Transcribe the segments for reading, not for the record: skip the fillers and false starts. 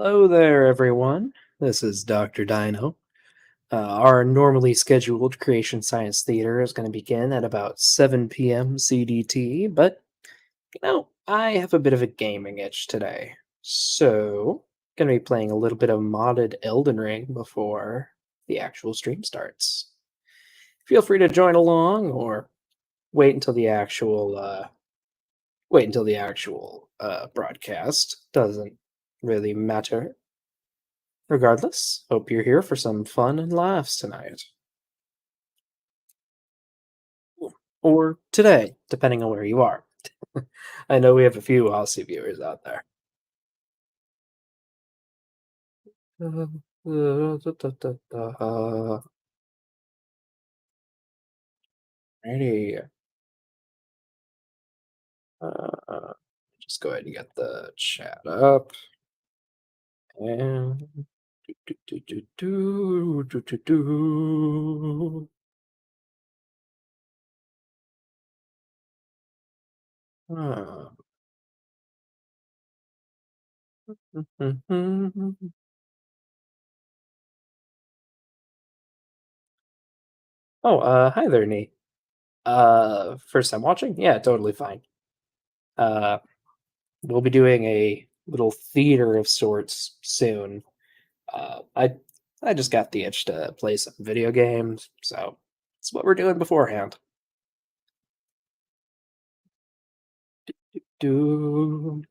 Hello there, everyone. This is Dr. Dino. Our normally scheduled Creation Science Theater is going to begin at about 7 p.m. CDT, but I have a bit of a gaming itch today. So, going to be playing a little bit of modded Elden Ring before the actual stream starts. Feel free to join along or wait until the actual broadcast. Doesn't really matter. Regardless, hope you're here for some fun and laughs tonight. Or today, depending on where you are. I know we have a few Aussie viewers out there. Ready. Just go ahead and get the chat up. And hi there, Nate. First time watching? Yeah, totally fine. We'll be doing a little theater of sorts soon. I just got the itch to play some video games, so it's what we're doing beforehand. Do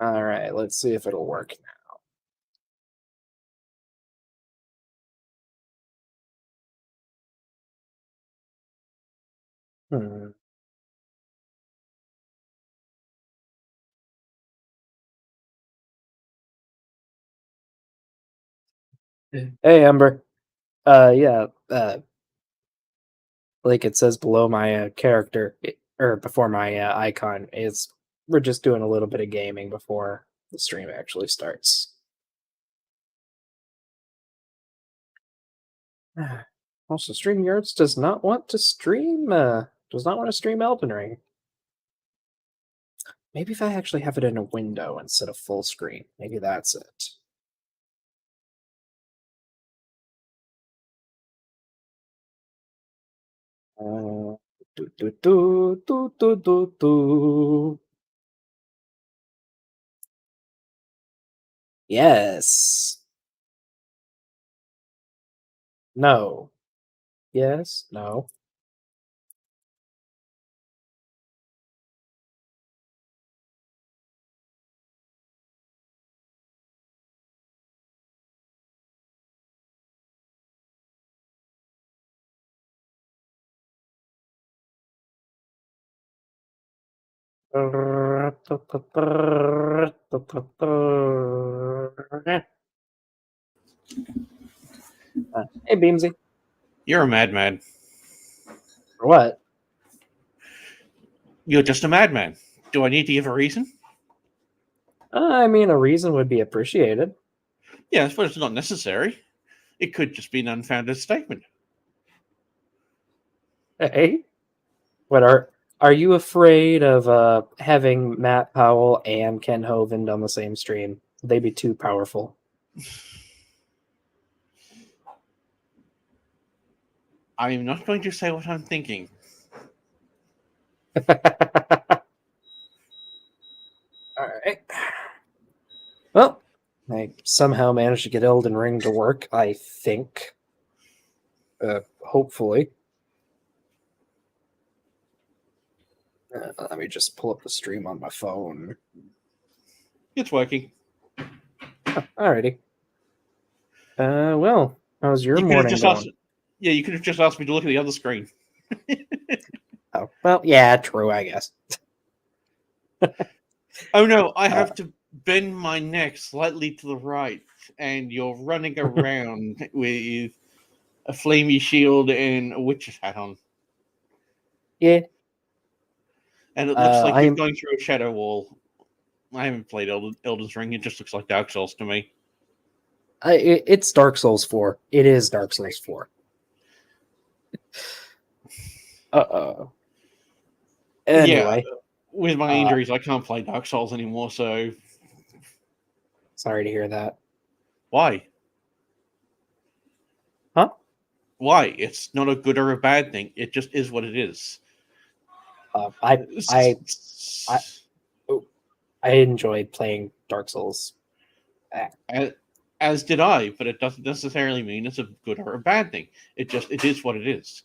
all right. Let's see if it'll work now. Hey, Ember. Yeah. Like it says below my character or before my icon is we're just doing a little bit of gaming before the stream actually starts. Also, StreamYards does not want to stream. Does not want to stream Elden Ring. Maybe if I actually have it in a window instead of full screen, maybe that's it. Do, do, do, do, do, do, do. Yes. No. Yes. No. Hey, Beamsy. You're a madman. For what? You're just a madman. Do I need to give a reason? I mean, a reason would be appreciated. Yes, but it's not necessary. It could just be an unfounded statement. Hey, what are you afraid of having Matt Powell and Ken Hovind on the same stream? They'd be too powerful. I'm not going to say what I'm thinking. Alright. Well, I somehow managed to get Elden Ring to work, I think. Hopefully. Let me just pull up the stream on my phone. It's working. Alrighty. Well, how's your You could have morning just going? asked. Yeah, you could have just asked me to look at the other screen. Oh, well, yeah, true, I guess. Oh no, I have to bend my neck slightly to the right, and you're running around with a flamey shield and a witch's hat on. Yeah. And it looks like you're I'm going through a shadow wall. I haven't played Elden's Ring. It just looks like Dark Souls to me. It's Dark Souls 4. It is Dark Souls 4. Uh-oh. Anyway. Yeah, with my injuries, I can't play Dark Souls anymore, so Sorry to hear that. Why? Huh? Why? It's not a good or a bad thing. It just is what it is. I oh, I enjoyed playing Dark Souls. As did I, but it doesn't necessarily mean it's a good or a bad thing. It is what it is.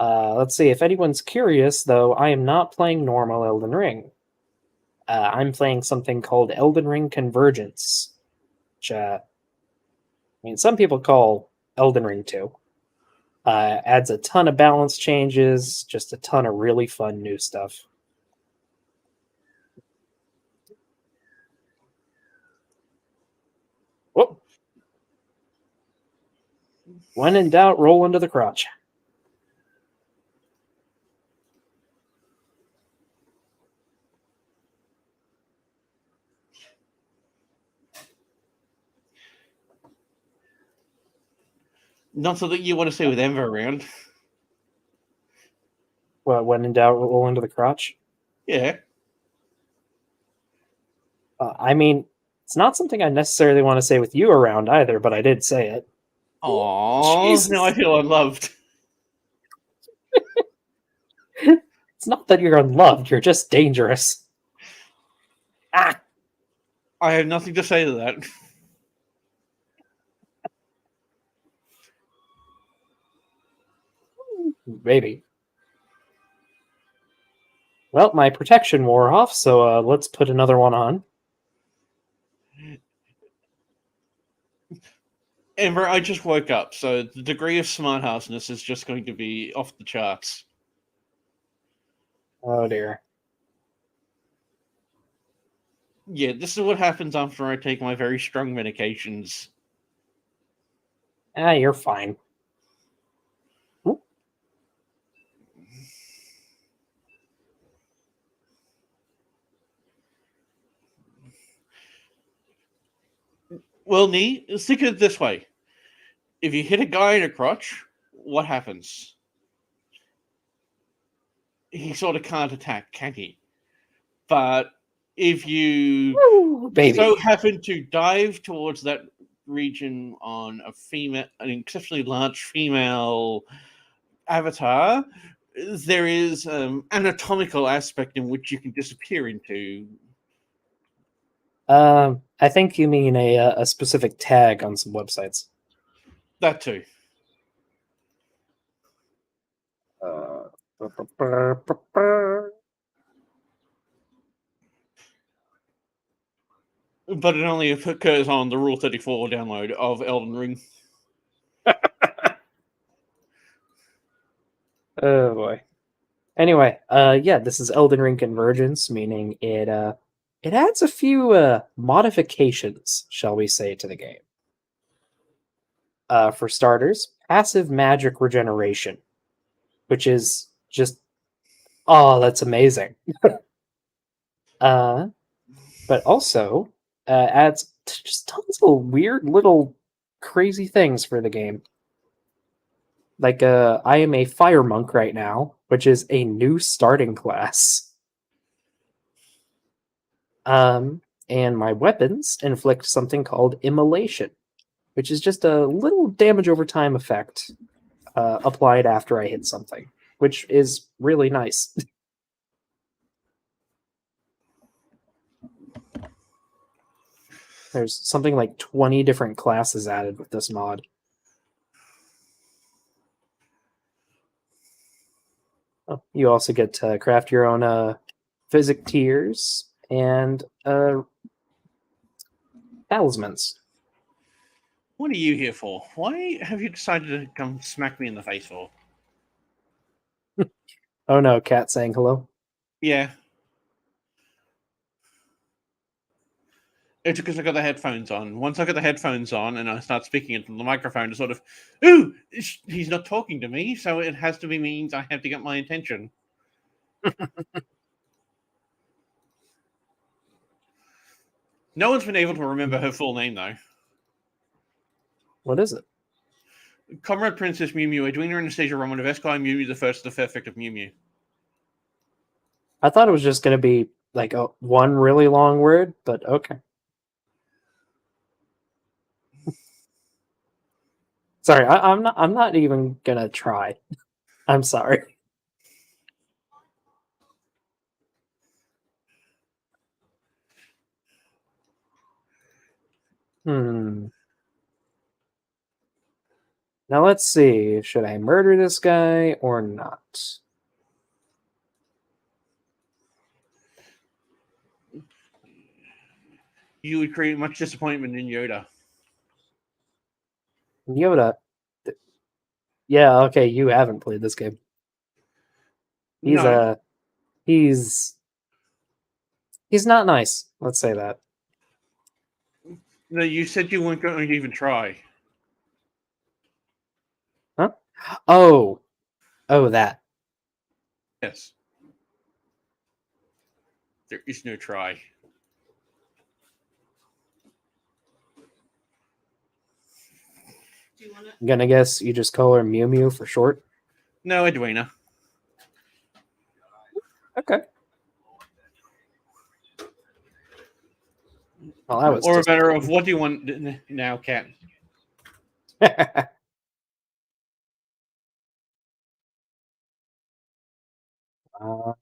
Let's see. If anyone's curious, though, I am not playing normal Elden Ring. I'm playing something called Elden Ring Convergence, which some people call Elden Ring 2. Adds a ton of balance changes, just a ton of really fun new stuff. Whoop. When in doubt, roll into the crotch. Not so that you want to say with Ember around. Well, when in doubt, roll into the crotch. Yeah. It's not something I necessarily want to say with you around either, but I did say it. Aww, now I feel unloved. It's not that you're unloved, you're just dangerous. Ah! I have nothing to say to that. Maybe. Well, my protection wore off, so let's put another one on. Ember, I just woke up, so the degree of smart houseness is just going to be off the charts. Oh dear. Yeah, this is what happens after I take my very strong medications. You're fine. Ooh. Well, Nee, think of it this way. If you hit a guy in a crotch, what happens? He sort of can't attack, can he? But if you so happen to dive towards that region on an exceptionally large female avatar, there is anatomical aspect in which you can disappear into. I think you mean a specific tag on some websites. That too. But it only occurs on the Rule 34 download of Elden Ring. Oh boy. Anyway, yeah, this is Elden Ring Convergence, meaning it adds a few modifications, shall we say, to the game. For starters, passive magic regeneration, which is just that's amazing. But also adds just tons of weird little crazy things for the game. Like I am a fire monk right now, which is a new starting class. And my weapons inflict something called immolation, which is just a little damage over time effect applied after I hit something, which is really nice. There's something like 20 different classes added with this mod. Oh, you also get to craft your own physic tiers and talismans. What are you here for? Why have you decided to come smack me in the face for? Oh no, cat saying hello. Yeah. It's because I got the headphones on. Once I got the headphones on and I start speaking into the microphone, to sort of, ooh, he's not talking to me, so it has to be means I have to get my attention. No one's been able to remember her full name, though. What is it? Comrade Princess Mew Mew, Edwina Anastasia Romanov, Esquire Mew Mew, the first of the Fair Effect of Mew Mew. I thought it was just going to be like one really long word, but okay. Sorry, I'm not. I'm not even gonna try. I'm sorry. Hmm. Now let's see. Should I murder this guy or not? You would create much disappointment in Yoda. Yoda. Yeah. Okay. You haven't played this game. He's No, a. He's. He's not nice. Let's say that. no, you said you weren't going to even try. Huh? Oh. Oh, that. Yes, there is no try. I'm gonna guess you just call her Mew Mew for short. No, Edwina. Okay. Well, I was Or a matter of disappointed. what do you want now, Cat? uh,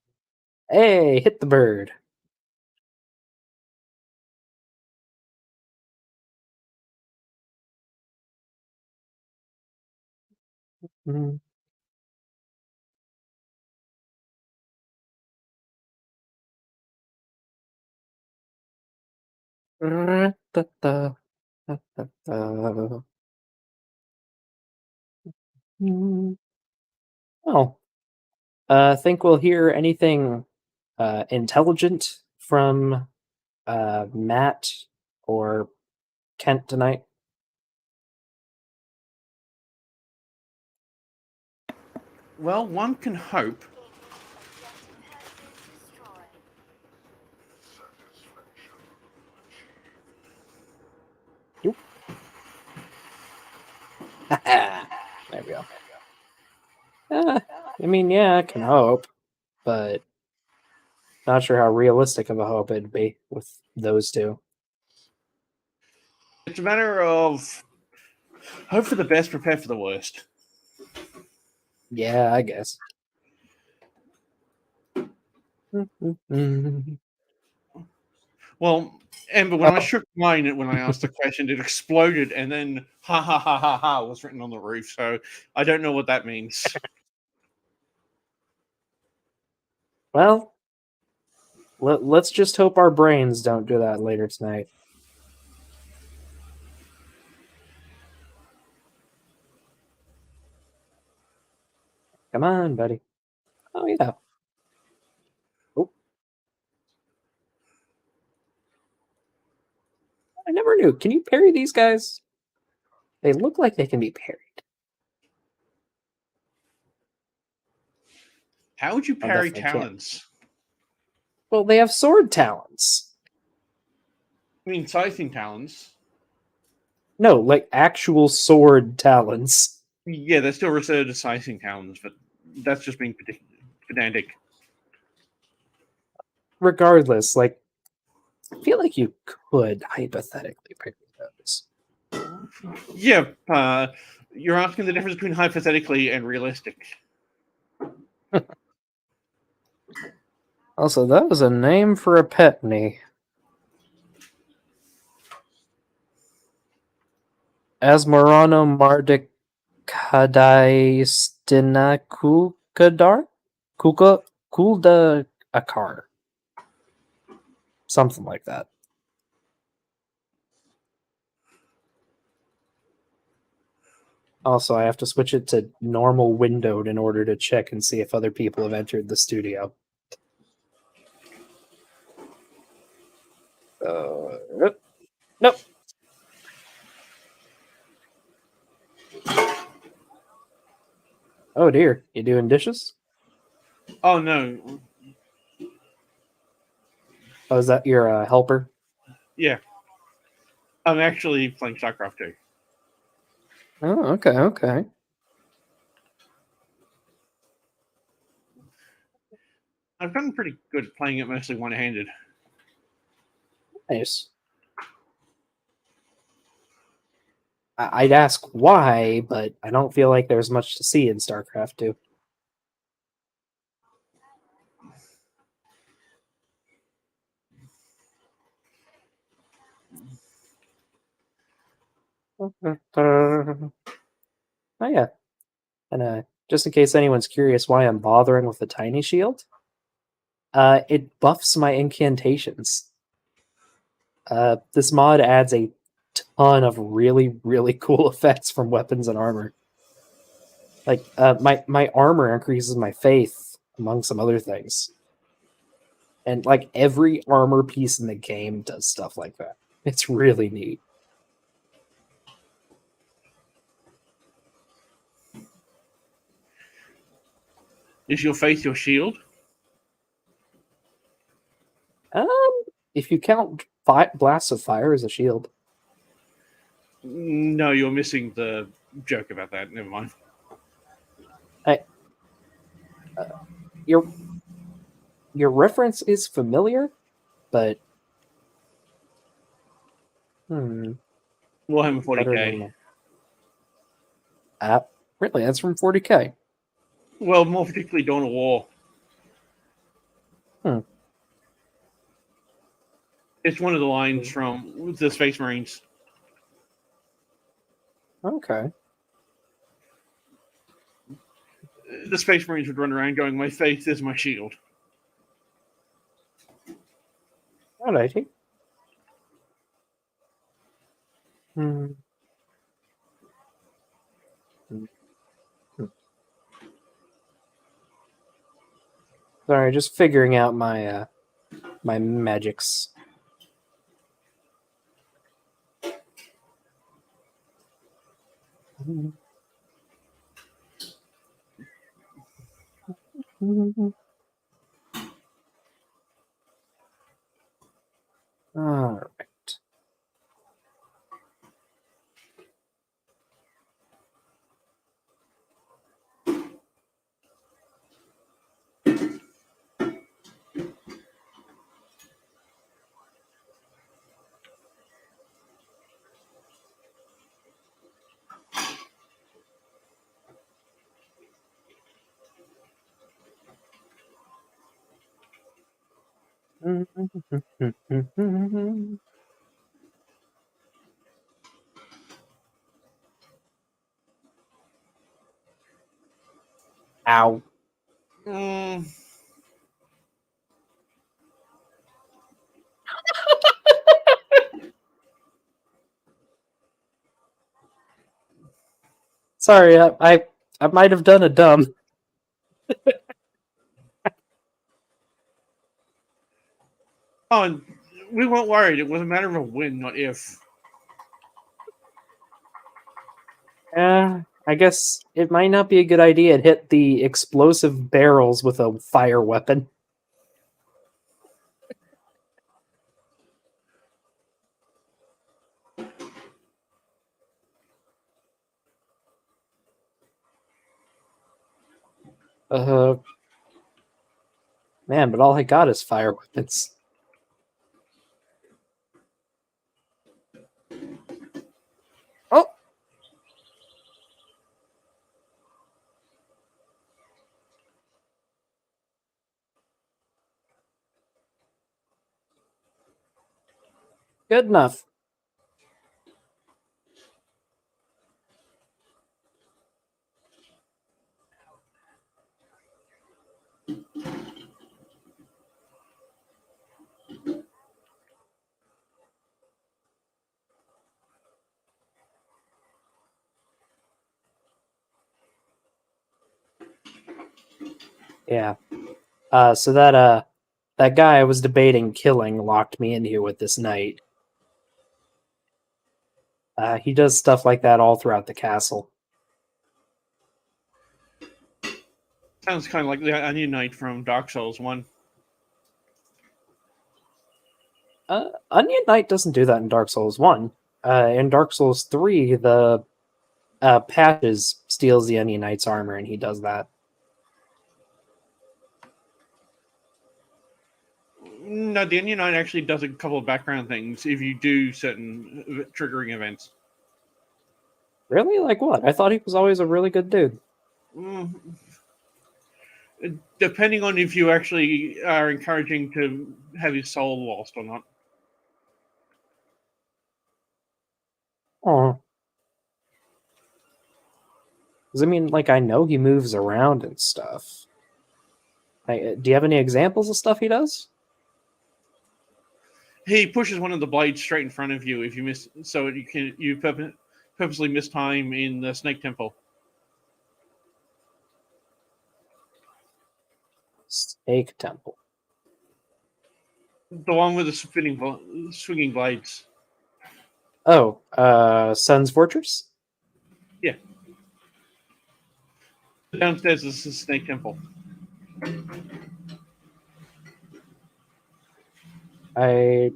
hey, hit the bird. Mm. Da-da, da-da-da. Mm. Oh, think we'll hear anything intelligent from Matt or Kent tonight? Well, one can hope. Nope. There we go. I mean, yeah, I can hope, but not sure how realistic of a hope it'd be with those two. It's a matter of hope for the best, prepare for the worst. Yeah, I guess. Well, Amber, when I Oh, shook mine when I asked the question, it exploded and then ha ha ha ha ha was written on the roof. So I don't know what that means. well, let's just hope our brains don't do that later tonight. Come on, buddy. Oh, yeah. Oh, I never knew. Can you parry these guys? They look like they can be parried. How would you Oh, parry definitely can't. talons? Well, they have sword talons. I mean, scything talons. No, like actual sword talons. Yeah, they're still referred to scything talons, but that's just being pedantic. Regardless, like, I feel like you could hypothetically parry those. Yeah, you're asking the difference between hypothetically and realistic. Also, that was a name for a petney. Asmorano Mardikadaistina Kulkadar? Kulda Akar. Something like that. Also, I have to switch it to normal windowed in order to check and see if other people have entered the studio. Nope. Oh dear, you doing dishes? Oh no, Oh, is that your helper? yeah, I'm actually playing StarCraft 2. Oh, okay, okay. I've gotten pretty good at playing it mostly one-handed. Nice. I'd ask why, but I don't feel like there's much to see in StarCraft 2. Oh yeah, and just in case anyone's curious why I'm bothering with the tiny shield, it buffs my incantations. This mod adds a ton of really, really cool effects from weapons and armor. Like, my armor increases my faith, among some other things. And, like, every armor piece in the game does stuff like that. It's really neat. Is your faith your shield? Um, if you count blasts of fire as a shield. No, you're missing the joke about that. Never mind. Your reference is familiar, but Warhammer better 40k. than really, that's from 40k. Well, more particularly Dawn of War. It's one of the lines from the Space Marines. Okay. The Space Marines would run around going, "My faith is my shield." Alrighty. Sorry, just figuring out my my magics. All right. Ow. Sorry, I might have done a dumb. Oh, and we weren't worried. It was a matter of a when, not if. I guess it might not be a good idea to hit the explosive barrels with a fire weapon. Man, but all I got is fire weapons. Oh! Good enough. Yeah. So that guy I was debating killing locked me in here with this knight. He does stuff like that all throughout the castle. Sounds kind of like the Onion Knight from Dark Souls 1. Onion Knight doesn't do that in Dark Souls 1. In Dark Souls 3, the Patches steals the Onion Knight's armor, and he does that. No, the Onion Knight actually does a couple of background things if you do certain triggering events. Really? Like what? I thought he was always a really good dude. Mm, depending on if you actually are encouraging to have his soul lost or not. Oh. Does it mean, like, I know he moves around and stuff? Like, do you have any examples of stuff he does? He pushes one of the blades straight in front of you if you miss, so you purposely miss time in the Snake Temple. Snake Temple. The one with the swinging blades. Oh, Sun's Fortress? Yeah. Downstairs is the Snake Temple. Yep.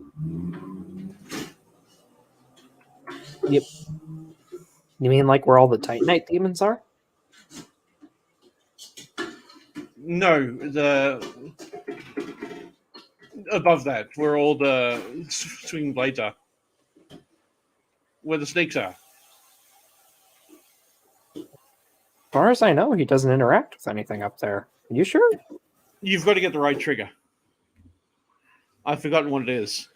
You mean like where all the Titanite demons are? No, the above that, where all the swinging blades are, where the snakes are. As far as I know, he doesn't interact with anything up there. Are you sure? You've got to get the right trigger. I've forgotten what it is.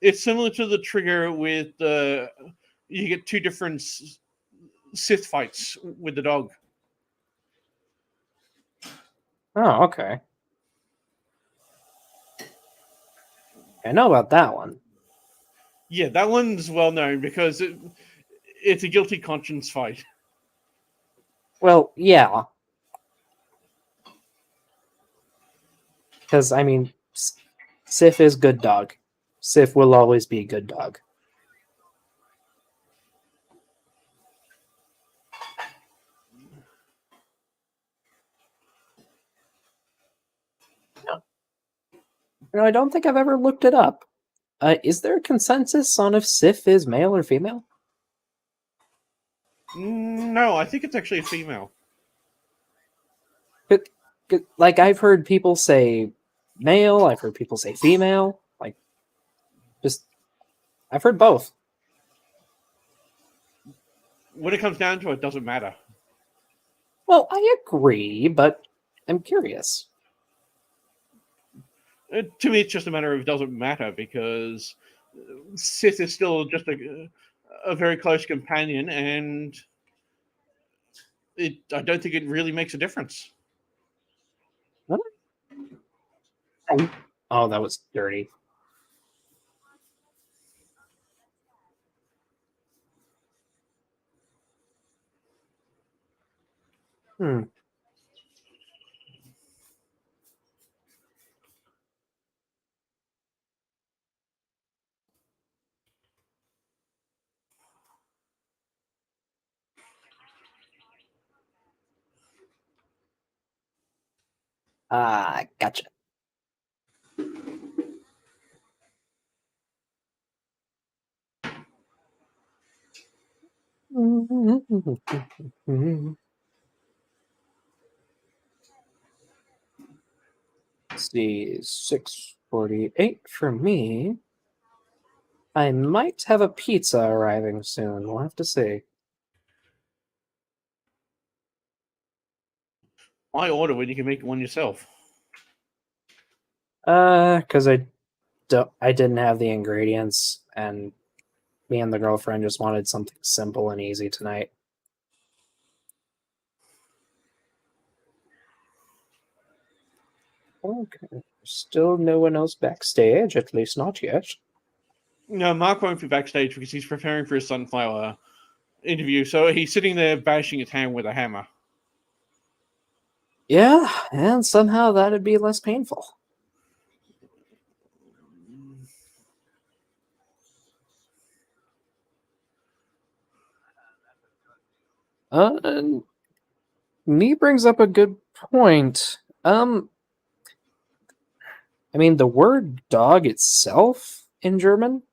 It's similar to the trigger with the. You get two different Sith fights with the dog. Oh, okay. I know about that one. Yeah, that one's well known because it's a guilty conscience fight. Well, yeah. Because, I mean, Sif is good dog. Sif will always be good dog. No, I don't think I've ever looked it up. Is there a consensus on if Sif is male or female? No, I think it's actually a female. Like, I've heard people say male, I've heard people say female. Like, just, I've heard both. When it comes down to it, it doesn't matter. Well, I agree, but I'm curious. To me, it's just a matter of it doesn't matter because Sith is still just a very close companion, and I don't think it really makes a difference. What? Oh, that was dirty. Hmm. Gotcha. Let's see, 6:48 for me. I might have a pizza arriving soon. We'll have to see. Why order when you can make one yourself? Because I didn't have the ingredients, and me and the girlfriend just wanted something simple and easy tonight. Okay. Still no one else backstage, at least not yet. No, Mark won't be backstage because he's preparing for his Sunflower interview, so he's sitting there bashing his hand with a hammer. Yeah, and somehow that'd be less painful. And me brings up a good point. I mean, the word dog itself in German,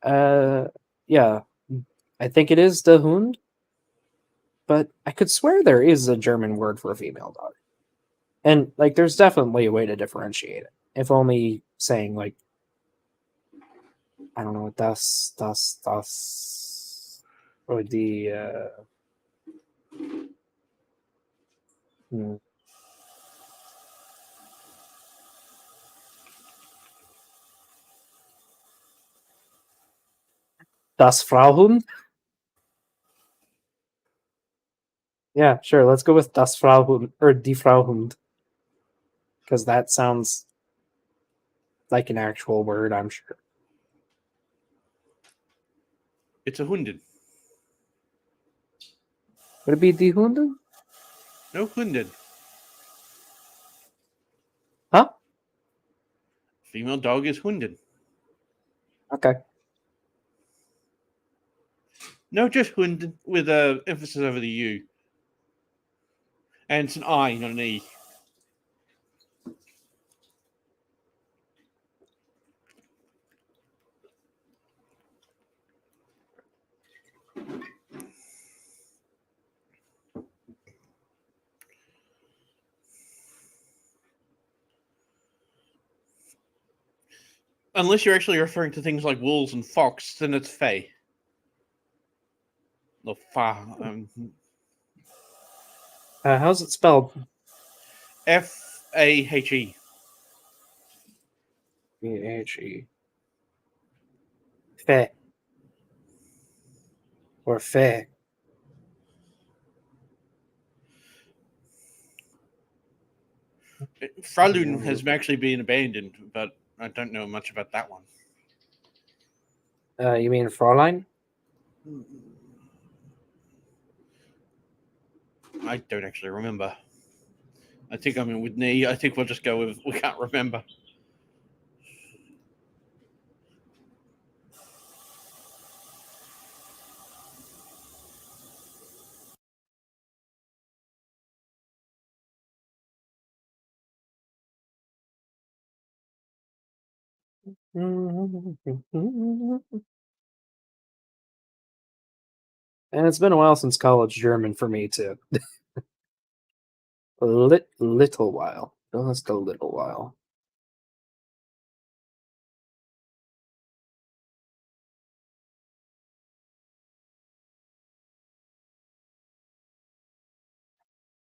yeah, I think it is the Hund, but I could swear there is a German word for a female dog. And, like, there's definitely a way to differentiate it. if only saying like, I don't know, or the hmm, das Frauhund. Yeah, sure. Let's go with das Frauhund or die Frauhund because that sounds like an actual word. I'm sure. It's a Hunden. Would it be die Hunden? No Hunden. Huh? Female dog is Hunden. Okay. No, just Hunden with a emphasis over the U. And it's an I, not an E. Unless you're actually referring to things like wolves and fox, then it's Fey. No, Fa. How's it spelled? Fahe. Phe. Fe. Or fe. Fralun has actually been abandoned, but I don't know much about that one. You mean Fraulein? I don't actually remember. I think I'm in with knee. I think we'll just go with we can't remember. And it's been a while since college German for me too. Little while. Just a little while.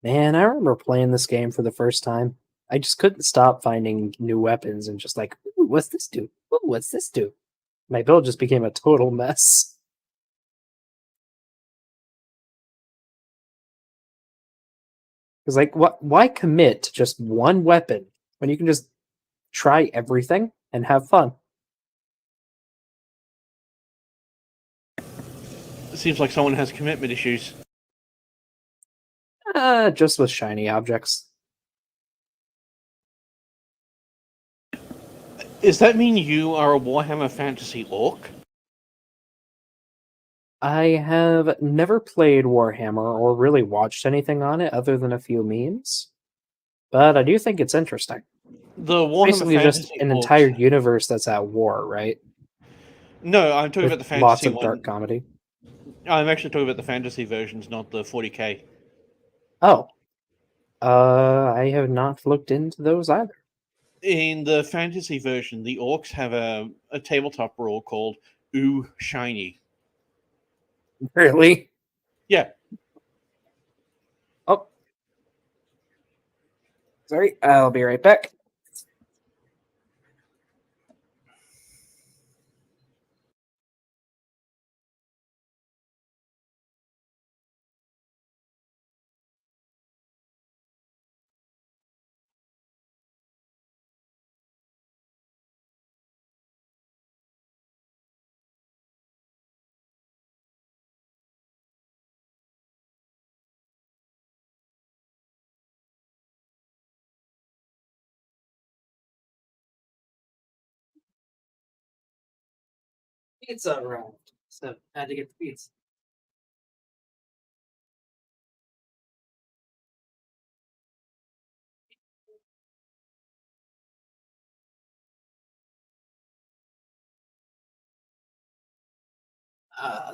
Man, I remember playing this game for the first time. I just couldn't stop finding new weapons and just like, ooh, what's this do? Ooh, what's this do? My build just became a total mess. Because like, what? Why commit to just one weapon when you can just try everything and have fun? It seems like someone has commitment issues. Just with shiny objects. Does that mean you are a Warhammer Fantasy orc? I have never played Warhammer or really watched anything on it other than a few memes, but I do think it's interesting. The Warhammer Basically, just Fantasy an entire orcs. universe that's at war, right? No, I'm talking With about the lots fantasy of dark one. comedy. I'm actually talking about the fantasy versions, not the 40k. Oh, I have not looked into those either. In the fantasy version, the orcs have a tabletop rule called Ooh Shiny. Really? Yeah, Oh, sorry. I'll be right back. Pizza arrived, so I had to get the pizza.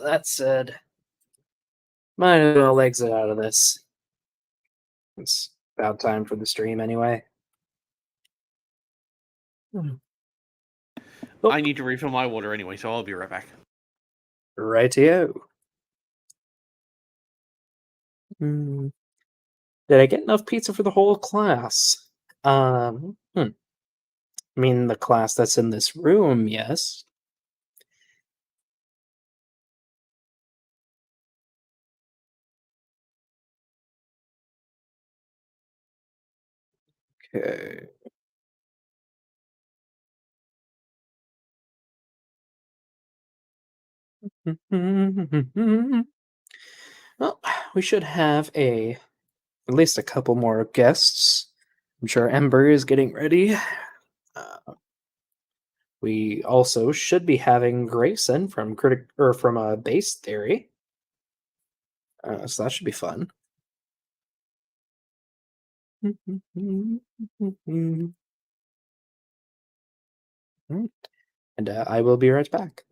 That said, might as well exit out of this. It's about time for the stream anyway. Oh, I need to refill my water anyway, so I'll be right back. rightio. Mm, did I get enough pizza for the whole class? I mean, the class that's in this room, yes. Okay. Well, we should have at least a couple more guests. I'm sure Ember is getting ready. We also should be having Grayson from Base Theory. So that should be fun. Right. And I will be right back.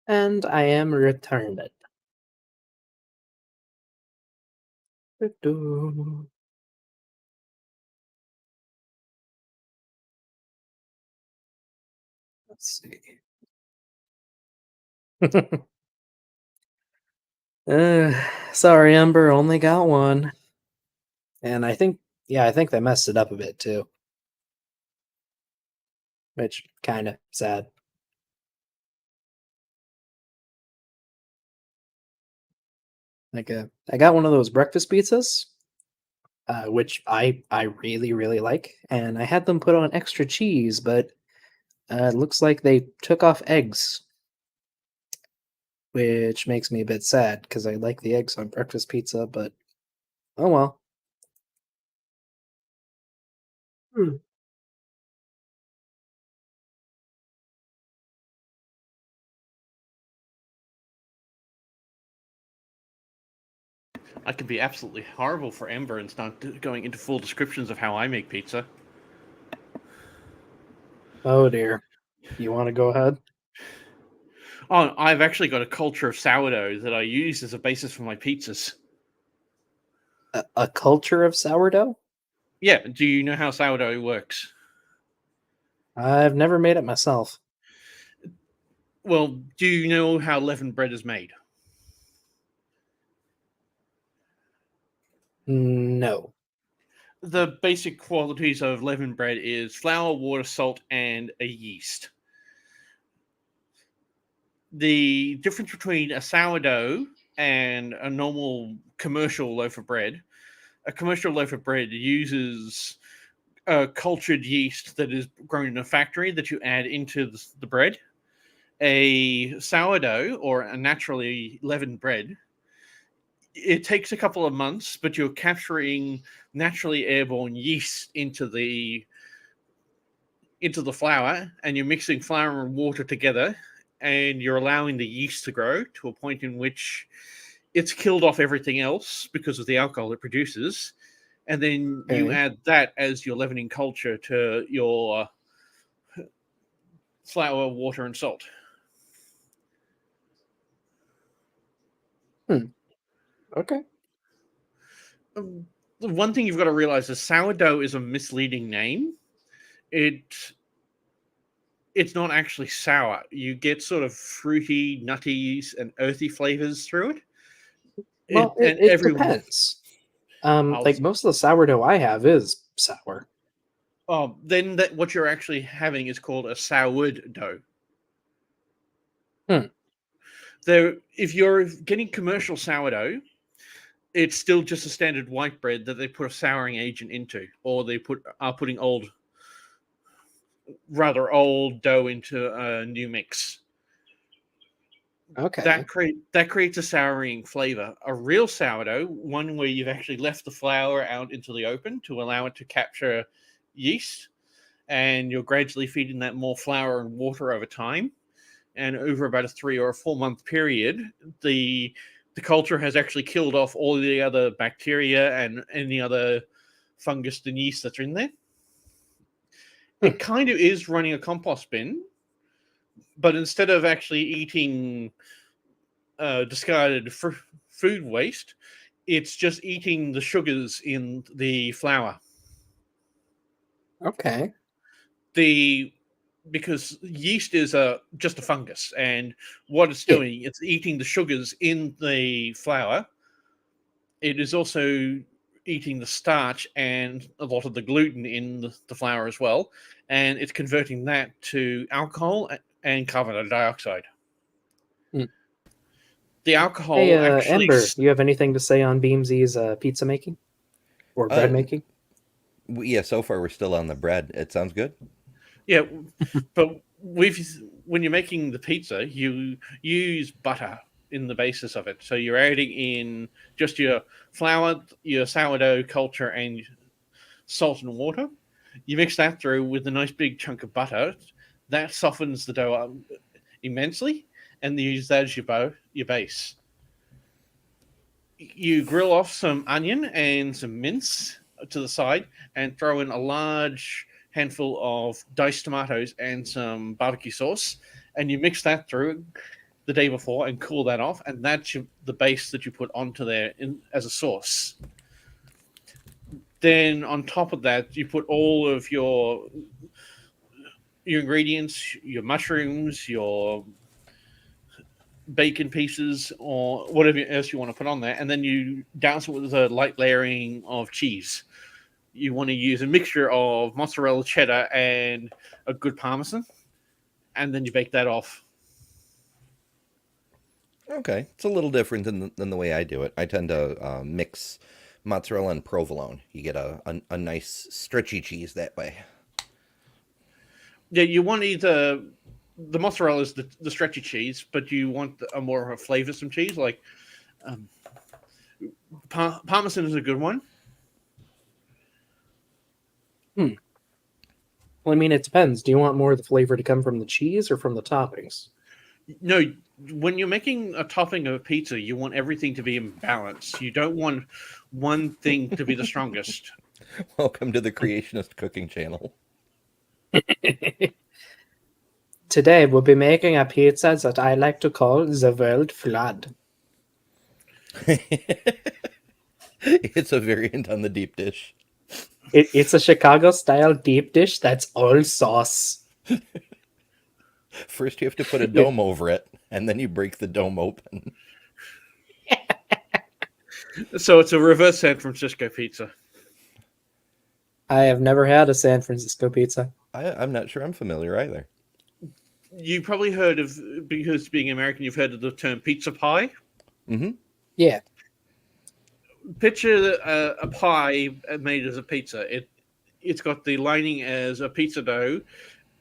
And I am returned. Doo-doo. Let's see. uh, sorry, Ember, only got one. And I think they messed it up a bit too, which kind of sad. I got one of those breakfast pizzas, which I really really like, and I had them put on extra cheese, but it looks like they took off eggs, which makes me a bit sad because I like the eggs on breakfast pizza. But oh well. Hmm. I can be absolutely horrible for Ember and start going into full descriptions of how I make pizza. Oh dear. You want to go ahead? Oh, I've actually got a culture of sourdough that I use as a basis for my pizzas. A culture of sourdough? Yeah, do you know how sourdough works? I've never made it myself. Well, do you know how leavened bread is made? No. The basic qualities of leavened bread is flour, water, salt, and a yeast. The difference between a sourdough and a normal commercial loaf of bread, a commercial loaf of bread uses a cultured yeast that is grown in a factory that you add into the bread. A sourdough or a naturally leavened bread, it takes a couple of months, but you're capturing naturally airborne yeast into the flour, and you're mixing flour and water together, and you're allowing the yeast to grow to a point in which it's killed off everything else because of the alcohol it produces, and then you Okay. add that as your leavening culture to your flour, water, and salt. Okay. The one thing you've got to realize is sourdough is a misleading name. It's not actually sour. You get sort of fruity, nutty, and earthy flavors through it. Well, And it everyone, depends. I'll, Like most of the sourdough I have is sour. then that what you're actually having is called a soured dough. Hmm. There, if you're getting commercial sourdough, it's still just a standard white bread that they put a souring agent into, or they are putting rather old dough into a new mix. Okay. That creates a souring flavor. A real sourdough, one where you've actually left the flour out into the open to allow it to capture yeast, and you're gradually feeding that more flour and water over time. And over about a 3 or 4 month period, the culture has actually killed off all the other bacteria and any other fungus and yeast that's in there. Hmm. It kind of is running a compost bin, but instead of actually eating discarded food waste, it's just eating the sugars in the flour. Okay. The Because yeast is just a fungus, and what it's Yeah. doing, it's eating the sugars in the flour. It is also eating the starch and a lot of the gluten in the flour as well, and it's converting that to alcohol and carbon dioxide. Hmm. The Hey, alcohol actually, Ember, you have anything to say on Beamsy's pizza making or bread Uh, making? yeah, so far we're still on the bread. It sounds good. yeah, but when you're making the pizza, you use butter in the basis of it. So you're adding in just your flour, your sourdough culture, and salt and water. You mix that through with a nice big chunk of butter. That softens the dough up immensely, and you use that as your base. You grill off some onion and some mince to the side, and throw in a large handful of diced tomatoes and some barbecue sauce, and you mix that through the day before and cool that off, and that's the base that you put onto there as a sauce. Then on top of that, you put all of your ingredients, your mushrooms, your bacon pieces, or whatever else you want to put on there, and then you douse it with a light layering of cheese. You want to use a mixture of mozzarella, cheddar, and a good parmesan, and then you bake that off. Okay, it's a little different than the way I do it. I tend to mix mozzarella and provolone. You get a nice stretchy cheese that way. Yeah, you want either the mozzarella is the stretchy cheese, but you want a more of a flavoursome cheese. Like um, Parmesan is a good one. Hmm. Well, I mean, it depends. Do you want more of the flavor to come from the cheese or from the toppings? No, when you're making a topping of a pizza, you want everything to be in balance. You don't want one thing to be the strongest. Welcome to the Creationist Cooking Channel. Today we'll be making a pizza that I like to call the World Flood. It's a variant on the deep dish. It's a Chicago-style deep dish that's all sauce. First, you have to put a Yeah. dome over it, and then you break the dome open. So it's a reverse San Francisco pizza. I have never had a San Francisco pizza. I'm not sure I'm familiar either. You probably heard of, because being American, you've heard of the term pizza pie. Mm-hmm. Yeah. Picture a pie made as a pizza. It's got the lining as a pizza dough,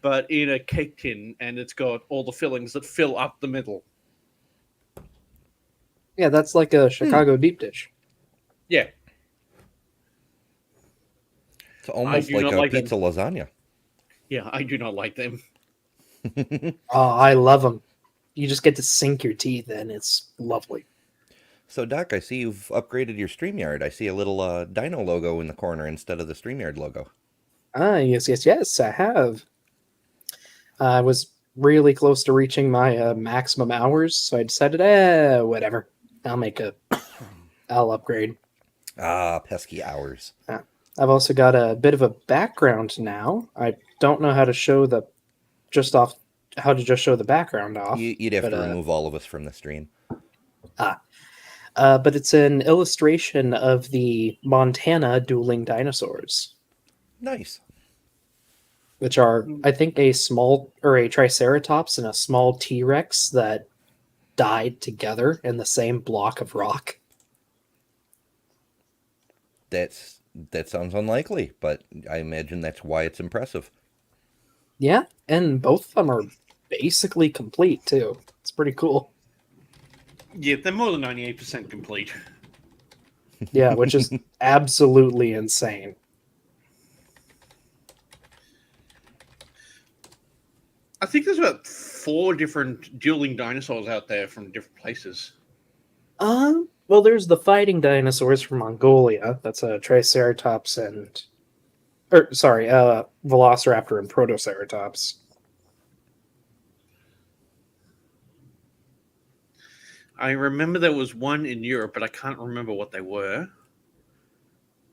but in a cake tin, and it's got all the fillings that fill up the middle. Yeah, that's like a Chicago deep dish. Yeah, It's almost do like not a like pizza them. lasagna. Yeah, I do not like them. Oh, I love them. You just get to sink your teeth in. It's lovely. So, Doc, I see you've upgraded your StreamYard. I see a little dino logo in the corner instead of the StreamYard logo. Ah, yes, I have. I was really close to reaching my maximum hours, so I decided, whatever. I'll upgrade. Ah, pesky hours. I've also got a bit of a background now. I don't know how to show the how to just show the background off. You'd have but, to remove all of us from the stream. But it's an illustration of the Montana dueling dinosaurs, Nice. which are, I think, a Triceratops and a small T-Rex that died together in the same block of rock. That sounds unlikely, but I imagine that's why it's impressive. Yeah, and both of them are basically complete, too. It's pretty cool. Yeah, they're more than 98% complete. Yeah, which is absolutely insane. I think there's about 4 different dueling dinosaurs out there from different places. Well, there's the fighting dinosaurs from Mongolia. That's a Triceratops Velociraptor and Protoceratops. I remember there was one in Europe, but I can't remember what they were.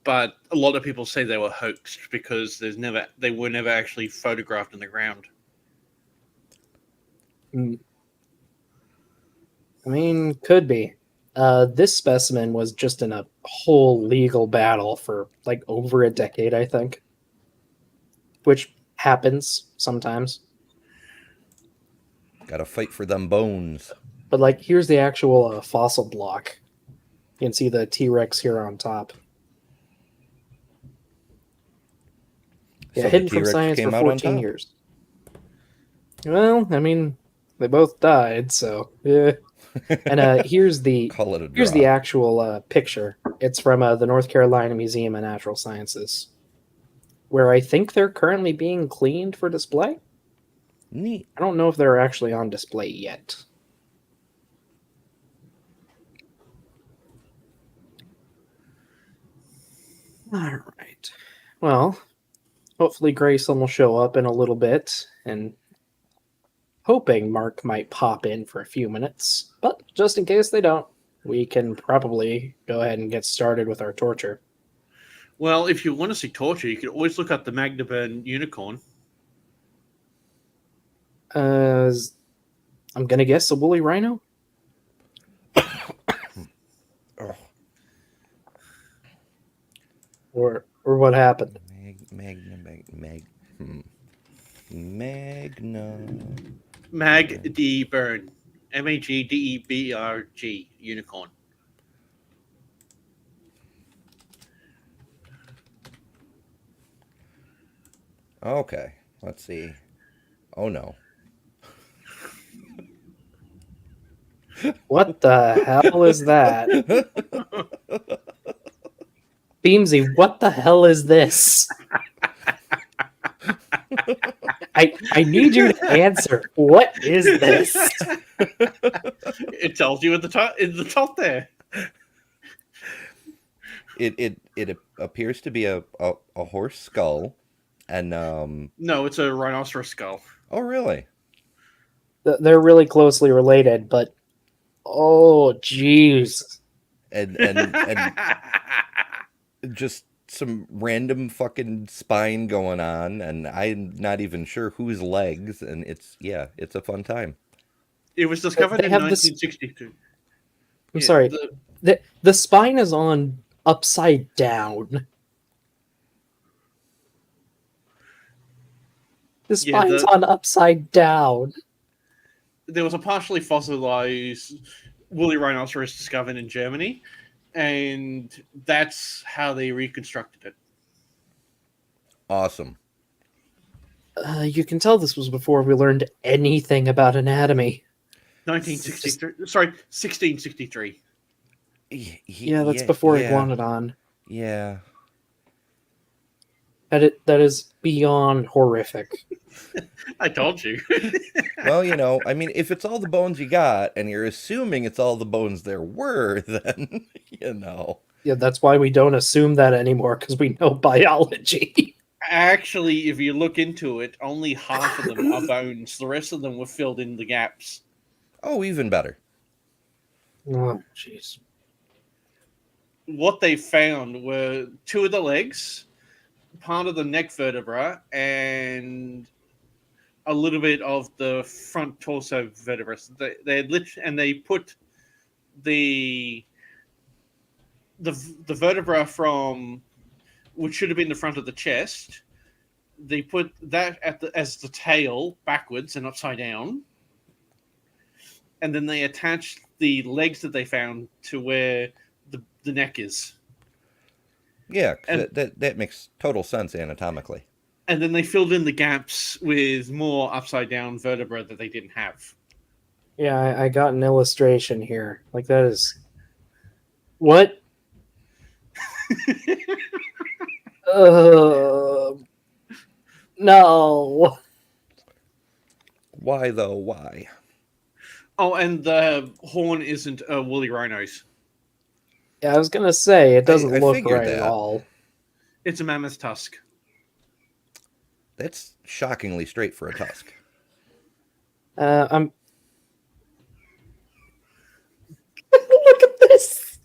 But a lot of people say they were hoaxed because they were never actually photographed in the ground. I mean, could be. This specimen was just in a whole legal battle for like over a decade, I think. Which happens sometimes. Gotta fight for them bones. But like, here's the actual fossil block. You can see the T-Rex here on top. Yeah, So hidden the from T-Rex science for came out on 14 top. years. Well, I mean, they both died, so yeah. And here's the Call it a here's draw. the actual picture. It's from the North Carolina Museum of Natural Sciences, where I think they're currently being cleaned for display. Neat. I don't know if they're actually on display yet. All right. Well, hopefully Grayson will show up in a little bit, and hoping Mark might pop in for a few minutes. But just in case they don't, we can probably go ahead and get started with our torture. Well, if you want to see torture, you could always look up the Magnaburn unicorn. I'm gonna guess a woolly rhino. Oh. Or what happened? Magna. Magdeburg. Magdeberg unicorn. Okay, let's see. Oh no. What the hell is that? Beamsy, what the hell is this? I need you to answer. What is this? It tells you at the top. In the top there. It appears to be a horse skull, and No, it's a rhinoceros skull. oh really? They're really closely related, but oh jeez. And just some random fucking spine going on, and I'm not even sure whose legs, and it's a fun time. It was discovered They in have this- 1962. I'm sorry. The spine is on upside down. The Yeah, spine's on upside down. there was a partially fossilized woolly rhinoceros discovered in Germany, and that's how they reconstructed it. Awesome. You can tell this was before we learned anything about anatomy. 1963. Sorry, 1663. Yeah, that's before yeah, Iguanodon. Yeah. That is beyond horrific. I told you. Well, I mean, if it's all the bones you got, and you're assuming it's all the bones there were, then, Yeah, that's why we don't assume that anymore, because we know biology. Actually, if you look into it, only half of them are bones. The rest of them were filled in the gaps. Oh, even better. Oh, jeez. What they found were 2 of the legs, part of the neck vertebra, and a little bit of the front torso vertebra. They had and they put the vertebra from which should have been the front of the chest. They put that as the tail backwards and upside down, and then they attached the legs that they found to where the neck is. Yeah, that makes total sense anatomically. And then they filled in the gaps with more upside down vertebra that they didn't have. Yeah, I got an illustration here. Like, that is... What? No. Why, though? Why? Oh, and the horn isn't a woolly rhino's. Yeah, I was going to say, it doesn't I look figured right at that. all. It's a mammoth tusk. That's shockingly straight for a tusk. I'm... Look at this!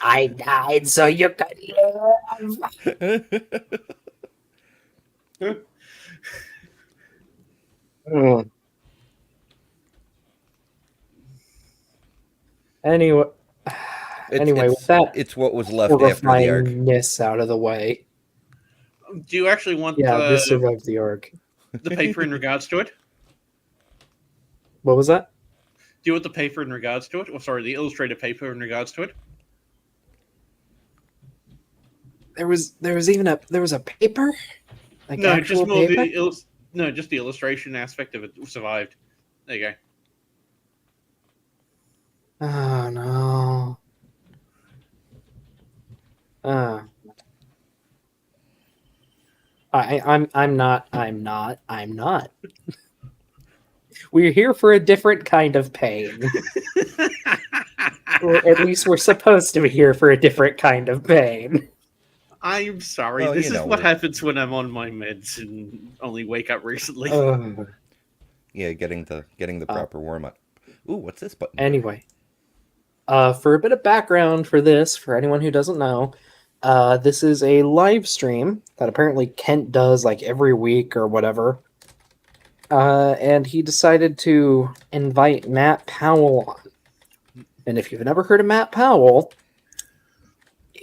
I died so you could live. Anyway, with that, it's what was left after the arc. horrifyingness out of the way. Do you actually want this survived the arc. The paper in regards to it? What was that? Do you want the paper in regards to it? Or sorry, the illustrated paper in regards to it? There was a paper? Like No, actual just more paper? just the illustration aspect of it survived. There you go. Oh no. I'm not. We're here for a different kind of pain. Or at least we're supposed to be here for a different kind of pain. I'm sorry. Well, this is what happens when I'm on my meds and only wake up recently. Yeah, getting the proper warm up. Ooh, what's this button? Anyway, for a bit of background for this, for anyone who doesn't know, this is a live stream that apparently Kent does like every week or whatever. And he decided to invite Matt Powell on. And if you've never heard of Matt Powell,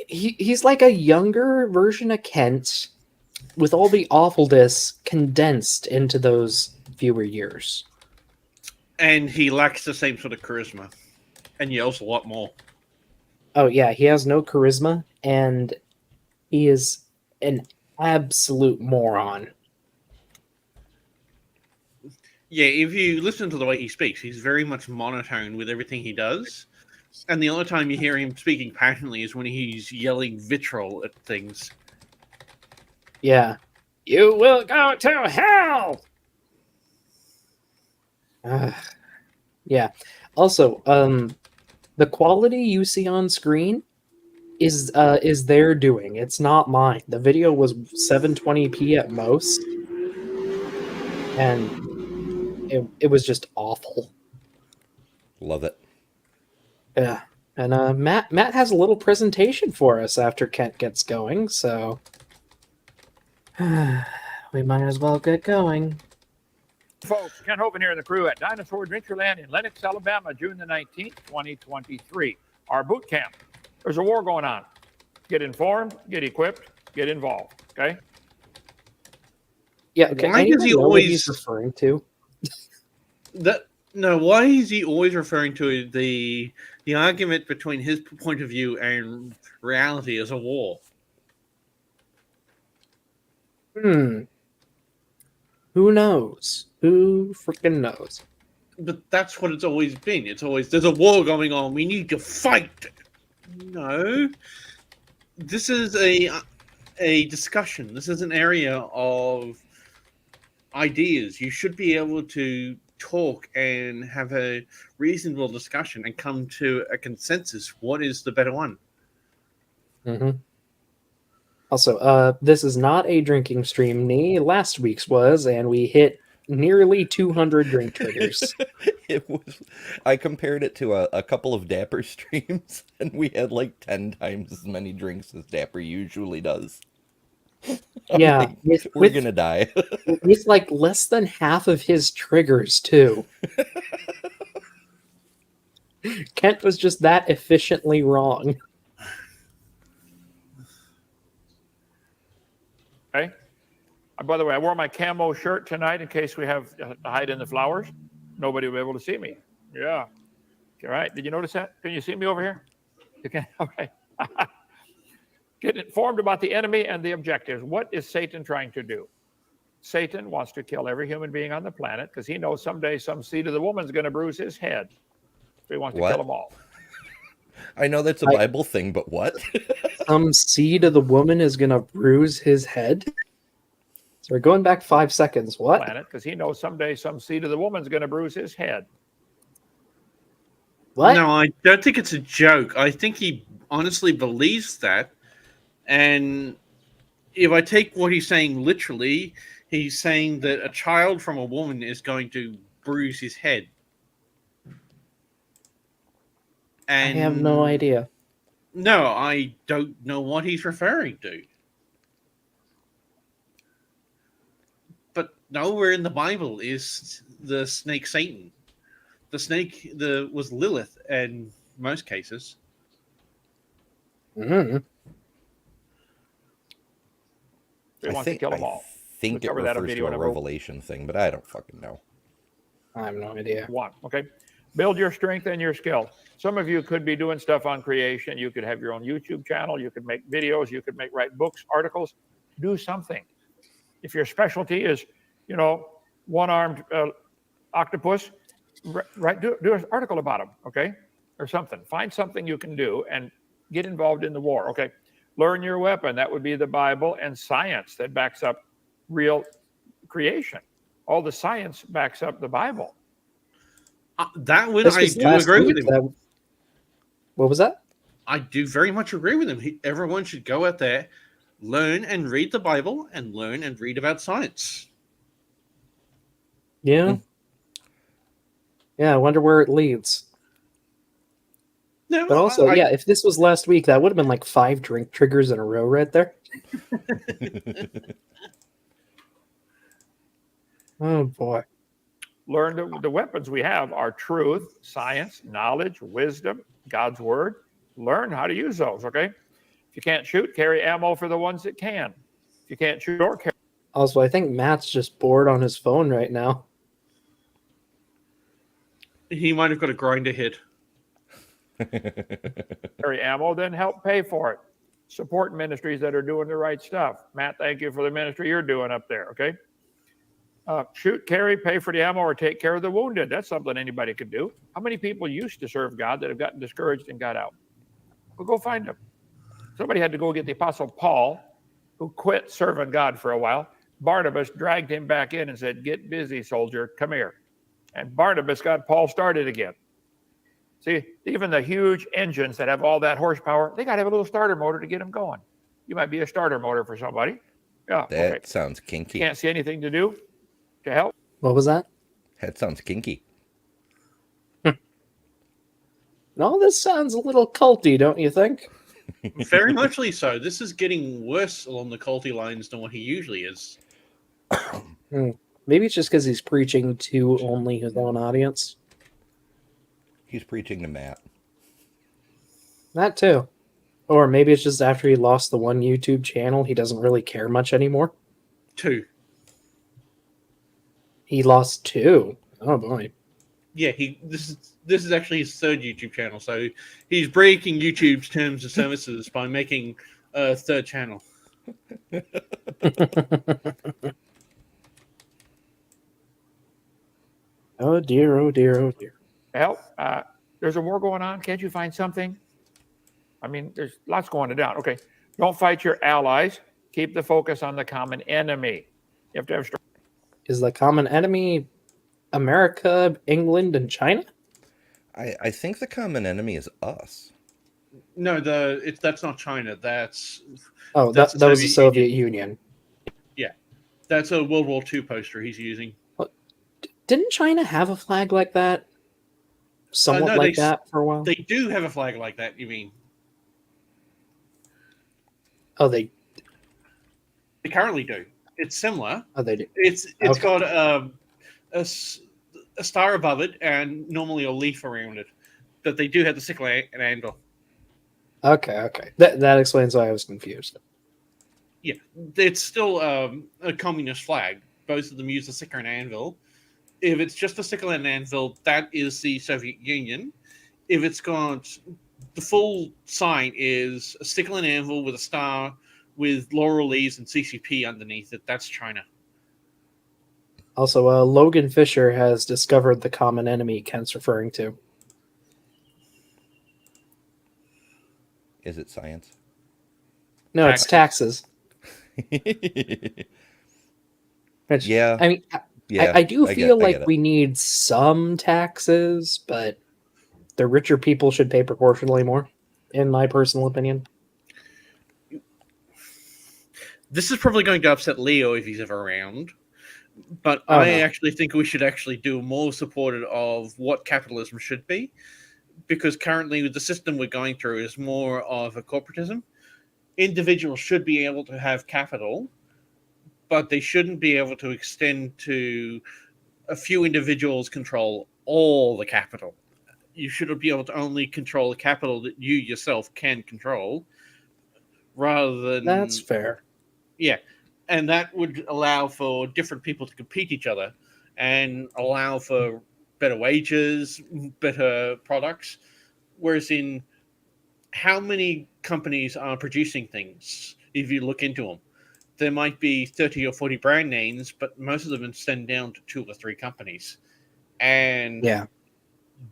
he's like a younger version of Kent with all the awfulness condensed into those fewer years. And he lacks the same sort of charisma and yells a lot more. Oh, yeah, he has no charisma, and he is an absolute moron. Yeah, if you listen to the way he speaks, he's very much monotone with everything he does. And the only time you hear him speaking passionately is when he's yelling vitriol at things. Yeah. You will go to hell! Yeah. Also, the quality you see on screen is their doing. It's not mine. The video was 720p at most, and it was just awful. Love it. Yeah. And Matt has a little presentation for us after Kent gets going, so we might as well get going. Folks, Ken Hovind here and the crew at Dinosaur Adventureland in Lenox, Alabama, June the 19th, 2023. Our boot camp. There's a war going on. Get informed, get equipped, get involved. Okay? Yeah, okay. Why does he What always he's referring to? Why is he always referring to the argument between his point of view and reality as a war? Who knows? Who freaking knows? But that's what it's always been. It's always, there's a war going on. We need to fight. No, this is a discussion. This is an area of ideas. You should be able to talk and have a reasonable discussion and come to a consensus. What is the better one? Mm-hmm. Also, this is not a drinking stream. Last week's was, and we hit nearly 200 drink triggers. It was. I compared it to a couple of Dapper streams, and we had like 10 times as many drinks as Dapper usually does. Yeah, like, we're gonna die. With like less than half of his triggers too. Kent was just that efficiently wrong. Okay. By the way, I wore my camo shirt tonight in case we have to hide in the flowers. Nobody will be able to see me. Yeah. All right. Did you notice that? Can you see me over here? You can. Okay. Get informed about the enemy and the objectives. What is Satan trying to do? Satan wants to kill every human being on the planet because he knows someday some seed of the woman's going to bruise his head. So he wants to kill them all. I know that's a Bible thing, but what? Some seed of the woman is going to bruise his head? So we're going back 5 seconds. What? Because he knows someday some seed of the woman's going to bruise his head. What? No, I don't think it's a joke. I think he honestly believes that. And if I take what he's saying literally, he's saying that a child from a woman is going to bruise his head. And I have no idea. No, I don't know what he's referring to. But nowhere in the Bible is the snake Satan. The snake was Lilith in most cases. Mm-hmm. They want to kill them all. I think it refers to a Revelation thing, but I don't fucking know. I have no idea. Okay. Build your strength and your skill. Some of you could be doing stuff on creation. You could have your own YouTube channel. You could make videos. You could write books, articles. Do something. If your specialty is, one-armed octopus, do an article about them, okay? Or something. Find something you can do and get involved in the war, okay? Learn your weapon. That would be the Bible and science that backs up real creation. All the science backs up the Bible. I do agree with him. What was that? I do very much agree with him. Everyone should go out there, learn and read the Bible, and learn and read about science. Yeah. Yeah, I wonder where it leads. No, but also, if this was last week, that would have been like 5 drink triggers in a row right there. Oh, boy. Learn the weapons we have are truth, science, knowledge, wisdom, God's word. Learn how to use those, okay? If you can't shoot, carry ammo for the ones that can. If you can't shoot or carry... Also, I think Matt's just bored on his phone right now. He might have got a grinder hit. Carry ammo, then help pay for it. Support ministries that are doing the right stuff. Matt, thank you for the ministry you're doing up there, okay? Shoot, carry, pay for the ammo, or take care of the wounded. That's something anybody could do. How many people used to serve God that have gotten discouraged and got out? Well, go find them. Somebody had to go get the Apostle Paul, who quit serving God for a while. Barnabas dragged him back in and said, "Get busy, soldier. Come here." And Barnabas got Paul started again. See, even the huge engines that have all that horsepower, they got to have a little starter motor to get them going. You might be a starter motor for somebody. Yeah, that sounds kinky. Can't see anything to do to help. What was that? That sounds kinky. No, this sounds a little culty, don't you think? Very muchly so. This is getting worse along the culty lines than what he usually is. Maybe it's just because he's preaching to only his own audience. He's preaching to Matt. That too. Or maybe it's just after he lost the one YouTube channel, he doesn't really care much anymore. 2. He lost 2. Oh boy. Yeah, this is actually his 3rd YouTube channel, so he's breaking YouTube's terms of services by making a 3rd channel. Oh dear, oh dear, oh dear. Well, there's a war going on. Can't you find something? I mean, there's lots going down. Okay. Don't fight your allies. Keep the focus on the common enemy. You have to have. Is the common enemy America, England, and China? I think the common enemy is us. No, that's not China. That's that was the Soviet Union. Yeah, that's a World War II poster he's using. Didn't China have a flag like that? Somewhat like that for a while? They do have a flag like that, you mean? Oh, they currently do. It's similar. Oh, they do. It's got a star above it and normally a leaf around it. But they do have the sickle and anvil. Okay. That explains why I was confused. Yeah, it's still a communist flag. Both of them use the sickle and anvil. If it's just a sickle and anvil, that is the Soviet Union. If it's got the full sign is a sickle and anvil with a star with laurel leaves and CCP underneath it, that's China. Also, Logan Fisher has discovered the common enemy Kent's referring to. Is it science? No, it's taxes. Which, yeah. I mean, I do feel like we need some taxes, but the richer people should pay proportionally more, in my personal opinion. This is probably going to upset Leo if he's ever around. But I actually think we should actually do more supported of what capitalism should be. Because currently the system we're going through is more of a corporatism. Individuals should be able to have capital, but they shouldn't be able to extend to a few individuals control all the capital. You should be able to only control the capital that you yourself can control, rather than... That's fair. Yeah, and that would allow for different people to compete each other and allow for better wages, better products. Whereas in how many companies are producing things, if you look into them, there might be 30 or 40 brand names, but most of them extend down to 2 or 3 companies. And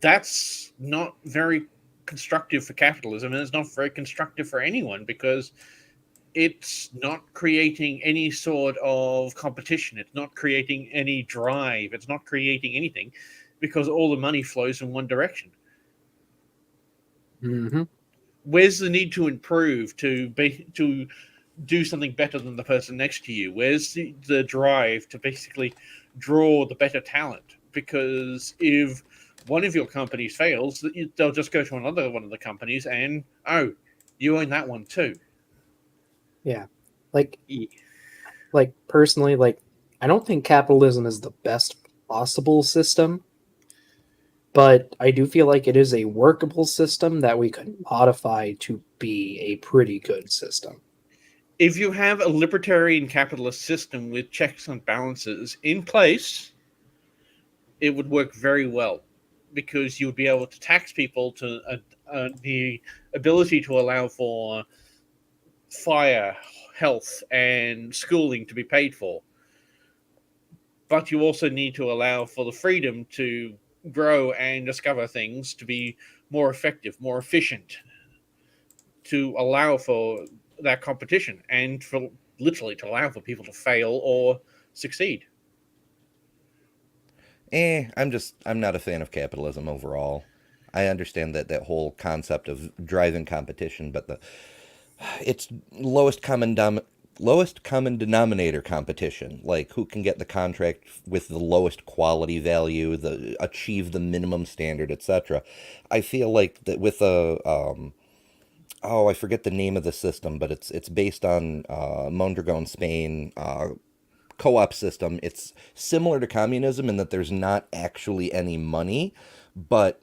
that's not very constructive for capitalism, and it's not very constructive for anyone, because it's not creating any sort of competition. It's not creating any drive. It's not creating anything, because all the money flows in one direction. Mm-hmm. Where's the need to improve, to do something better than the person next to you? Where's the drive to basically draw the better talent? Because if one of your companies fails, they'll just go to another one of the companies and, oh, you own that one too. Yeah. Like personally, I don't think capitalism is the best possible system, but I do feel like it is a workable system that we could modify to be a pretty good system. If you have a libertarian capitalist system with checks and balances in place, it would work very well, because you would be able to tax people to the ability to allow for fire, health, and schooling to be paid for. But you also need to allow for the freedom to grow and discover things, to be more effective, more efficient, to allow for that competition, and for literally to allow for people to fail or succeed. I'm not a fan of capitalism overall. I understand that whole concept of driving competition, but it's lowest common denominator competition, like who can get the contract with the lowest quality value, achieve the minimum standard, etc. I feel like that with I forget the name of the system, but it's based on Mondragon, Spain, co-op system. It's similar to communism in that there's not actually any money, but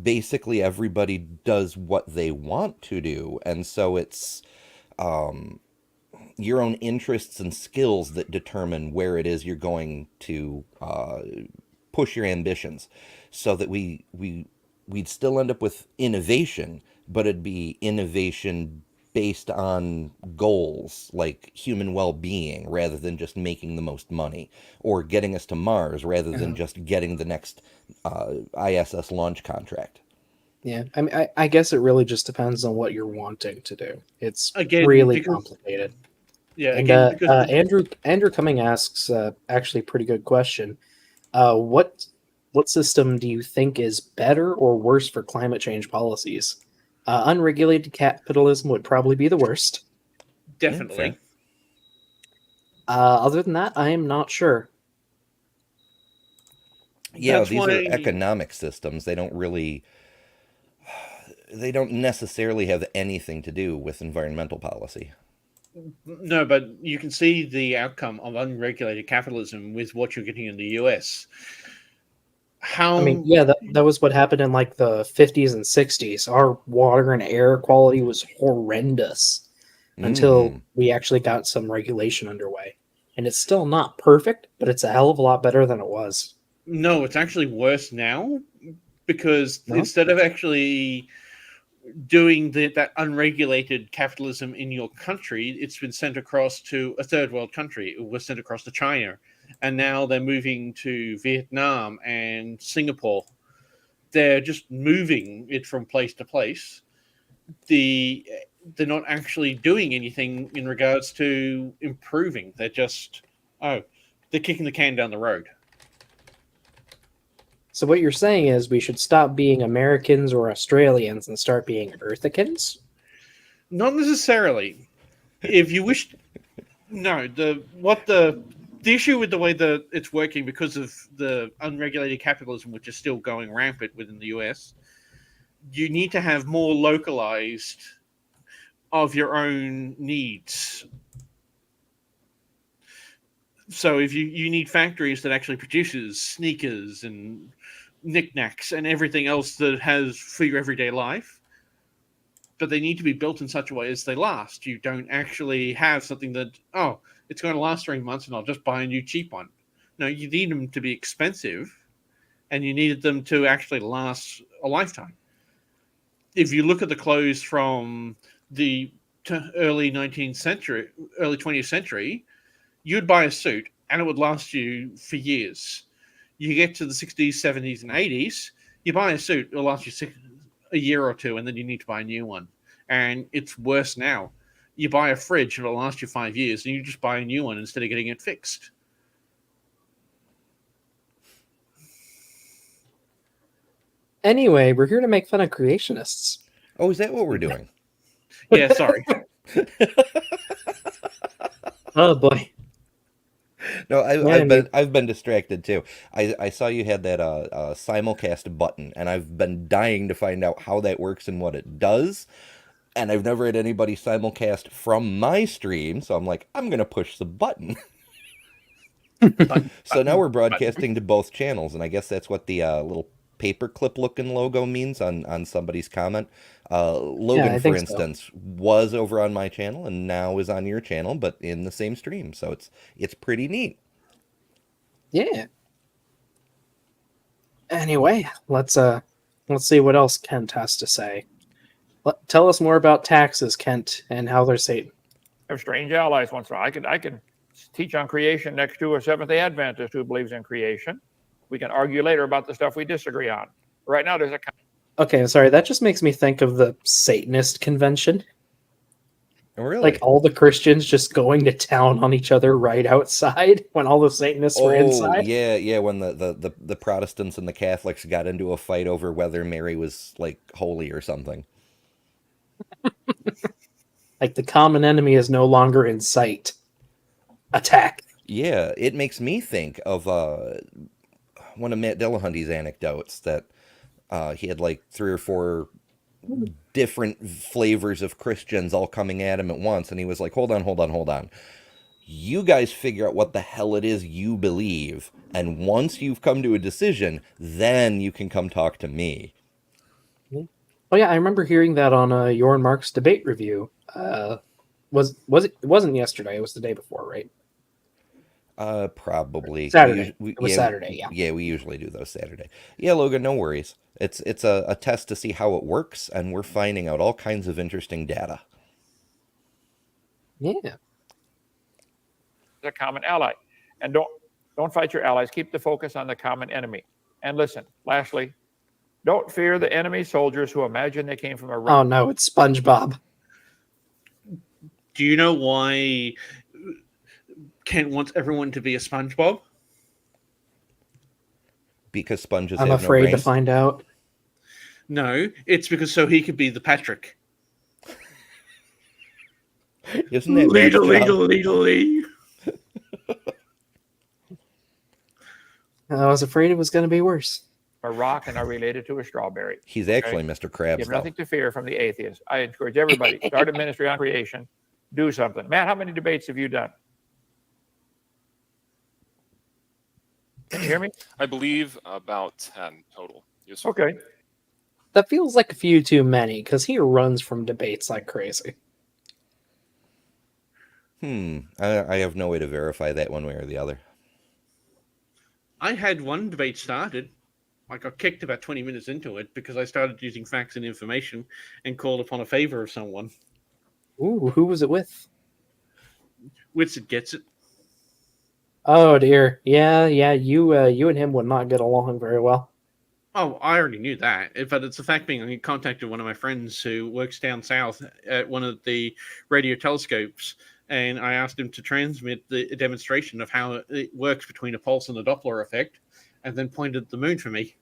basically everybody does what they want to do, and so it's your own interests and skills that determine where it is you're going to push your ambitions, so that we'd still end up with innovation, but it'd be innovation based on goals like human well-being rather than just making the most money, or getting us to Mars rather than just getting the next ISS launch contract. Yeah, I mean, I guess it really just depends on what you're wanting to do. It's Again, really because complicated. yeah, And again because Andrew Cumming asks actually a pretty good question. What system do you think is better or worse for climate change policies? Unregulated capitalism would probably be the worst. definitely. fair. Other than that, I am not sure. Yeah, That's these are why economic systems. They don't necessarily have anything to do with environmental policy. no, but you can see the outcome of unregulated capitalism with what you're getting in the US. I mean, How yeah, that was what happened in like the 50s and 60s. Our water and air quality was horrendous until we actually got some regulation underway. And it's still not perfect, but it's a hell of a lot better than it was. No, it's actually worse now because No? instead of actually doing that unregulated capitalism in your country, it's been sent across to a third world country. It was sent across to China, and now they're moving to Vietnam and Singapore. They're just moving it from place to place. They're not actually doing anything in regards to improving. They're just they're kicking the can down the road. So what you're saying is we should stop being Americans or Australians and start being Earthicans? Not necessarily. If you wish, no. The issue with the way that it's working because of the unregulated capitalism, which is still going rampant within the US, you need to have more localized of your own needs. So if you need factories that actually produces sneakers and knickknacks and everything else that has for your everyday life, but they need to be built in such a way as they last. You don't actually have something that, it's going to last 3 months and I'll just buy a new cheap one. No, you need them to be expensive and you needed them to actually last a lifetime. If you look at the clothes from the early 19th century, early 20th century, you'd buy a suit and it would last you for years. You get to the 60s, 70s, and 80s, you buy a suit, it'll last you a year or two, and then you need to buy a new one. And it's worse now. You buy a fridge, it'll last you 5 years, and you just buy a new one instead of getting it fixed. Anyway, we're here to make fun of creationists. Oh, is that what we're doing? Yeah, sorry. Oh boy. No, Man, I've been distracted too. I saw you had that simulcast button, and I've been dying to find out how that works and what it does. And I've never had anybody simulcast from my stream, so I'm like, I'm gonna push the button. So now we're broadcasting to both channels, and I guess that's what the little paperclip looking logo means on somebody's comment. Logan, I for think so. instance, was over on my channel and now is on your channel, but in the same stream. So it's pretty neat. Yeah. Anyway, let's see what else Kent has to say. Tell us more about taxes, Kent, and how they're Satan. Have strange allies once in a while. I can teach on creation next to a Seventh-day Adventist who believes in creation. We can argue later about the stuff we disagree on. Right now, there's a... Okay, I'm sorry. That just makes me think of the Satanist convention. Really? Like all the Christians just going to town on each other right outside when all the Satanists were inside. Yeah. When the Protestants and the Catholics got into a fight over whether Mary was like holy or something. Like the common enemy is no longer in sight. Attack. Yeah, it makes me think of one of Matt Dillahunty's anecdotes that he had like 3 or 4 different flavors of Christians all coming at him at once, and he was like, hold on. You guys figure out what the hell it is you believe, and once you've come to a decision, then you can come talk to me. Oh yeah, I remember hearing that on your and Mark's debate review. Was it? It wasn't yesterday. It was the day before, right? Probably. Saturday. It was Saturday. Yeah. Yeah, we usually do those Saturday. Yeah, Logan, no worries. It's a test to see how it works, and we're finding out all kinds of interesting data. Yeah. A common ally, and don't fight your allies. Keep the focus on the common enemy. And listen, lastly, don't fear the enemy soldiers who imagine they came from a. Oh no, it's SpongeBob. Do you know why Kent wants everyone to be a SpongeBob? Because sponges I'm have no afraid to brains. find out. No, it's because so he could be the Patrick. Isn't that Matt's job? Legally. I was afraid it was going to be worse. A rock and are related to a strawberry. He's actually Okay. Mr. You Krabs, have though. nothing to fear from the atheists. I encourage everybody, start a ministry on creation, do something. Matt, how many debates have you done? Can you hear me? I believe about 10 total. Yes, sir. Okay. That feels like a few too many because he runs from debates like crazy. I have no way to verify that one way or the other. I had one debate started. I got kicked about 20 minutes into it because I started using facts and information and called upon a favor of someone. Ooh, who was it with? Whitson gets it. Oh dear. Yeah. You and him would not get along very well. Oh, I already knew that. But it's the fact being I contacted one of my friends who works down south at one of the radio telescopes, and I asked him to transmit the demonstration of how it works between a pulse and a Doppler effect, and then pointed at the moon for me.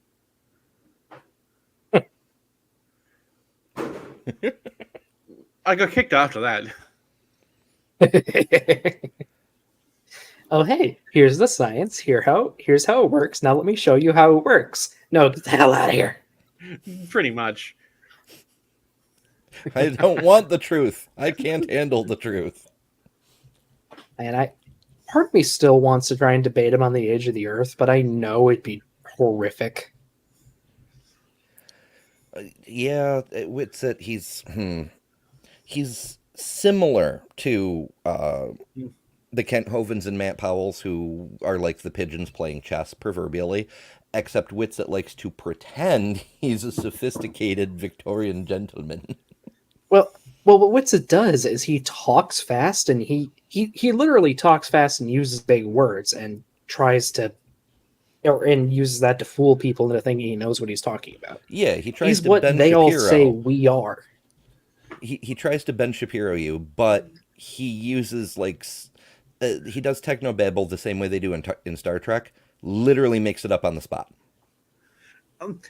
I got kicked after that. Oh hey, here's the science. Here's how it works. Now let me show you how it works. No, get the hell out of here. Pretty much. I don't want the truth. I can't handle the truth. And part of me still wants to try and debate him on the age of the earth, but I know it'd be horrific. Yeah, Whitsett, he's similar to the Kent Hovens and Matt Powells, who are like the pigeons playing chess, proverbially, except Whitsett likes to pretend he's a sophisticated Victorian gentleman. Well, what Whitsett does is he talks fast, and he literally talks fast and uses big words and tries to, and uses that to fool people into thinking he knows what he's talking about. Yeah, he tries He's to what Ben they Shapiro. all say we are. He tries to Ben Shapiro you, but he uses he does technobabble the same way they do in Star Trek. Literally makes it up on the spot.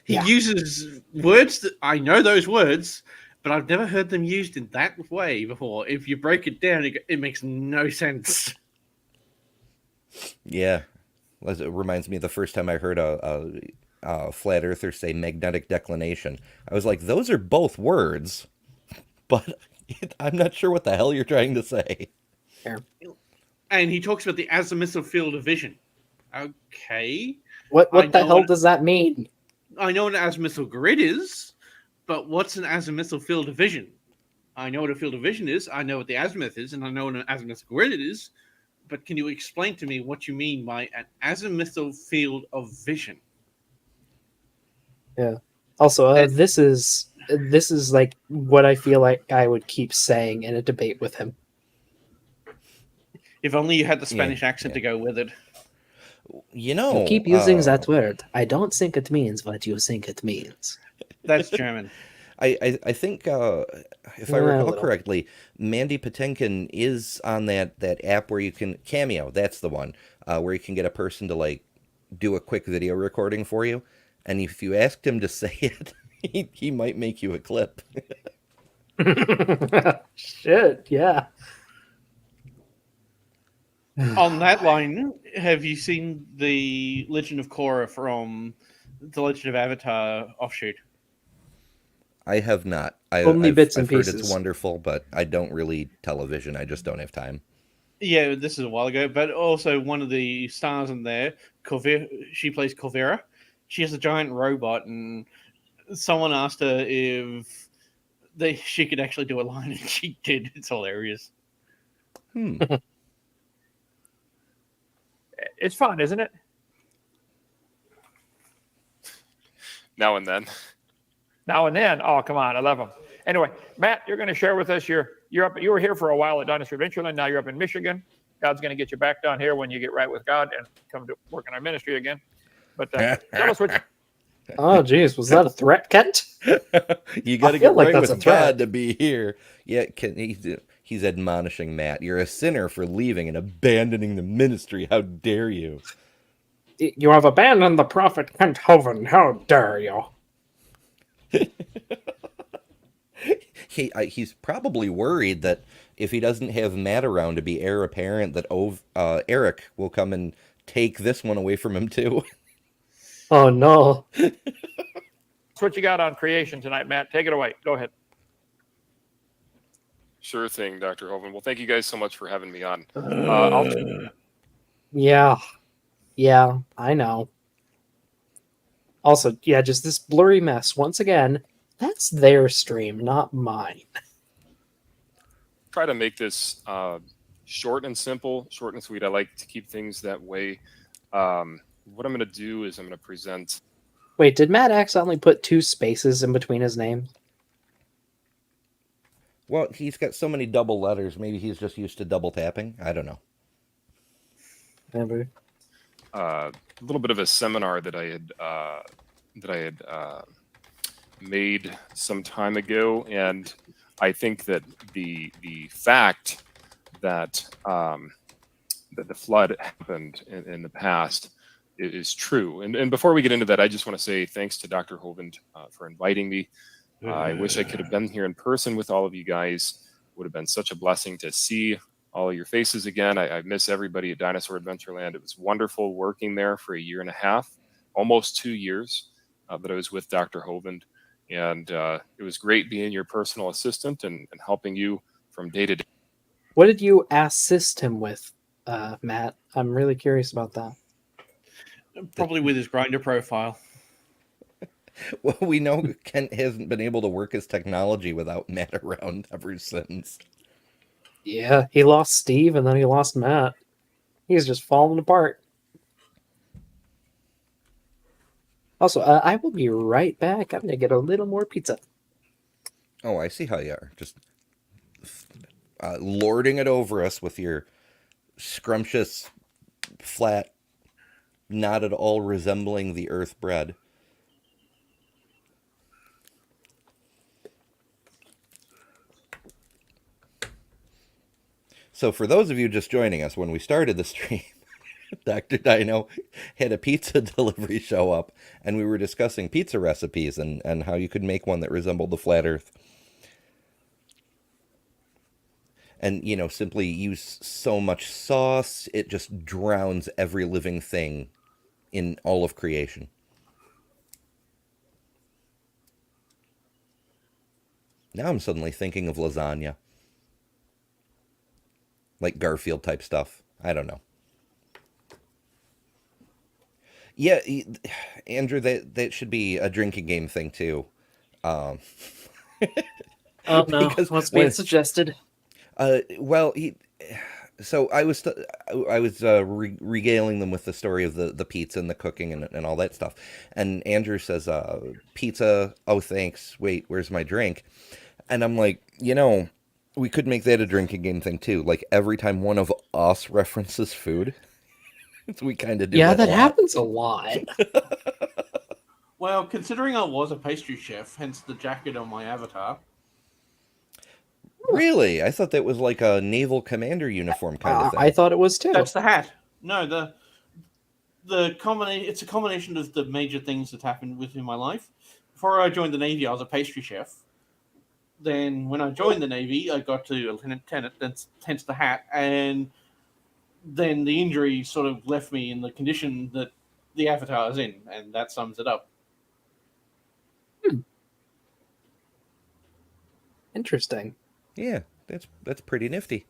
He uses words that I know those words, but I've never heard them used in that way before. If you break it down, it makes no sense. Yeah, it reminds me of the first time I heard a flat earther say magnetic declination. I was like, those are both words, but I'm not sure what the hell you're trying to say. Yeah. And he talks about the azimuthal field of vision. Okay. What the hell does that mean? I know what an azimuthal grid is, but what's an azimuthal field of vision? I know what a field of vision is, I know what the azimuth is, and I know what an azimuthal grid is, but can you explain to me what you mean by an azimuthal field of vision? Yeah. Also, this is like what I feel like I would keep saying in a debate with him. If only you had the Spanish accent to go with it. You know, You keep using that word. I don't think it means what you think it means. That's German. I think, if I recall correctly, Mandy Patinkin is on that app where you can Cameo. That's the one where you can get a person to do a quick video recording for you, and if you asked him to say it, he might make you a clip. Shit, yeah. On that line, have you seen the Legend of Korra from the Legend of Avatar offshoot? I have not. Only bits and I've heard pieces. it's wonderful, but I don't really television. I just don't have time. Yeah, this is a while ago, but also one of the stars in there, she plays Corvera. She has a giant robot, and someone asked her if she could actually do a line, and she did. It's hilarious. It's fun, isn't it? Now and then. Now and then. Oh, come on, I love them. Anyway, Matt, you're going to share with us. You're up. You were here for a while at Dinosaur Adventureland. Now you're up in Michigan. God's going to get you back down here when you get right with God and come to work in our ministry again. But tell us what. Oh, geez, was that a threat, Kent? You got to get right with God to be here. Yeah, he's admonishing Matt. You're a sinner for leaving and abandoning the ministry. How dare you? You have abandoned the prophet Kent Hovind. How dare you? He's probably worried that if he doesn't have Matt around to be heir apparent, that Eric will come and take this one away from him too. Oh no! That's what you got on creation tonight, Matt. Take it away. Go ahead. Sure thing, Dr. Hovind. Well, thank you guys so much for having me on. Yeah, I know. Also, yeah, just this blurry mess. Once again, that's their stream, not mine. Try to make this short and simple, short and sweet. I like to keep things that way. What I'm going to do is I'm going to present. Wait, did Matt accidentally put 2 spaces in between his names? Well, he's got so many double letters. Maybe he's just used to double tapping. I don't know. Maybe. A little bit of a seminar that I had made some time ago, and I think that the fact that that the flood happened in the past is true. And before we get into that, I just want to say thanks to Dr. Hovind for inviting me. I wish I could have been here in person with all of you guys. Would have been such a blessing to see all of your faces again. I miss everybody at Dinosaur Adventureland. It was wonderful working there for 1.5 years, almost 2 years that I was with Dr. Hovind. And it was great being your personal assistant and helping you from day to day. What did you assist him with, Matt? I'm really curious about that. Probably with his grinder profile. Well, we know Kent hasn't been able to work his technology without Matt around ever since. Yeah, he lost Steve and then he lost Matt. He's just falling apart. Also, I will be right back. I'm going to get a little more pizza. Oh, I see how you are. Just lording it over us with your scrumptious, flat, not at all resembling the earth bread. So for those of you just joining us, when we started the stream, Dr. Dino had a pizza delivery show up, and we were discussing pizza recipes and how you could make one that resembled the flat earth. And, you know, simply use so much sauce, it just drowns every living thing in all of creation. Now I'm suddenly thinking of lasagna. Like Garfield type stuff. I don't know. Yeah, Andrew, that should be a drinking game thing too. Oh no, what's being suggested? So I was regaling them with the story of the pizza and the cooking and all that stuff. And Andrew says, pizza, oh thanks, wait, where's my drink? And I'm like, you know, we could make that a drinking game thing too. Like every time one of us references food, we kind of do. Yeah, that happens a lot. Well, considering I was a pastry chef, hence the jacket on my avatar. Really? I thought that was like a naval commander uniform kind of thing. I thought it was too. That's the hat. No, the combination. It's a combination of the major things that happened within my life. Before I joined the Navy, I was a pastry chef. Then when I joined the Navy, I got to a lieutenant, hence the hat, and then the injury sort of left me in the condition that the avatar is in, and that sums it up. Interesting. Yeah, that's pretty nifty.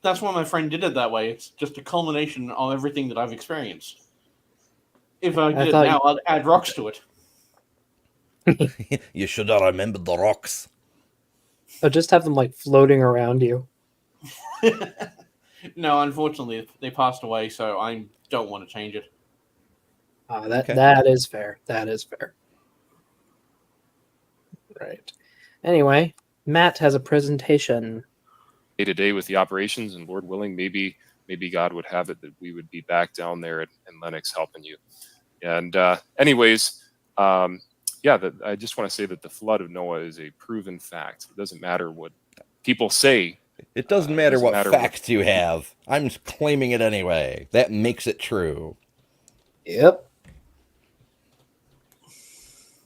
That's why my friend did it that way. It's just a culmination of everything that I've experienced. If I did it now, I'd add rocks to it. You should have remembered the rocks. I'll just have them like floating around you. No, unfortunately, they passed away, so I don't want to change it. That is fair. That is fair. Right. Anyway, Matt has a presentation. Day to day with the operations, and Lord willing, maybe God would have it that we would be back down there in Lennox helping you. And anyways, I just want to say that the flood of Noah is a proven fact. It doesn't matter what people say. It doesn't matter what facts you have. I'm claiming it anyway. That makes it true. Yep.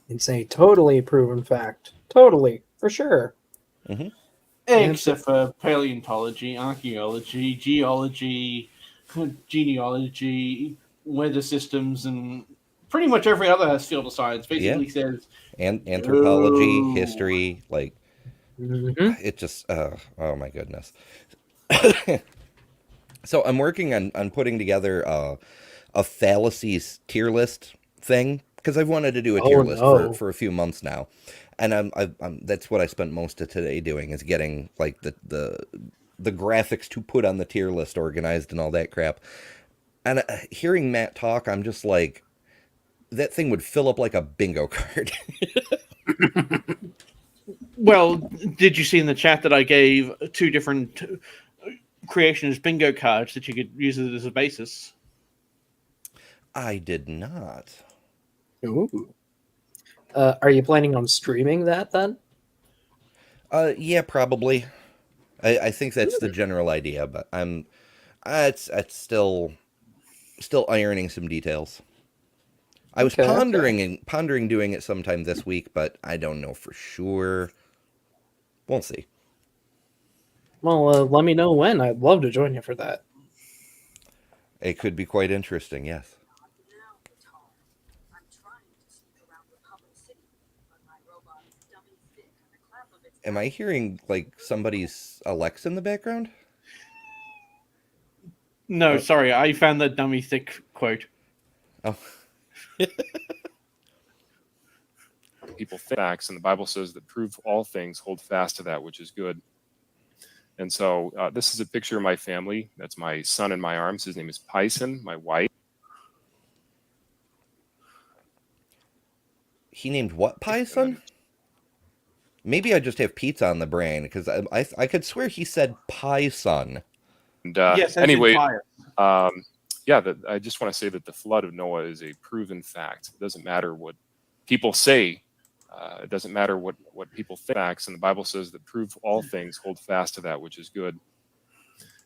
It's a totally proven fact. Totally, for sure. Mm-hmm. Except for paleontology, archaeology, geology, genealogy, weather systems, and pretty much every other field of science basically says... And anthropology, history, like... It just... oh my goodness. So I'm working on putting together a fallacies tier list thing, because I've wanted to do a tier list for a few months now. And I'm that's what I spent most of today doing, is getting like the graphics to put on the tier list organized and all that crap. And hearing Matt talk, I'm just like, that thing would fill up like a bingo card. Well, did you see in the chat that I gave 2 different creationist bingo cards that you could use it as a basis? I did not. Ooh. Are you planning on streaming that then? Yeah, probably. I think that's the general idea, but it's still ironing some details. I was pondering doing it sometime this week, but I don't know for sure. We'll see. Well, let me know when. I'd love to join you for that. It could be quite interesting, yes. Am I hearing like somebody's Alexa in the background? No, sorry, I found that dummy thick quote. Oh. People facts, and the Bible says that prove all things, hold fast to that which is good. And so this is a picture of my family. That's my son in my arms. His name is Pison, my wife. He named what Pison? Maybe I just have pizza on the brain, because I could swear he said pie son. And yes, anyway, I just want to say that the flood of Noah is a proven fact. It doesn't matter what people say. It doesn't matter what people think. Facts, and the Bible says that prove all things, hold fast to that which is good.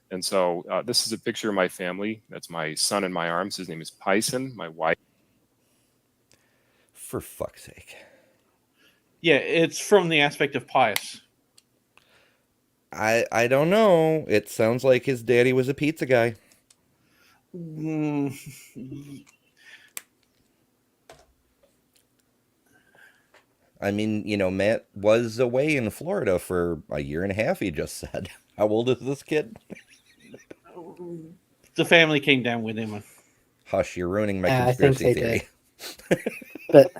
And so this is a picture of my family. That's my son in my arms. His name is Pison, my wife. For fuck's sake. Yeah, it's from the aspect of pious. I don't know. It sounds like his daddy was a pizza guy. I mean, Matt was away in Florida for a year and a half, he just said. How old is this kid? The family came down with him. Hush, you're ruining my conspiracy theory. But,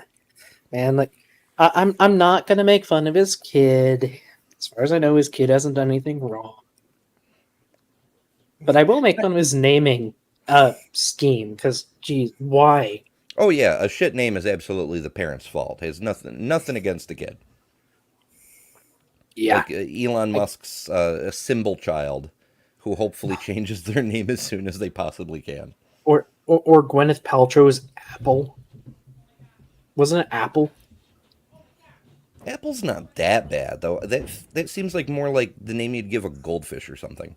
man, like, I'm not going to make fun of his kid. As far as I know, his kid hasn't done anything wrong. But I will make fun of his naming scheme, because, geez, why? Oh yeah, a shit name is absolutely the parents' fault. It has nothing against the kid. Yeah. Like Elon Musk's symbol child, who hopefully changes their name as soon as they possibly can. Or Gwyneth Paltrow's Apple. Wasn't it Apple? Apple's not that bad, though. That seems like more like the name you'd give a goldfish or something.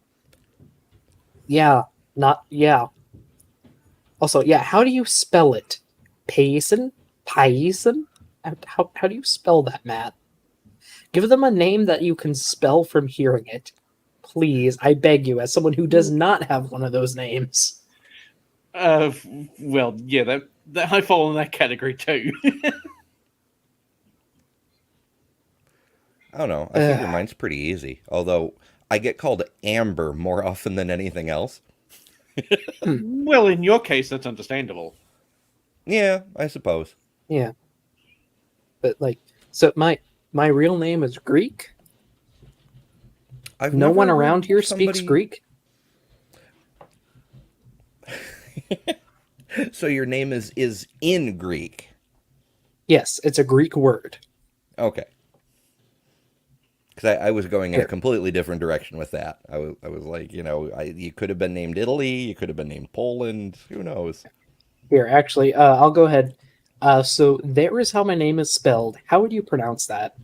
Yeah. Also, yeah, how do you spell it? Payson? Payson? How do you spell that, Matt? Give them a name that you can spell from hearing it. Please, I beg you, as someone who does not have one of those names. Well, yeah, that I fall in that category too. I don't know. I figure mine's pretty easy. Although I get called Amber more often than anything else. Well, in your case, that's understandable. Yeah, I suppose. Yeah. But like, so my real name is Greek. I've No never one heard around here speaks somebody- Greek. So your name is in Greek. Yes, it's a Greek word. Okay. Because I was going in a Here. completely different direction with that. I was like, you could have been named Italy, you could have been named Poland. Who knows? Here, actually, I'll go ahead. So there is how my name is spelled. How would you pronounce that?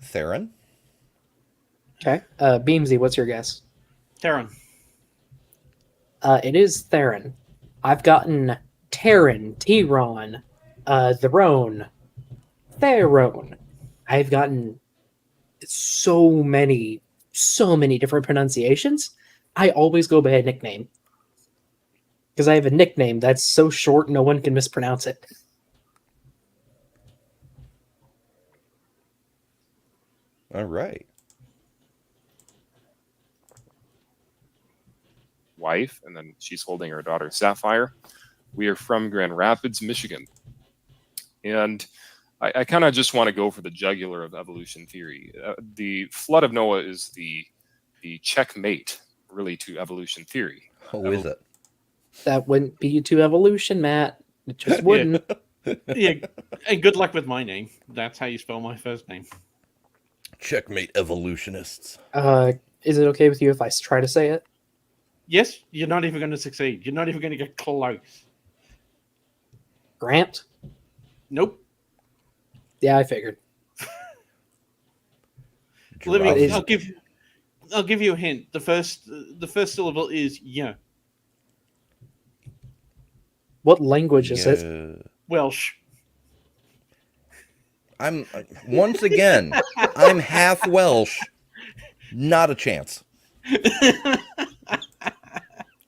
Theron? Okay. Beamsy, what's your guess? Theron. It is Theron. I've gotten Terran, Teron, Theron, Theron. I've gotten so many different pronunciations. I always go by a nickname. Because I have a nickname that's so short no one can mispronounce it. All right. Wife, and then she's holding her daughter Sapphire. We are from Grand Rapids, Michigan. And I kind of just want to go for the jugular of evolution theory. The flood of Noah is the checkmate, really, to evolution theory. Oh, is it? That wouldn't be to evolution, Matt. It just wouldn't. Yeah, and good luck with my name. That's how you spell my first name. Checkmate evolutionists. Is it okay with you if I try to say it? Yes, you're not even going to succeed. You're not even going to get close. Grant? Nope. Yeah, I figured. Let me. Drop- I'll give you a hint. The first syllable is yeah. What language is it? Yeah. Welsh. I'm once again, I'm half Welsh. Not a chance.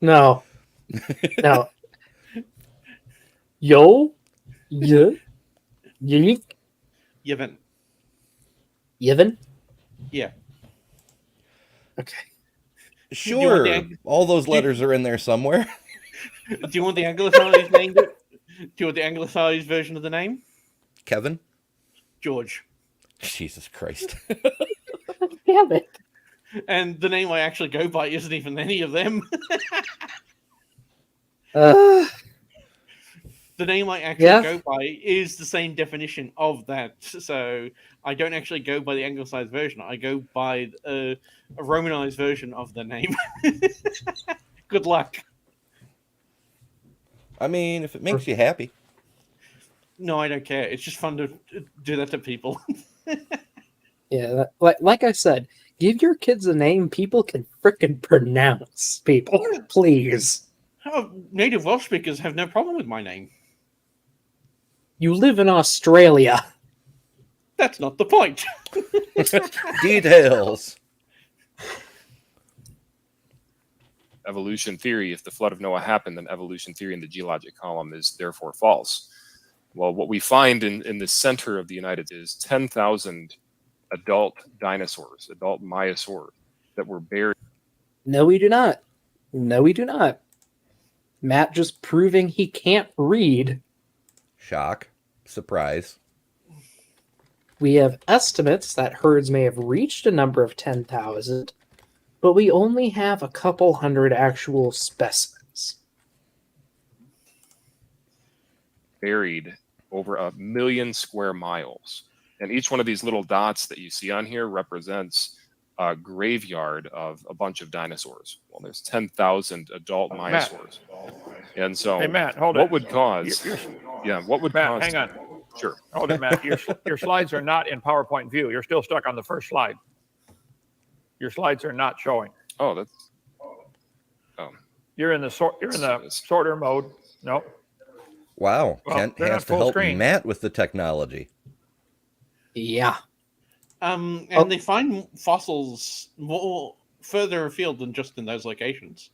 No. No. Yo? Yeah? Yeek? Yevon. Yevon? Yeah. Okay. you want Sure. the- All those letters are in there somewhere. Do you want the anglicized name? Do you want the anglicized version of the name? Kevin? George. Jesus Christ. Damn it. And the name I actually go by isn't even any of them. Uh, The name I actually Yeah. go by is the same definition of that. So I don't actually go by the anglicized version. I go by a romanized version of the name. Good luck. I mean, if it makes you happy. No, I don't care. It's just fun to do that to people. yeah, like I said, give your kids a name people can frickin' pronounce, people. Please. Oh, native Welsh speakers have no problem with my name. You live in Australia. That's not the point. Details. Evolution theory, if the flood of Noah happened, then evolution theory in the geologic column is therefore false. Well, what we find in the center of the United States is 10,000 adult dinosaurs, adult myosaurs that were buried. No, we do not. No, we do not. Matt just proving he can't read. Shock. Surprise. We have estimates that herds may have reached a number of 10,000, but we only have a couple hundred actual specimens. buried over 1 million square miles. And each one of these little dots that you see on here represents a graveyard of a bunch of dinosaurs. Well, there's 10,000 adult myosaurs. And so Hey, Matt, hold what it. would cause... what would Matt, cause... hang on. Sure. Hold it, Matt. Your slides are not in PowerPoint view. You're still stuck on the first slide. Your slides are not showing. Oh, that's... You're in the sorter mode. No. Wow. Well, Kent they're has not to full help screen. Matt with the technology. Yeah. And Oh. they find fossils more further afield than just in those locations.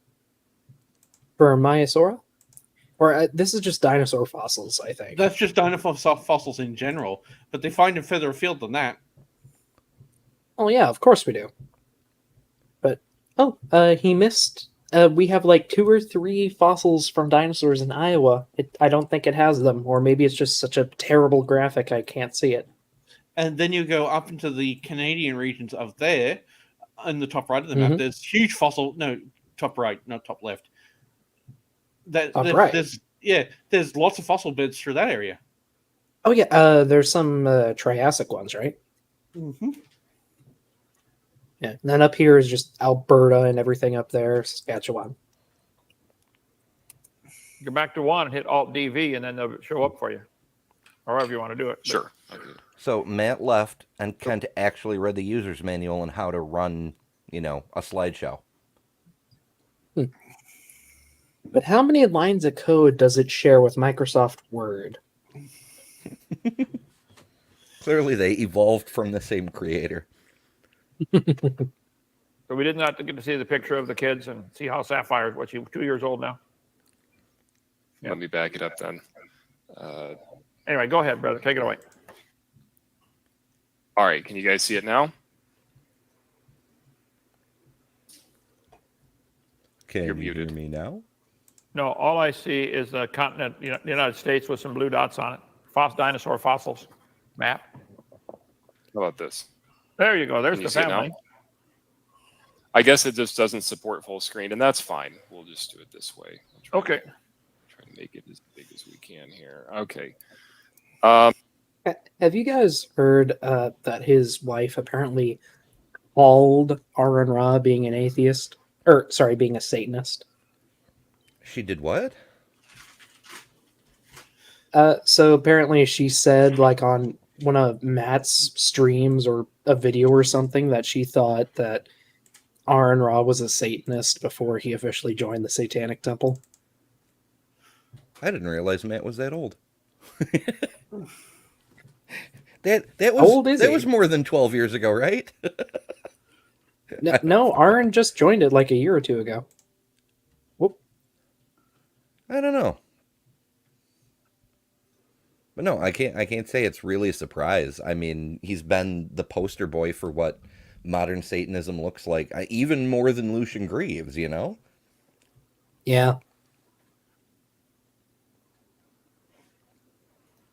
For Maiasaura? Or this is just dinosaur fossils, I think. That's just dinosaur fossils in general, but they find them further afield than that. Oh yeah, of course we do. But he missed. We have like 2 or 3 fossils from dinosaurs in Iowa. I don't think it has them, or maybe it's just such a terrible graphic I can't see it. And then you go up into the Canadian regions of there, in the top right of the map. There's huge fossil. No, top right, not top left. Right. There's lots of fossil beds through that area. Oh yeah, there's some Triassic ones, right? Mm-hmm. Yeah, and then up here is just Alberta and everything up there, Saskatchewan. Go back to 1 and hit Alt-DV, and then they'll show up for you. Or however you want to do it. Sure. So Matt left, and Kent actually read the user's manual on how to run, a slideshow. But how many lines of code does it share with Microsoft Word? Clearly, they evolved from the same creator. So we did not get to see the picture of the kids and see how Sapphire, what's she, 2 years old now? Let me back it up then. Anyway, go ahead, brother. Take it away. All right. Can you guys see it now? Can You're you muted. hear me now? No, all I see is the continent, the United States with some blue dots on it. Dinosaur fossils map. How about this? There you go. There's Can you the see it family. now? I guess it just doesn't support full screen, and that's fine. We'll just do it this way. Okay. Try to make it as big as we can here. Okay. Have you guys heard that his wife apparently called Aaron Ra being an atheist? Or, sorry, being a Satanist? She did what? So apparently she said, like, on one of Matt's streams or a video or something, that she thought that Aaron Ra was a Satanist before he officially joined the Satanic Temple. I didn't realize Matt was that old. that was How old is that he? was more than 12 years ago, right? No, Aaron just joined it like a year or 2 ago. Whoop. I don't know. But no, I can't say it's really a surprise. I mean, he's been the poster boy for what modern Satanism looks like, even more than Lucian Greaves, Yeah.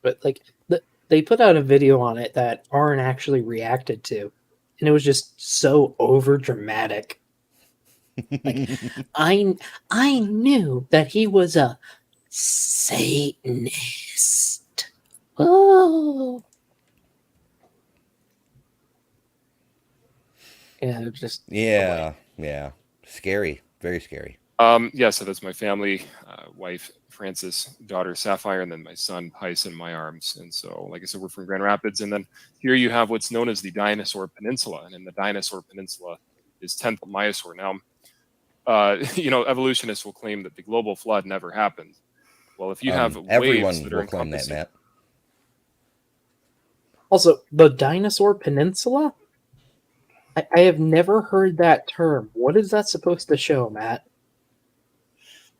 But, like, they put out a video on it that Aaron actually reacted to, and it was just so over dramatic. Like, I knew that he was a Satanist. Oh. Yeah, it just Yeah. Scary. Very scary. Yeah, so that's my family, wife, Francis, daughter, Sapphire, and then my son, Pice, in my arms. And so, like I said, we're from Grand Rapids. And then here you have what's known as the Dinosaur Peninsula. And in the Dinosaur Peninsula is 10th Myosaur. Now, evolutionists will claim that the global flood never happened. Well, if you have everyone waves that are will claim that, encompassing... Matt. Also, the Dinosaur Peninsula? I have never heard that term. What is that supposed to show, Matt?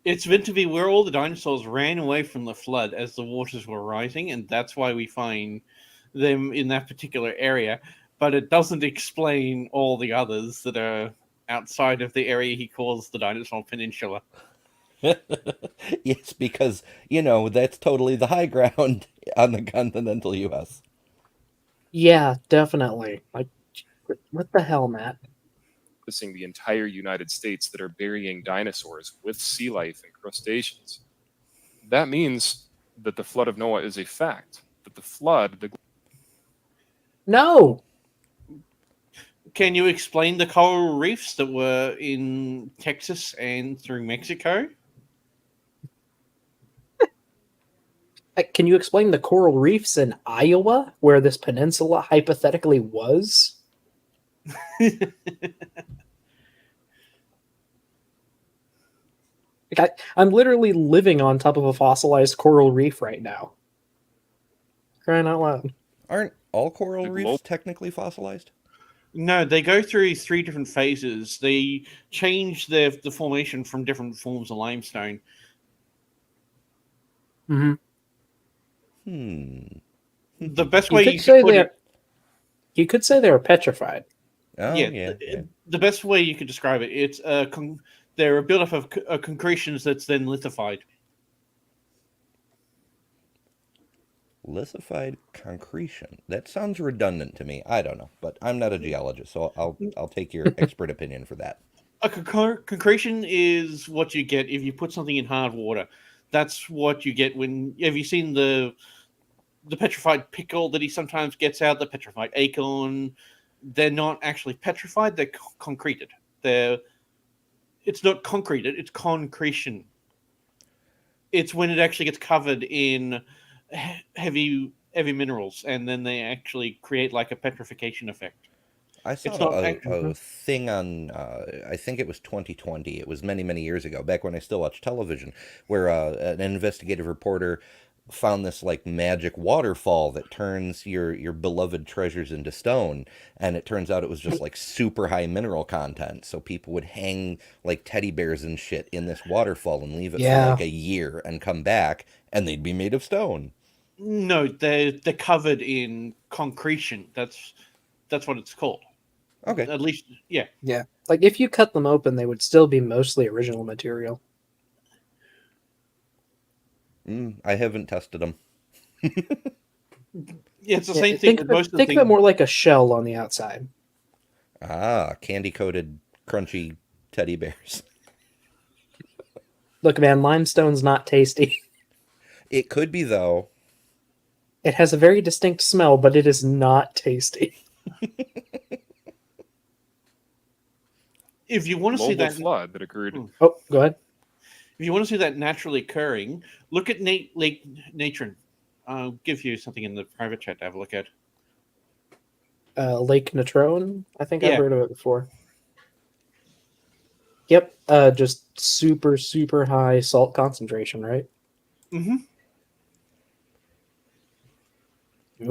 It's meant to be where all the dinosaurs ran away from the flood as the waters were rising, and that's why we find them in that particular area. But it doesn't explain all the others that are outside of the area he calls the Dinosaur Peninsula. Yes, because, that's totally the high ground on the continental U.S. Yeah, definitely. Like, what the hell, Matt? The entire United States that are burying dinosaurs with sea life and crustaceans. That means that the flood of Noah is a fact. That the flood... No! Can you explain the coral reefs that were in Texas and through Mexico? Can you explain the coral reefs in Iowa, where this peninsula hypothetically was? I'm literally living on top of a fossilized coral reef right now. Crying out loud. Aren't all coral reefs technically fossilized? No, they go through 3 different phases. They change the formation from different forms of limestone. Hmm. The best You way could you say could put they're. it, You could say they were petrified. Oh, yeah, yeah. the best way you could describe it, it's they're a buildup of concretions that's then lithified. Lithified concretion. That sounds redundant to me. I don't know, but I'm not a geologist, so I'll take your expert opinion for that. A concretion is what you get if you put something in hard water. That's what you get when. Have you seen the petrified pickle that he sometimes gets out? The petrified acorn. They're not actually petrified. They're concreted. It's not concreted. It's concretion. It's when it actually gets covered in heavy minerals, and then they actually create like a petrification effect. I It's saw not a thing on, I think it was 2020. It was many, many years ago, back when I still watched television, where an investigative reporter found this like magic waterfall that turns your beloved treasures into stone. And it turns out it was just like super high mineral content. So people would hang like teddy bears and shit in this waterfall and leave it for Yeah. like a year and come back and they'd be made of stone. No, they're covered in concretion. That's what it's called. Okay. At least, yeah. Yeah. Like if you cut them open, they would still be mostly original material. I haven't tested them. Yeah, it's the Yeah, same thing think with of, most of the think of it things. more like a shell on the outside. Ah, candy-coated, crunchy teddy bears. Look, man, limestone's not tasty. It could be, though. It has a very distinct smell, but it is not tasty. If you want to see Global that, flood that occurred. Oh, go ahead. if you want to see that naturally occurring, look at Lake Natron. I'll give you something in the private chat to have a look at. Lake Natrone? I think I've Yeah. heard of it before. Yep. Just super, super high salt concentration, right? Mm-hmm.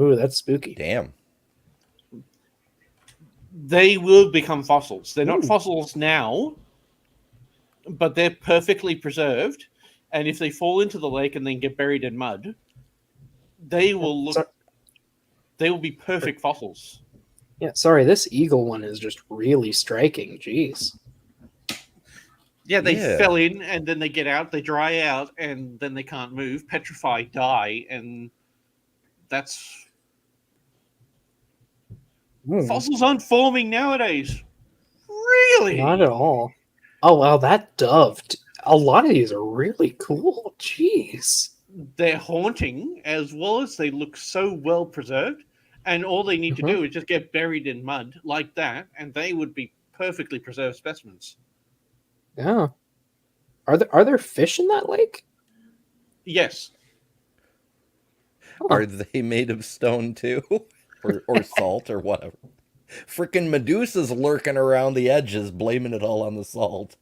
Ooh, that's spooky. Damn. They will become fossils. They're not Ooh. fossils now, but they're perfectly preserved. And if they fall into the lake and then get buried in mud, they will look. So- They will be perfect fossils. yeah, sorry, this eagle one is just really striking. Jeez. Yeah, they Yeah. fell in and then they get out, they dry out, and then they can't move, petrify, die, and that's. Fossils aren't forming nowadays. Really? Not at all. Oh, wow, that dove. A lot of these are really cool. Jeez. They're haunting as well as they look so well preserved, and all they need to do is just get buried in mud like that, and they would be perfectly preserved specimens. Yeah. Are there fish in that lake? Yes. Huh. Are they made of stone, too? or salt, or whatever? Frickin' Medusa's lurking around the edges, blaming it all on the salt.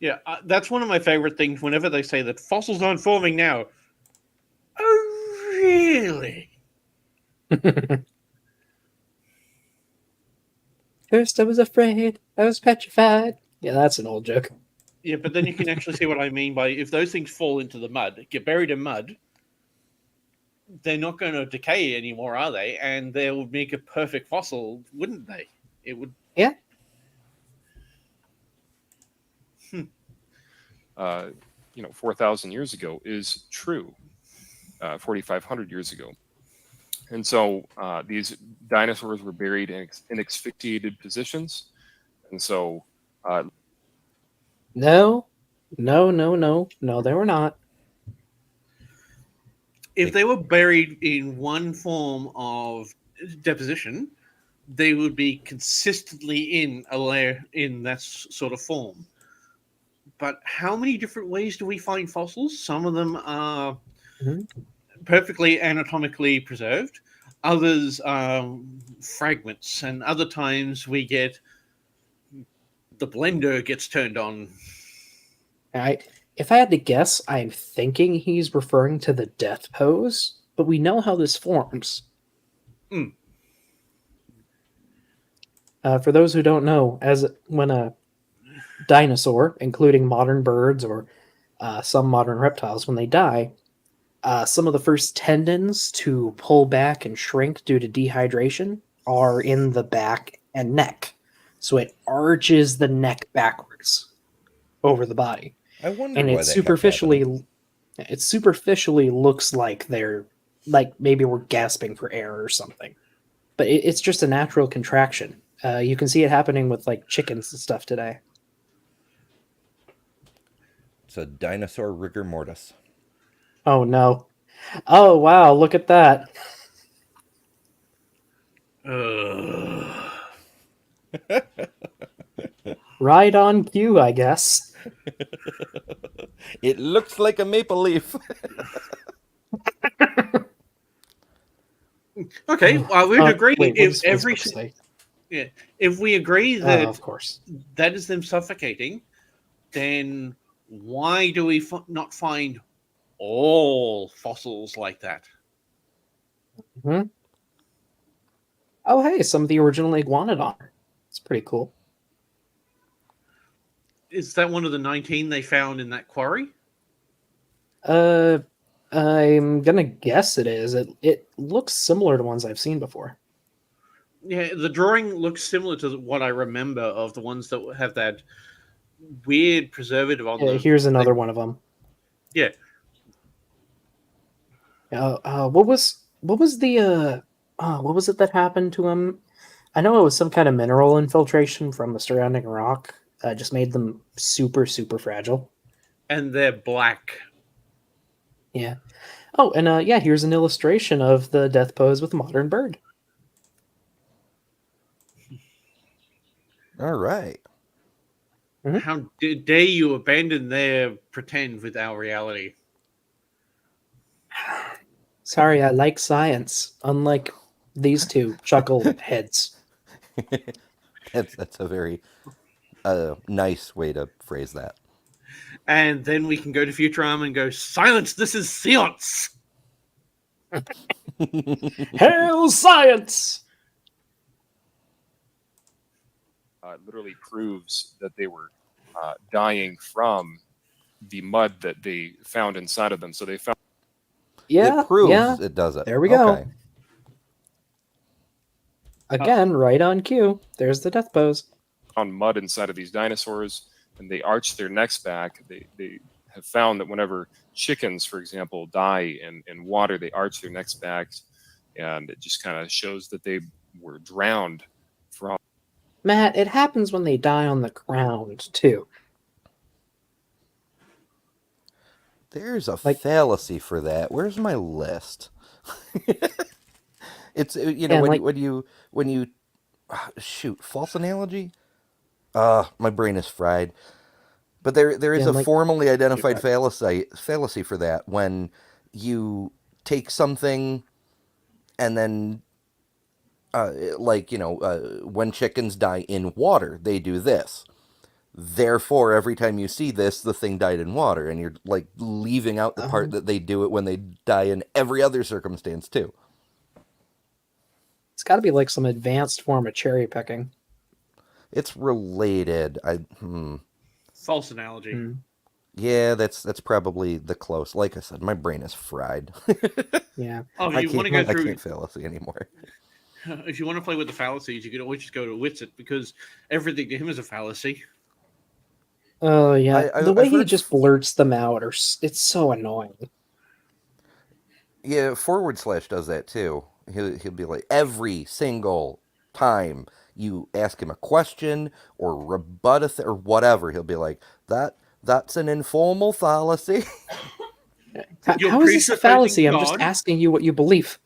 Yeah, that's one of my favorite things whenever they say that fossils aren't forming now. Oh, really? First I was afraid, I was petrified. Yeah, that's an old joke. Yeah, but then you can actually see what I mean by if those things fall into the mud, get buried in mud, they're not going to decay anymore, are they? And they would make a perfect fossil, wouldn't they? It would. Yeah. 4,000 years ago is true. 4,500 years ago. And so these dinosaurs were buried in asphyxiated positions. And so. No, they were not. If they were buried in one form of deposition, they would be consistently in a layer in that sort of form. But how many different ways do we find fossils? Some of them are perfectly anatomically preserved. Others are fragments. And other times we get the blender gets turned on. If I had to guess, I'm thinking he's referring to the death pose, but we know how this forms. For those who don't know, when a dinosaur, including modern birds or some modern reptiles, when they die, some of the first tendons to pull back and shrink due to dehydration are in the back and neck. So it arches the neck backwards over the body. I wondered And why that kept happening. it superficially looks like they're like maybe we're gasping for air or something. But it's just a natural contraction. You can see it happening with like chickens and stuff today. It's a dinosaur rigor mortis. Oh no. Oh wow, look at that. Right on cue, I guess. It looks like a maple leaf. Okay, well, we'd agree wait, if if we agree that of course. that is them suffocating, then why do we not find all fossils like that? Hmm. Oh hey, some of the original iguanodon. It's pretty cool. Is that one of the 19 they found in that quarry? I'm gonna guess it is. It looks similar to ones I've seen before. Yeah, the drawing looks similar to what I remember of the ones that have that weird preservative on them. Here's another one of them. Yeah. What was the what was it that happened to him? I know it was some kind of mineral infiltration from the surrounding rock. Just made them super, super fragile. And they're black. Yeah. Oh, and yeah, here's an illustration of the death pose with a modern bird. All right. Mm-hmm. How dare you abandon their pretend with our reality? Sorry, I like science, unlike these two chuckle heads. That's a very nice way to phrase that. And then we can go to Futurama and go, silence, this is seance! Hail science! It literally proves that they were dying from the mud that they found inside of them. So they found. Yeah, it proves yeah. it does it. There we go. Okay. Again, right on cue. There's the death pose. Found mud inside of these dinosaurs, and they arch their necks back. They have found that whenever chickens, for example, die in water, they arch their necks back, and it just kind of shows that they were drowned from. Matt, it happens when they die on the ground, too. There's a fallacy for that. Where's my list? It's when you shoot, false analogy. My brain is fried. But there is a formally identified fallacy for that when you take something and then when chickens die in water, they do this. Therefore, every time you see this, the thing died in water, and you're like leaving out the part that they do it when they die in every other circumstance too. It's got to be like some advanced form of cherry picking. It's related. False analogy. Yeah, that's probably the close. Like I said, my brain is fried. Yeah. Oh, you want to go through? I can't fallacy anymore. If you want to play with the fallacies, you could always just go to Witsit because everything to him is a fallacy. Oh yeah, the way he just blurts them out, it's so annoying. Yeah, / does that too. He'll be like, every single time you ask him a question or rebut or whatever, he'll be like, that's an informal fallacy. How is this a fallacy? I'm just asking you what you believe.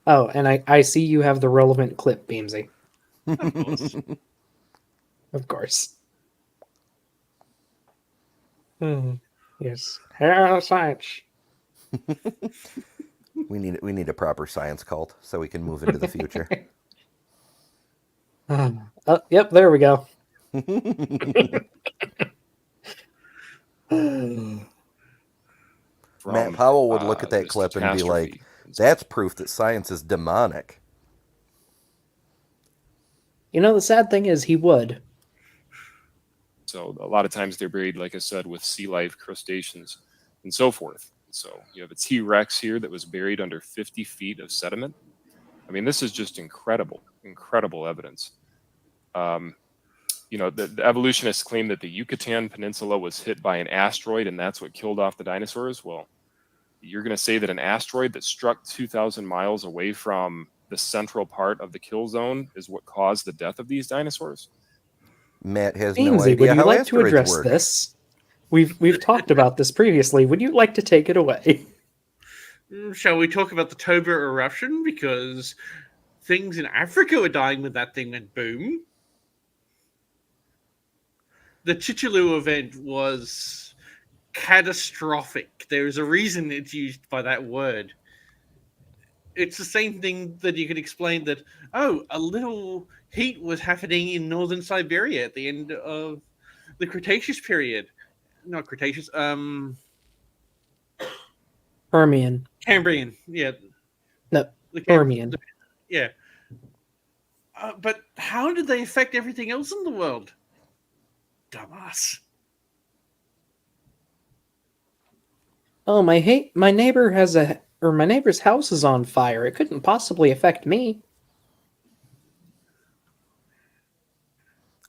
Oh, and I see you have the relevant clip, Beamsy. Of course. Of course. Yes. Hail science. We need a proper science cult so we can move into the future. Yep, there we go. Matt Powell would look at that clip and be like, that's proof that science is demonic. You know, the sad thing is he would. So a lot of times they're buried, like I said, with sea life, crustaceans, and so forth. So you have a T-Rex here that was buried under 50 feet of sediment. I mean, this is just incredible, incredible evidence. The evolutionists claim that the Yucatan Peninsula was hit by an asteroid and that's what killed off the dinosaurs. Well, you're going to say that an asteroid that struck 2,000 miles away from the central part of the kill zone is what caused the death of these dinosaurs? Matt has no Ainsley, idea would you how like to asteroids address work. this? We've talked about this previously. Would you like to take it away? Shall we talk about the Toba eruption? Because things in Africa were dying when that thing went boom. The Chicxulub event was catastrophic. There's a reason it's used by that word. It's the same thing that you could explain that, a little heat was happening in northern Siberia at the end of the Cretaceous period. Not Cretaceous, Permian. Cambrian, yeah. No, The Permian. Yeah. But how did they affect everything else in the world? Dumbass. Oh, my neighbor's house is on fire. It couldn't possibly affect me.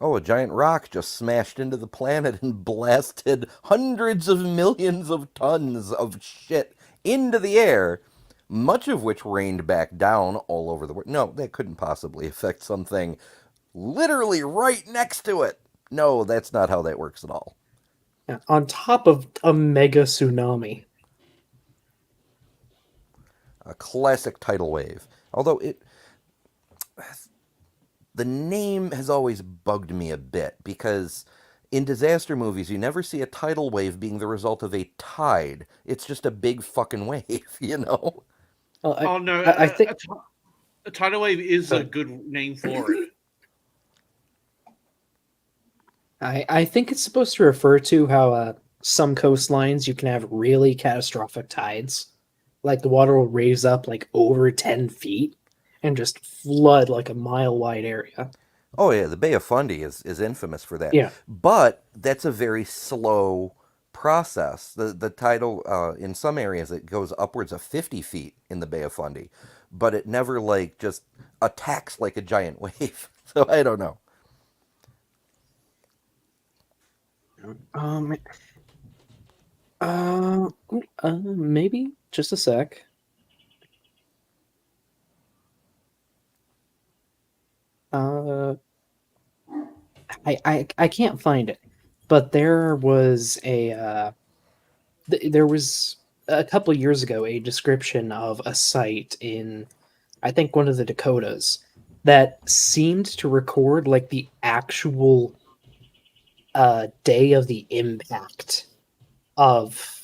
Oh, a giant rock just smashed into the planet and blasted hundreds of millions of tons of shit into the air, much of which rained back down all over the world. No, that couldn't possibly affect something literally right next to it. No, that's not how that works at all. Yeah, on top of a mega tsunami. A classic tidal wave. Although the name has always bugged me a bit because in disaster movies you never see a tidal wave being the result of a tide. It's just a big fucking wave, you know? I think a tidal wave is a good name for it. I think it's supposed to refer to how some coastlines you can have really catastrophic tides. Like the water will raise up like over 10 feet and just flood like a mile-wide area. Oh yeah, the Bay of Fundy is infamous for that. Yeah. But that's a very slow process. The tidal, in some areas, it goes upwards of 50 feet in the Bay of Fundy. But it never, like, just attacks like a giant wave. So I don't know. Maybe just a sec. I can't find it, but there was there was a couple of years ago a description of a site in, I think, one of the Dakotas that seemed to record like the actual day of the impact of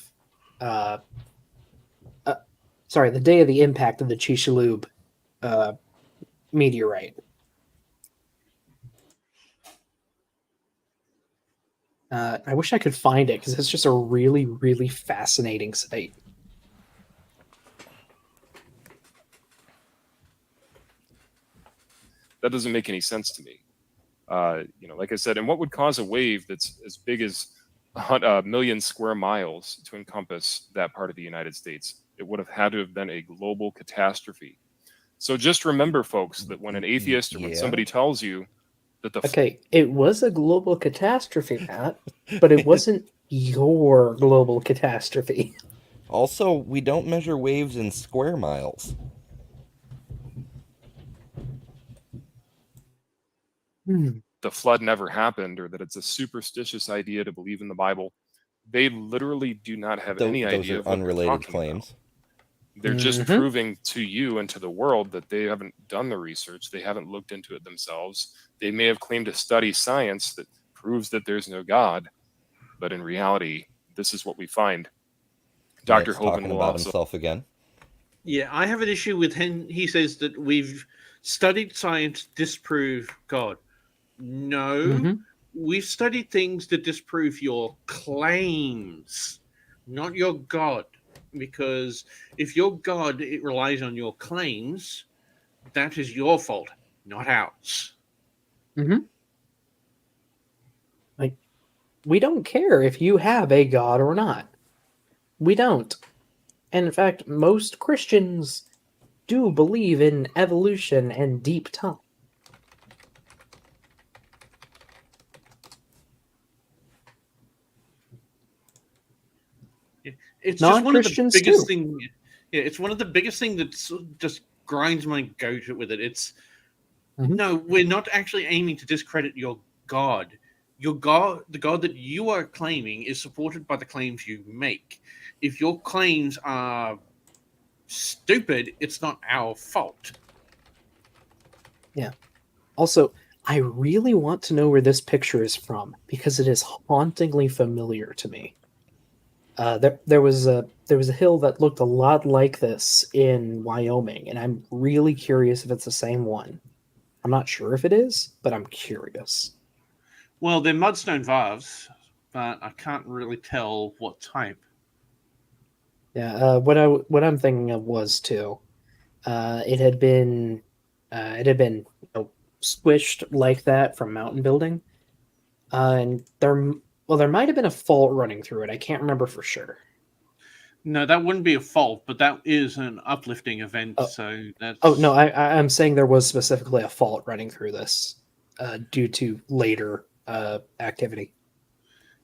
the day of the impact of the Chicxulub meteorite. I wish I could find it because it's just a really, really fascinating site. That doesn't make any sense to me. Like I said, and what would cause a wave that's as big as a million square miles to encompass that part of the United States? It would have had to have been a global catastrophe. So just remember, folks, that when an atheist or when somebody tells you that it was a global catastrophe, Matt, but it wasn't your global catastrophe. Also, we don't measure waves in square miles. the flood never happened or that it's a superstitious idea to believe in the Bible, they literally do not have any idea of what unrelated claims. About. They're just proving to you and to the world that they haven't done the research. They haven't looked into it themselves. They may have claimed to study science that proves that there's no God, but in reality, this is what we find. Dr. Hogan talking about himself again. Yeah, I have an issue with him. He says that we've studied science to disprove God. No, we've studied things that disprove your claims, not your God. Because if your God, it relies on your claims, that is your fault, not ours. we don't care if you have a god or not. We don't. And in fact, most Christians do believe in evolution and deep time. It's just one of the Non-Christians biggest too. thing. Yeah, it's one of the biggest thing that's just grinds my goat with it. It's no, we're not actually aiming to discredit your God. Your God, the God that you are claiming, is supported by the claims you make. If your claims are stupid, it's not our fault. Yeah. Also, I really want to know where this picture is from because it is hauntingly familiar to me. There was a hill that looked a lot like this in Wyoming, and I'm really curious if it's the same one. I'm not sure if it is, but I'm curious. Well, they're mudstone valves, but I can't really tell what type. Yeah, what I'm thinking of was too. It had been squished like that from mountain building, and there might have been a fault running through it. I can't remember for sure. No, that wouldn't be a fault, but that is an uplifting event. Oh, So that's. Oh no, I'm saying there was specifically a fault running through this due to later activity.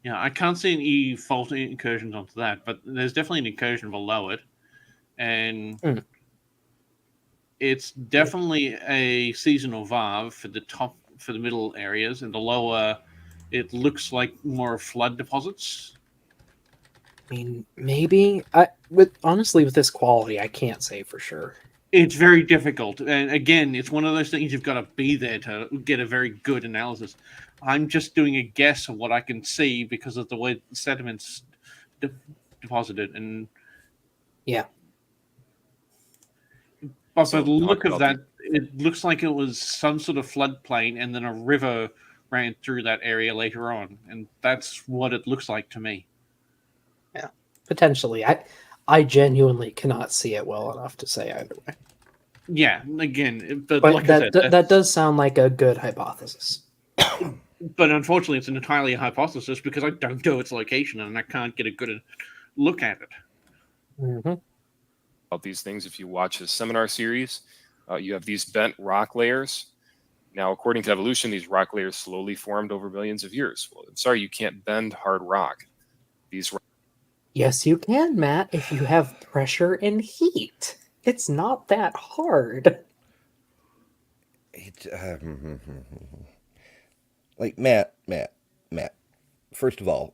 Yeah, I can't see any fault incursions onto that, but there's definitely an incursion below it, and it's definitely a seasonal valve for the middle areas, and the lower, it looks like more flood deposits. I mean, maybe honestly with this quality, I can't say for sure. It's very difficult, and again, it's one of those things you've got to be there to get a very good analysis. I'm just doing a guess of what I can see because of the way the sediments deposited, and yeah. But by the look of that, it looks like it was some sort of floodplain, and then a river ran through that area later on, and that's what it looks like to me. Yeah, potentially. I genuinely cannot see it well enough to say either way. Yeah, again, but But like I said, that does sound like a good hypothesis. But unfortunately, it's an entirely a hypothesis because I don't know its location and I can't get a good look at it. Mm-hmm. About these things, if you watch the seminar series, you have these bent rock layers. Now, according to evolution, these rock layers slowly formed over millions of years. Well, I'm sorry, you can't bend hard rock. Yes, you can, Matt, if you have pressure and heat. It's not that hard. Like Matt. First of all,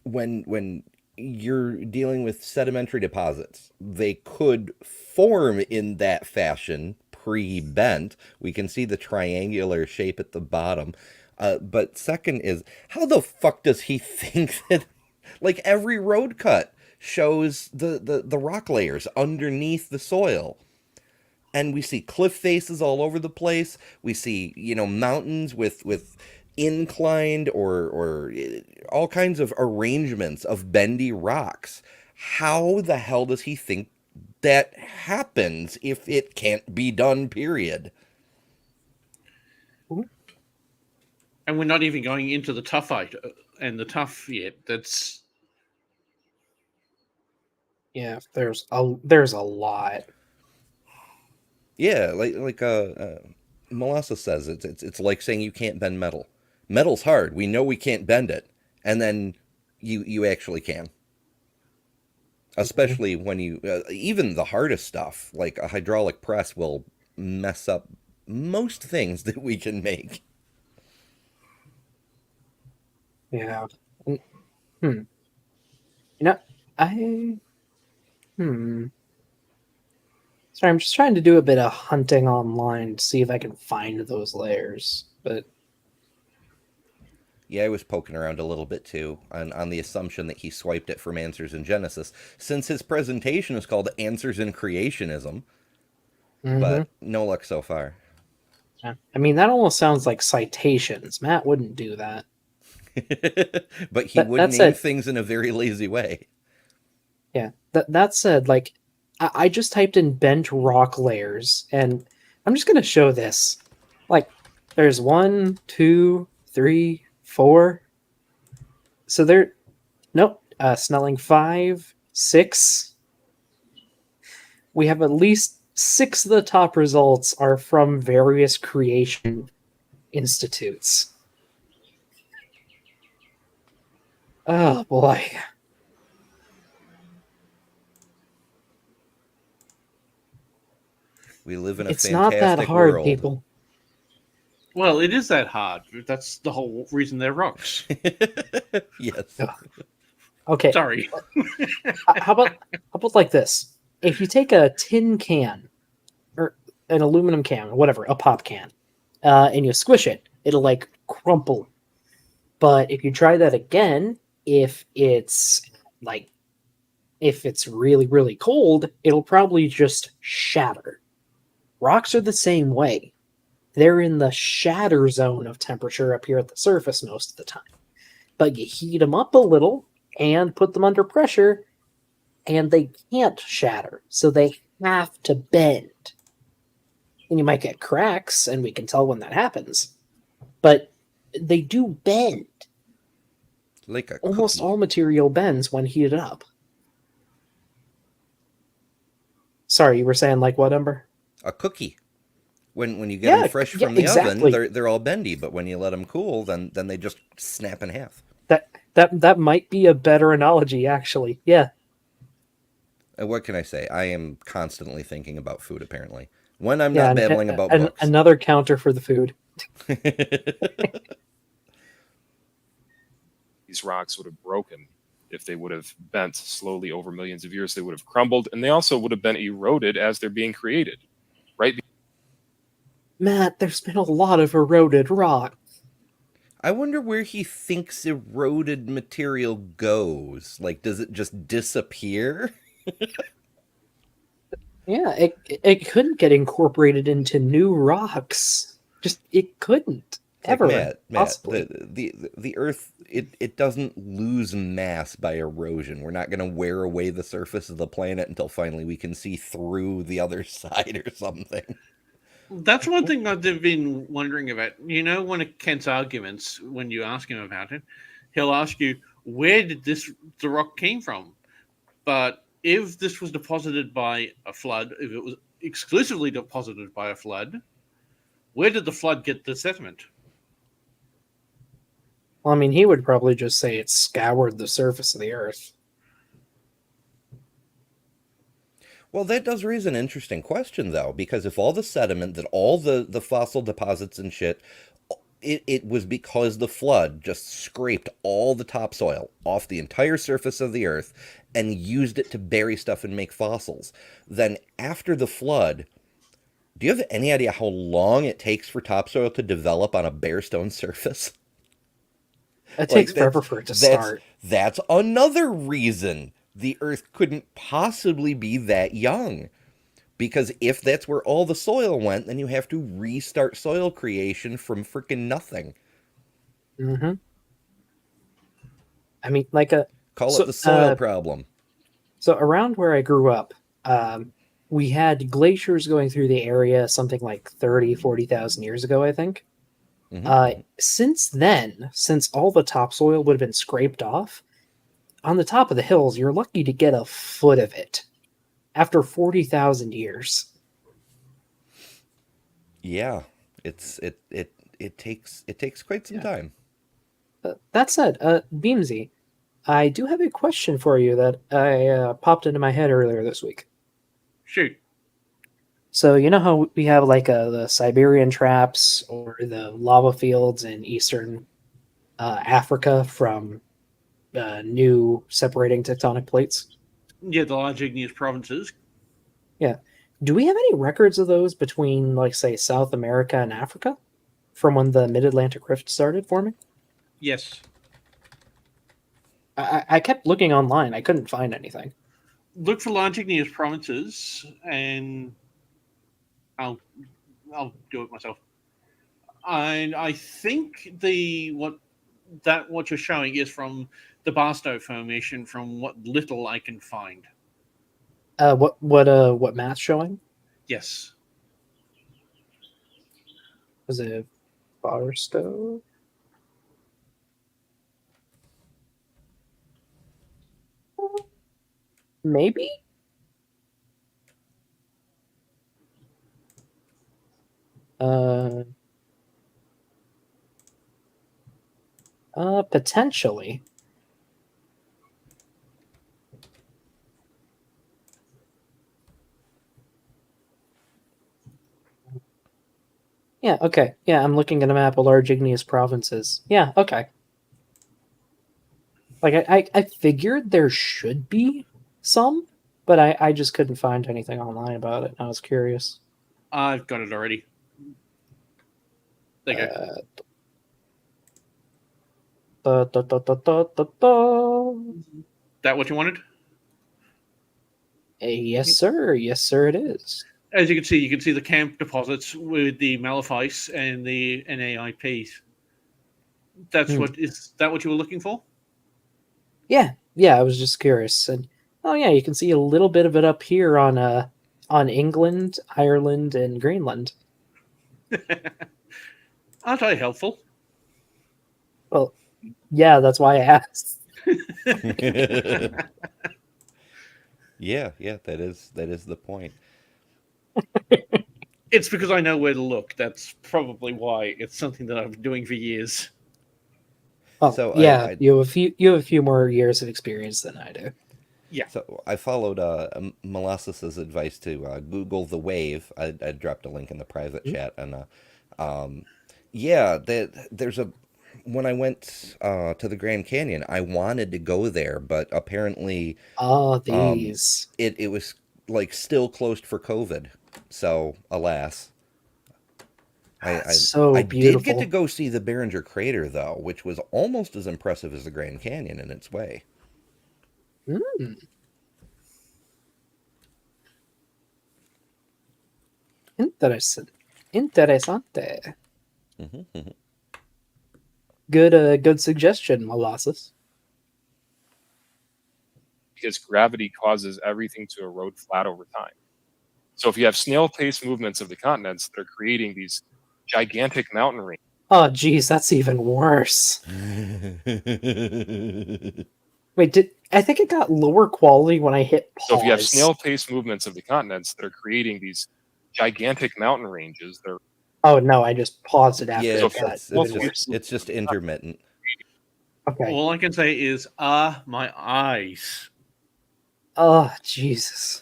when you're dealing with sedimentary deposits, they could form in that fashion pre-bent. We can see the triangular shape at the bottom. But second is, how the fuck does he think that, like, every road cut shows the rock layers underneath the soil? And we see cliff faces all over the place. We see, mountains with inclined or all kinds of arrangements of bendy rocks. How the hell does he think that happens if it can't be done, period? And we're not even going into the toughite and the tough yet. That's there's a lot. Yeah, like Melissa says, it's like saying you can't bend metal. Metal's hard. We know we can't bend it, and then you actually can. Especially when you even the hardest stuff, like a hydraulic press, will mess up most things that we can make. Yeah. I Sorry, I'm just trying to do a bit of hunting online to see if I can find those layers, but yeah, I was poking around a little bit too, on the assumption that he swiped it from Answers in Genesis, since his presentation is called Answers in Creationism. But no luck so far. Yeah. I mean, that almost sounds like citations. Matt wouldn't do that. But he would name things in a very lazy way. Yeah. That said, like, I just typed in bent rock layers, and I'm just going to show this. Like, there's 1, 2, 3, 4. So they're nope. Snelling 5, 6. We have at least 6 of the top results are from various creation institutes. Oh boy. We live in a It's not that fantastic hard, world. people. Well, it is that hard. That's the whole reason they're rocks. Yes. Ugh. Okay. Sorry. How about like this? If you take a tin can or an aluminum can, or whatever, a pop can, and you squish it, it'll like crumple. But if you try that again, if it's really, really cold, it'll probably just shatter. Rocks are the same way. They're in the shatter zone of temperature up here at the surface most of the time. But you heat them up a little and put them under pressure, and they can't shatter. So they have to bend. And you might get cracks, and we can tell when that happens. But they do bend. Like a Almost cookie. all material bends when heated up. Sorry, you were saying like what, Ember? A cookie. When you get them fresh from the exactly. oven, they're all bendy, but when you let them cool, then they just snap in half. That might be a better analogy, actually. Yeah. And what can I say? I am constantly thinking about food, apparently. When I'm not babbling about books. Another counter for the food. These rocks would have broken if they would have bent slowly over millions of years. They would have crumbled, and they also would have been eroded as they're being created, right? Matt, there's been a lot of eroded rock. I wonder where he thinks eroded material goes. Like, does it just disappear? Yeah, it couldn't get incorporated into new rocks. Just it couldn't ever. Like Matt, possibly. the Earth it doesn't lose mass by erosion. We're not going to wear away the surface of the planet until finally we can see through the other side or something. That's one thing I've been wondering about. You know, one of Kent's arguments, when you ask him about it, he'll ask you, where did the rock came from? But if this was deposited by a flood, if it was exclusively deposited by a flood, where did the flood get the sediment? Well, I mean, he would probably just say it scoured the surface of the Earth. Well, that does raise an interesting question, though, because if all the sediment, that all the fossil deposits and shit, it was because the flood just scraped all the topsoil off the entire surface of the Earth and used it to bury stuff and make fossils. Then after the flood, do you have any idea how long it takes for topsoil to develop on a bare stone surface? It takes forever for it to start. That's another reason the Earth couldn't possibly be that young. Because if that's where all the soil went, then you have to restart soil creation from freaking nothing. Mm-hmm. I mean, Call it the soil problem. So around where I grew up, we had glaciers going through the area something like 40,000 years ago, I think. Mm-hmm. Since then, since all the topsoil would have been scraped off, on the top of the hills, you're lucky to get a foot of it after 40,000 years. Yeah, it takes quite some time. That said, Beamsy, I do have a question for you that I popped into my head earlier this week. Shoot. So you know how we have like the Siberian traps or the lava fields in eastern Africa from new separating tectonic plates? Yeah, the large igneous provinces. Yeah. Do we have any records of those between, like, say, South America and Africa from when the Mid-Atlantic Rift started forming? Yes. I kept looking online. I couldn't find anything. Look for large igneous provinces, and I'll do it myself. And I think what you're showing is from the Barstow Formation, from what little I can find. What Matt's showing? Yes. Was it Barstow? Maybe? Potentially. Yeah, okay. Yeah, I'm looking at a map of large igneous provinces. Yeah, okay. Like, I figured there should be some, but I just couldn't find anything online about it. I was curious. I've got it already. There you go. That what you wanted? Yes, sir. Yes, sir, it is. As you can see the camp deposits with the Malaphice and the NAIPs. Is that what you were looking for? Yeah, I was just curious. And oh yeah, you can see a little bit of it up here on England, Ireland, and Greenland. Aren't I helpful? Well, yeah, that's why I asked. Yeah, that is the point. It's because I know where to look. That's probably why. It's something that I've been doing for years. Oh, So yeah, you have a few more years of experience than I do. Yeah. So I followed Molasses' advice to Google the wave. I dropped a link in the private chat, and yeah, there's a. When I went to the Grand Canyon, I wanted to go there, but apparently, these. It was like still closed for COVID. So alas. So I beautiful. did get to go see the Behringer Crater, though, which was almost as impressive as the Grand Canyon in its way. Interesante. Good suggestion, Molasses. Because gravity causes everything to erode flat over time. So if you have snail pace movements of the continents that are creating these gigantic mountain ranges. Oh, geez, that's even worse. Wait, I think it got lower quality when I hit pause. So if you have snail pace movements of the continents that are creating these gigantic mountain ranges, they're. Oh no, I just paused it after. Yeah, that. it's just intermittent. Okay. All I can say is, my eyes. Oh, Jesus.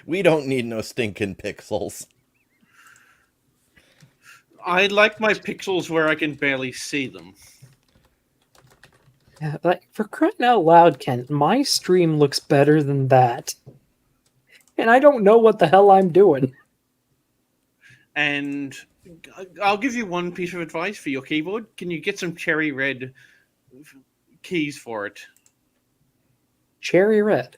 We don't need no stinking pixels. I like my pixels where I can barely see them. Yeah, like, for crying out loud, Kent, my stream looks better than that. And I don't know what the hell I'm doing. And I'll give you one piece of advice for your keyboard. Can you get some cherry red keys for it? Cherry red?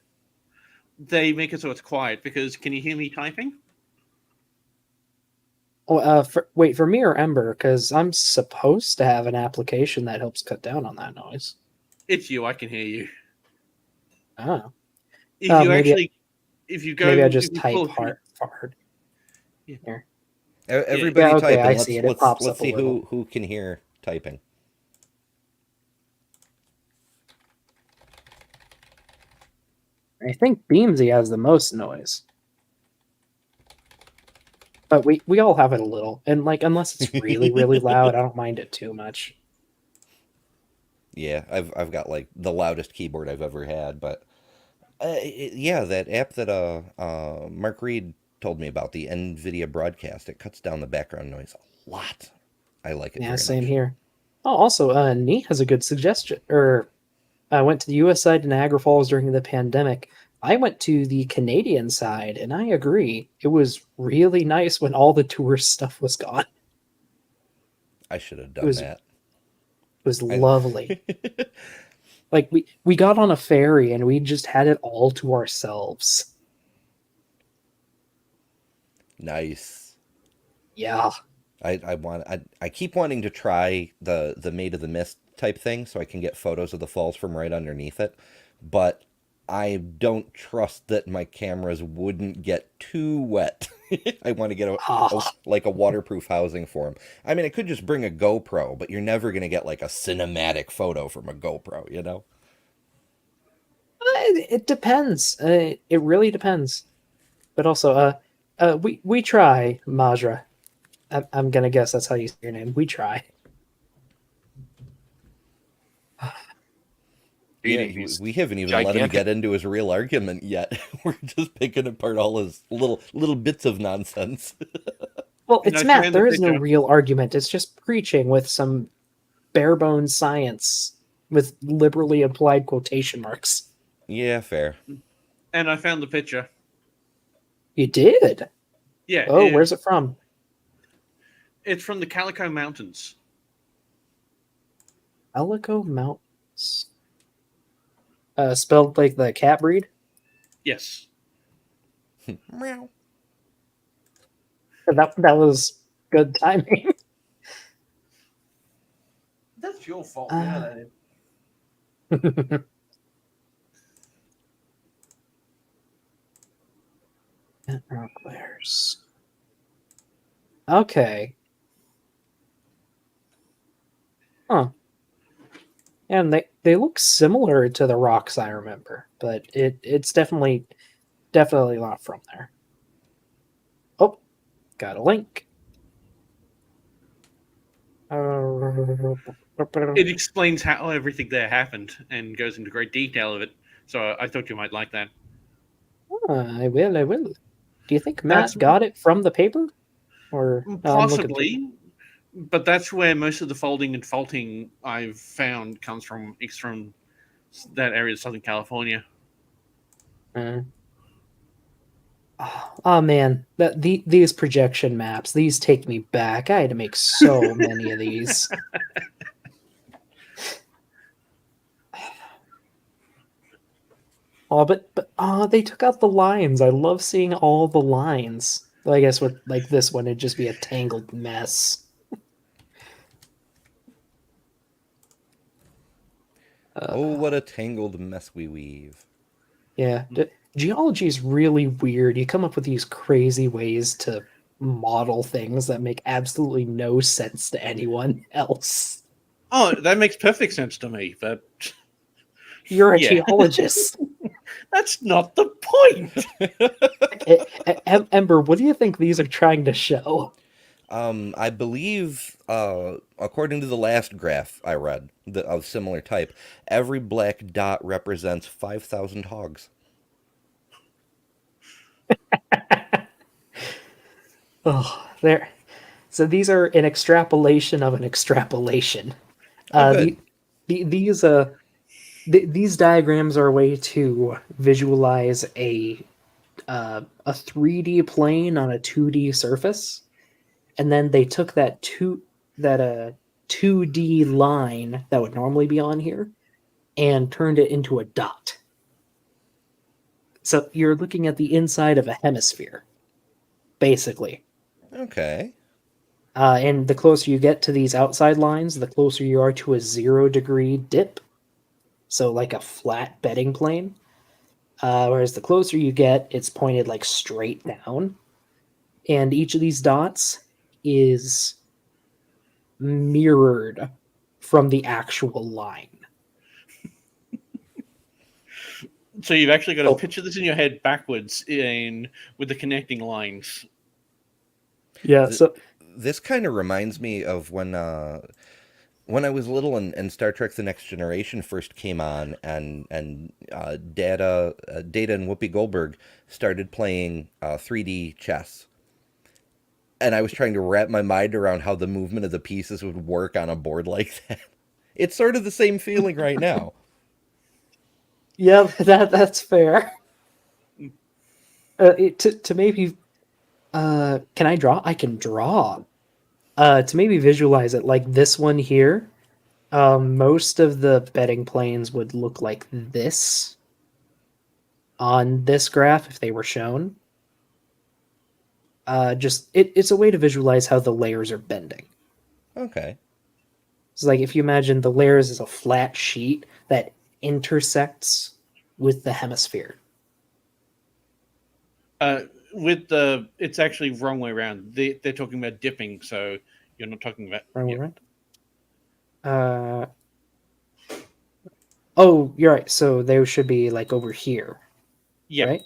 They make it so it's quiet, because can you hear me typing? Oh, for me or Ember? Because I'm supposed to have an application that helps cut down on that noise. It's you. I can hear you. Oh. If you go, maybe I just type hard. Yeah. Here. Everybody okay, typing. I see it. It pops let's up see a little. who can hear typing. I think Beamsy has the most noise. But we all have it a little. And like, unless it's really, really loud, I don't mind it too much. Yeah, I've got like the loudest keyboard I've ever had, but yeah, that app that Mark Reed told me about, the NVIDIA Broadcast, it cuts down the background noise a lot. I like it. Yeah, very same much. here. Oh, also, Nee has a good suggestion. I went to the U.S. side to Niagara Falls during the pandemic. I went to the Canadian side, and I agree. It was really nice when all the tourist stuff was gone. I should have done that. It was lovely. Like, we got on a ferry, and we just had it all to ourselves. Nice. Yeah. I keep wanting to try the Maid of the Mist type thing so I can get photos of the falls from right underneath it, but I don't trust that my cameras wouldn't get too wet. I want to get a waterproof housing for them. I mean, I could just bring a GoPro, but you're never going to get like a cinematic photo from a GoPro, you know? It depends. It really depends. But also, we try, Majra. I'm gonna guess that's how you say your name. We try. Yeah, Eating these we haven't even let him gigantic. get into his real argument yet. We're just picking apart all his little bits of nonsense. Well, And it's I Matt. found the There is no picture. real argument. It's just preaching with some bare bones science with liberally applied quotation marks. Yeah, fair. And I found the picture. You did? Yeah, Oh, where's it from? it's from the Calico Mountains. Calico Mountains. Spelled like the cat breed? Yes. Meow. That was good timing. That's your fault. Uh, Rock layers. Okay. Huh. And they look similar to the rocks I remember, but it's definitely not from there. Oh, got a link. It explains how everything there happened and goes into great detail of it. So I thought you might like that. I will. Do you think That's Matt got it from the paper? Or I'm looking through. possibly, but that's where most of the folding and faulting I've found comes from. It's from that area of Southern California. Oh man, these projection maps, these take me back. I had to make so many of these. Oh, but they took out the lines. I love seeing all the lines. Well, I guess with like this one, it'd just be a tangled mess. Oh, what a tangled mess we weave. Yeah, geology is really weird. You come up with these crazy ways to model things that make absolutely no sense to anyone else. Oh, that makes perfect sense to me, but You're a Yeah. geologist. that's not the point. Ember, what do you think these are trying to show? I believe, according to the last graph I read of similar type, every black dot represents 5,000 hogs. Oh, there. So these are an extrapolation of an extrapolation. Oh, good. These diagrams are a way to visualize a 3D plane on a 2D surface, and then they took that 2D line that would normally be on here and turned it into a dot. So you're looking at the inside of a hemisphere, basically. Okay. And the closer you get to these outside lines, the closer you are to a 0-degree dip. So like a flat bedding plane. Whereas the closer you get, it's pointed like straight down. And each of these dots is mirrored from the actual line. So you've actually got to Oh. picture this in your head backwards with the connecting lines. Yeah, so This kind of reminds me of when I was little and Star Trek: The Next Generation first came on, and Data and Whoopi Goldberg started playing 3D chess, and I was trying to wrap my mind around how the movement of the pieces would work on a board like that. It's sort of the same feeling right now. yeah, that's fair. To maybe can I draw? I can draw. To maybe visualize it, like this one here, most of the bedding planes would look like this on this graph if they were shown. It's a way to visualize how the layers are bending. Okay. It's like if you imagine the layers as a flat sheet that intersects with the hemisphere. It's actually wrong way around. They're talking about dipping, so you're not talking about. Right, Yeah. right. Oh, you're right. So they should be like over here, Yeah. right?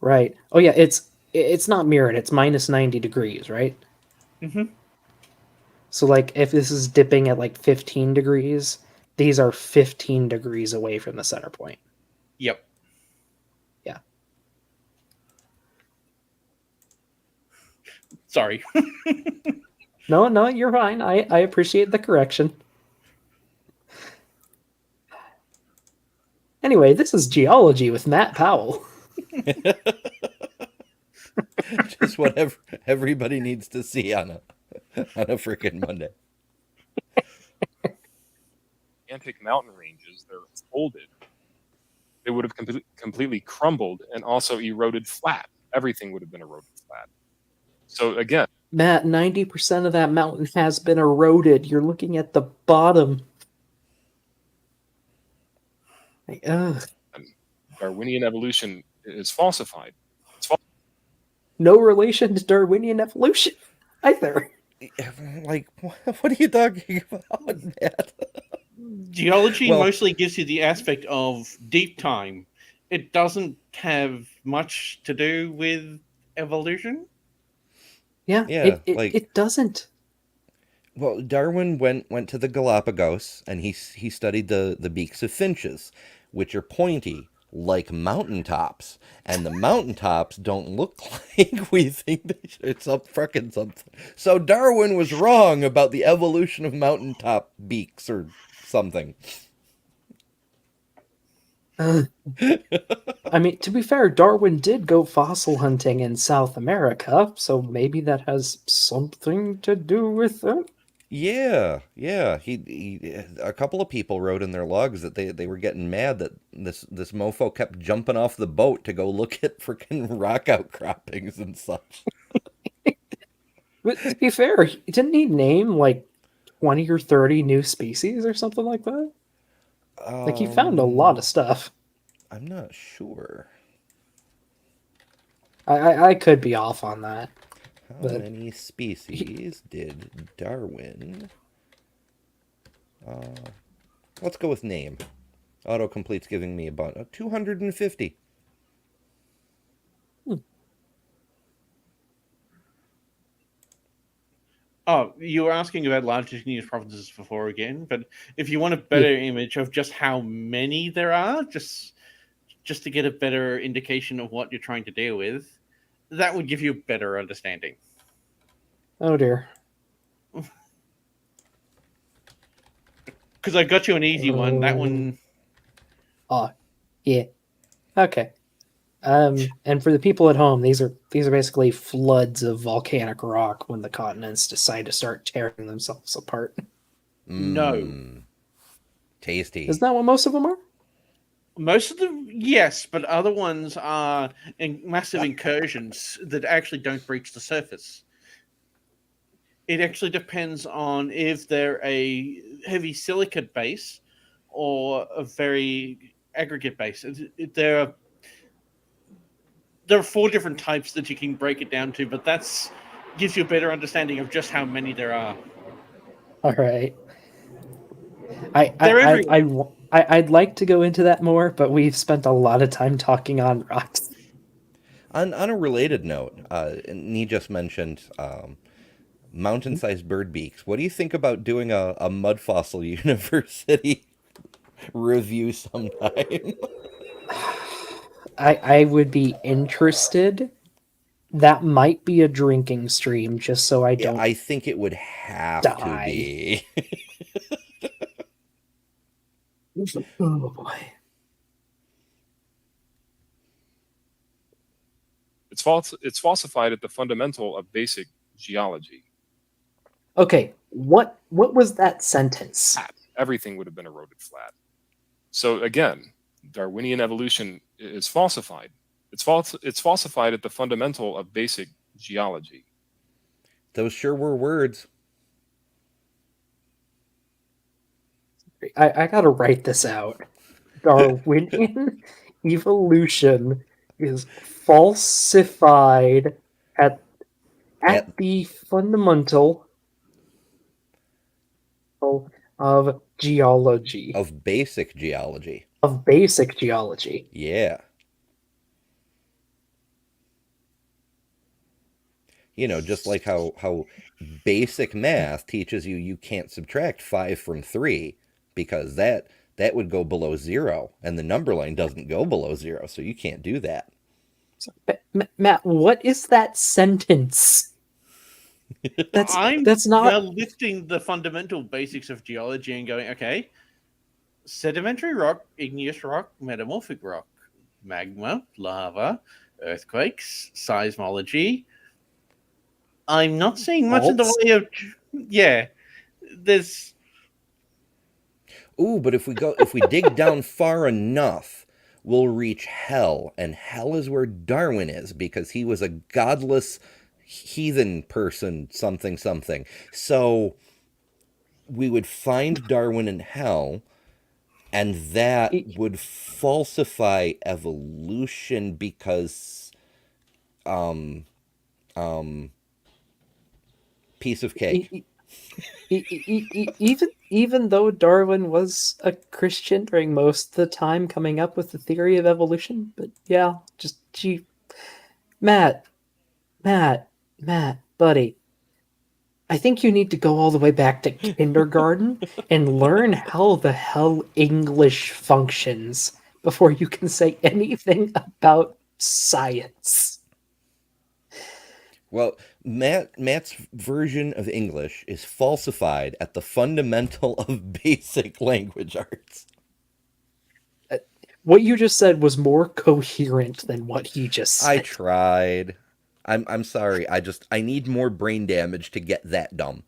Right. Oh yeah, it's not mirrored. It's minus 90 degrees, right? Mm-hmm. So like if this is dipping at like 15 degrees, these are 15 degrees away from the center point. Yep. Yeah. Sorry. No, you're fine. I appreciate the correction. Anyway, this is geology with Matt Powell. Just whatever everybody needs to see on a freaking Monday. Gigantic mountain ranges, they're folded. They would have completely crumbled and also eroded flat. Everything would have been eroded flat. So again, Matt, 90% of that mountain has been eroded. You're looking at the bottom. Ugh. Darwinian evolution is falsified. No relation to Darwinian evolution either. Like, what are you talking about, Matt? Geology Well- mostly gives you the aspect of deep time. It doesn't have much to do with evolution. Yeah, Yeah, it doesn't. Well, Darwin went to the Galapagos and he studied the beaks of finches, which are pointy like mountaintops, and the mountaintops don't look like we think they should. It's up frickin' something. So Darwin was wrong about the evolution of mountaintop beaks or something. I mean, to be fair, Darwin did go fossil hunting in South America, so maybe that has something to do with it. Yeah. He a couple of people wrote in their logs that they were getting mad that this mofo kept jumping off the boat to go look at freaking rock outcroppings and such. But to be fair, didn't he name like 20 or 30 new species or something like that? Like, he found a lot of stuff. I'm not sure. I could be off on that. How But many species did Darwin? Let's go with name. Autocomplete's giving me about 250. Oh, you were asking about large continuous provinces before again, but if you want a better image of just how many there are, just to get a better indication of what you're trying to deal with, that would give you a better understanding. Oh dear. Because I got you an easy one. That one. Oh, yeah. Okay. And for the people at home, these are basically floods of volcanic rock when the continents decide to start tearing themselves apart. No. Tasty. Isn't that what most of them are? Most of them, yes, but other ones are massive incursions that actually don't breach the surface. It actually depends on if they're a heavy silicate base or a very aggregate base. There are 4 different types that you can break it down to, but that's gives you a better understanding of just how many there are. All right. They're everywhere. I'd like to go into that more, but we've spent a lot of time talking on rocks. On a related note, Nee just mentioned mountain-sized bird beaks. What do you think about doing a mud fossil university review sometime? I would be interested. That might be a drinking stream, just so I don't. I think it would have die. to be. Oh boy. It's falsified at the fundamental of basic geology. Okay, what was that sentence? Flat. Everything would have been eroded flat. So again, Darwinian evolution is falsified. It's falsified at the fundamental of basic geology. Those sure were words. I gotta write this out. Darwinian evolution is falsified at the fundamental of geology. Of basic geology. Of basic geology. Yeah. You know, just like how basic math teaches you can't subtract 5 from 3 because that would go below 0 and the number line doesn't go below 0, so you can't do that. So, Matt, what is that sentence? That's not now lifting the fundamental basics of geology and going, okay, sedimentary rock, igneous rock, metamorphic rock, magma, lava, earthquakes, seismology. I'm not seeing much in the way of, yeah. There's. Ooh, but if we dig down far enough, we'll reach hell, and hell is where Darwin is because he was a godless heathen person, something. So we would find Darwin in hell, and that would falsify evolution because piece of cake. Even though Darwin was a Christian during most of the time coming up with the theory of evolution, but yeah, Matt, buddy, I think you need to go all the way back to kindergarten and learn how the hell English functions before you can say anything about science. Well, Matt's version of English is falsified at the fundamental of basic language arts. What you just said was more coherent than what he just said. I tried. I'm sorry. I need more brain damage to get that dumb.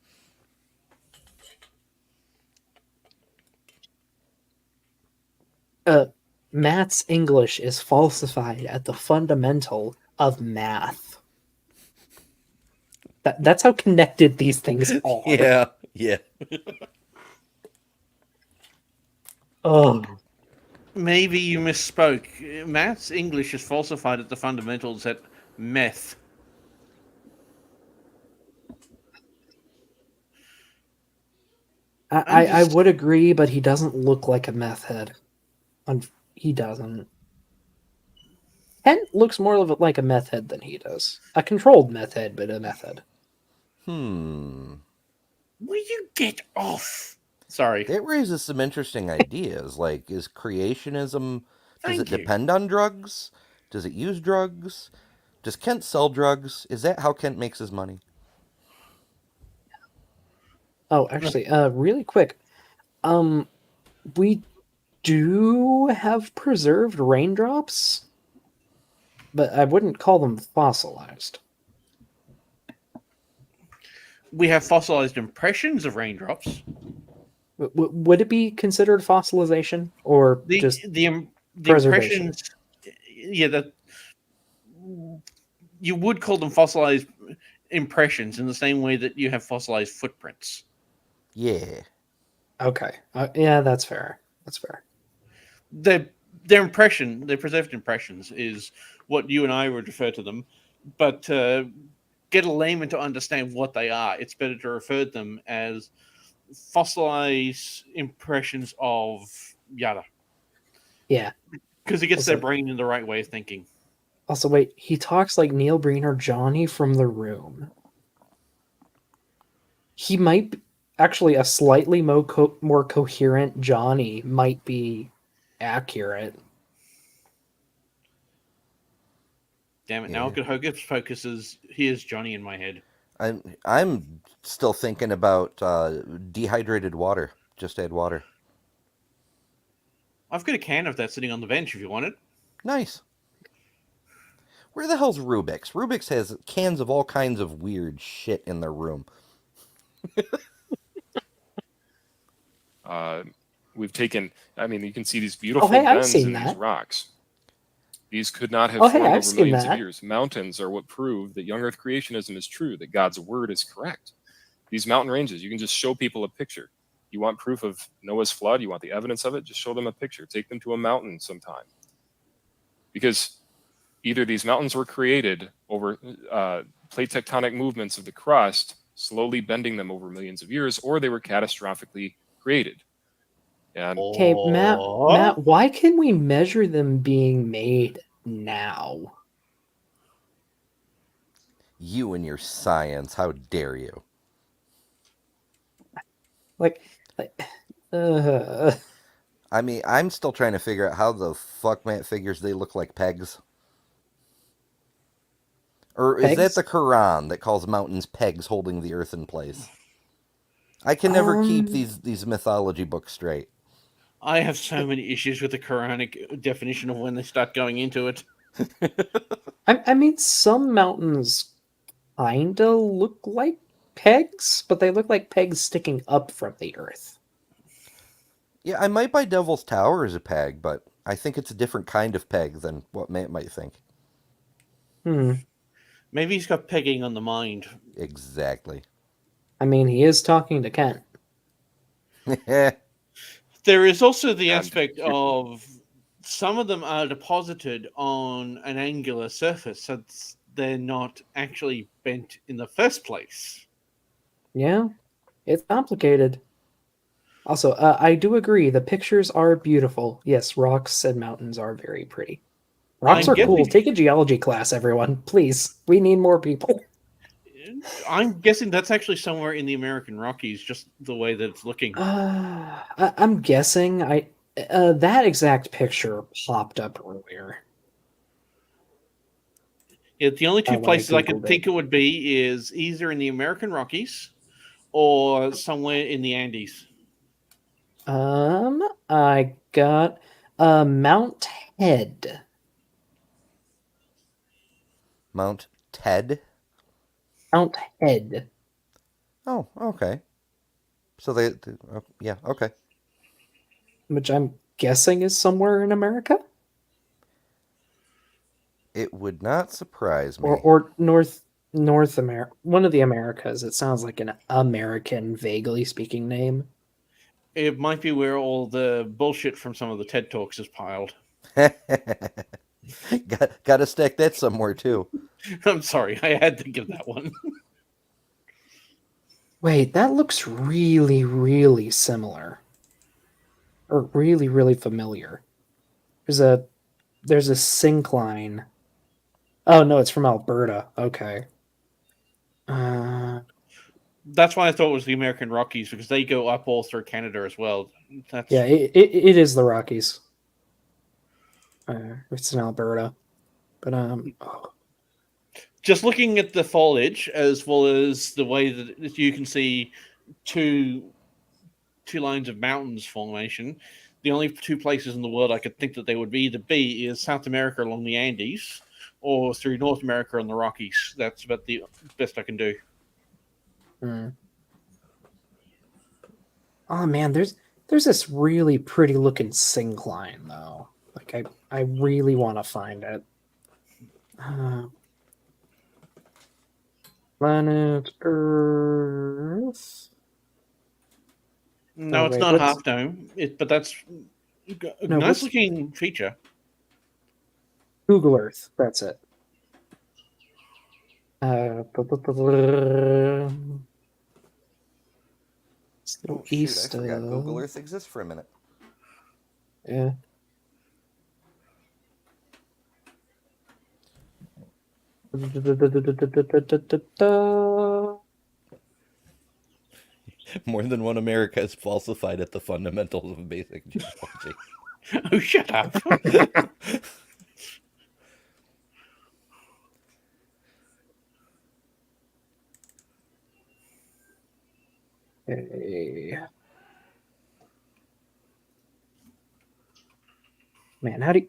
Matt's English is falsified at the fundamental of math. That's how connected these things are. Yeah. Oh. Maybe you misspoke. Matt's English is falsified at the fundamentals at meth. I would agree, but he doesn't look like a meth head. He doesn't. Kent looks more like a meth head than he does. A controlled meth head, but a meth head. Will you get off? Sorry. It raises some interesting ideas. Like, is creationism... Does it depend on drugs? Does it use drugs? Does Kent sell drugs? Is that how Kent makes his money? Oh, actually, really quick. We do have preserved raindrops, but I wouldn't call them fossilized. We have fossilized impressions of raindrops. Would it be considered fossilization or just the impressions? Yeah, that you would call them fossilized impressions in the same way that you have fossilized footprints. Yeah. Okay. Yeah, that's fair. Their preserved impressions, is what you and I would refer to them. But get a layman to understand what they are, it's better to refer to them as fossilized impressions of yada. Yeah. Because it gets their brain in the right way of thinking. Also, wait, he talks like Neil Breen or Johnny from The Room. He might be, actually, a slightly more coherent Johnny might be accurate. Damn it! Now Hocus Pocus is here's Johnny in my head. I'm still thinking about dehydrated water. Just add water. I've got a can of that sitting on the bench if you want it. Nice. Where the hell's Rubik's? Rubik's has cans of all kinds of weird shit in their room. We've taken, you can see these beautiful bends in these rocks. These could not have formed over millions of years. Mountains are what prove that young Earth creationism is true, that God's word is correct. These mountain ranges, you can just show people a picture. You want proof of Noah's flood? You want the evidence of it? Just show them a picture. Take them to a mountain sometime. Because either these mountains were created over plate tectonic movements of the crust, slowly bending them over millions of years, or they were catastrophically created. And Okay, Matt, why can we measure them being made now? You and your science, how dare you? Like, uh, I mean, I'm still trying to figure out how the fuck Matt figures they look like pegs. Or is that pegs? the Quran that calls mountains pegs holding the earth in place? I can never keep these mythology books straight. I have so many issues with the Quranic definition of when they start going into it. I mean, some mountains kinda look like pegs, but they look like pegs sticking up from the earth. Yeah, I might buy Devil's Tower as a peg, but I think it's a different kind of peg than what Matt might think. Maybe he's got pegging on the mind. Exactly. I mean, he is talking to Kent. There is also the And aspect of some of them are deposited on an angular surface, so they're not actually bent in the first place. Yeah, it's complicated. Also, I do agree. The pictures are beautiful. Yes, rocks and mountains are very pretty. Rocks I'm are cool. guessing- Take a geology class, everyone. Please. We need more people. I'm guessing that's actually somewhere in the American Rockies, just the way that it's looking. I'm guessing that exact picture popped up earlier. Yeah, the only two when I places I could Googled think it. it would be is either in the American Rockies or somewhere in the Andes. I got Mount Head. Mount Ted? Mount Head. Oh, okay. So yeah, okay. Which I'm guessing is somewhere in America? It would not surprise me. Or North America. One of the Americas. It sounds like an American, vaguely speaking name. It might be where all the bullshit from some of the TED Talks is piled. Got to stack that somewhere too. I'm sorry, I had to give that one. Wait, that looks really, really similar. Or really, really familiar. There's a syncline. Oh no, it's from Alberta. Okay. That's why I thought it was the American Rockies, because they go up all through Canada as well. Yeah, it is the Rockies. It's in Alberta. But just looking at the foliage as well as the way that you can see two lines of mountains formation, the only two places in the world I could think that they would either be is South America along the Andes or through North America on the Rockies. That's about the best I can do. Oh man, there's this really pretty looking syncline though. Like I really want to find it. Planet Earth. No, Oh, it's wait, not what's- Half Dome, but that's a No, nice what's- looking feature. Google Earth. That's it. It's Oh shoot, east I forgot of... Google Earth exists for a minute. Yeah. More than one America is falsified at the fundamentals of basic geology. Oh, shut up. Hey. Man, how do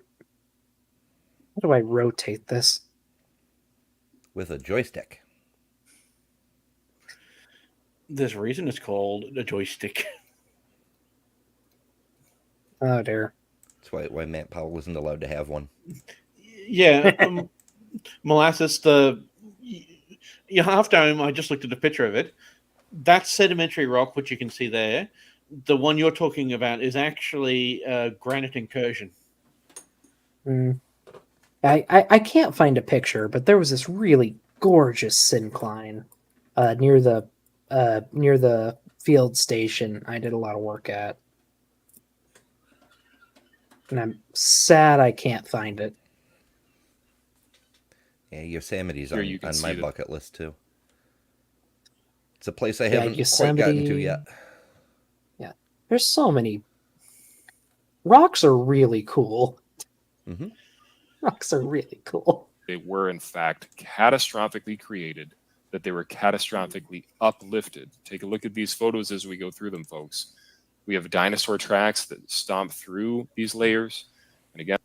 I rotate this? With a joystick. There's a reason it's called a joystick. Oh dear. That's why Matt Powell wasn't allowed to have one. Yeah, molasses. Your Half Dome. I just looked at a picture of it. That's sedimentary rock, which you can see there. The one you're talking about is actually granite incursion. I can't find a picture, but there was this really gorgeous syncline near the field station I did a lot of work at. And I'm sad I can't find it. Yeah, Yosemite's Here you can on see my that bucket list too. It's a place I Yeah, haven't quite gotten to yet. Yeah, there's so many. Rocks are really cool. Hmm. Rocks are really cool. they were in fact catastrophically created, that they were catastrophically uplifted. Take a look at these photos as we go through them, folks. We have dinosaur tracks that stomp through these layers. And again,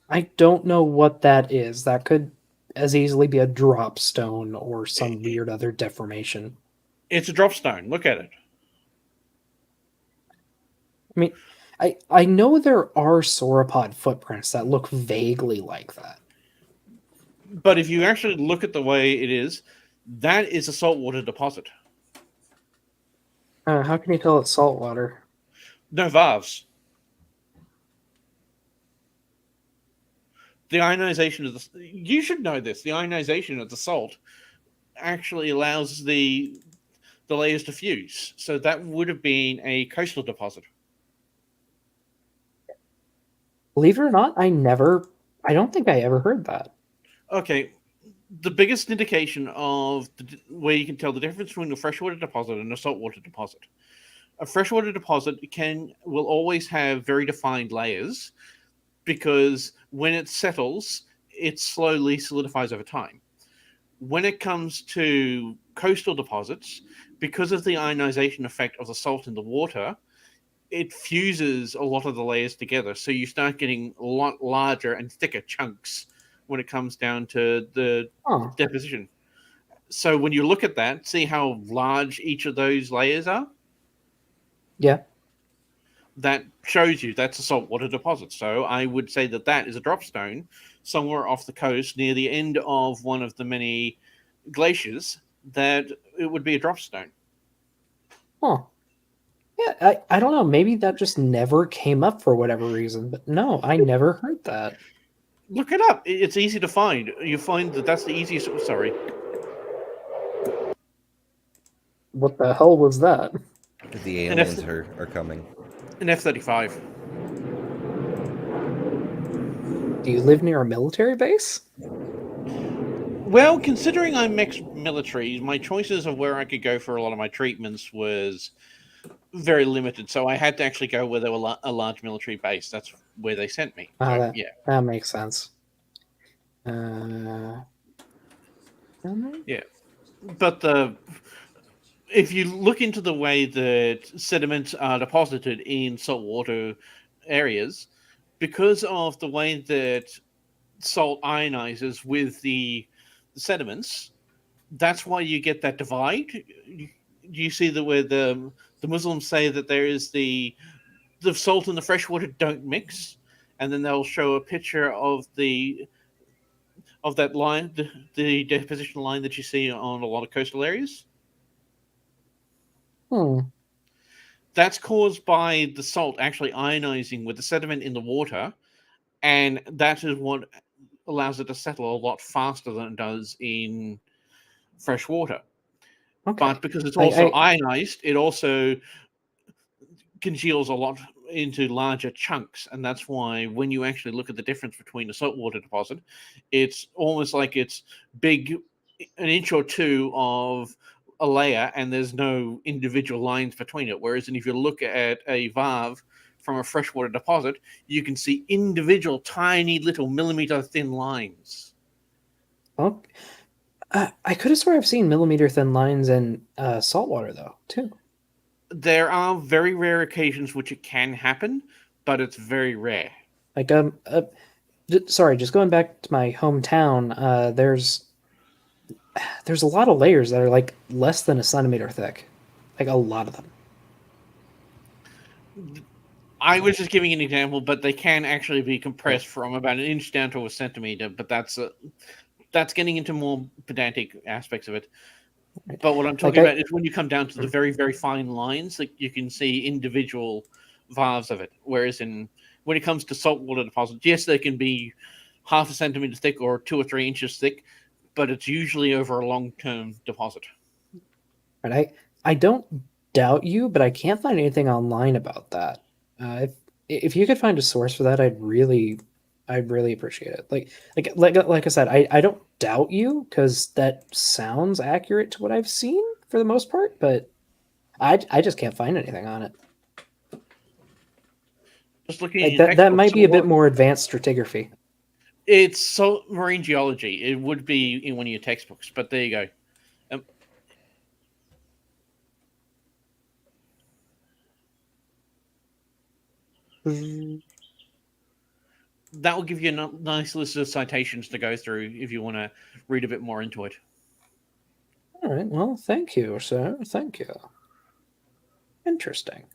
I don't know what that is. That could as easily be a drop stone or some weird other deformation. It's a drop stone. Look at it. I mean, I know there are sauropod footprints that look vaguely like that. But if you actually look at the way it is, that is a saltwater deposit. How can you tell it's saltwater? No valves. The ionization of the... You should know this. The ionization of the salt actually allows the layers to fuse. So that would have been a coastal deposit. Believe it or not, I don't think I ever heard that. Okay, the biggest indication of where you can tell the difference between a freshwater deposit and a saltwater deposit. A freshwater deposit will always have very defined layers because when it settles, it slowly solidifies over time. When it comes to coastal deposits, because of the ionization effect of the salt in the water, it fuses a lot of the layers together. So you start getting a lot larger and thicker chunks when it comes down to the deposition. So when you look at that, see how large each of those layers are? Yeah. That shows you that's a saltwater deposit. So I would say that that is a drop stone somewhere off the coast near the end of one of the many glaciers, that it would be a drop stone. Huh. Yeah, I don't know. Maybe that just never came up for whatever reason. But no, I never heard that. Look it up. It's easy to find. You find that that's the easiest... Sorry. What the hell was that? The aliens are coming. An F-35. Do you live near a military base? Well, considering I'm ex-military, my choices of where I could go for a lot of my treatments was very limited. So I had to actually go where there were a large military base. That's where they sent me. So, yeah. That makes sense. Yeah. But if you look into the way that sediments are deposited in saltwater areas, because of the way that salt ionizes with the sediments, that's why you get that divide. You see where the Muslims say that there is the salt and the fresh water don't mix, and then they'll show a picture of that line, the deposition line that you see on a lot of coastal areas. That's caused by the salt actually ionizing with the sediment in the water, and that is what allows it to settle a lot faster than it does in fresh water. Okay. But because it's also ionized, it also congeals a lot into larger chunks, and that's why when you actually look at the difference between a saltwater deposit, it's almost like it's big, an inch or two of a layer, and there's no individual lines between it. Whereas if you look at a valve from a freshwater deposit, you can see individual tiny little millimeter thin lines. Oh, I could have sworn I've seen millimeter thin lines in saltwater though too. There are very rare occasions which it can happen, but it's very rare. Like sorry, just going back to my hometown, there's a lot of layers that are like less than a centimeter thick, like a lot of them. I was just giving an example, but they can actually be compressed from about an inch down to a centimeter. But that's getting into more pedantic aspects of it. But what I'm talking about is when you come down to the very, very fine lines, like you can see individual valves of it. Whereas when it comes to saltwater deposits, yes, they can be half a centimeter thick or 2 or 3 inches thick, but it's usually over a long-term deposit. Right. I don't doubt you, but I can't find anything online about that. If you could find a source for that, I'd really appreciate it. Like I said, I don't doubt you because that sounds accurate to what I've seen for the most part, but I just can't find anything on it. Just looking at Like, your that textbooks, might be a bit more advanced stratigraphy. It's marine geology. It would be in one of your textbooks, but there you go. That will give you a nice list of citations to go through if you want to read a bit more into it. All right. Well, thank you, sir. Thank you. Interesting.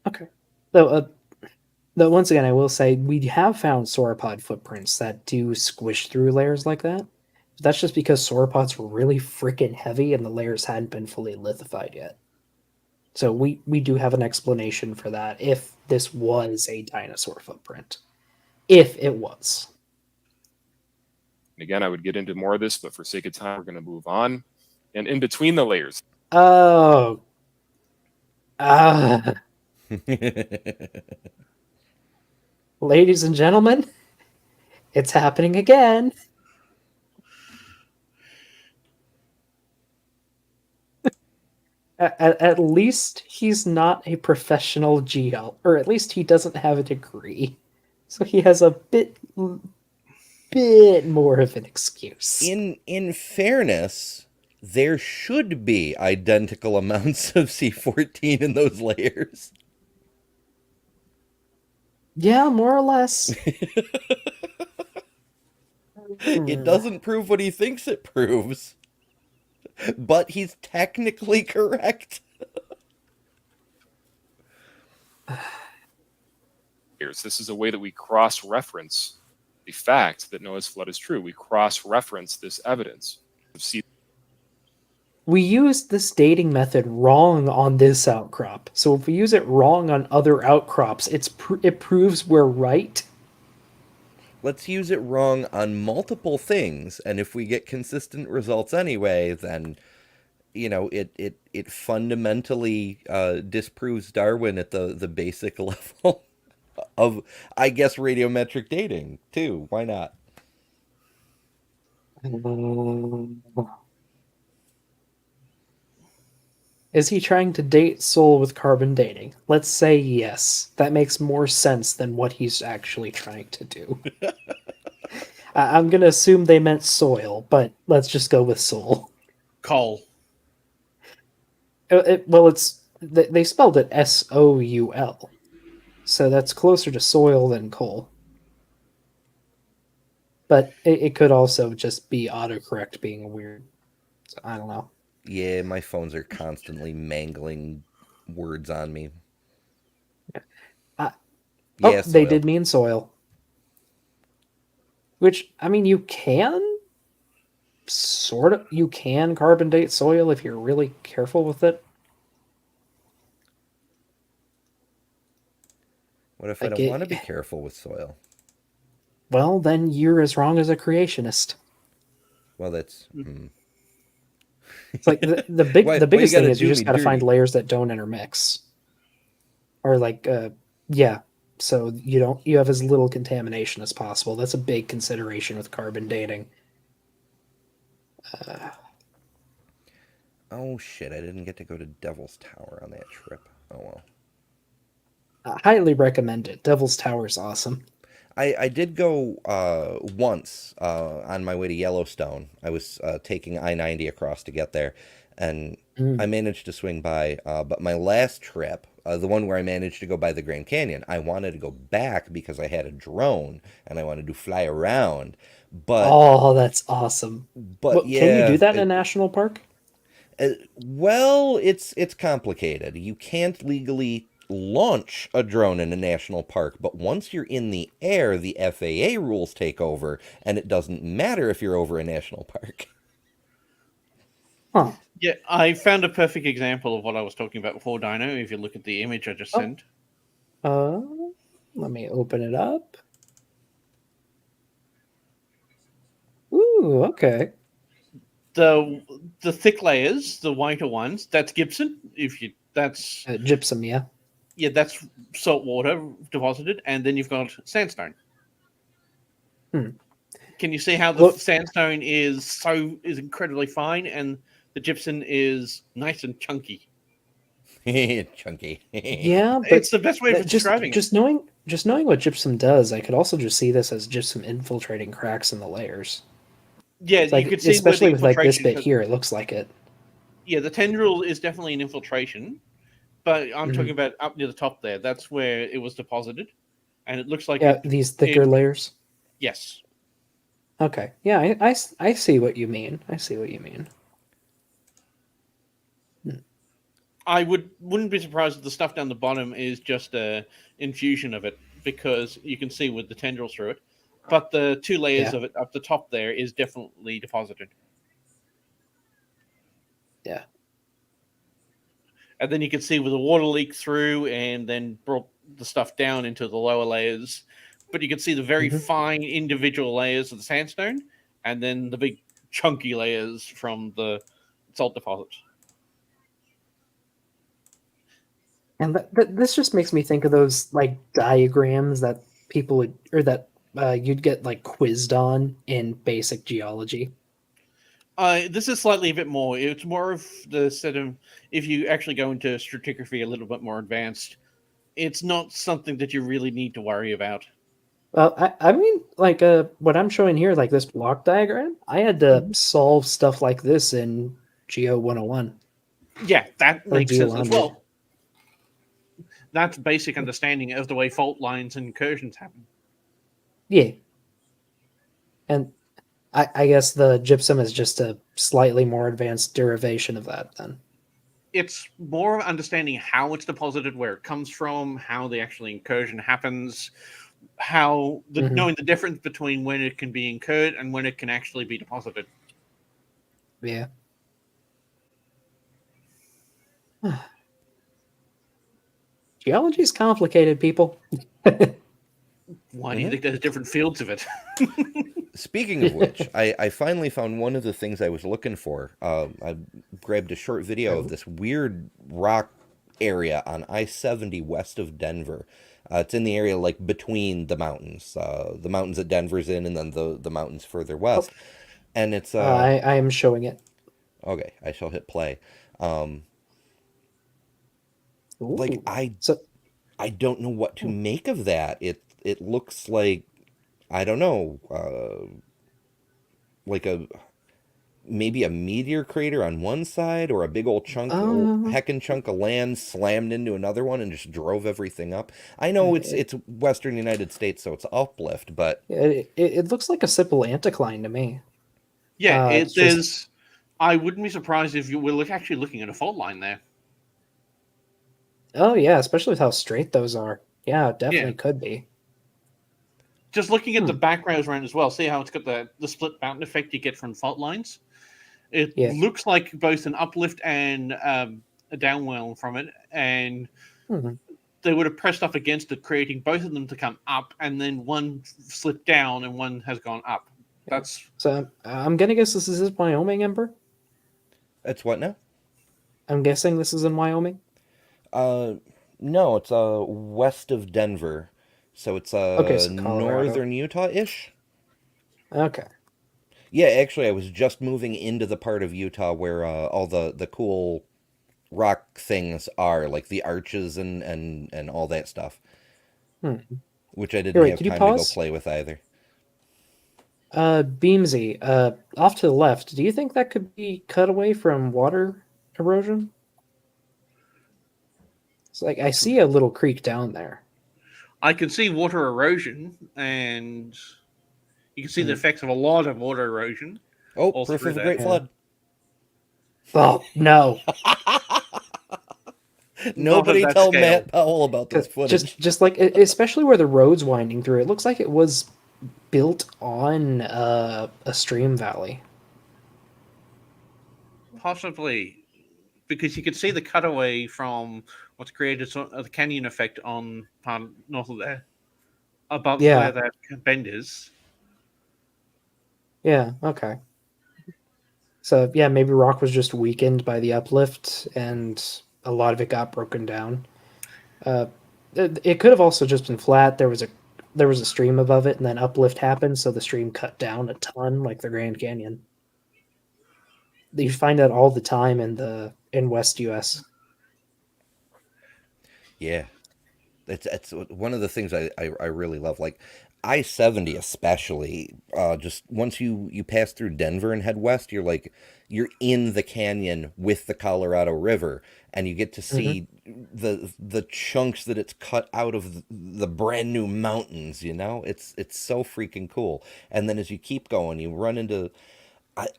Okay. Though, once again, I will say we have found sauropod footprints that do squish through layers like that. That's just because sauropods were really freaking heavy and the layers hadn't been fully lithified yet. So we do have an explanation for that if this was a dinosaur footprint. If it was. And again, I would get into more of this, but for sake of time, we're going to move on. And in between the layers. Oh. Ladies and gentlemen, it's happening again. At least he's not a professional GL, or at least he doesn't have a degree. So he has a bit more of an excuse. In fairness, there should be identical amounts of C14 in those layers. Yeah, more or less. It doesn't prove what he thinks it proves, but he's technically correct. This is a way that we cross-reference the fact that Noah's flood is true. We cross-reference this evidence. We used this dating method wrong on this outcrop. So if we use it wrong on other outcrops, it proves we're right. Let's use it wrong on multiple things, and if we get consistent results anyway, then it fundamentally disproves Darwin at the basic level of, I guess, radiometric dating too. Why not? Is he trying to date Sol with carbon dating? Let's say yes. That makes more sense than what he's actually trying to do. I'm going to assume they meant soil, but let's just go with Sol. Coal. They spelled it SOUL. So that's closer to soil than coal. But it could also just be autocorrect being weird. So I don't know. Yeah, my phones are constantly mangling words on me. They did mean soil. Which, I mean, you can carbon date soil if you're really careful with it. What if I don't want to be careful with soil? Well, then you're as wrong as a creationist. Well, that's... It's like the biggest thing is you just got to find layers that don't intermix. Or so you have as little contamination as possible. That's a big consideration with carbon dating. Oh shit, I didn't get to go to Devil's Tower on that trip. Oh well. I highly recommend it. Devil's Tower is awesome. I did go once on my way to Yellowstone. I was taking I-90 across to get there, and I managed to swing by. But my last trip, the one where I managed to go by the Grand Canyon, I wanted to go back because I had a drone and I wanted to fly around. But that's awesome. But can you do that in a national park? Well, it's complicated. You can't legally launch a drone in a national park, but once you're in the air, the FAA rules take over, and it doesn't matter if you're over a national park. Huh. Yeah, I found a perfect example of what I was talking about before, Dino, if you look at the image I just sent. Let me open it up. Ooh, okay. The thick layers, the whiter ones, that's gypsum. That's gypsum, yeah. Yeah, that's salt water deposited, and then you've got sandstone. Can you see how the sandstone is incredibly fine, and the gypsum is nice and chunky? Chunky. Yeah, but it's the best way of describing it. Just knowing what gypsum does, I could also just see this as gypsum infiltrating cracks in the layers. Yeah, like, you could see especially where the with like this infiltration bit here, it looks like it. Yeah, the tendril is definitely an infiltration, but I'm talking about up near the top there. That's where it was deposited, and it looks like these thicker layers. Yes. Okay. Yeah, I see what you mean. I see what you mean. I wouldn't be surprised if the stuff down the bottom is just a infusion of it, because you can see with the tendrils through it. But the two layers of it up the top there is definitely deposited. Yeah. And then you can see where the water leaked through and then brought the stuff down into the lower layers. But you can see the very fine individual layers of the sandstone, and then the big chunky layers from the salt deposit. And this just makes me think of those like diagrams that people would, or that you'd get like quizzed on in basic geology. This is slightly a bit more. It's more of the set of, if you actually go into stratigraphy a little bit more advanced, it's not something that you really need to worry about. Well, I mean, like what I'm showing here, like this block diagram, I had to solve stuff like this in Geo 101. Yeah, that makes sense as well. 100. That's basic understanding of the way fault lines and incursions happen. Yeah. And I guess the gypsum is just a slightly more advanced derivation of that then. It's more of understanding how it's deposited, where it comes from, how the actual incursion happens, how knowing the difference between when it can be incurred and when it can actually be deposited. Yeah. Geology is complicated, people. Why do you think there's different fields of it? Speaking of which, I finally found one of the things I was looking for. I grabbed a short video of this weird rock area on I-70 west of Denver. It's in the area like between the mountains that Denver's in, and then the mountains further west. And it's I am showing it. Okay, I shall hit play. Like I don't know what to make of that. It looks like, I don't know, like maybe a meteor crater on one side, or a big old heckin' chunk of land slammed into another one and just drove everything up. I know it's Western United States, so it's uplift, but it looks like a simple anticline to me. Yeah, it is. I wouldn't be surprised if you were actually looking at a fault line there. Oh yeah, especially with how straight those are. Yeah, it definitely could be. Just looking at the backgrounds around as well, see how it's got the split mountain effect you get from fault lines? It looks like both an uplift and a downwell from it, and they would have pressed up against it, creating both of them to come up, and then one slipped down and one has gone up. That's so. I'm gonna guess this is Wyoming, Ember. It's what now? I'm guessing this is in Wyoming. No, it's west of Denver, so it's so northern Utah-ish. Okay. Yeah, actually, I was just moving into the part of Utah where all the cool rock things are, like the arches and all that stuff, which I didn't have time to go play with either. Beamsy, off to the left, do you think that could be cut away from water erosion? It's like I see a little creek down there. I can see water erosion, and you can see the effects of a lot of water erosion. Oh, proof of a great flood. Oh, no. Nobody tell Matt Powell about this footage. Just like, especially where the road's winding through, it looks like it was built on a stream valley. Possibly. Because you could see the cutaway from what's created the canyon effect on part north of there, above where that bend is. Yeah. Okay. So yeah, maybe rock was just weakened by the uplift, and a lot of it got broken down. It could have also just been flat. There was a stream above it, and then uplift happened, so the stream cut down a ton, like the Grand Canyon. You find that all the time in West US. Yeah, it's one of the things I really love. Like I-70 especially. Just once you pass through Denver and head west, you're in the canyon with the Colorado River, and you get to Hmm. see the chunks that it's cut out of the brand new mountains. It's so freaking cool. And then as you keep going, you run into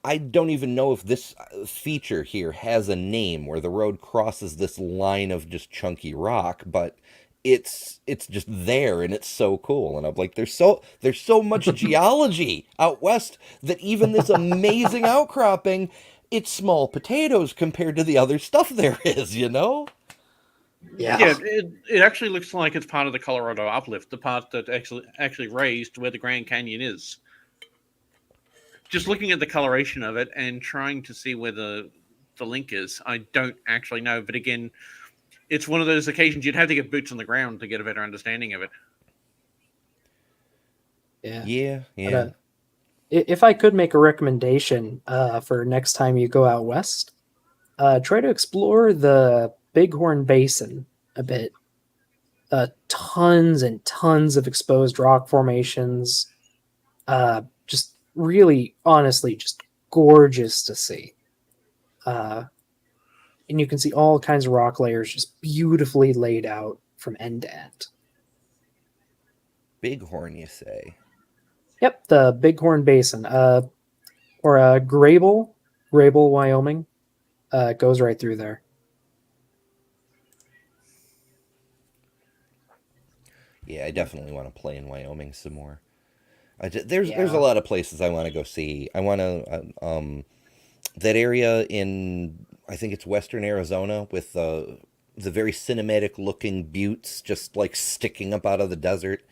I don't even know if this feature here has a name where the road crosses this line of just chunky rock, but it's just there and it's so cool. And I'm like, there's so much geology out west that even this amazing outcropping, it's small potatoes compared to the other stuff there is. Yeah. Yeah, it actually looks like it's part of the Colorado uplift, the part that actually raised where the Grand Canyon is. Just looking at the coloration of it and trying to see where the link is, I don't actually know. But again, it's one of those occasions you'd have to get boots on the ground to get a better understanding of it. Yeah. Yeah, But, yeah. if I could make a recommendation for next time you go out west, try to explore the Bighorn Basin a bit. Tons and tons of exposed rock formations. Just really, honestly, just gorgeous to see. And you can see all kinds of rock layers just beautifully laid out from end to end. Bighorn, you say? Yep, the Bighorn Basin, or Grable, Wyoming, goes right through there. Yeah, I definitely want to play in Wyoming some more. There's a Yeah. lot of places I want to go see. I want to that area in, I think it's western Arizona, with the very cinematic looking buttes just like sticking up out of the desert.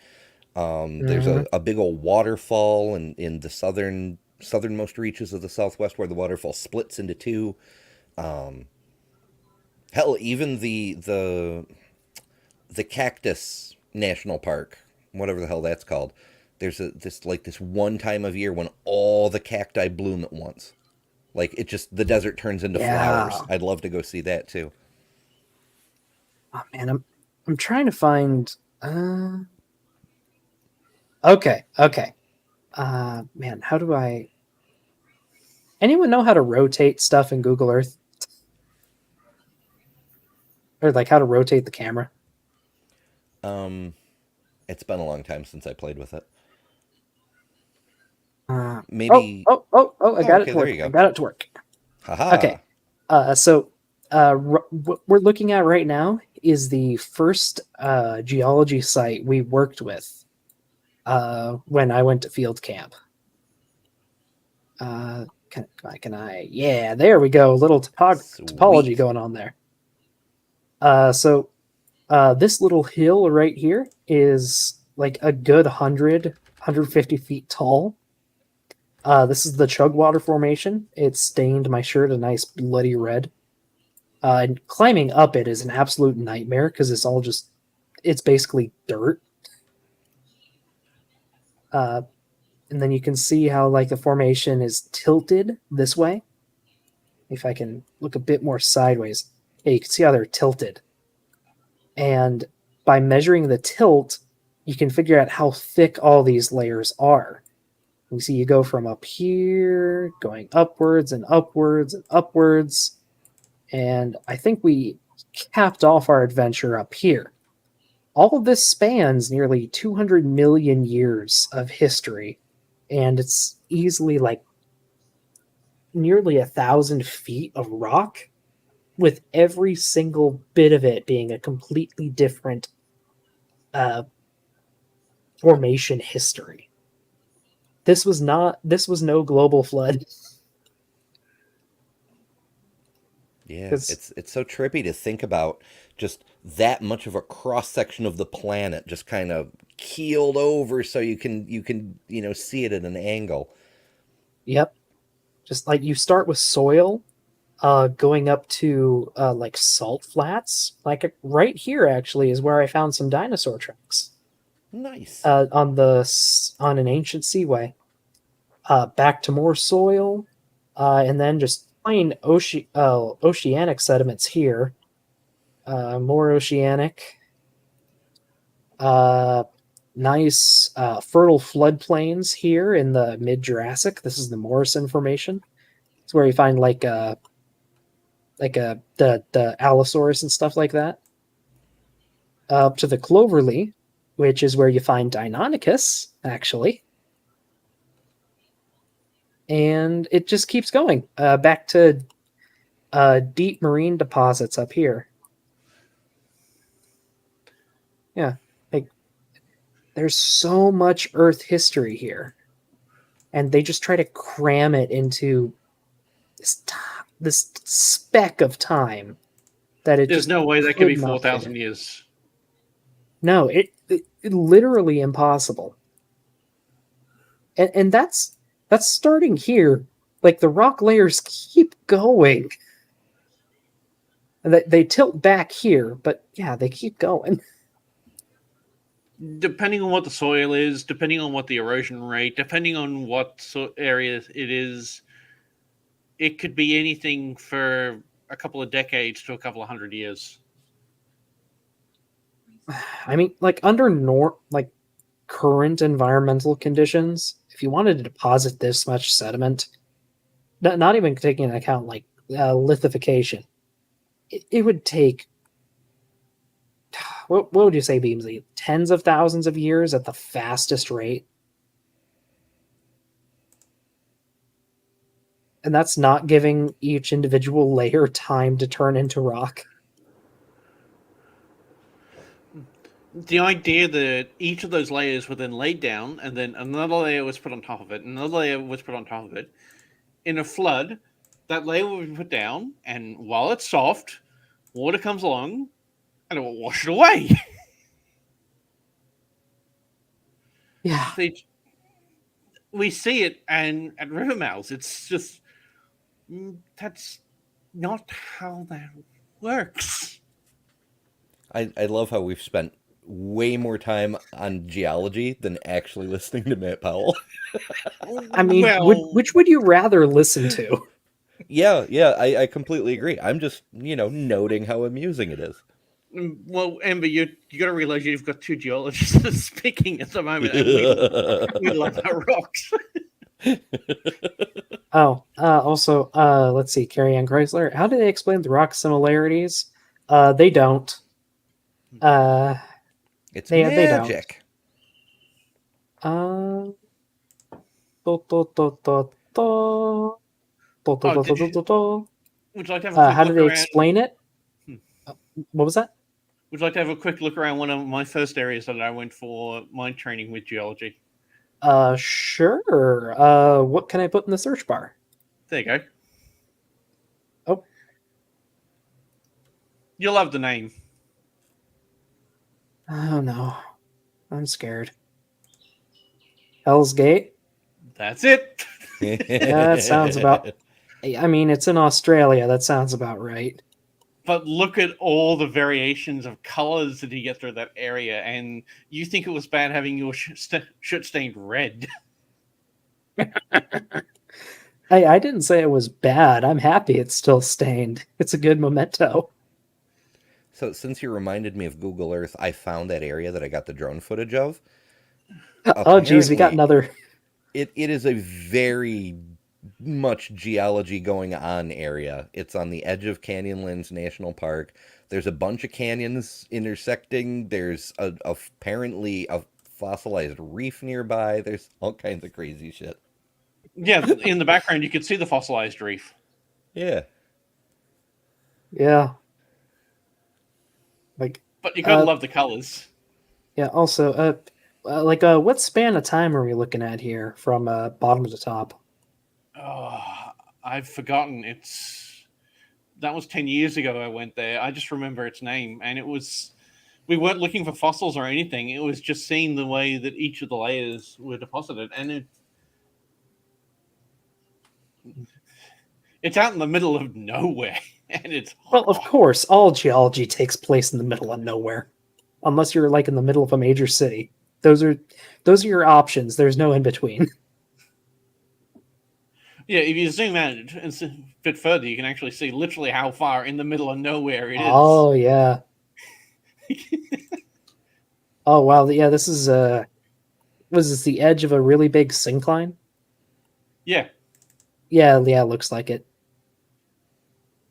There's Hmm. a big old waterfall in the southernmost reaches of the Southwest where the waterfall splits into two. Hell, even the Cactus National Park, whatever the hell that's called. There's this one time of year when all the cacti bloom at once. Like the desert turns into flowers. Yeah. I'd love to go see that too. Oh man, I'm trying to find. Okay, okay. Man, how do I? Anyone know how to rotate stuff in Google Earth, or like how to rotate the camera? Um, it's been a long time since I played with it. Oh, Maybe. I got it Okay, to there work. you go. I got it to work. Haha. Okay. So what we're looking at right now is the first geology site we worked with when I went to field camp. Can I? Yeah, there we go. A little topology Sweet. going on there. So this little hill right here is like a good 150 feet tall. This is the Chugwater Formation. It stained my shirt a nice bloody red. And climbing up it is an absolute nightmare because it's basically dirt. And then you can see how like the formation is tilted this way. If I can look a bit more sideways, yeah, you can see how they're tilted. And by measuring the tilt, you can figure out how thick all these layers are. You see, you go from up here, going upwards and upwards and upwards. And I think we capped off our adventure up here. All of this spans nearly 200 million years of history, and it's easily like nearly 1,000 feet of rock, with every single bit of it being a completely different formation history. This was no global flood. Yeah, 'Cause- it's so trippy to think about just that much of a cross section of the planet just kind of keeled over so you can see it at an angle. Yep. Just like you start with soil, going up to like salt flats. Like right here, actually, is where I found some dinosaur tracks. Nice. On an ancient seaway. Back to more soil, and then just plain oceanic sediments here. More oceanic. Nice fertile floodplains here in the mid Jurassic. This is the Morrison Formation. It's where you find the Allosaurus and stuff like that. Up to the Cloverly, which is where you find Deinonychus, actually. And it just keeps going back to deep marine deposits up here. Yeah, like there's so much Earth history here, and they just try to cram it into this speck of time that it. There's just no way that could be not 4,000 fit. years. No, it literally impossible. And that's starting here. Like the rock layers keep going. And they tilt back here, but yeah, they keep going. Depending on what the soil is, depending on what the erosion rate, depending on what area it is, it could be anything for a couple of decades to a couple of 100 years. I mean, like under current environmental conditions, if you wanted to deposit this much sediment, not even taking into account lithification, it would take what would you say, Beamsley? Tens of thousands of years at the fastest rate. And that's not giving each individual layer time to turn into rock. The idea that each of those layers were then laid down and then another layer was put on top of it, another layer was put on top of it. In a flood, that layer will be put down, and while it's soft, water comes along and it will wash it away. Yeah. We see it and at river mouths. It's just that's not how that works. I love how we've spent way more time on geology than actually listening to Matt Powell. I mean, which would you rather listen to? Yeah, I completely agree. I'm just, noting how amusing it is. Well, Amber, you got to realize you've got two geologists speaking at the moment, and we love our rocks. Also, let's see, Carrie Ann Chrysler. How do they explain the rock similarities? They don't. It's they magic. Don't. Would you like to have a quick How do they look around? explain it? What was that? Would you like to have a quick look around one of my first areas that I went for my training with geology? Sure. What can I put in the search bar? There you go. Oh. You'll love the name. Oh no. I'm scared. Hell's Gate? That's it. Yeah, that sounds about... I mean, it's in Australia. That sounds about right. But look at all the variations of colors that you get through that area, and you think it was bad having your shirt stained red. I didn't say it was bad. I'm happy it's still stained. It's a good memento. So since you reminded me of Google Earth, I found that area that I got the drone footage of. Oh, geez, we got another... It is a very much geology going on area. It's on the edge of Canyonlands National Park. There's a bunch of canyons intersecting. There's apparently a fossilized reef nearby. There's all kinds of crazy shit. Yeah, in the background you could see the fossilized reef. Yeah. Yeah. But you gotta love the colors. Yeah, also, what span of time are we looking at here from bottom to top? Oh, I've forgotten. That was 10 years ago I went there. I just remember its name, and we weren't looking for fossils or anything. It was just seeing the way that each of the layers were deposited, and It's out in the middle of nowhere, and it's Well, of course, all geology takes place in the middle of nowhere, unless you're like in the middle of a major city. Those are your options. There's no in between. Yeah, if you zoom out a bit further, you can actually see literally how far in the middle of nowhere it is. Oh yeah. Oh wow. Yeah, this is was this the edge of a really big syncline? Yeah, Yeah, it looks like it.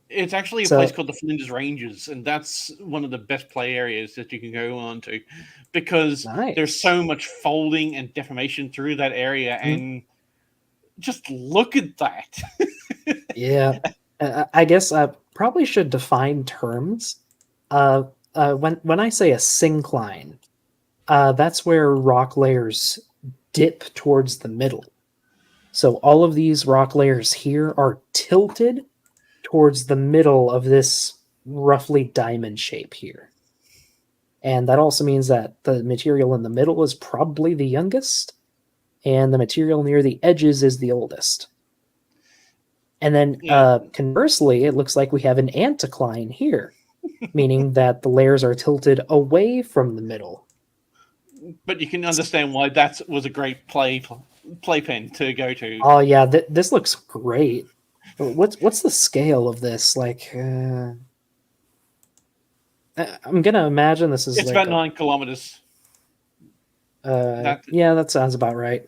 it's actually a So- place called the Flinders Ranges, and that's one of the best play areas that you can go on to, because Nice. there's so much folding and deformation through that area, and just look at that. Yeah. I guess I probably should define terms. When I say a syncline, that's where rock layers dip towards the middle. So all of these rock layers here are tilted towards the middle of this roughly diamond shape here. And that also means that the material in the middle is probably the youngest, and the material near the edges is the oldest. And then Yeah. Conversely, it looks like we have an anticline here, meaning that the layers are tilted away from the middle. But you can understand why that was a great playpen to go to. Oh yeah, this looks great. What's the scale of this? Like, I'm gonna imagine this is It's like about 9 kilometers. yeah, that sounds about right.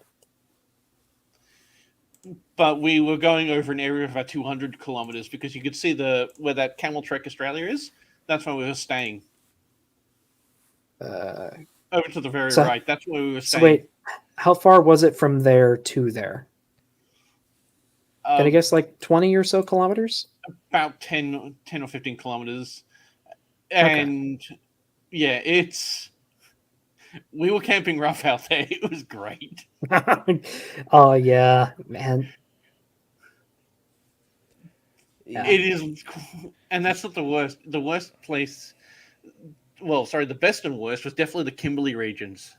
But we were going over an area of about 200 kilometers, because you could see where that Camel Trek Australia is. That's where we were staying. Over to the very right. That's where we were staying. So wait, how far was it from there to there? Can I guess like 20 or so kilometers? About 10 or 15 kilometers. And yeah, we were camping rough out there. It was great. Oh yeah, man. Yeah. It is, and that's not the worst. The worst place, well, sorry, the best and worst was definitely the Kimberley regions.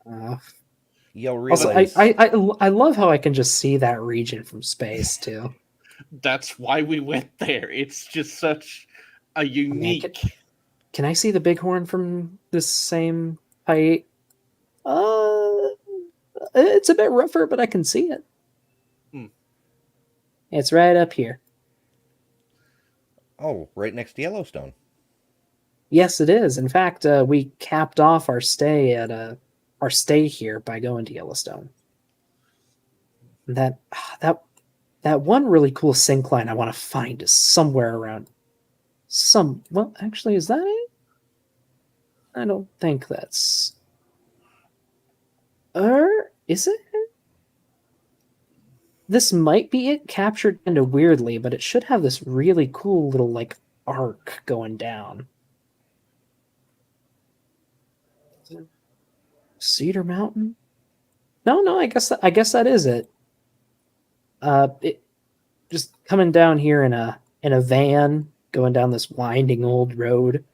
Also, I love how I can just see that region from space too. That's why we went there. It's just such a unique. Man, can I see the bighorn from this same height? It's a bit rougher, but I can see it. It's right up here. Oh, right next to Yellowstone. Yes, it is. In fact, we capped off our stay here by going to Yellowstone. That one really cool syncline I want to find is somewhere around well, actually, is that it? I don't think that's is it? This might be it, captured kind of weirdly, but it should have this really cool little like arc going down. Cedar Mountain? No, I guess that is it. It just coming down here in a van, going down this winding old road.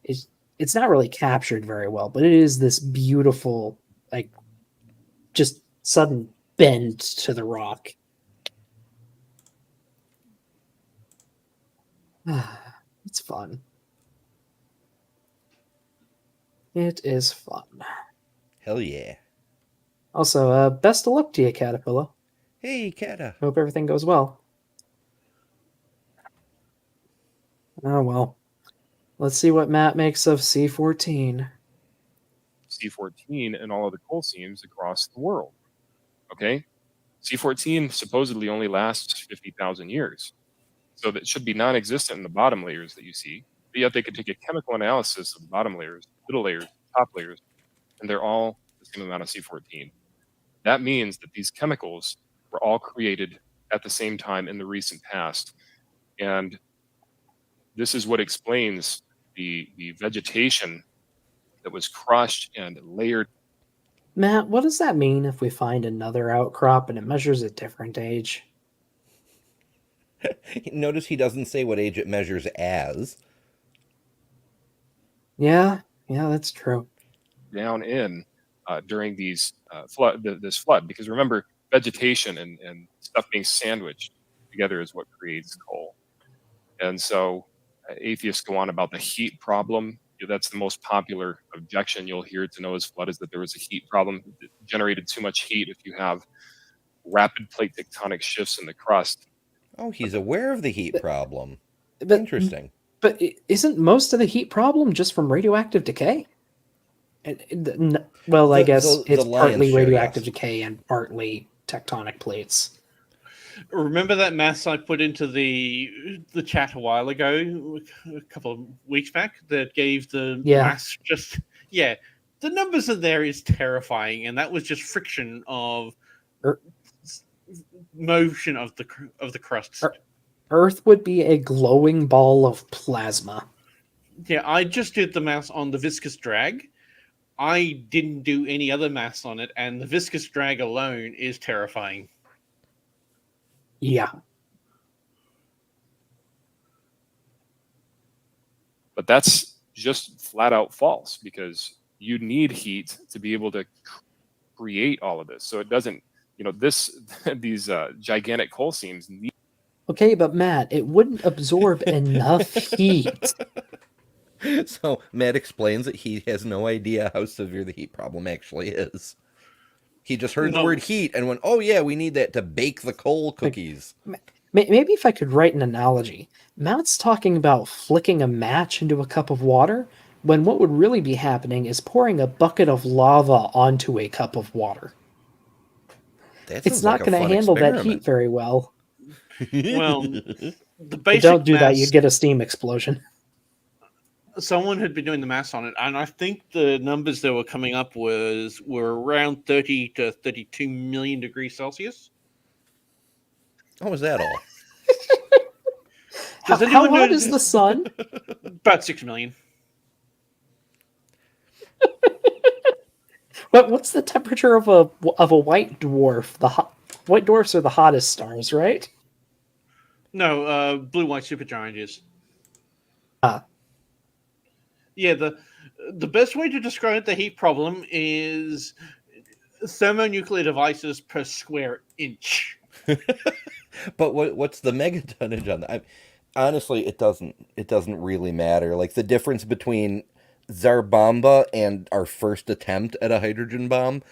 It's not really captured very well, but it is this beautiful, like, just sudden bend to the rock. It's fun. It is fun. Hell yeah. Also, best of luck to you, Caterpillar. Hey, Cata. Hope everything goes well. Oh, well. Let's see what Matt makes of C14. C14 and all of the coal seams across the world. Okay? C14 supposedly only lasts 50,000 years. So that should be non-existent in the bottom layers that you see. But yet they could take a chemical analysis of the bottom layers, middle layers, top layers, and they're all the same amount of C14. That means that these chemicals were all created at the same time in the recent past. And this is what explains the vegetation that was crushed and layered. Matt, what does that mean if we find another outcrop and it measures a different age? Notice he doesn't say what age it measures as. Yeah, that's true. Down in during these this flood, because remember, vegetation and stuff being sandwiched together is what creates coal. And so atheists go on about the heat problem. That's the most popular objection you'll hear to Noah's flood, is that there was a heat problem. It generated too much heat. If you have rapid plate tectonic shifts in the crust. Oh, he's aware of the heat problem. But, Interesting. But isn't most of the heat problem just from radioactive decay? Well, I guess it's partly radioactive decay and partly tectonic plates. Remember that maths I put into the chat a while ago, a couple of weeks back, that gave the mass just the numbers in there is terrifying, and that was just friction of motion of the crust. Earth would be a glowing ball of plasma. Yeah, I just did the maths on the viscous drag. I didn't do any other maths on it, and the viscous drag alone is terrifying. Yeah. But that's just flat out false, because you need heat to be able to create all of this. So it doesn't, these gigantic coal seams need. Okay, but Matt, it wouldn't absorb enough heat. So Matt explains that he has no idea how severe the heat problem actually is. He just heard the word heat and went, oh yeah, we need that to bake the coal cookies. Maybe if I could write an analogy. Matt's talking about flicking a match into a cup of water, when what would really be happening is pouring a bucket of lava onto a cup of water. It's not going to handle that heat very well. Well, the basic but don't do that, you get a steam explosion. Someone had been doing the maths on it, and I think the numbers that were coming up were around 30 to 32 million degrees Celsius. Oh, is that all? How hot is the sun? About 6 million. What's the temperature of a white dwarf? White dwarfs are the hottest stars, right? No, blue-white supergiant is. Yeah, the best way to describe the heat problem is thermonuclear devices per square inch. But what's the megatonnage on that? Honestly, it doesn't really matter. Like the difference between Zarbamba and our first attempt at a hydrogen bomb,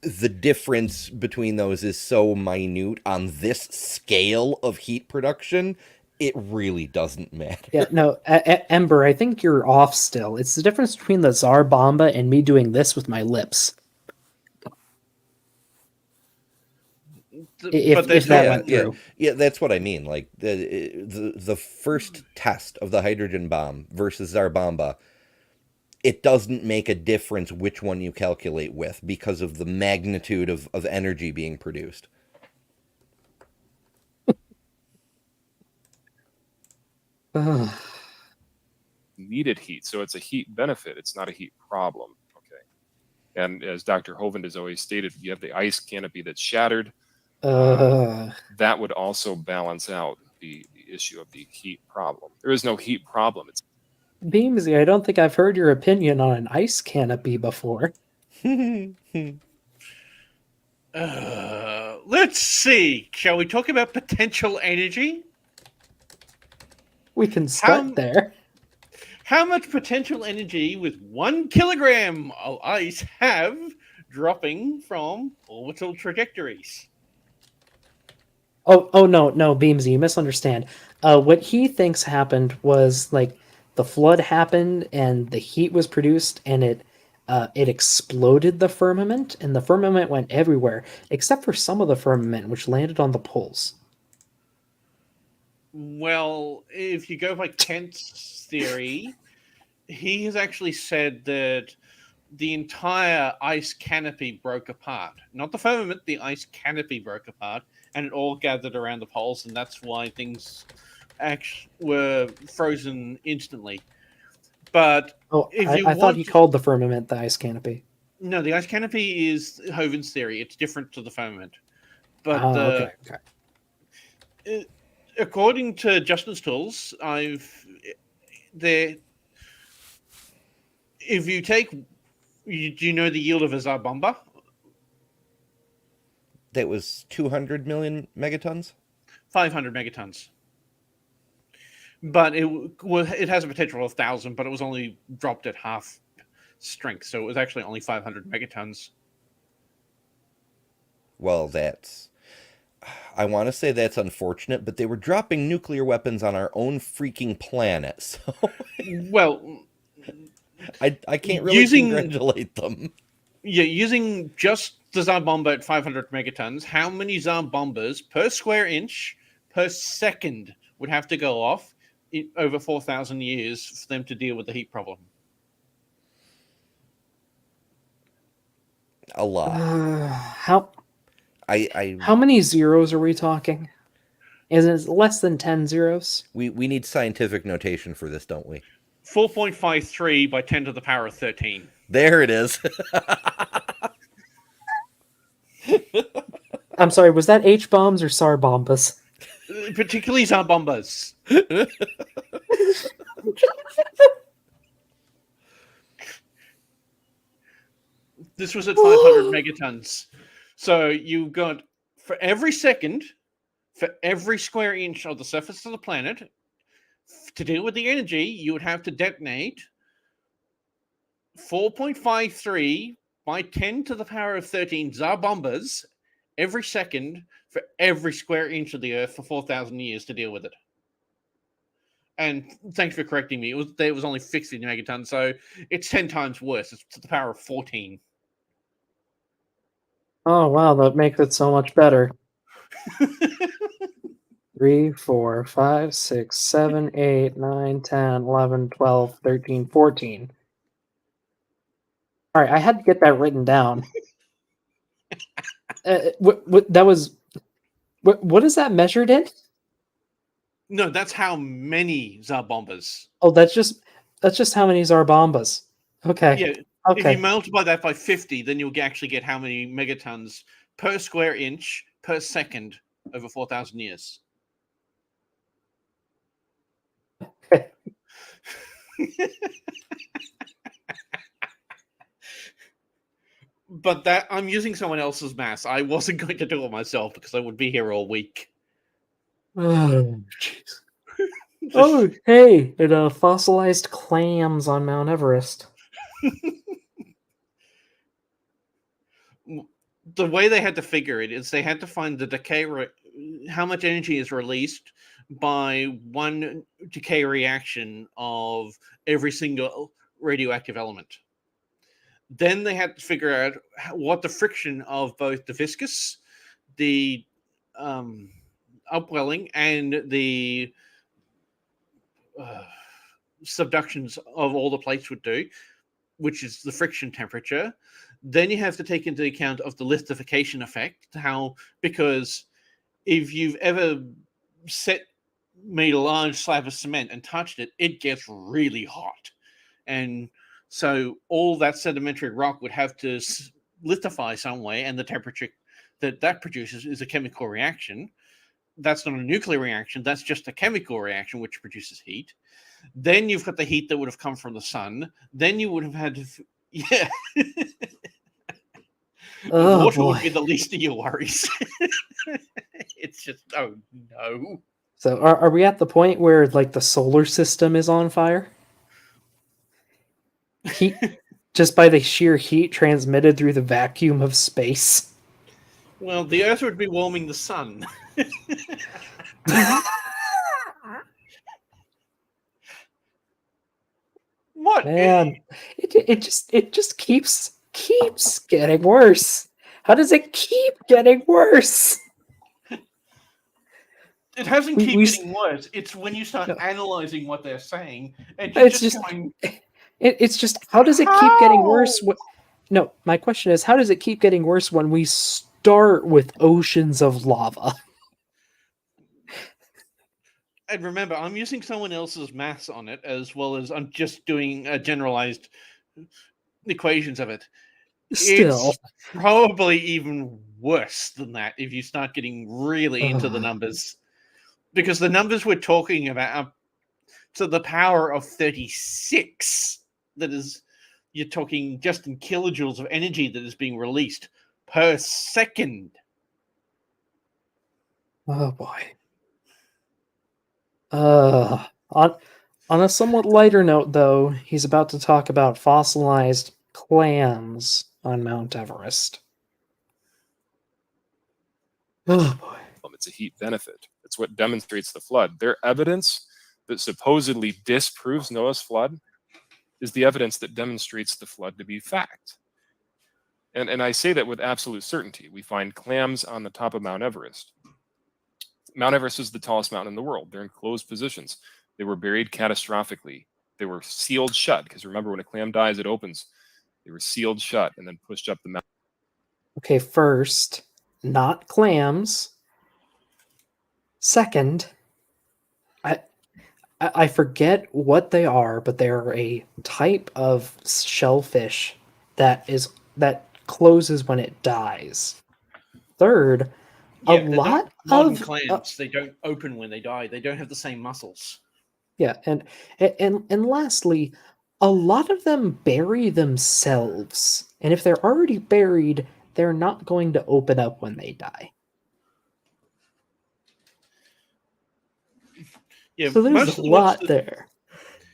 the difference between those is so minute on this scale of heat production. It really doesn't matter. Yeah, no, Ember, I think you're off still. It's the difference between the Tsar Bomba and me doing this with my lips. If that went through. Yeah, that's what I mean. Like the first test of the hydrogen bomb versus Tsar Bomba, it doesn't make a difference which one you calculate with because of the magnitude of energy being produced. Needed heat, so it's a heat benefit. It's not a heat problem. Okay, and as Dr. Hovind has always stated, you have the ice canopy that's shattered. That would also balance out the issue of the heat problem. There is no heat problem. It's Beamsy, I don't think I've heard your opinion on an ice canopy before. Let's see. Shall we talk about potential energy? We can start there. How much potential energy with 1 kilogram of ice have dropping from orbital trajectories? Oh no, Beamsy, you misunderstand. What he thinks happened was like the flood happened and the heat was produced and it exploded the firmament, and the firmament went everywhere except for some of the firmament which landed on the poles. Well, if you go by Kent's theory, he has actually said that the entire ice canopy broke apart. Not the firmament, the ice canopy broke apart, and it all gathered around the poles, and that's why things actually were frozen instantly. But I thought he called the firmament the ice canopy. No, the ice canopy is Hovind's theory. It's different to the firmament. But okay. According to Justin's tools, if you take, do you know the yield of a Tsar Bomba? that was 200 million megatons? 500 megatons. But it has a potential of 1,000, but it was only dropped at half strength, so it was actually only 500 megatons. Well, I want to say that's unfortunate, but they were dropping nuclear weapons on our own freaking planet, so Well, I can't really congratulate them. Yeah, using just the Tsar bomber at 500 megatons, how many Tsar bombers per square inch per second would have to go off over 4,000 years for them to deal with the heat problem? A lot. How How many zeros are we talking? Is it less than 10 zeros? we need scientific notation for this, don't we? 4.53 by 10 to the power of 13. There it is. I'm sorry, was that H bombs or SAR bombas? Particularly Tsar bombers. This was at 500 megatons. So you got, for every second, for every square inch of the surface of the planet, to deal with the energy, you would have to detonate 4.53 by 10 to the power of 13 Tsar bombers every second for every square inch of the Earth for 4,000 years to deal with it. And thanks for correcting me. It was only 60 megatons, so it's 10 times worse. It's to the power of 14. Oh, wow, that makes it so much better. 3, 4, 5, 6, 7, 8, 9, 10, 11, 12, 13, 14. All right, I had to get that written down. What is that measured in? No, that's how many Tsar bombers. Oh, that's just how many Tsar bombas. Okay. Yeah. Okay. If you multiply that by 50, then you'll actually get how many megatons per square inch per second over 4,000 years. But that I'm using someone else's math. I wasn't going to do it myself because I would be here all week. Oh, jeez. Oh, hey, it fossilized clams on Mount Everest. The way they had to figure it is they had to find the decay how much energy is released by one decay reaction of every single radioactive element. Then they had to figure out what the friction of both the viscous, the upwelling, and the subductions of all the plates would do, which is the friction temperature. Then you have to take into account of the lithification effect, because if you've ever made a large slab of cement and touched it, it gets really hot. And so all that sedimentary rock would have to lithify some way, and the temperature that produces is a chemical reaction. That's not a nuclear reaction, that's just a chemical reaction which produces heat. Then you've got the heat that would have come from the sun. Then you would have had to... Yeah. Oh, water boy. would be the least of your worries. It's just, oh no. So are we at the point where like the solar system is on fire? Heat, just by the sheer heat transmitted through the vacuum of space. Well, the Earth would be warming the sun. What? Man, it just keeps getting worse. How does it keep getting worse? It hasn't We- keep we- getting worse. It's when you start No. analyzing what they're saying, and It's you're just just- going, It's just, how does it keep getting worse? No, my question is, how does it keep getting worse when we start with oceans of lava? and remember, I'm using someone else's maths on it, as well as I'm just doing generalized equations of it. Still. It's probably even worse than that if you start getting really into the Ugh. numbers. Because the numbers we're talking about are to the power of 36. That is, you're talking just in kilojoules of energy that is being released per second. Oh boy. On a somewhat lighter note, though, he's about to talk about fossilized clams on Mount Everest. Oh boy. It's a heat benefit. It's what demonstrates the flood. Their evidence that supposedly disproves Noah's flood is the evidence that demonstrates the flood to be fact. And I say that with absolute certainty. We find clams on the top of Mount Everest. Mount Everest is the tallest mountain in the world. They're in closed positions. They were buried catastrophically. They were sealed shut, because remember, when a clam dies, it opens. They were sealed shut and then pushed up the mountain. Okay, first, not clams. Second, I forget what they are, but they're a type of shellfish that closes when it dies. Third, a Yeah, they're not lot modern of clams. They don't open when they die. They don't have the same muscles. yeah, and lastly, a lot of them bury themselves, and if they're already buried, they're not going to open up when they die. Yeah, So there's a lot there.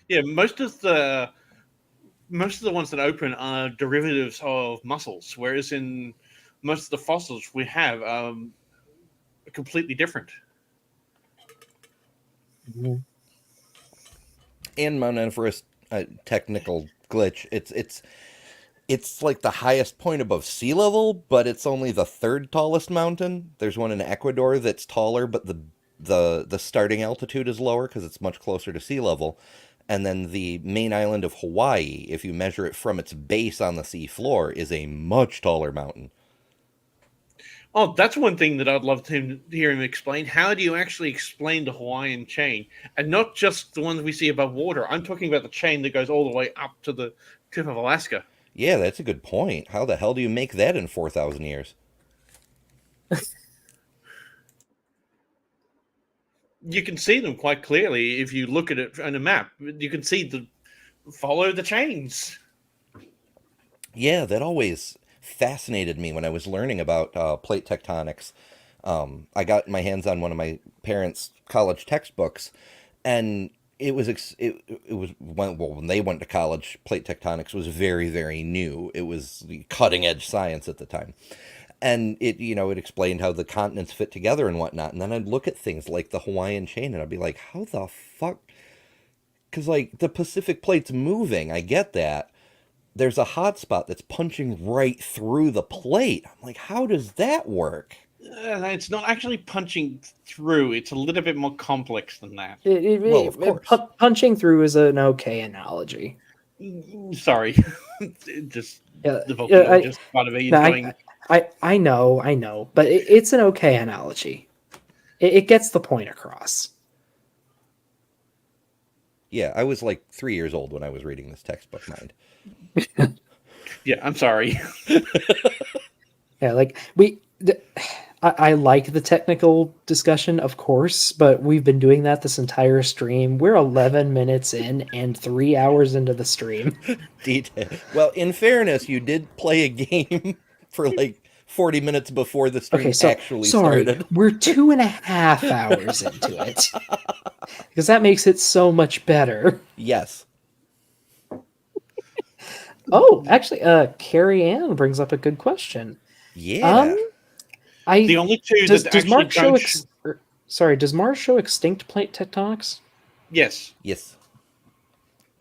Yeah, most of the ones that open are derivatives of mussels, whereas in most of the fossils we have are completely different. Mhm. And Mount Everest, technical glitch. It's like the highest point above sea level, but it's only the third tallest mountain. There's one in Ecuador that's taller, but the starting altitude is lower because it's much closer to sea level. And then the main island of Hawaii, if you measure it from its base on the sea floor, is a much taller mountain. Oh, that's one thing that I'd love to hear him explain. How do you actually explain the Hawaiian chain? And not just the ones we see above water. I'm talking about the chain that goes all the way up to the tip of Alaska. Yeah, that's a good point. How the hell do you make that in 4,000 years? You can see them quite clearly if you look at it on a map. You can see follow the chains. Yeah, that always fascinated me when I was learning about plate tectonics. I got my hands on one of my parents' college textbooks, and it was when they went to college, plate tectonics was very, very new. It was the cutting edge science at the time, and it explained how the continents fit together and whatnot. And then I'd look at things like the Hawaiian chain, and I'd be like, how the fuck? Because like the Pacific plate's moving, I get that. There's a hot spot that's punching right through the plate. I'm like, how does that work? It's not actually punching through. It's a little bit more complex than that. Well, of course. Punching through is an okay analogy. Sorry, just Yeah, the volcano just part of me is no, going. I know, but it's an okay analogy. It gets the point across. Yeah, I was like 3 years old when I was reading this textbook, mind. Yeah, I'm sorry. Yeah, like I like the technical discussion, of course, but we've been doing that this entire stream. We're 11 minutes in and 3 hours into the stream. Detail. Well, in fairness, you did play a game for like 40 minutes before the stream actually started. We're 2.5 hours into it. Because that makes it so much better. Yes. Oh, actually, Carrie Ann brings up a good question. Yeah. The only two does that actually Mark show don't... does Mars show extinct plate tectonics? Yes. Yes.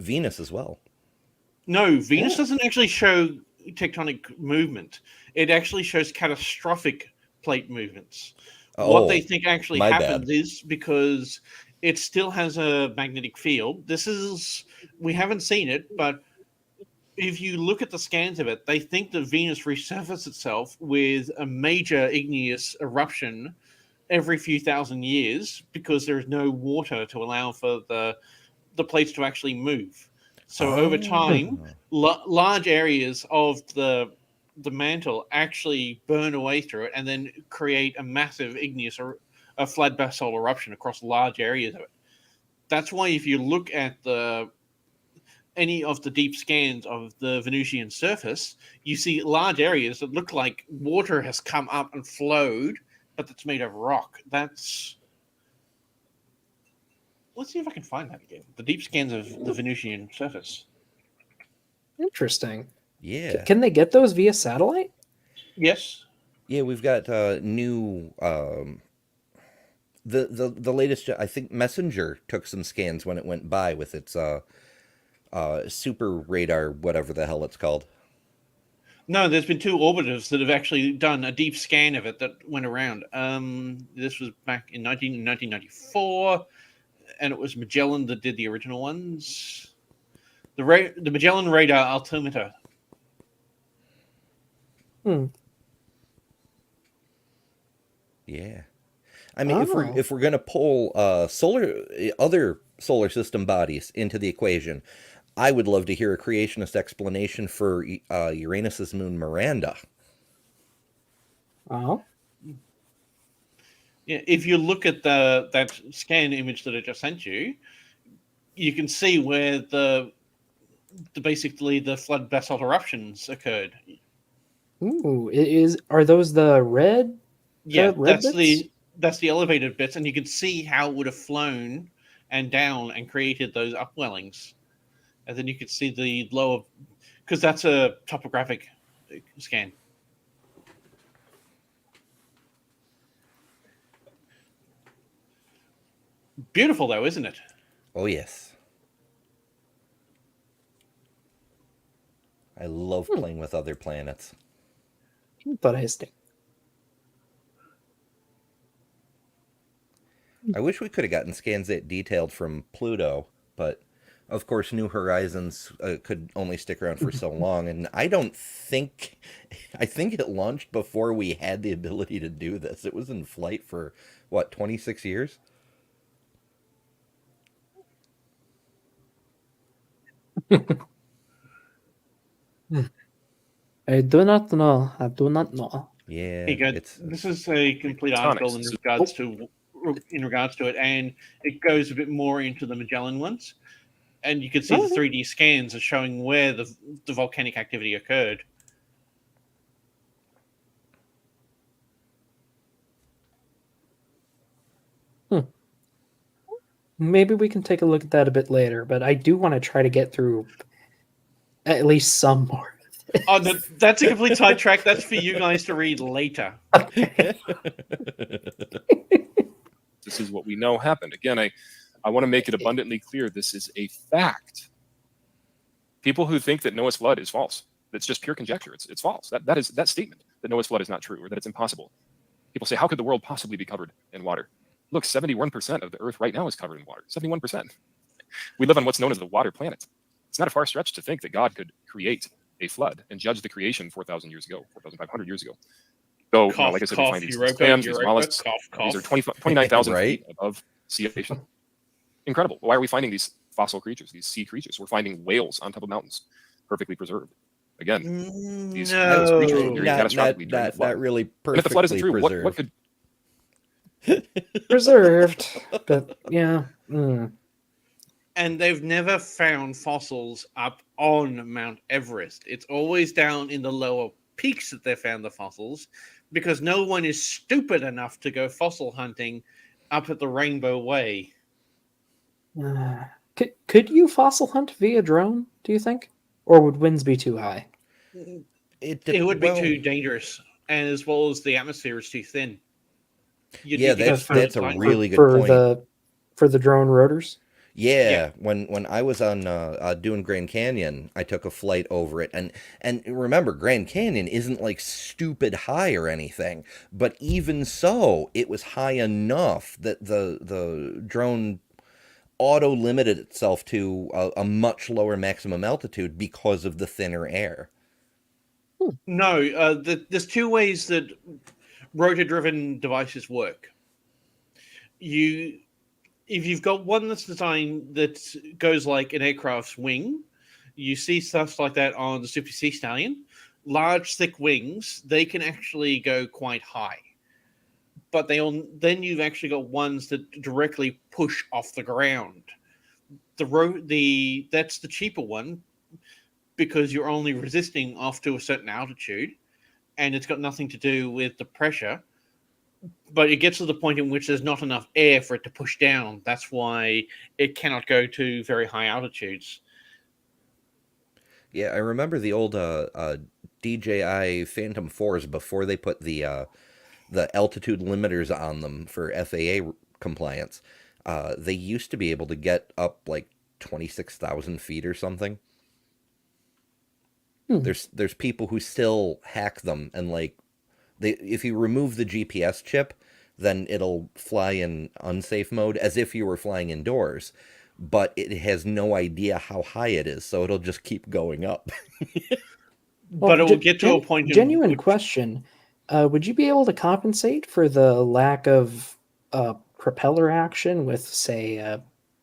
Venus as well. No, Venus doesn't actually show tectonic movement. It actually shows catastrophic plate movements. What they think actually happens is because it still has a magnetic field. We haven't seen it, but if you look at the scans of it, they think that Venus resurfaces itself with a major igneous eruption every few thousand years because there is no water to allow for the plates to actually move. So over time, large areas of the mantle actually burn away through it and then create a massive igneous or a flood basalt eruption across large areas of it. That's why if you look at any of the deep scans of the Venusian surface, you see large areas that look like water has come up and flowed but that's made of rock. Let's see if I can find that again. The deep scans of the Venusian surface. Interesting. Yeah. Can they get those via satellite? Yes. Yeah, we've got new the latest. I think Messenger took some scans when it went by with its super radar, whatever the hell it's called. No, there's been 2 orbiters that have actually done a deep scan of it that went around. This was back in 1994, and it was Magellan that did the original ones. The Magellan radar altimeter. Yeah, I mean, if we're gonna pull other solar system bodies into the equation, I would love to hear a creationist explanation for Uranus's moon Miranda. Oh. Yeah, if you look at that scan image that I just sent you, you can see where basically the flood basalt eruptions occurred. Ooh, are those the red? Yeah, red bits? that's the elevated bits, and you can see how it would have flown and down and created those upwellings. And then you could see the lower, because that's a topographic scan. Beautiful, though, isn't it? Oh yes, I love playing with other planets. Interesting. I wish we could have gotten scans that detailed from Pluto, but of course, New Horizons could only stick around for so long, and I think it launched before we had the ability to do this. It was in flight for what, 26 years? I do not know. I do not know. Yeah, this is a complete article in regards to it, and it goes a bit more into the Magellan ones, and you can see the 3D scans are showing where the volcanic activity occurred. Maybe we can take a look at that a bit later, but I do want to try to get through at least some more. Oh, no, that's a complete sidetrack. That's for you guys to read later. This is what we know happened. Again, I want to make it abundantly clear this is a fact. People who think that Noah's flood is false, it's just pure conjecture. It's false. That statement that Noah's flood is not true or that it's impossible. People say, how could the world possibly be covered in water? Look, 71% of the Earth right now is covered in water. 71%. We live on what's known as the water planet. It's not a far stretch to think that God could create a flood and judge the creation 4,000 years ago, 4,500 years ago. So, like I said, we find these clams, these mollusks. These are 29,000 feet above sea elevation. Incredible. Why are we finding these fossil creatures, these sea creatures? We're finding whales on top of mountains, perfectly preserved. Again, these creatures were very catastrophically during the flood. Not really perfectly and if the flood isn't true, preserved. what could... Preserved, but yeah. And they've never found fossils up on Mount Everest. It's always down in the lower peaks that they found the fossils, because no one is stupid enough to go fossil hunting up at the Rainbow Way. Could you fossil hunt via drone, do you think? Or would winds be too high? It would be too dangerous, and as well as the atmosphere is too thin. That's a really good point. For the drone rotors? Yeah. When I was on doing Grand Canyon, I took a flight over it, and remember, Grand Canyon isn't like stupid high or anything, but even so, it was high enough that the drone auto limited itself to a much lower maximum altitude because of the thinner air. No, there's 2 ways that rotor-driven devices work. If you've got one that's designed that goes like an aircraft's wing, you see stuff like that on the Super Sea Stallion. Large, thick wings, they can actually go quite high. But then you've actually got ones that directly push off the ground. That's the cheaper one, because you're only resisting off to a certain altitude, and it's got nothing to do with the pressure. But it gets to the point in which there's not enough air for it to push down. That's why it cannot go to very high altitudes. Yeah, I remember the old DJI Phantom 4s before they put the altitude limiters on them for FAA compliance. They used to be able to get up like 26,000 feet or something. There's people who still hack them, and like if you remove the GPS chip, then it'll fly in unsafe mode as if you were flying indoors, but it has no idea how high it is, so it'll just keep going up. But it will get to a point. Genuine question: would you be able to compensate for the lack of propeller action with, say, a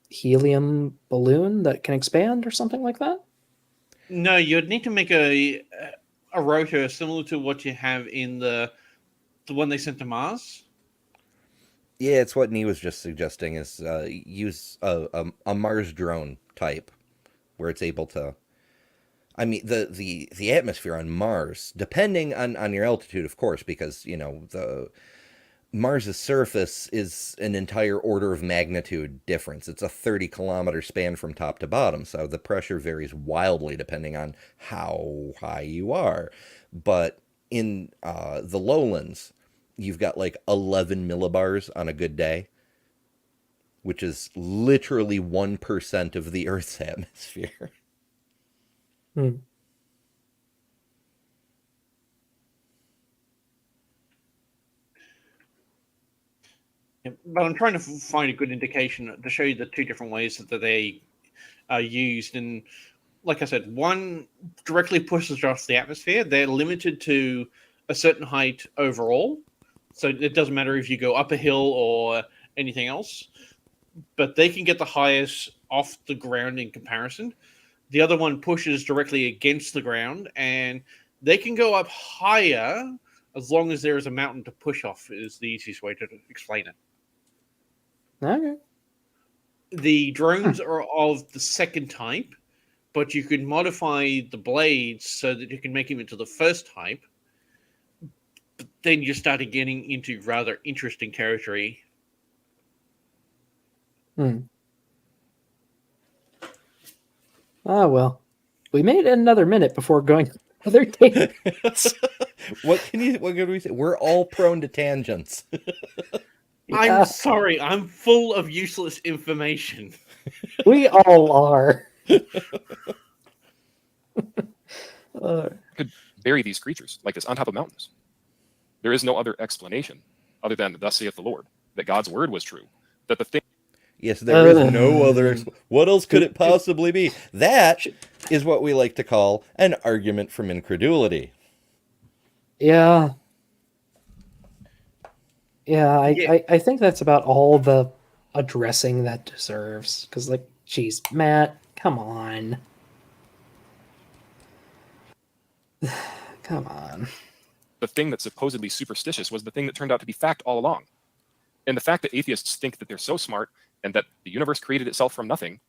helium balloon that can expand or something like that? No, you'd need to make a rotor similar to what you have in the one they sent to Mars. Yeah, it's what Nee was just suggesting, is use a Mars drone type where it's able to. I mean, the atmosphere on Mars, depending on your altitude, of course, because the Mars's surface is an entire order of magnitude difference. It's a 30-kilometer span from top to bottom, so the pressure varies wildly depending on how high you are. But in the lowlands, you've got like 11 millibars on a good day, which is literally 1% of the Earth's atmosphere. But I'm trying to find a good indication to show you the two different ways that they are used. And like I said, one directly pushes off the atmosphere. They're limited to a certain height overall. So it doesn't matter if you go up a hill or anything else. But they can get the highest off the ground in comparison. The other one pushes directly against the ground, and they can go up higher as long as there is a mountain to push off, is the easiest way to explain it. Okay. The drones are of the second type, but you can modify the blades so that you can make them into the first type. But then you started getting into rather interesting territory. Ah, well. We made another minute before going other tangents. What can we say? We're all prone to tangents. Yeah. I'm sorry, I'm full of useless information. We all are. Could bury these creatures like this on top of mountains. There is no other explanation other than thus saith the Lord, that God's word was true, that the thing. Yes, there is no other. What else could it possibly be? That is what we like to call an argument from incredulity. Yeah. Yeah, I think that's about all the addressing that deserves. Because, like, geez, Matt, come on. Come on. The thing that's supposedly superstitious was the thing that turned out to be fact all along. And the fact that atheists think that they're so smart and that the universe created itself from nothing,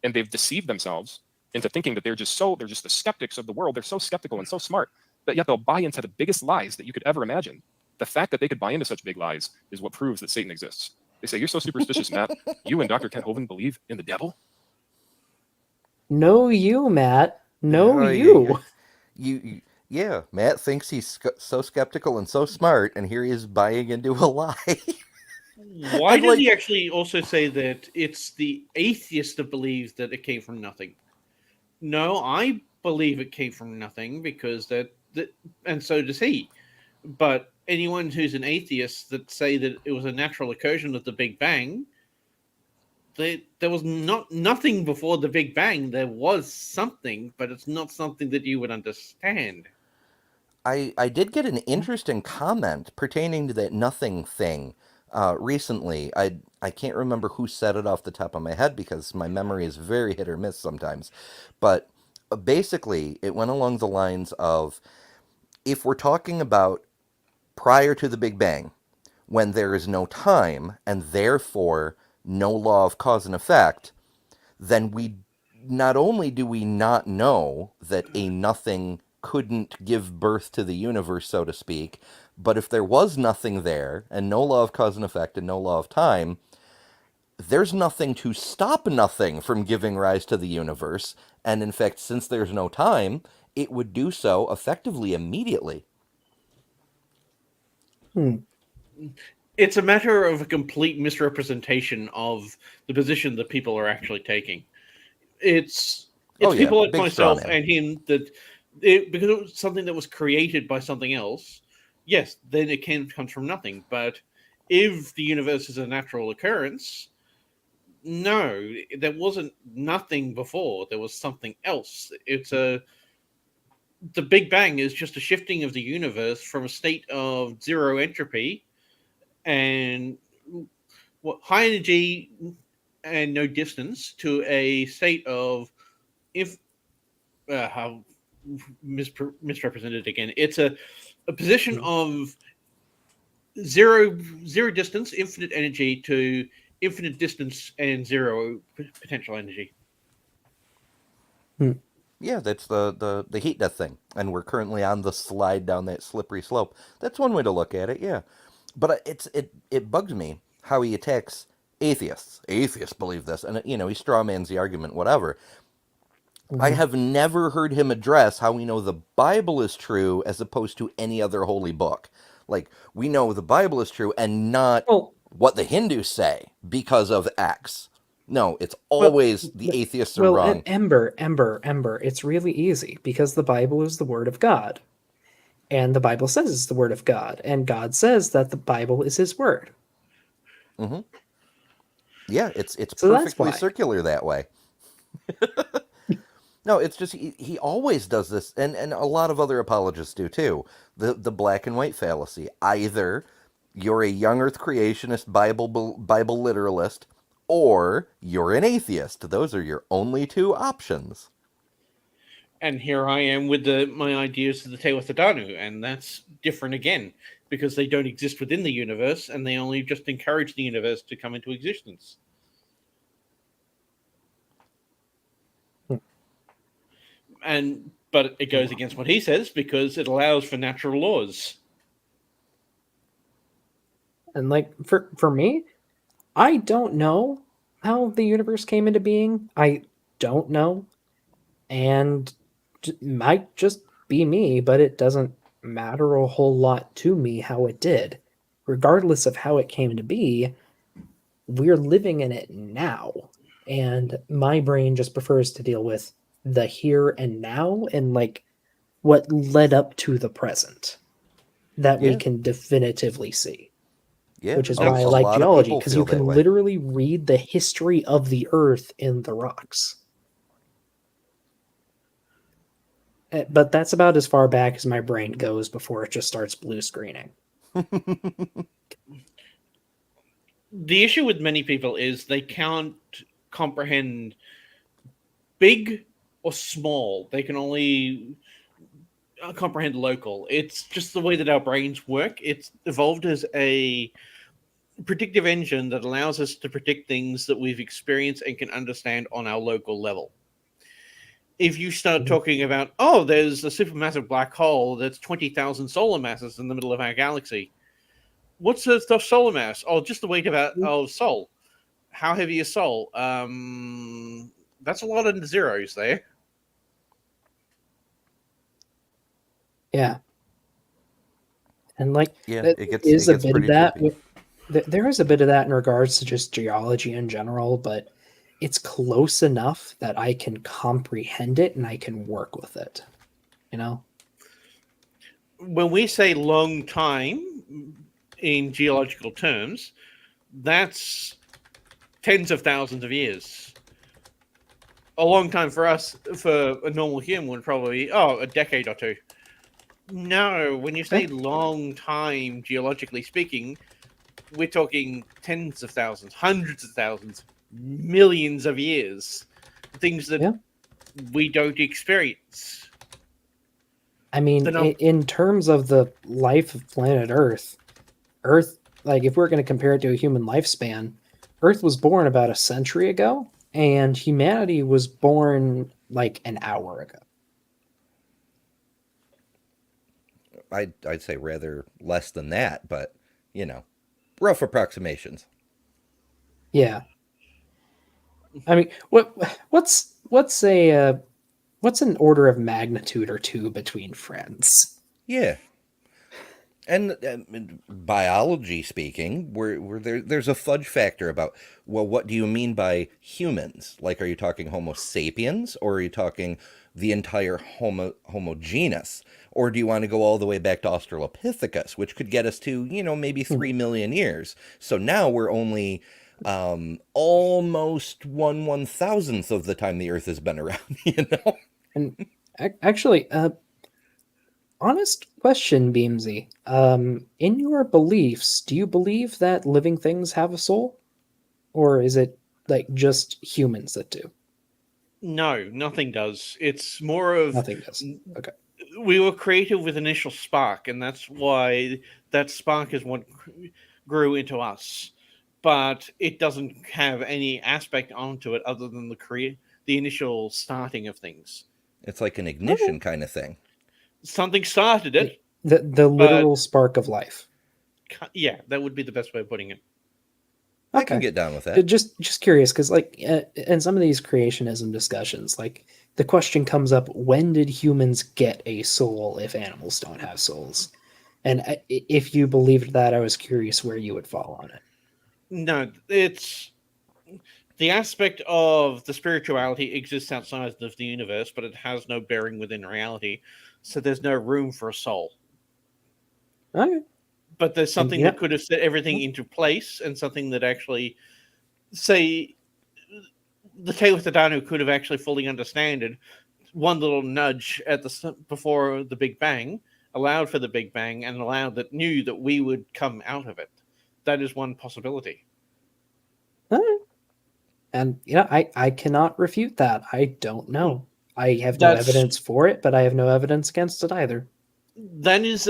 and they've deceived themselves into thinking that they're just the skeptics of the world. They're so skeptical and so smart, but yet they'll buy into the biggest lies that you could ever imagine. The fact that they could buy into such big lies is what proves that Satan exists. They say, you're so superstitious, Matt. You and Dr. Kent Hovind believe in the devil? No, you, Matt. No, you. Yeah, Matt thinks he's so skeptical and so smart, and here he is buying into a lie. Why did he actually also say that it's the atheist that believes that it came from nothing? No, I believe it came from nothing because and so does he. But anyone who's an atheist that say that it was a natural occurrence of the Big Bang, there was nothing before the Big Bang. There was something, but it's not something that you would understand. I did get an interesting comment pertaining to that nothing thing recently. I can't remember who said it off the top of my head because my memory is very hit or miss sometimes. But basically, it went along the lines of, if we're talking about prior to the Big Bang, when there is no time and therefore no law of cause and effect, then we not only do we not know that a nothing couldn't give birth to the universe, so to speak, But if there was nothing there, and no law of cause and effect, and no law of time, there's nothing to stop nothing from giving rise to the universe. And in fact, since there's no time, it would do so effectively immediately. It's a matter of a complete misrepresentation of the position that people are actually taking. It's people like myself and him that because it was something that was created by something else, yes, then it comes from nothing. But if the universe is a natural occurrence, no, there wasn't nothing before. There was something else. The Big Bang is just a shifting of the universe from a state of zero entropy and high energy and no distance to a state of how misrepresented again. It's a position of zero distance, infinite energy to infinite distance and zero potential energy. Yeah, that's the heat death thing. And we're currently on the slide down that slippery slope. That's one way to look at it, yeah. But it bugs me how he attacks atheists. Atheists believe this. And, he strawmans the argument, whatever. I have never heard him address how we know the Bible is true as opposed to any other holy book. Like, we know the Bible is true and not what the Hindus say because of X. No, it's always the atheists are wrong. Ember, it's really easy because the Bible is the word of God. And the Bible says it's the word of God. And God says that the Bible is his word. Mm-hmm. Yeah, it's so perfectly circular that way. No, it's just he always does this, and a lot of other apologists do too. The black and white fallacy. Either you're a young earth creationist Bible literalist, or you're an atheist. Those are your only two options. And here I am with my ideas of the Teotihuacanu, and that's different again, because they don't exist within the universe, and they only just encourage the universe to come into existence. But it goes against what he says because it allows for natural laws. And like for me, I don't know how the universe came into being. I don't know. And it might just be me, but it doesn't matter a whole lot to me how it did. Regardless of how it came to be, we're living in it now. And my brain just prefers to deal with the here and now and like what led up to the present that we can definitively see. Yeah, which is why I like geology, because you can literally read the history of the earth in the rocks. But that's about as far back as my brain goes before it just starts blue screening. The issue with many people is they can't comprehend big or small. They can only comprehend local. It's just the way that our brains work. It's evolved as a predictive engine that allows us to predict things that we've experienced and can understand on our local level. If you start talking about, there's a supermassive black hole that's 20,000 solar masses in the middle of our galaxy. What's the stuff solar mass? Oh, just the weight of Sol. How heavy is Sol? That's a lot of zeros there. Yeah. And like, it is a bit of that. There is a bit of that in regards to just geology in general, but it's close enough that I can comprehend it and I can work with it. When we say long time in geological terms, that's tens of thousands of years. A long time for us, for a normal human, would probably be, a decade or two. No, when you say long time, geologically speaking, we're talking tens of thousands, hundreds of thousands, millions of years. Things that we don't experience. I mean, in terms of the life of planet Earth, like if we're going to compare it to a human lifespan, Earth was born about a century ago, and humanity was born like an hour ago. I'd say rather less than that, but rough approximations. Yeah. I mean, what's an order of magnitude or two between friends? Yeah. And biology speaking, there's a fudge factor about, well, what do you mean by humans? Like, are you talking Homo sapiens, or are you talking the entire Homo genus? Or do you want to go all the way back to Australopithecus, which could get us to, maybe 3 million years? So now we're only almost 1/1000th of the time the Earth has been around. And actually, honest question, Beamsy. In your beliefs, do you believe that living things have a soul? Or is it like just humans that do? No, nothing does. It's more of Nothing does. Okay. we were created with initial spark, and that's why that spark is what grew into us. But it doesn't have any aspect onto it other than the initial starting of things. It's like an ignition kind of thing. Something started it. The literal spark of life. Yeah, that would be the best way of putting it. I can get down with that. Just curious, because like in some of these creationism discussions, like the question comes up: when did humans get a soul if animals don't have souls? And if you believed that, I was curious where you would fall on it. No, it's the aspect of the spirituality exists outside of the universe, but it has no bearing within reality. So there's no room for a soul. Okay. But there's something that could have set everything into place, and something that actually, say, the Tale of the Dino could have actually fully understood. One little nudge at before the Big Bang allowed for the Big Bang, and knew that we would come out of it. That is one possibility. And I cannot refute that. I don't know. I have no evidence for it, but I have no evidence against it either. That is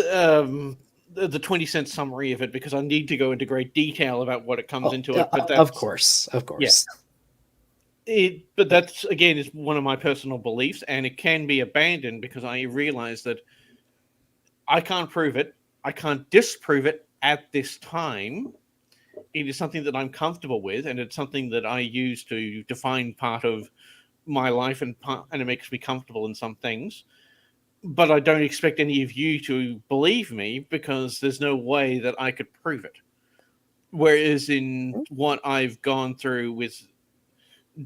the 20-cent summary of it, because I need to go into great detail about what it comes into it. But of course. Yeah. But that's, again, is one of my personal beliefs, and it can be abandoned because I realize that I can't prove it. I can't disprove it at this time. It is something that I'm comfortable with, and it's something that I use to define part of my life, and it makes me comfortable in some things. But I don't expect any of you to believe me, because there's no way that I could prove it. Whereas in what I've gone through with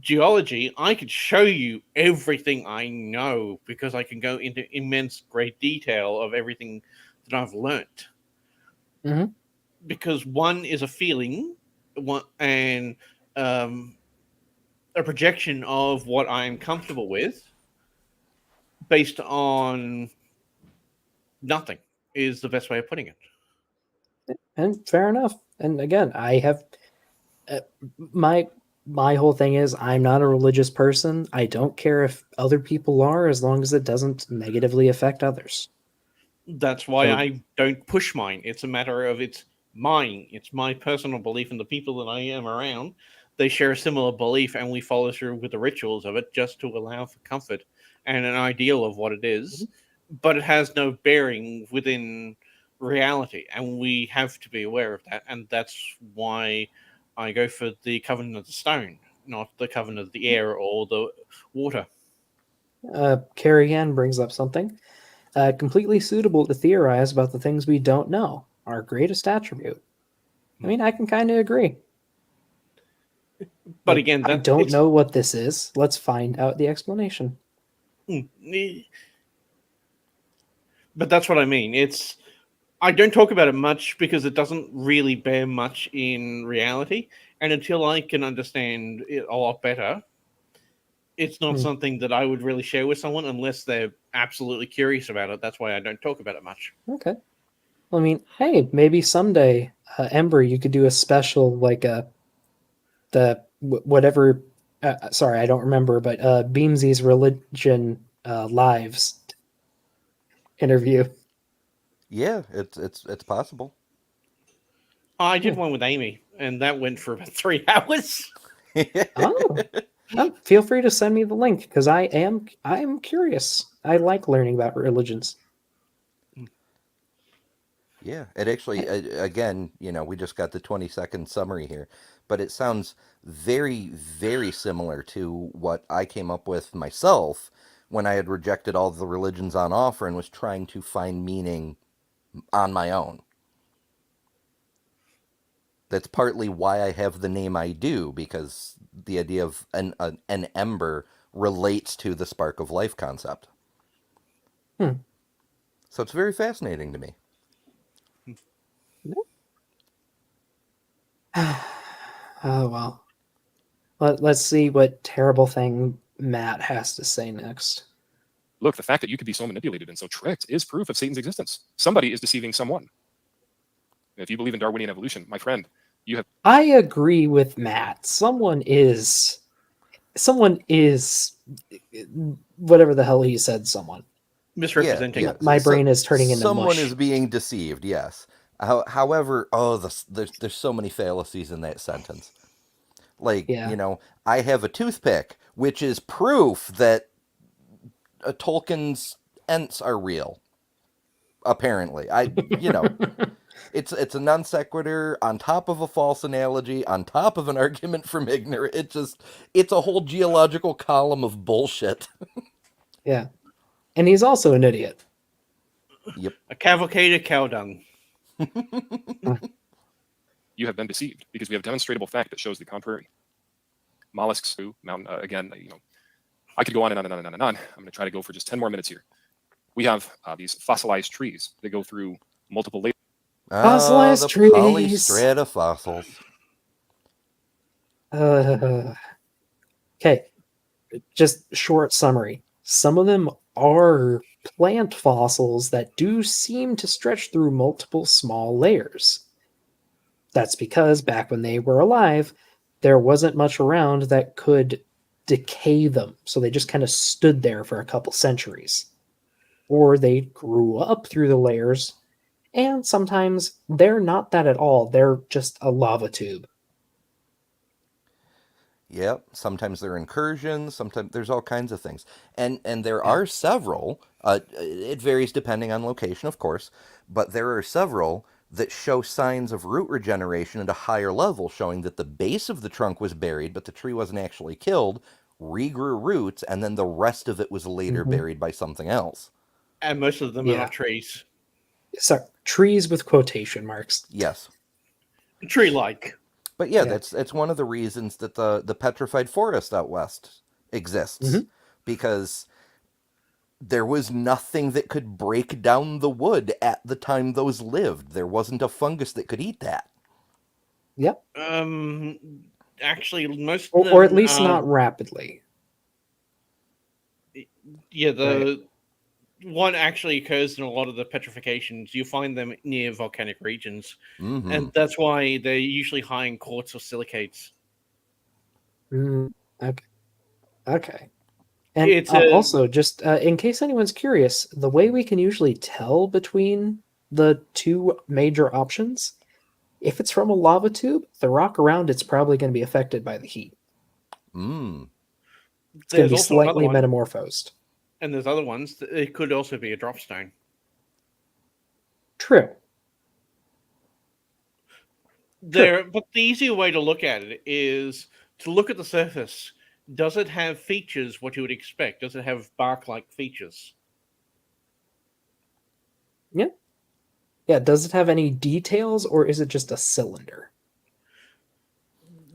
geology, I could show you everything I know, because I can go into immense great detail of everything that I've learnt. Mm-hmm. Because one is a feeling, and a projection of what I'm comfortable with, based on nothing, is the best way of putting it. And fair enough. And again, I have my whole thing is I'm not a religious person. I don't care if other people are, as long as it doesn't negatively affect others. That's why I don't push mine. It's a matter of it's mine. It's my personal belief, and the people that I am around, they share a similar belief, and we follow through with the rituals of it just to allow for comfort and an ideal of what it is. Mm-hmm. But it has no bearing within reality, and we have to be aware of that. And that's why I go for the covenant of the stone, not the covenant of the air or the water. Carrie Ann brings up something completely suitable to theorize about the things we don't know, our greatest attribute. I mean, I can kind of agree. But again, I don't know what this is. Let's find out the explanation. But that's what I mean. I don't talk about it much because it doesn't really bear much in reality. And until I can understand it a lot better, it's not something that I would really share with someone unless they're absolutely curious about it. That's why I don't talk about it much. Okay. Well, I mean, hey, maybe someday, Ember, you could do a special, like whatever. Sorry, I don't remember, but Beamsy's Religion Lives interview. Yeah, it's possible. I did one with Amy, and that went for about 3 hours. Feel free to send me the link, because I am curious. I like learning about religions. Yeah, it actually, again, we just got the 20-second summary here, but it sounds very, very similar to what I came up with myself when I had rejected all the religions on offer and was trying to find meaning on my own. That's partly why I have the name I do, because the idea of an ember relates to the spark of life concept. Hmm. So it's very fascinating to me. Oh, well. Let's see what terrible thing Matt has to say next. Look, the fact that you could be so manipulated and so tricked is proof of Satan's existence. Somebody is deceiving someone. If you believe in Darwinian evolution, my friend, you have. I agree with Matt. Someone is whatever the hell he said. Someone Misrepresenting. Yeah. My brain is turning into someone mush. is being deceived. Yes. However, there's so many fallacies in that sentence. Like, Yeah. I have a toothpick, which is proof that Tolkien's Ents are real. Apparently, it's a non sequitur on top of a false analogy, on top of an argument from ignorant. It's a whole geological column of bullshit. Yeah, and he's also an idiot. Yep. A cavalcade of cow dung. You have been deceived because we have demonstrable fact that shows the contrary. Mollusks, mountain, again, I could go on and on and on and on and on. I'm going to try to go for just 10 more minutes here. We have these fossilized trees. They go through multiple layers. Fossilized the trees. polystrata fossils. Okay, just short summary. Some of them are plant fossils that do seem to stretch through multiple small layers. That's because back when they were alive, there wasn't much around that could decay them. So they just kind of stood there for a couple centuries. Or they grew up through the layers, and sometimes they're not that at all. They're just a lava tube. Yep. Sometimes they're incursions. Sometimes there's all kinds of things, and there Yeah. are several. It varies depending on location, of course, but there are several that show signs of root regeneration at a higher level, showing that the base of the trunk was buried, but the tree wasn't actually killed, regrew roots, and then the rest of it was later Mhm. buried by something else. And most of them are Yeah. not trees. So trees with quotation marks. Yes. Tree-like. But yeah, Yeah. that's one of the reasons that the petrified forest out west exists, Mhm. because there was nothing that could break down the wood at the time those lived. There wasn't a fungus that could eat that. Yep. Actually, most of them, Or at least not rapidly. Yeah, the one actually occurs in a lot of the petrifications. You find them near volcanic regions, Mm-hmm. and that's why they're usually high in quartz or silicates. Okay. And It's also, just in case anyone's curious, the way we can usually tell between the two major options, if it's from a lava tube, the rock around it's probably going to be affected by the heat. Mm. It's going to there's be also another slightly one, metamorphosed. and there's other ones. It could also be a drop stone. True. But the easier way to look at it is to look at the surface. Does it have features what you would expect? Does it have bark-like features? Yeah. Yeah. Does it have any details, or is it just a cylinder?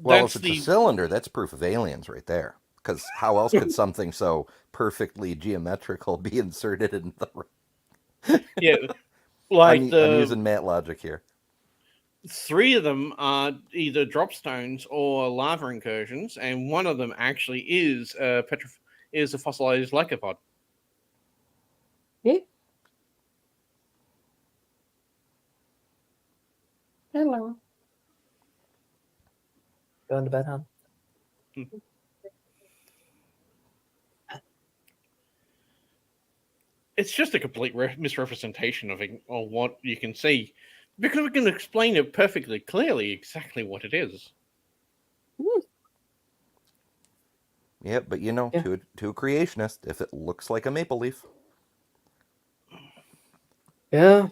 Well, That's if it's a cylinder, that's proof of aliens right there. Because how else could something so perfectly geometrical be inserted in the... Yeah, like I'm using Matt logic here. 3 of them are either drop stones or lava incursions, and one of them actually is a fossilized lycopod. Yeah. Hello. Going to bed, huh? It's just a complete misrepresentation of what you can see, because we can explain it perfectly clearly exactly what it is. Yeah, but to a creationist, if it looks like a maple leaf. Yeah.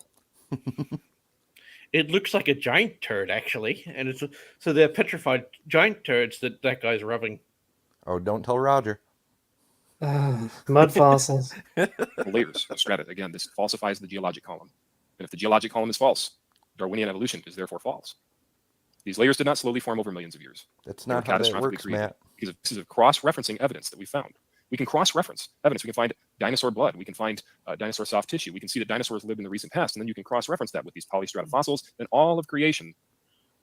It looks like a giant turd, actually, and so they're petrified giant turds that guy's rubbing. Oh, don't tell Roger. Mud fossils. The layers of strata. Again, this falsifies the geologic column. And if the geologic column is false, Darwinian evolution is therefore false. These layers did not slowly form over millions of years. That's They were not how that catastrophically works, created Matt. because of pieces of cross-referencing evidence that we found. We can cross-reference evidence. We can find dinosaur blood. We can find dinosaur soft tissue. We can see that dinosaurs lived in the recent past, and then you can cross-reference that with these polystrata fossils and all of creation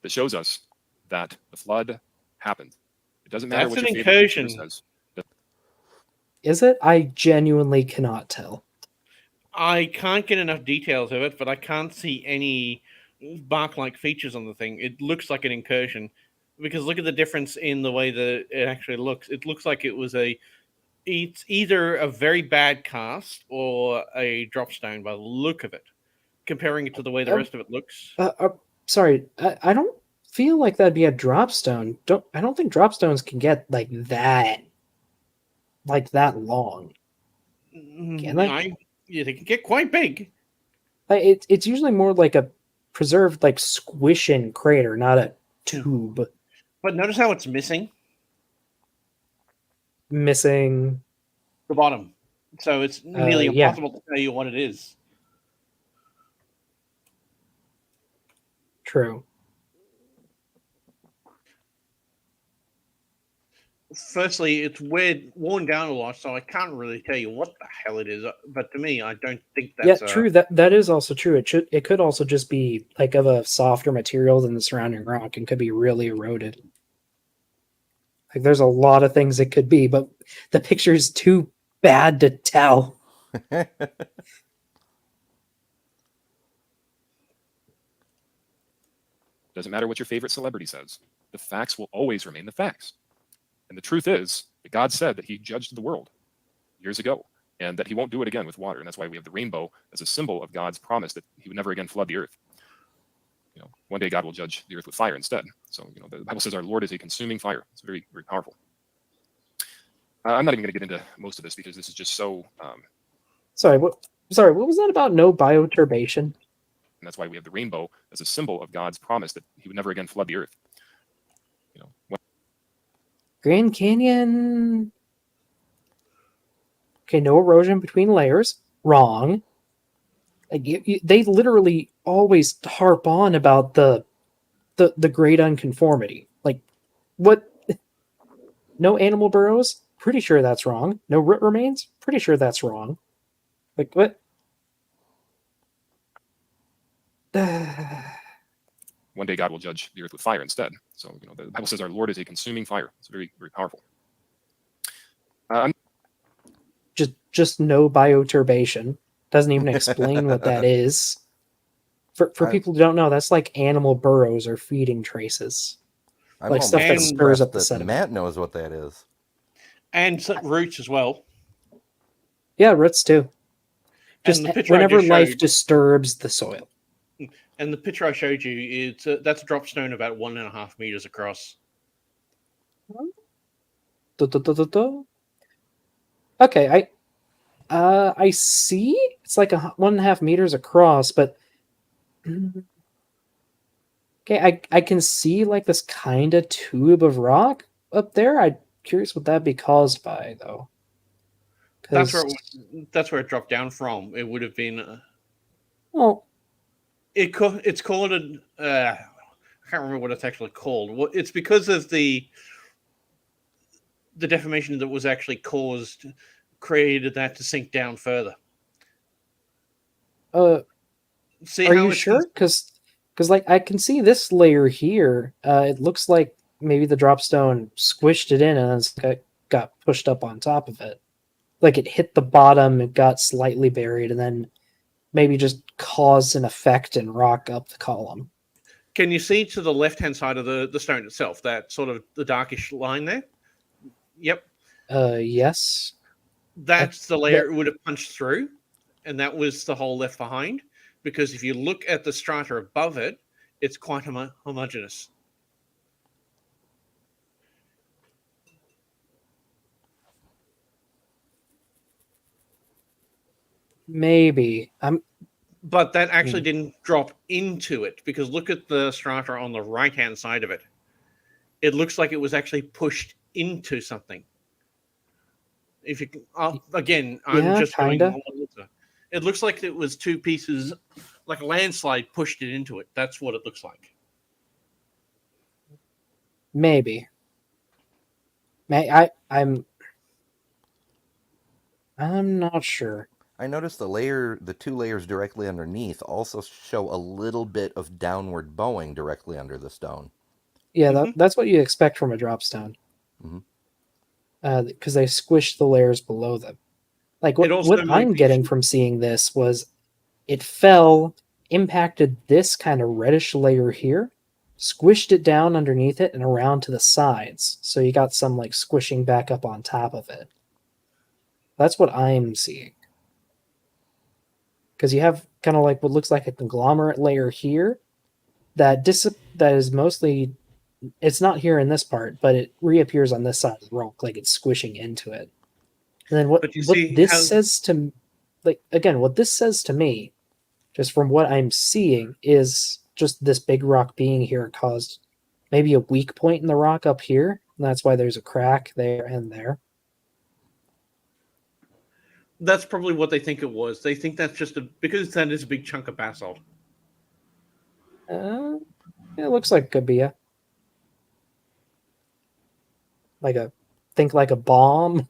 that shows us that the flood happened. It doesn't matter That's what an your favorite incursion. computer says. Is it? I genuinely cannot tell. I can't get enough details of it, but I can't see any bark-like features on the thing. It looks like an incursion, because look at the difference in the way that it actually looks. It looks like it's either a very bad cast or a dropstone by the look of it, comparing it to the way the rest of it looks. Sorry, I don't feel like that'd be a dropstone. I don't think dropstones can get like that long. Can they? Yeah, they can get quite big. It's usually more like a preserved, like squish-in crater, not a tube. But notice how it's missing Missing. the bottom, so it's nearly yeah. impossible to tell you what it is. True. Firstly, it's worn down a lot, so I can't really tell you what the hell it is. But to me, I don't think that's true. That is also true. It could also just be like of a softer material than the surrounding rock and could be really eroded. Like there's a lot of things it could be, but the picture is too bad to tell. Doesn't matter what your favorite celebrity says. The facts will always remain the facts. And the truth is that God said that he judged the world years ago and that he won't do it again with water. And that's why we have the rainbow as a symbol of God's promise that he would never again flood the earth. You know, one day God will judge the earth with fire instead. So, you know, the Bible says our Lord is a consuming fire. It's very, very powerful. I'm not even going to get into most of this because this is just so. Sorry, what was that about no bioturbation? And that's why we have the rainbow as a symbol of God's promise that he would never again flood the earth. You know, Grand Canyon. Okay, no erosion between layers. Wrong. Like they literally always harp on about the great unconformity. Like, what? No animal burrows? Pretty sure that's wrong. No root remains? Pretty sure that's wrong. Like, what? one day God will judge the earth with fire instead. So, you know, the Bible says our Lord is a consuming fire. It's very, very powerful. Just no bioturbation. Doesn't even explain what that is. For people who don't know, that's like animal burrows or feeding traces. I'm Like stuff that almost stirs up impressed the that sediment. Matt knows what that is. And roots as well. Yeah, roots too. Just And the picture I whenever just life showed- disturbs the soil. And the picture I showed you, that's a drop stone about 1.5 meters across. Okay, I see. It's like 1.5 meters across, but okay, I can see like this kind of tube of rock up there. I'm curious what that'd be caused by, though. That's where it dropped down from. It would have been. Well, it's called an. I can't remember what it's actually called. Well, it's because of the deformation that was actually created that to sink down further. See, are you sure? Because like I can see this layer here. It looks like maybe the dropstone squished it in and then got pushed up on top of it. Like it hit the bottom, it got slightly buried, and then maybe just caused an effect and rock up the column. Can you see to the left-hand side of the stone itself, that sort of the darkish line there? Yep. Yes. That's the layer it would have punched through, and that was the hole left behind. Because if you look at the strata above it, it's quite homogeneous. Maybe. But that actually didn't drop into it, because look at the strata on the right-hand side of it. It looks like it was actually pushed into something. If you again, I'm just kinda. showing one water. It looks like it was two pieces, like a landslide pushed it into it. That's what it looks like. Maybe. I'm not sure. I noticed the 2 layers directly underneath also show a little bit of downward bowing directly under the stone. Yeah, that's what you expect from a drop stone. Because they squish the layers below them. Like what I'm getting from seeing this was it fell, impacted this kind of reddish layer here, squished it down underneath it and around to the sides. So you got some like squishing back up on top of it. That's what I'm seeing. Because you have kind of like what looks like a conglomerate layer here that is mostly, it's not here in this part, but it reappears on this side of the rock like it's squishing into it. And then what this says to, like, again, what this says to me, just from what I'm seeing, is just this big rock being here caused maybe a weak point in the rock up here, and that's why there's a crack there and there. That's probably what they think it was. They think that's just because that is a big chunk of basalt. It looks like it could be like a bomb.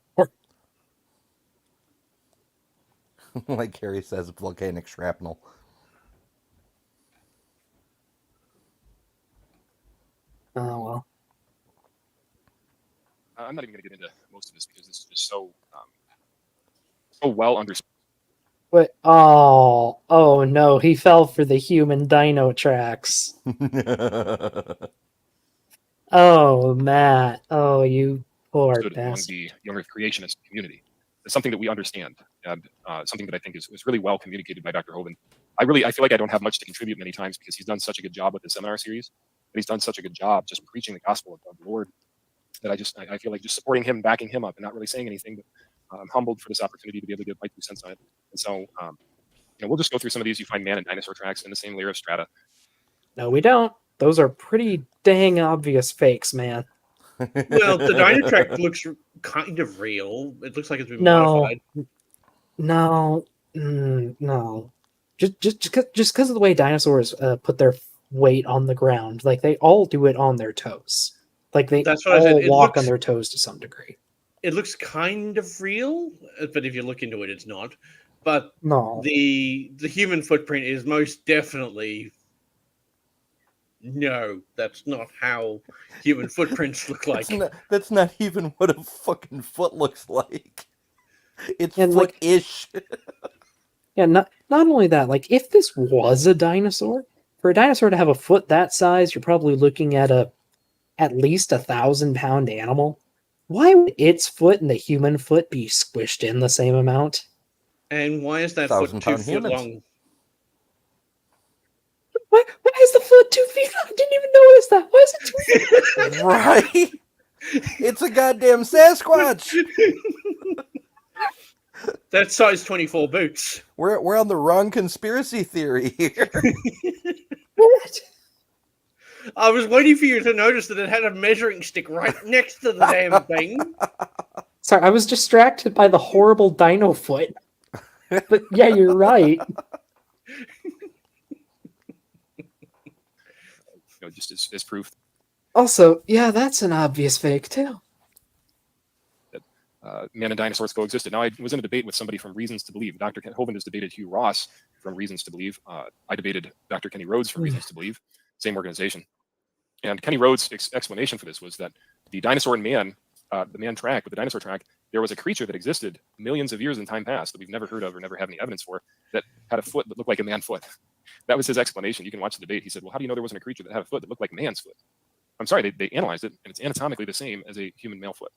Like Carrie says, volcanic shrapnel. Oh, well. I'm not even going to get into most of this because this is just so well understood. Wait, oh no, he fell for the human dino tracks. Oh, Matt. Oh, you poor bastard. Among the younger creationist community. It's something that we understand, and something that I think is really well communicated by Dr. Hovind. I feel like I don't have much to contribute many times because he's done such a good job with the seminar series, and he's done such a good job just preaching the gospel of the Lord that I feel like just supporting him, backing him up, and not really saying anything, but I'm humbled for this opportunity to be able to give my 2 cents on it. And so, we'll just go through some of these. You find man and dinosaur tracks in the same layer of strata. No, we don't. Those are pretty dang obvious fakes, man. Well, the dino track looks kind of real. It looks like it's been modified. No. Just because of the way dinosaurs put their weight on the ground, like they all do it on their toes. Like they all walk on their toes to some degree. It looks kind of real, but if you look into it, it's not. But no, the human footprint is most definitely. No, that's not how human footprints look like. That's not even what a fucking foot looks like. It's foot-ish. Yeah, not only that, like if this was a dinosaur, for a dinosaur to have a foot that size, you're probably looking at at least 1,000-pound animal. Why would its foot and the human foot be squished in the same amount? And why is that foot 2 feet long? Why is the foot 2 feet long? I didn't even notice that. Why is it 2 feet long? Right? It's a goddamn Sasquatch. That's size 24 boots. We're on the wrong conspiracy theory here. What? I was waiting for you to notice that it had a measuring stick right next to the damn thing. Sorry, I was distracted by the horrible dino foot. But yeah, you're right. Just as proof. Also, yeah, that's an obvious fake too. That man and dinosaurs coexisted. Now, I was in a debate with somebody from Reasons to Believe. Dr. Hovind has debated Hugh Ross from Reasons to Believe. I debated Dr. Kenny Rhodes from Reasons to Believe, same organization. And Kenny Rhodes' explanation for this was that the dinosaur and man, the man track with the dinosaur track, there was a creature that existed millions of years in time past that we've never heard of or never have any evidence for that had a foot that looked like a man foot. That was his explanation. You can watch the debate. He said, well, how do you know there wasn't a creature that had a foot that looked like a man's foot? I'm sorry, they analyzed it, and it's anatomically the same as a human male foot.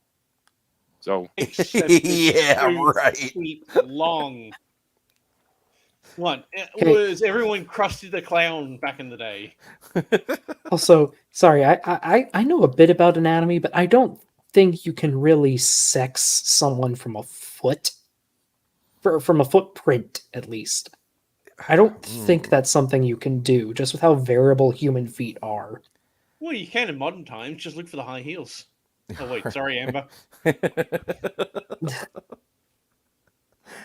So, yeah, right. Feet long. What? Was everyone Krusty the Clown back in the day? Also, sorry, I know a bit about anatomy, but I don't think you can really sex someone from a foot. From a footprint, at least. I don't think that's something you can do, just with how variable human feet are. Well, you can in modern times. Just look for the high heels. Oh wait, sorry, Amber.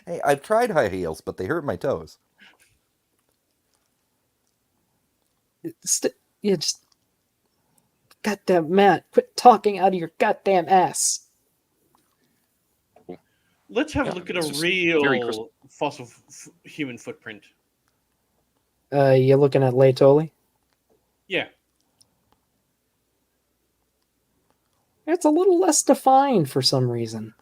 Hey, I've tried high heels, but they hurt my toes. Yeah, just goddamn Matt, quit talking out of your goddamn ass. Let's have a Yeah, look at it's a just very crisp. real fossil human footprint. You looking at Laetoli? Yeah. It's a little less defined for some reason.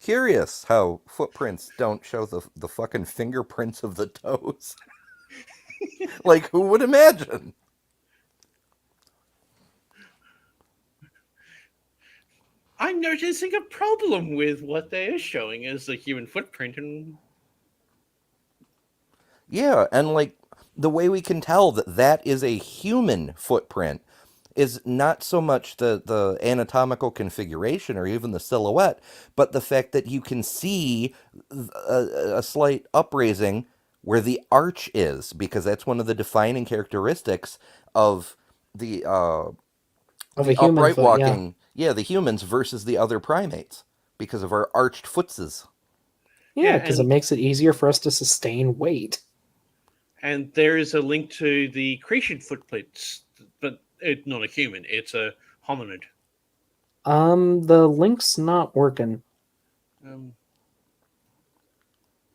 Curious how footprints don't show the fucking fingerprints of the toes. Like, who would imagine? I'm noticing a problem with what they are showing as the human footprint, and Yeah, and like the way we can tell that that is a human footprint is not so much the anatomical configuration or even the silhouette, but the fact that you can see a slight upraising where the arch is, because that's one of the defining characteristics of the Of a the human upright foot, walking, yeah, the humans versus the other primates because of our arched footses. Yeah, because it and makes it easier for us to sustain weight. there is a link to the creation footprints, but it's not a human; it's a hominid. The link's not working.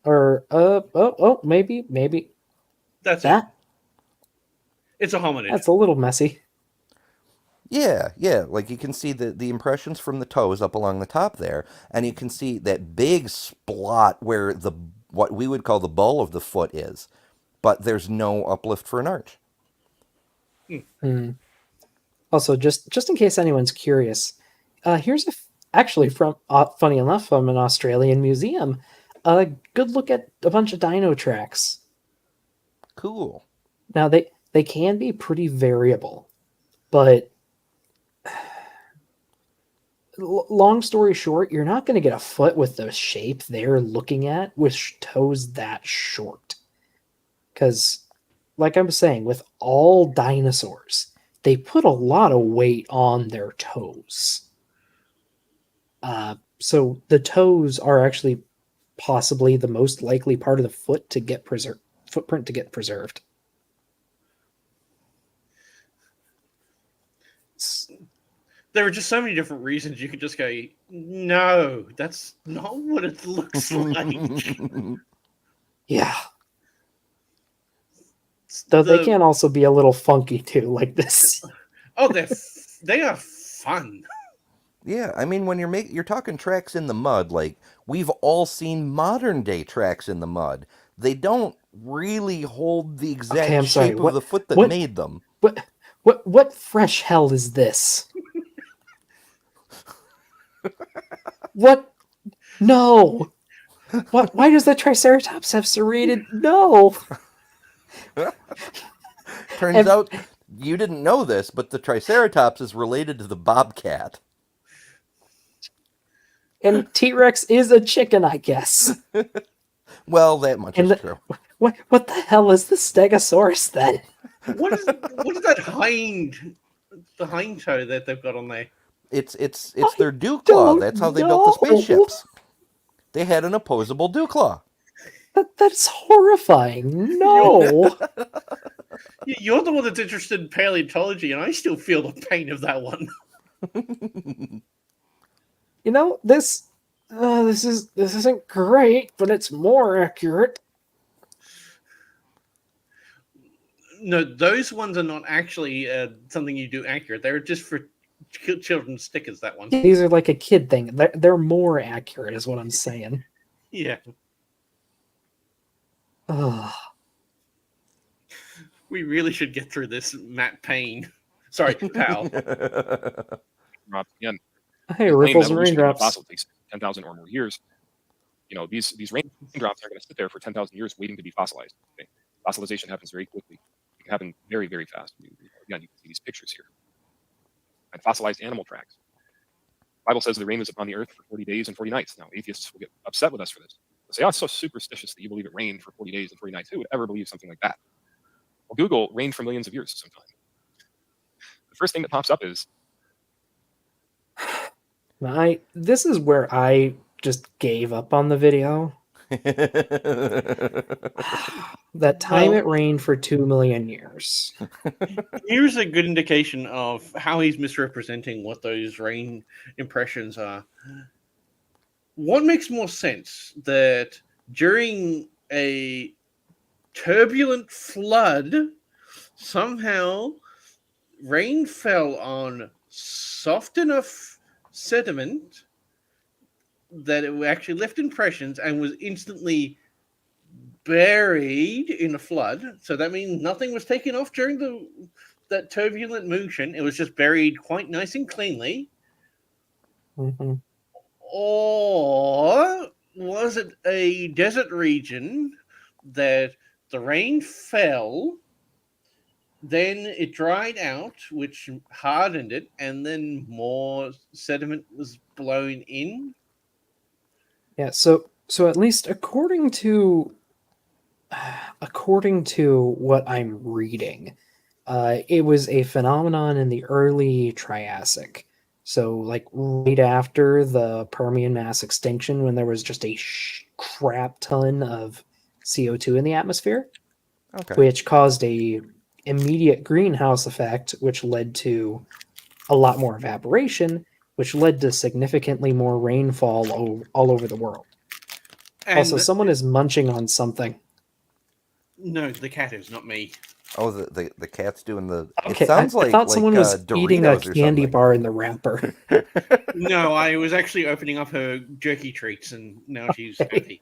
Or maybe That's that. it. It's a hominid. That's a little messy. Yeah, like you can see the impressions from the toes up along the top there, and you can see that big splot where the what we would call the ball of the foot is, but there's no uplift for an arch. Also, just in case anyone's curious, here's actually from funny enough from an Australian museum. A good look at a bunch of dino tracks. Cool. Now they can be pretty variable, but long story short, you're not going to get a foot with the shape they're looking at with toes that short. Because, like I'm saying, with all dinosaurs, they put a lot of weight on their toes. So the toes are actually possibly the most likely part of the footprint to get preserved. There are just so many different reasons you could just go, no, that's not what it looks like. Yeah. Though they can also be a little funky too, like this. Oh, they are fun. Yeah, I mean when you're talking tracks in the mud, like we've all seen modern day tracks in the mud. They don't really hold the exact Okay, I'm sorry. shape of the foot that what- made them. What fresh hell is this? What? No. What? Why does the Triceratops have serrated? No. Turns out you didn't know this, but the Triceratops is related to the bobcat. And T-Rex is a chicken, I guess. Well, that much is true. What the hell is the Stegosaurus then? What is that the hind toe that they've got on there? It's their dew claw. That's how they built the know. spaceships. They had an opposable dew claw. That's horrifying. No. You're the one that's interested in paleontology, and I still feel the pain of that one. You know, this isn't great, but it's more accurate. No, those ones are not actually something you do accurate. They're just for children's stickers, that one. These are like a kid thing. They're more accurate, is what I'm saying. Yeah. Ugh. We really should get through this, Matt Payne. Sorry, Powell. Again, Hey, ripples and raindrops. Fossil takes 10,000 or more years. You know, these raindrops are going to sit there for 10,000 years waiting to be fossilized. Okay? Fossilization happens very quickly. It can happen very, very fast. Again, you can see these pictures here. And fossilized animal tracks. The Bible says the rain was upon the earth for 40 days and 40 nights. Now, atheists will get upset with us for this. say, oh, it's so superstitious that you believe it rained for 40 days and 40 nights. Who would ever believe something like that? Well, Google rained for millions of years sometime. The first thing that pops up is This is where I just gave up on the video. That time it rained for 2 million years. Here's a good indication of how he's misrepresenting what those rain impressions are. What makes more sense, that during a turbulent flood, somehow rain fell on soft enough sediment that it actually left impressions and was instantly buried in a flood? So that means nothing was taken off during that turbulent motion. It was just buried quite nice and cleanly. Mm-hmm. Or was it a desert region that the rain fell, then it dried out, which hardened it, and then more sediment was blown in? Yeah, so at least according to what I'm reading, it was a phenomenon in the early Triassic. So, like right after the Permian mass extinction, when there was just a crap ton of CO2 in the atmosphere, which caused a immediate greenhouse effect, which led to a lot more evaporation, which led to significantly more rainfall all over the world. And also, someone is munching on something. No, the cat is, not me. Oh, the cat's doing the. Okay, it sounds I thought someone was eating a candy bar in the wrapper. No, I was actually opening up her jerky treats, and now she's happy.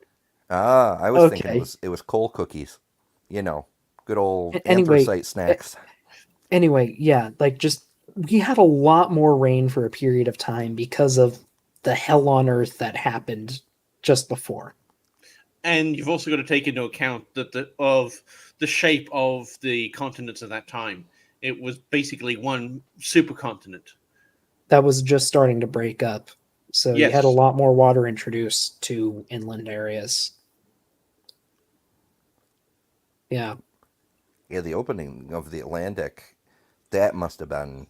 I was thinking it was coal cookies. You know, good old anthracite snacks. Anyway, yeah, like just we had a lot more rain for a period of time because of the hell on earth that happened just before. And you've also got to take into account that the shape of the continents at that time. It was basically one supercontinent that was just starting to break up. So you had a lot more water introduced to inland areas. Yeah. Yeah, the opening of the Atlantic, that must have been,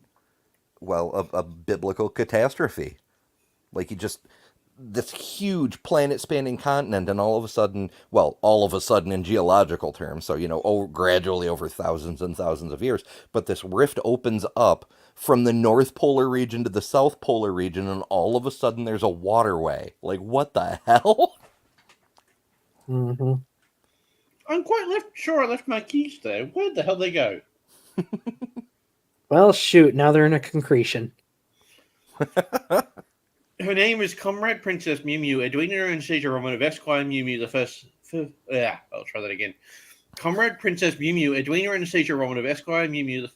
well, a biblical catastrophe. Like, this huge planet-spanning continent, and all of a sudden in geological terms, so, gradually over thousands and thousands of years, but this rift opens up from the North Polar region to the South Polar region, and all of a sudden there's a waterway. Like, what the hell? Mm-hmm. I'm quite sure I left my keys there. Where the hell did they go? Well, shoot, now they're in a concretion. Her name is Comrade Princess Mew Mew, Edwina Anastasia Roman of Esquire Mew Mew the first. I'll try that again. Comrade Princess Mew Mew, Edwina Anastasia Roman of Esquire Mew Mew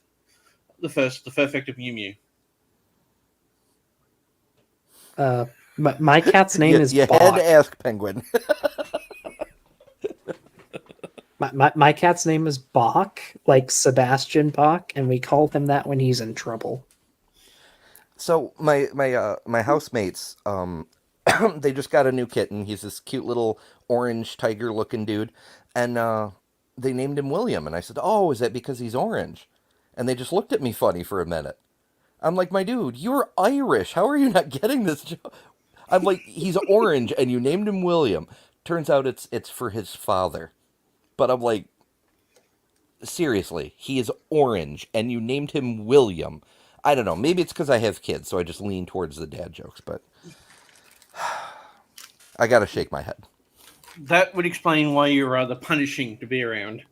the first, the perfect of Mew Mew. My cat's name is You Bach. had to ask, Penguin. My cat's name is Bach, like Sebastian Bach, and we call him that when he's in trouble. So my housemates, they just got a new kitten. He's this cute little orange tiger-looking dude, and they named him William. And I said, "Oh, is that because he's orange?" And they just looked at me funny for a minute. I'm like, "My dude, you're Irish. How are you not getting this joke?" I'm like, "He's orange, and you named him William." Turns out it's for his father. But I'm like, seriously, he is orange, and you named him William. I don't know. Maybe it's because I have kids, so I just lean towards the dad jokes, but I gotta shake my head. That would explain why you're rather punishing to be around.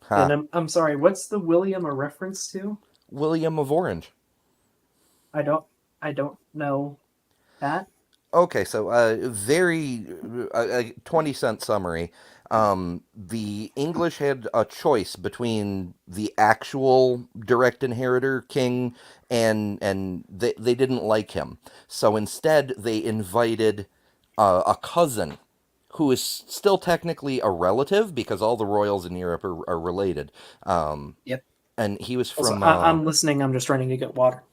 Huh. And I'm sorry, what's the William a reference to? William of Orange. I don't know that. Okay, so a 20-cent summary. The English had a choice between the actual direct inheritor king and they didn't like him. So instead they invited a cousin who is still technically a relative because all the royals in Europe are related. Yep. And he was from... Also, I'm listening. I'm just trying to get water.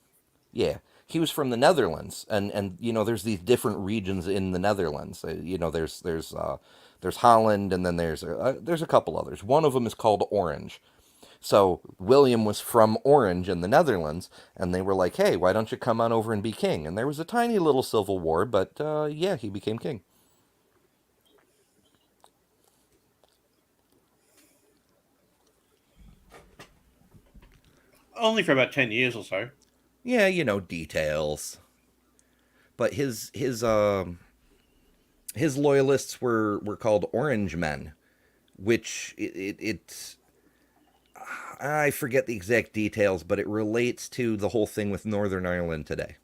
Yeah. he was from the Netherlands, and there's these different regions in the Netherlands. There's Holland, and then there's a couple others. One of them is called Orange. So William was from Orange in the Netherlands, and they were like, "Hey, why don't you come on over and be king?" And there was a tiny little civil war, but yeah, he became king. Only for about 10 years or so. Yeah, details. But his loyalists were called Orange Men, which it's I forget the exact details, but it relates to the whole thing with Northern Ireland today.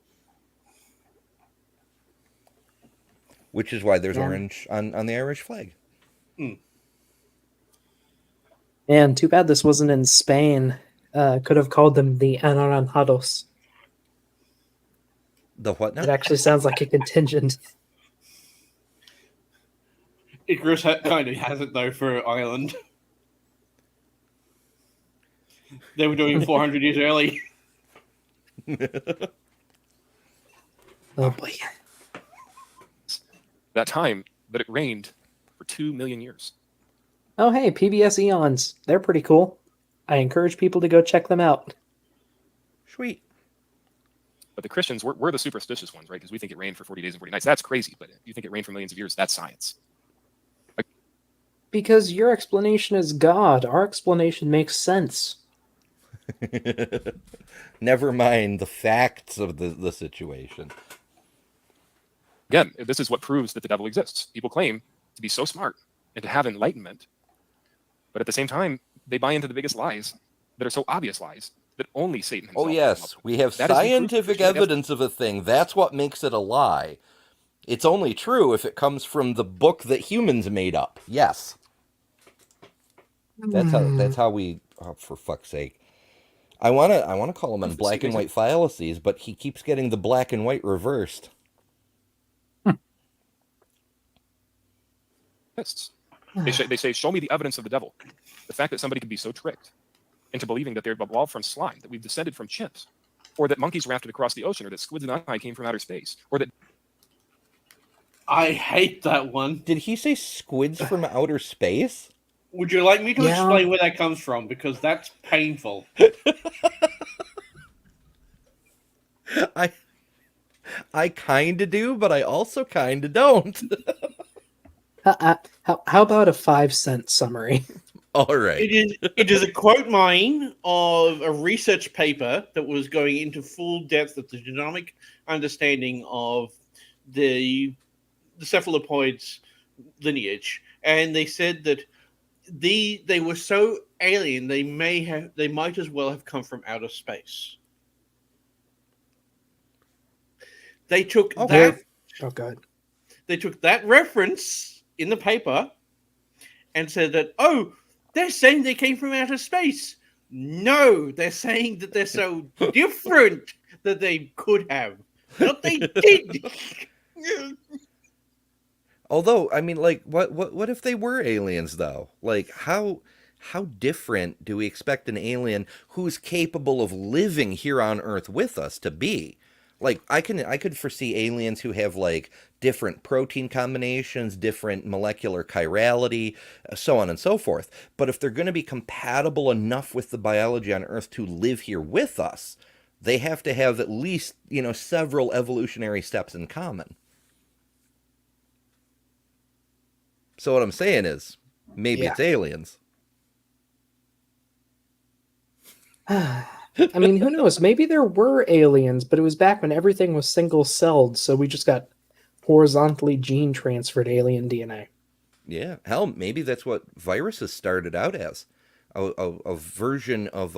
Which is why there's orange on the Irish flag. And too bad this wasn't in Spain. Could have called them the Anaranjados. The what now? It actually sounds like a contingent. Icarus kind of has it, though, for Ireland. They were doing 400 years early. Oh boy. That time that it rained for 2 million years. Oh hey, PBS Eons. They're pretty cool. I encourage people to go check them out. Sweet. But the Christians, we're the superstitious ones, right? Because we think it rained for 40 days and 40 nights. That's crazy. But if you think it rained for millions of years, that's science. Because your explanation is God. Our explanation makes sense. Never mind the facts of the situation. Again, this is what proves that the devil exists. People claim to be so smart and to have enlightenment, but at the same time, they buy into the biggest lies that are so obvious lies that only Satan himself. Oh yes, we have scientific evidence of a thing. That's what makes it a lie. It's only true if it comes from the book that humans made up. Yes. That's how we. Oh, for fuck's sake! I wanna call him on black and white fallacies, but he keeps getting the black and white reversed. They say, show me the evidence of the devil. The fact that somebody could be so tricked into believing that they're evolved from slime, that we've descended from chimps, or that monkeys rafted across the ocean, or that squids and eye came from outer space, or that. I hate that one. Did he say squids from outer space? Would you like me to explain where that comes from? Because that's painful. I kind of do, but I also kind of don't. How about a 5-cent summary? All right. It is a quote mine of a research paper that was going into full depth of the genomic understanding of the cephalopods lineage, and they said that they were so alien they might as well have come from outer space. They took that. Oh god. They took that reference in the paper and said that, oh, they're saying they came from outer space. No, they're saying that they're so different that they could have. Not they did. Although, I mean, like, what if they were aliens, though? Like, how different do we expect an alien who's capable of living here on Earth with us to be? Like, I could foresee aliens who have, like, different protein combinations, different molecular chirality, so on and so forth. But if they're going to be compatible enough with the biology on Earth to live here with us, they have to have at least, several evolutionary steps in common. So what I'm saying is, maybe it's aliens. I mean, who knows? Maybe there were aliens, but it was back when everything was single-celled, so we just got horizontally gene-transferred alien DNA. Yeah, hell, maybe that's what viruses started out as. A version of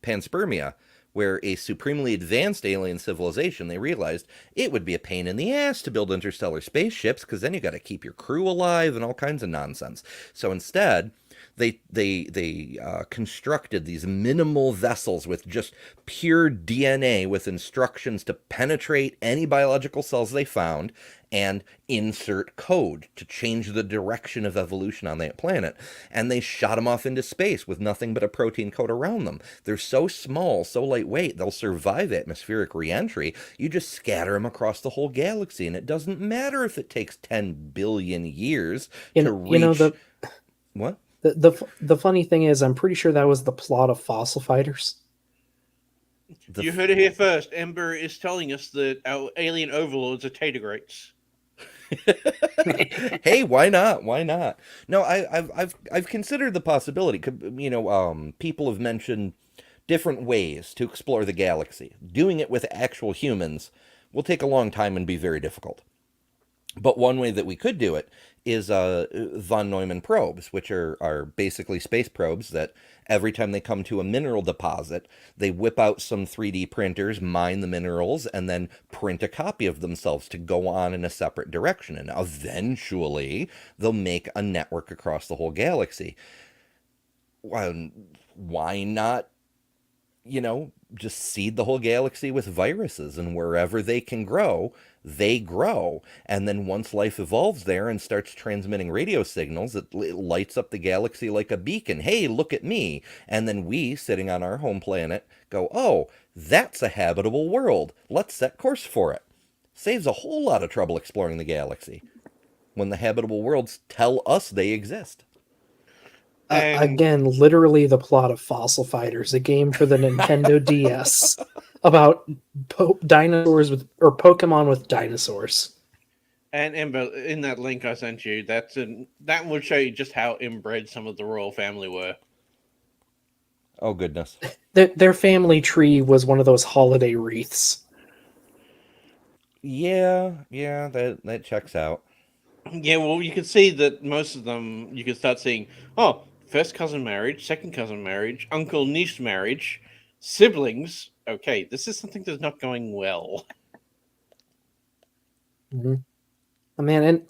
panspermia, where a supremely advanced alien civilization, they realized it would be a pain in the ass to build interstellar spaceships, because then you got to keep your crew alive and all kinds of nonsense. So instead, They constructed these minimal vessels with just pure DNA with instructions to penetrate any biological cells they found and insert code to change the direction of evolution on that planet. And they shot them off into space with nothing but a protein coat around them. They're so small, so lightweight, they'll survive atmospheric reentry. You just scatter them across the whole galaxy, and it doesn't matter if it takes 10 billion years to reach... What? The funny thing is, I'm pretty sure that was the plot of Fossil Fighters. You heard it here first. Ember is telling us that our alien overlords are Tatergrates. Hey, why not? Why not? No, I've considered the possibility. People have mentioned different ways to explore the galaxy. Doing it with actual humans will take a long time and be very difficult. But one way that we could do it is von Neumann probes, which are basically space probes that every time they come to a mineral deposit, they whip out some 3D printers, mine the minerals, and then print a copy of themselves to go on in a separate direction. And eventually, they'll make a network across the whole galaxy. Why not, just seed the whole galaxy with viruses, and wherever they can grow, they grow. And then once life evolves there and starts transmitting radio signals, it lights up the galaxy like a beacon. Hey, look at me. And then we, sitting on our home planet, go, oh, that's a habitable world. Let's set course for it. Saves a whole lot of trouble exploring the galaxy when the habitable worlds tell us they exist. Again, literally the plot of Fossil Fighters, a game for the Nintendo DS about dinosaurs or Pokemon with dinosaurs. And Ember, in that link I sent you, that will show you just how inbred some of the royal family were. Oh, goodness. Their family tree was one of those holiday wreaths. Yeah, that checks out. Yeah, well, you can see that most of them, you can start seeing, first cousin marriage, second cousin marriage, uncle niece marriage, siblings. Okay, this is something that's not going well. Mm-hmm. Oh, man,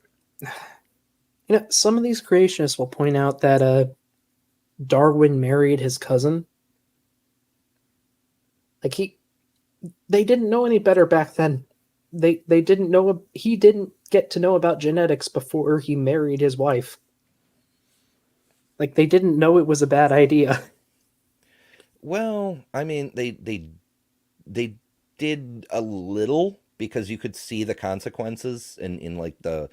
and some of these creationists will point out that Darwin married his cousin. Like they didn't know any better back then. They didn't know, he didn't get to know about genetics before he married his wife. Like, they didn't know it was a bad idea. Well, I mean, they did a little, because you could see the consequences in like the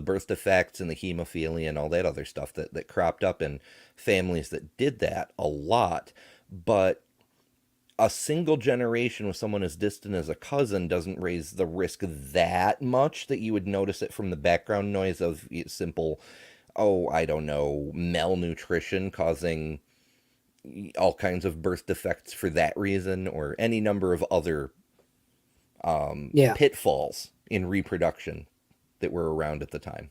birth defects and the hemophilia and all that other stuff that cropped up in families that did that a lot. But a single generation with someone as distant as a cousin doesn't raise the risk that much that you would notice it from the background noise of simple, malnutrition causing all kinds of birth defects for that reason, or any number of other pitfalls in reproduction that were around at the time.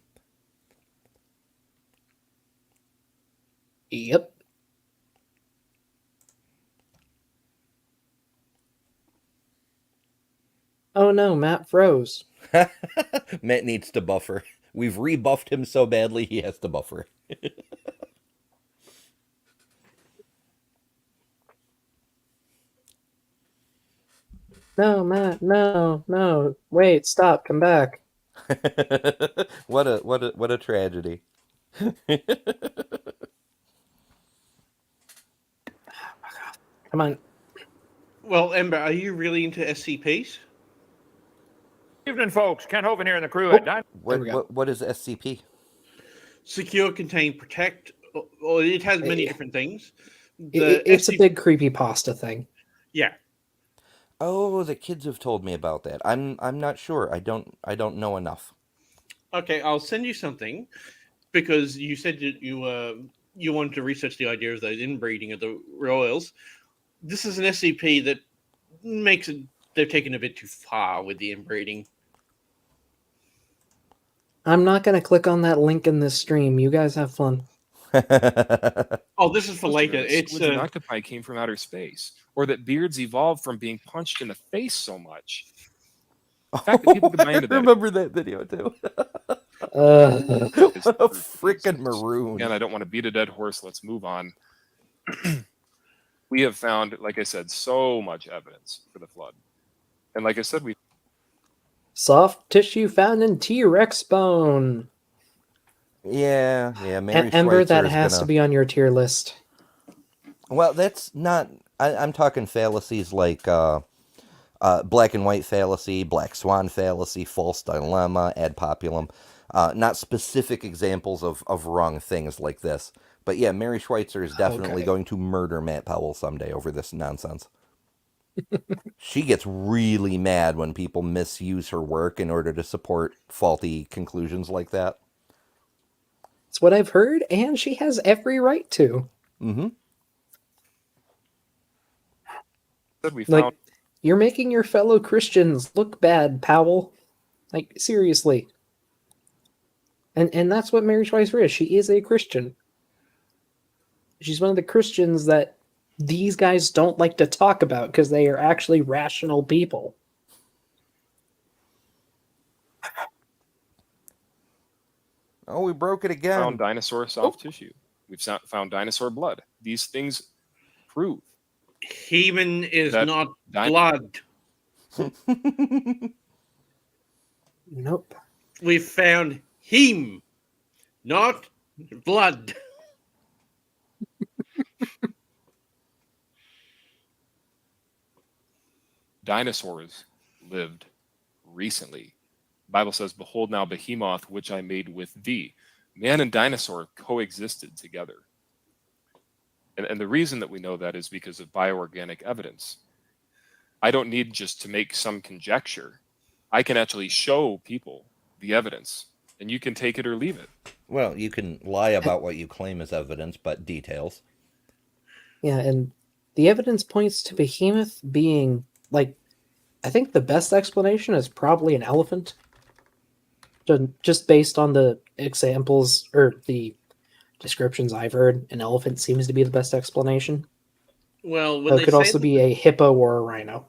Yep. Oh no, Matt froze. Matt needs to buffer. We've rebuffed him so badly he has to buffer. No, Matt, no. Wait, stop, come back. What a tragedy. Come on. Well, Ember, are you really into SCPs? Evening, folks. Ken Hovind here in the crew at Dino. What is SCP? Secure, Contain, Protect. Or it has many different things. It's a big creepypasta thing. Yeah. Oh, the kids have told me about that. I'm not sure. I don't know enough. Okay, I'll send you something, because you said that you wanted to research the idea of those inbreeding of the royals. This is an SCP that makes it. They've taken a bit too far with the inbreeding. I'm not going to click on that link in this stream. You guys have fun. Oh, this is for later. It's an octopi came from outer space, or that beards evolved from being punched in the face so much. The fact that people could buy into that. I remember that video too. What a freaking maroon. Again, I don't want to beat a dead horse. Let's move on. We have found, like I said, so much evidence for the flood. And like I said, we soft tissue found in T-Rex bone. Yeah, Mary Ember, Schweitzer that is has gonna... to be on your tier list. Well, that's not... I'm talking fallacies like black and white fallacy, black swan fallacy, false dilemma, ad populum. Not specific examples of wrong things like this. But yeah, Mary Schweitzer is definitely going to murder Matt Powell someday over this nonsense. She gets really mad when people misuse her work in order to support faulty conclusions like that. It's what I've heard, and she has every right to. Mm-hmm. we found Like, you're making your fellow Christians look bad, Powell. Like, seriously. And that's what Mary Schweitzer is. She is a Christian. She's one of the Christians that these guys don't like to talk about because they are actually rational people. Oh, we broke it again. found dinosaur soft tissue. We've found dinosaur blood. These things prove Heman is That not di- blood. Nope. We found heme, not blood. dinosaurs lived recently. The Bible says, "Behold now behemoth, which I made with thee." Man and dinosaur coexisted together. And the reason that we know that is because of bioorganic evidence. I don't need just to make some conjecture. I can actually show people the evidence, and you can take it or leave it. Well, you can lie about what you claim as evidence, but details. Yeah, and the evidence points to Behemoth being, like, I think the best explanation is probably an elephant. Just based on the examples or the descriptions I've heard, an elephant seems to be the best explanation. Well, Though it could also be a hippo or a rhino.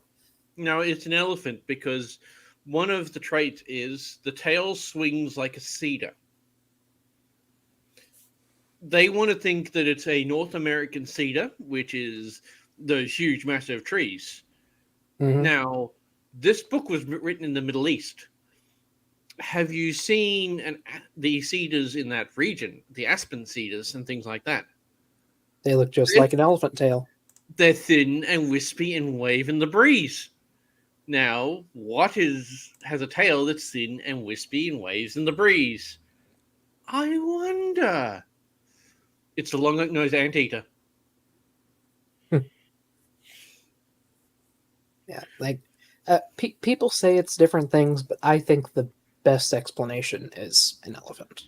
No, it's an elephant because one of the traits is the tail swings like a cedar. They want to think that it's a North American cedar, which is those huge, massive trees. Mhm. Now, this book was written in the Middle East. Have you seen the cedars in that region, the aspen cedars and things like that? They look just like an elephant tail. They're thin and wispy and wave in the breeze. Now, what has a tail that's thin and wispy and waves in the breeze? I wonder. It's a long-nosed anteater. Yeah, like people say it's different things, but I think the best explanation is an elephant.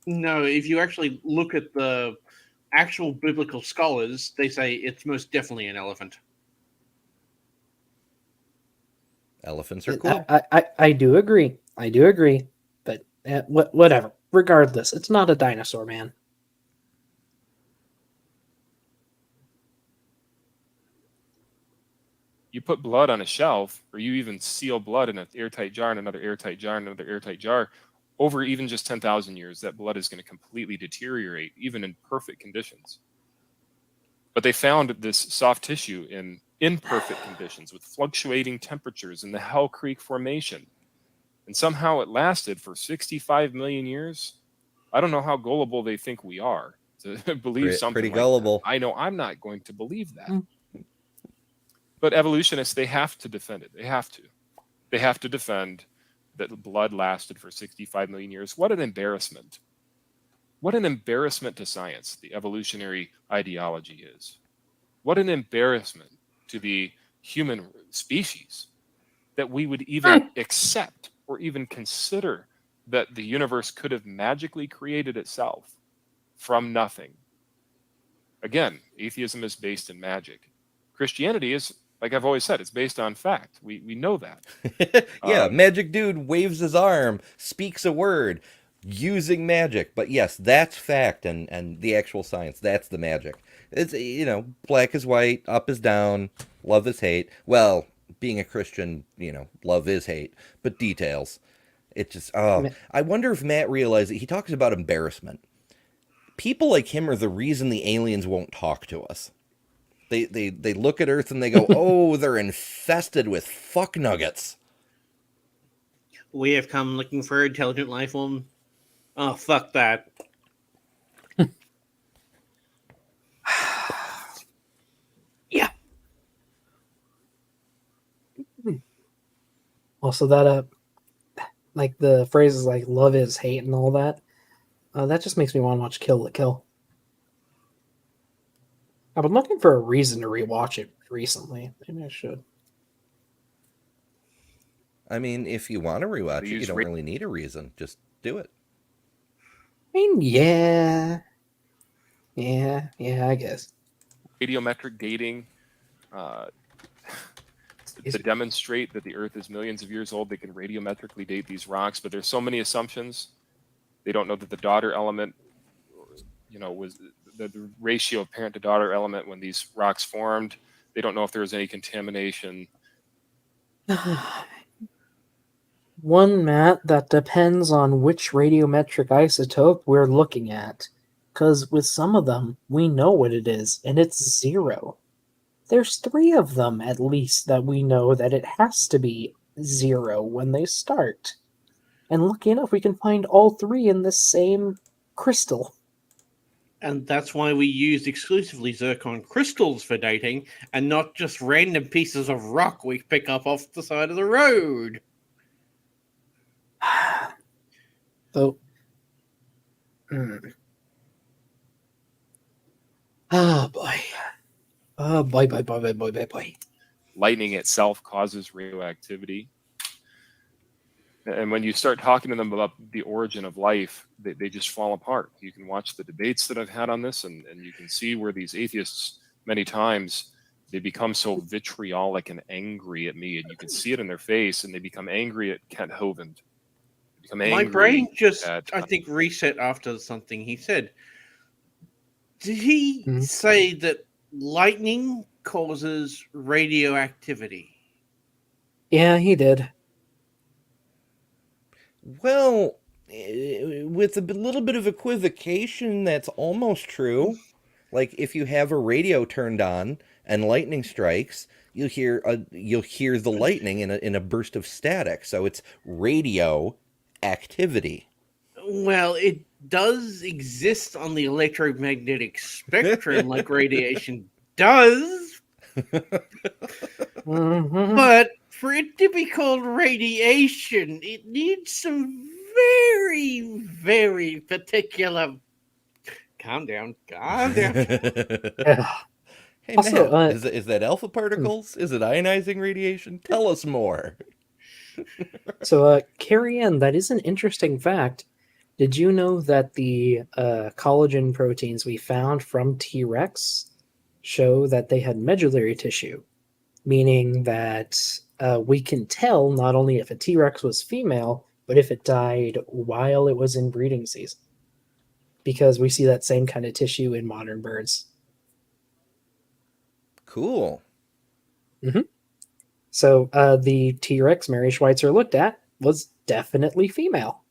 No, if you actually look at the actual biblical scholars, they say it's most definitely an elephant. Elephants are cool. I do agree. I do agree. But whatever. Regardless, it's not a dinosaur, man. You put blood on a shelf, or you even seal blood in an airtight jar, and another airtight jar, and another airtight jar, over even just 10,000 years, that blood is going to completely deteriorate, even in perfect conditions. But they found this soft tissue in imperfect conditions with fluctuating temperatures in the Hell Creek Formation. And somehow it lasted for 65 million years. I don't know how gullible they think we are to believe something pretty like gullible. that. I know I'm not going to believe that. But evolutionists, they have to defend it. They have to. They have to defend that the blood lasted for 65 million years. What an embarrassment. What an embarrassment to science the evolutionary ideology is. What an embarrassment to the human species that we would even accept or even consider that the universe could have magically created itself from nothing. Again, atheism is based in magic. Christianity is, like I've always said, it's based on fact. We know that. Yeah, magic dude waves his arm, speaks a word, using magic. But yes, that's fact, and the actual science, that's the magic. It's, black is white, up is down, love is hate. Well, being a Christian, love is hate, but details. It just, I wonder if Matt realized that he talks about embarrassment. People like him are the reason the aliens won't talk to us. They look at Earth and they go, oh, they're infested with fuck nuggets. We have come looking for intelligent life form. Oh, fuck that. Yeah. Also, that like the phrases like "love is hate" and all that. That just makes me want to watch Kill la Kill. I've been looking for a reason to rewatch it recently. Maybe I should. I mean, if you want to rewatch it, you don't really need a reason. Just do it. I mean, yeah, I guess. Radiometric dating. To demonstrate that the Earth is millions of years old, they can radiometrically date these rocks, but there's so many assumptions. They don't know that the daughter element, was the ratio of parent to daughter element when these rocks formed. They don't know if there was any contamination. One, Matt, that depends on which radiometric isotope we're looking at. Because with some of them, we know what it is, and it's 0. There's 3 of them, at least, that we know that it has to be 0 when they start. And lucky enough, we can find all 3 in the same crystal. And that's why we used exclusively zircon crystals for dating, and not just random pieces of rock we pick up off the side of the road. So, oh boy. Oh boy. Lightning itself causes radioactivity. And when you start talking to them about the origin of life, they just fall apart. You can watch the debates that I've had on this, and you can see where these atheists, many times, they become so vitriolic and angry at me, and you can see it in their face, and they become angry at Kent Hovind. My brain just, I think, reset after something he said. Did he say that lightning causes radioactivity? Yeah, he did. Well, with a little bit of equivocation, that's almost true. Like if you have a radio turned on and lightning strikes, you'll hear the lightning in a burst of static. So it's radio activity. Well, it does exist on the electromagnetic spectrum like radiation does. But for it to be called radiation, it needs some very, very particular... Calm down. Hey, also, Matt, is that alpha particles? Is it ionizing radiation? Tell us more. So, Carrie Ann, that is an interesting fact. Did you know that the collagen proteins we found from T-Rex show that they had medullary tissue, meaning that we can tell not only if a T-Rex was female, but if it died while it was in breeding season, because we see that same kind of tissue in modern birds. Cool. So the T-Rex Mary Schweitzer looked at was definitely female.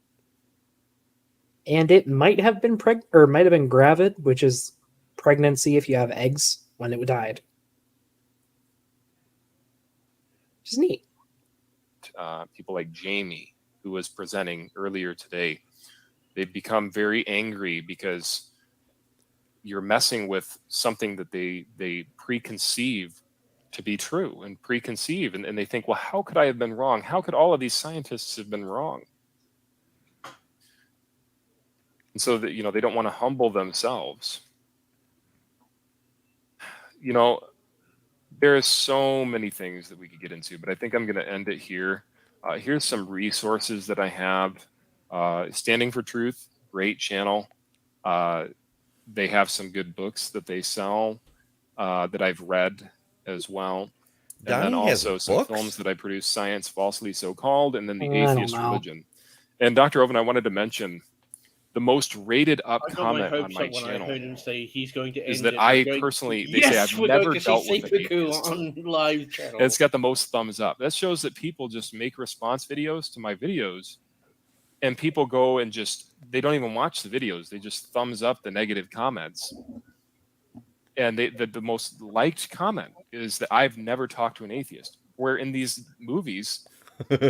And it might have been might have been gravid, which is pregnancy if you have eggs when it died. Which is neat. People like Jamie, who was presenting earlier today, they've become very angry because you're messing with something that they preconceive to be true and preconceive. And they think, well, how could I have been wrong? How could all of these scientists have been wrong? And so that, they don't want to humble themselves. There are so many things that we could get into, but I think I'm going to end it here. Here's some resources that I have. Standing for Truth, great channel. They have some good books that they sell that I've read as well. And then also some films that I produce, Science Falsely So Called, and then The Atheist Religion. And Dr. Oven, I wanted to mention the most rated up comment on my channel. I heard him say he's going to end is that I personally, they say I've never dealt with an atheist. On live channel. And it's got the most thumbs up. That shows that people just make response videos to my videos and people go and they don't even watch the videos. They just thumbs up the negative comments. And the most liked comment is that I've never talked to an atheist, where in these movies,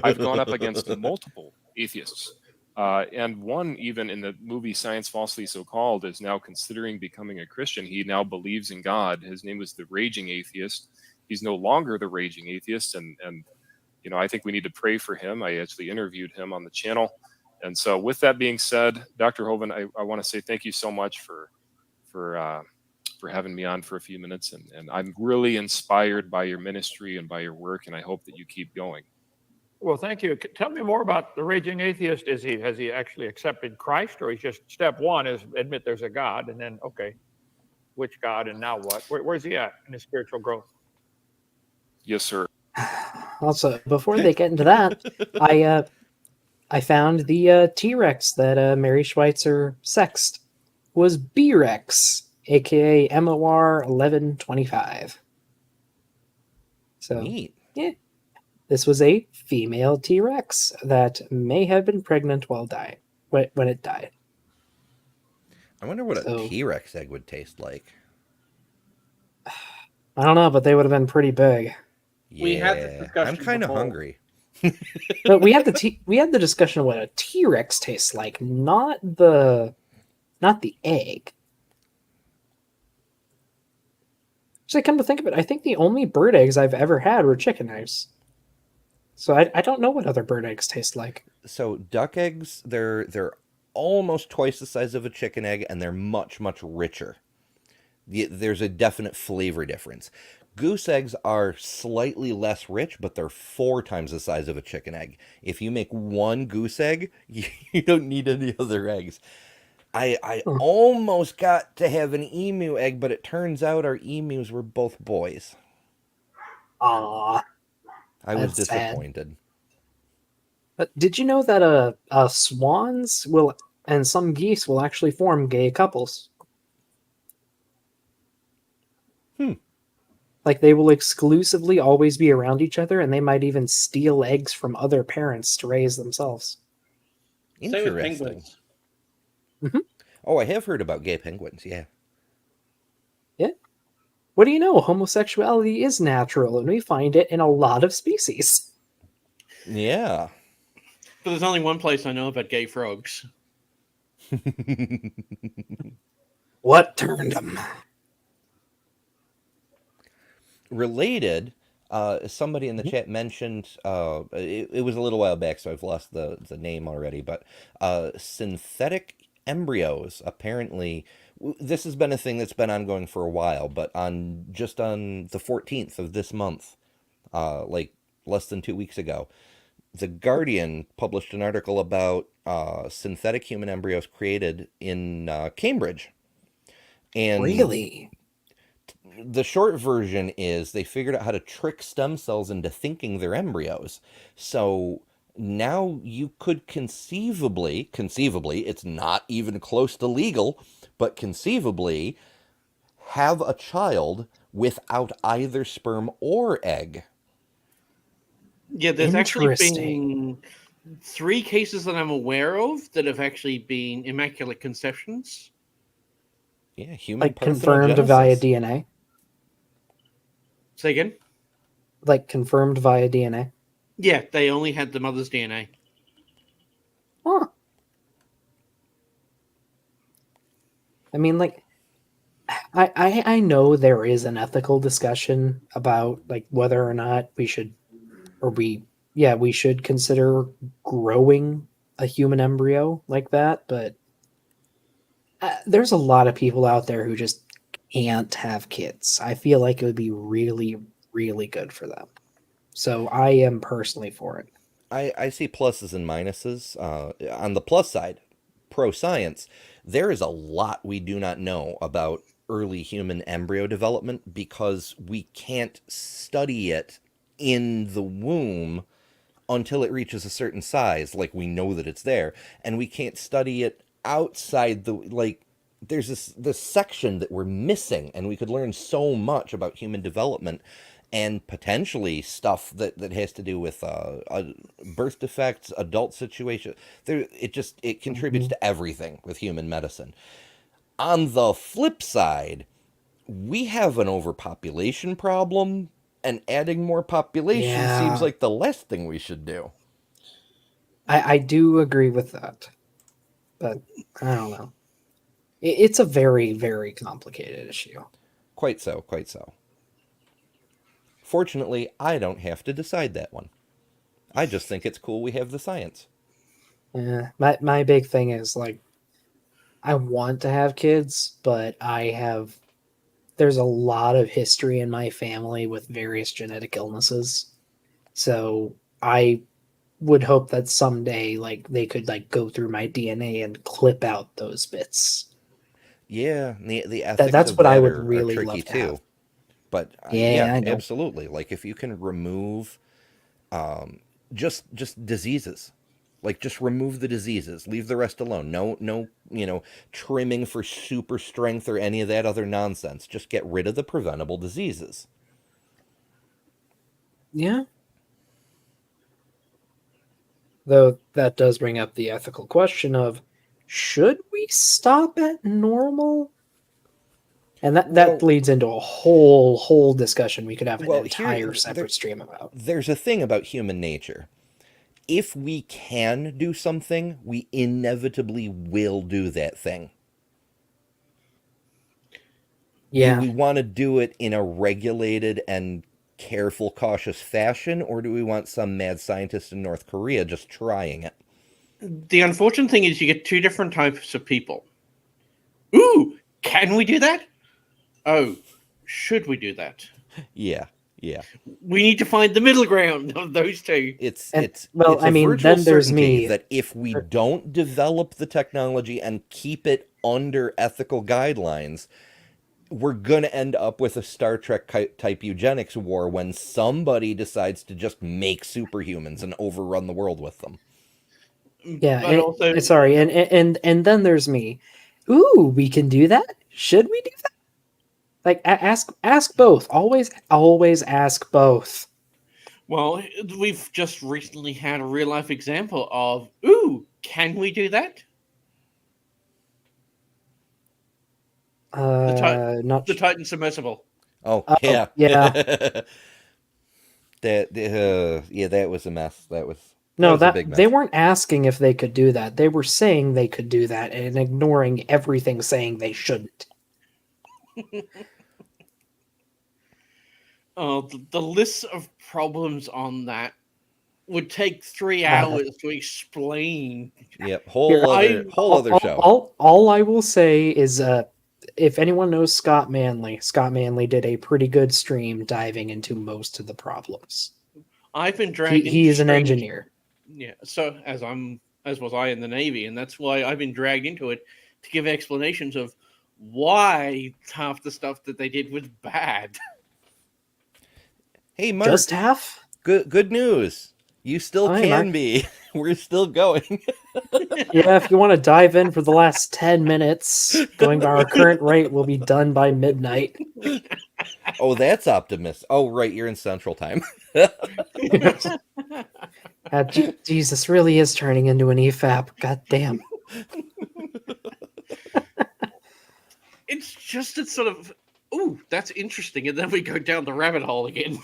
I've gone up against multiple atheists. And one, even in the movie Science Falsely So Called, is now considering becoming a Christian. He now believes in God. His name was the Raging Atheist. He's no longer the Raging Atheist. And I think we need to pray for him. I actually interviewed him on the channel. And so with that being said, Dr. Hovind, I want to say thank you so much for having me on for a few minutes. And I'm really inspired by your ministry and by your work. And I hope that you keep going. Well, thank you. Tell me more about the Raging Atheist. Has he actually accepted Christ, or he's just step one is admit there's a God, and then okay, which God and now what? Where's he at in his spiritual growth? Yes, sir. Also, before they get into that, I found the T-Rex that Mary Schweitzer sexed was B-Rex, aka MOR 1125. So Neat. yeah. This was a female T-Rex that may have been pregnant while dying, when it died. I wonder what a T-Rex egg would taste like. I don't know, but they would have been pretty big. Yeah, We had this discussion I'm kind of before. hungry. But we had the discussion of what a T-Rex tastes like, not the egg. So come to think of it, I think the only bird eggs I've ever had were chicken eggs. So I don't know what other bird eggs taste like. So duck eggs, they're almost twice the size of a chicken egg, and they're much, much richer. There's a definite flavor difference. Goose eggs are slightly less rich, but they're 4 times the size of a chicken egg. If you make one goose egg, you don't need any other eggs. I almost got to have an emu egg, but it turns out our emus were both boys. Aww. I was That's sad. disappointed. But did you know that swans will and some geese will actually form gay couples? Like they will exclusively always be around each other, and they might even steal eggs from other parents to raise themselves. Same with Interesting. penguins. Mm-hmm. Oh, I have heard about gay penguins, yeah. Yeah. What do you know? Homosexuality is natural, and we find it in a lot of species. Yeah. But there's only one place I know about gay frogs. What turned them? Related, somebody in the chat mentioned, it was a little while back, so I've lost the name already, but synthetic embryos, apparently, this has been a thing that's been ongoing for a while, but on the 14th of this month, like less than 2 weeks ago, The Guardian published an article about synthetic human embryos created in Cambridge. And Really? the short version is they figured out how to trick stem cells into thinking they're embryos. So now you could conceivably, it's not even close to legal, but conceivably have a child without either sperm or egg. Yeah, there's actually been 3 cases that I'm aware of that have actually been immaculate conceptions. Yeah, human like confirmed via DNA. Say again? Like confirmed via DNA. Yeah, they only had the mother's DNA. Huh. I mean, like, I know there is an ethical discussion about like whether or not we should, we should consider growing a human embryo like that, but there's a lot of people out there who just can't have kids. I feel like it would be really, really good for them. So I am personally for it. I see pluses and minuses. On the plus side, pro-science, there is a lot we do not know about early human embryo development because we can't study it in the womb until it reaches a certain size. Like, we know that it's there, and we can't study it outside the, like, there's this section that we're missing, and we could learn so much about human development. and potentially stuff that has to do with birth defects, adult situation. It contributes to everything with human medicine. On the flip side, we have an overpopulation problem, and adding more population seems Yeah. like the last thing we should do. I do agree with that, but I don't know. It's a very, very complicated issue. Quite so, quite so. Fortunately, I don't have to decide that one. I just think it's cool we have the science. Yeah, my big thing is like, I want to have kids, but there's a lot of history in my family with various genetic illnesses. So I would hope that someday like they could like go through my DNA and clip out those bits. Yeah, the ethics That's of what I that would are really tricky love to too. have. But Yeah, yeah, I know. absolutely. Like if you can remove just diseases, like just remove the diseases, leave the rest alone. No, trimming for super strength or any of that other nonsense. Just get rid of the preventable diseases. Yeah. Though that does bring up the ethical question of, should we stop at normal? And that Well, leads into a whole discussion we could have an well, entire separate stream about. there's a thing about human nature. If we can do something, we inevitably will do that thing. Yeah. Do we want to do it in a regulated and careful, cautious fashion, or do we want some mad scientist in North Korea just trying it? The unfortunate thing is you get two different types of people. Ooh, can we do that? Oh, should we do that? Yeah. We need to find the middle ground of those two. It's And- it's well, it's I a mean, virtual then there's certainty me. that if we don't develop the technology and keep it under ethical guidelines, we're gonna end up with a Star Trek type eugenics war when somebody decides to just make superhumans and overrun the world with them. Yeah, But also, sorry, and then there's me. Ooh, we can do that? Should we do that? Like ask both. Always ask both. well, we've just recently had a real life example of, ooh, can we do that? Not The Titan submersible. Oh, Oh, yeah. yeah. That was a mess. That was No, a big mess. they weren't asking if they could do that. They were saying they could do that and ignoring everything saying they shouldn't. Oh, the list of problems on that would take 3 hours to explain. Yep, Here, other show. All I will say is, if anyone knows Scott Manley did a pretty good stream diving into most of the problems. I've been dragged. He is an engineer. Yeah, so as was I in the Navy, and that's why I've been dragged into it to give explanations of why half the stuff that they did was bad. Hey, Mark. Just half? Good news. You still Hi, can Mark. be. We're still going. Yeah, if you want to dive in for the last 10 minutes, going by our current rate, we'll be done by midnight. Oh, that's optimistic. Oh, right, you're in Central Time. Jesus really is turning into an EFAP. God damn. It's sort of, ooh, that's interesting, and then we go down the rabbit hole again.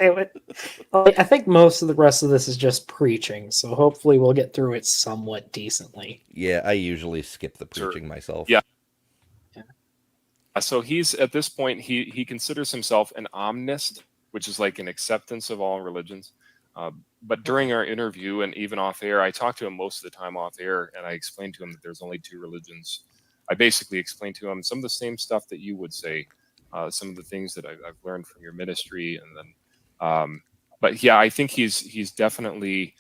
I think most of the rest of this is just preaching, so hopefully we'll get through it somewhat decently. Yeah, I usually skip the preaching myself. Yeah. So he's at this point he considers himself an omnist, which is like an acceptance of all religions. But during our interview and even off air, I talked to him most of the time off air, and I explained to him that there's only 2 religions. I basically explained to him some of the same stuff that you would say, some of the things that I've learned from your ministry, and then. But yeah, I think he's definitely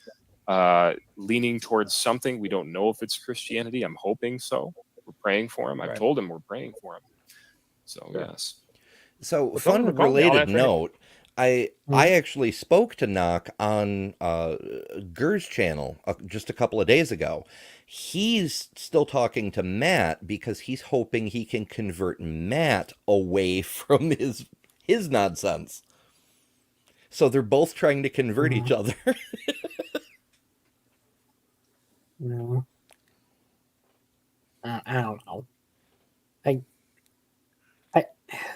leaning towards something. We don't know if it's Christianity. I'm hoping so. We're praying for him. I've told him we're praying for him. So sure. Yes. So fun related note. I actually spoke to Knock on Gur's channel just a couple of days ago. He's still talking to Matt because he's hoping he can convert Matt away from his his nonsense. So they're both trying to convert each other. No. I don't know.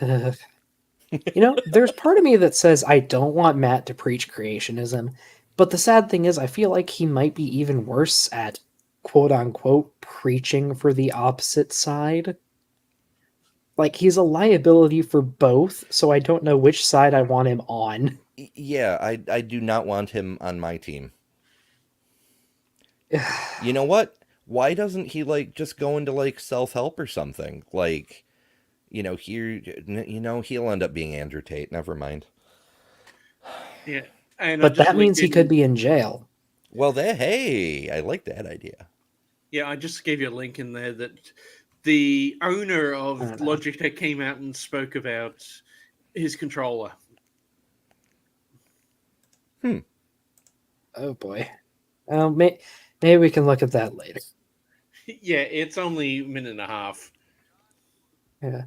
There's part of me that says I don't want Matt to preach creationism, but the sad thing is I feel like he might be even worse at quote unquote preaching for the opposite side. Like he's a liability for both, so I don't know which side I want him on. Yeah, I do not want him on my team. You know what? Why doesn't he just go into self-help or something? He'll end up being Andrew Tate. Never mind. Yeah, and but that means he could be in jail. Well, hey, I like that idea. Yeah, I just gave you a link in there that the owner of Logitech came out and spoke about his controller. Oh boy. Maybe we can look at that later. Yeah, it's only a minute and a half. Yeah.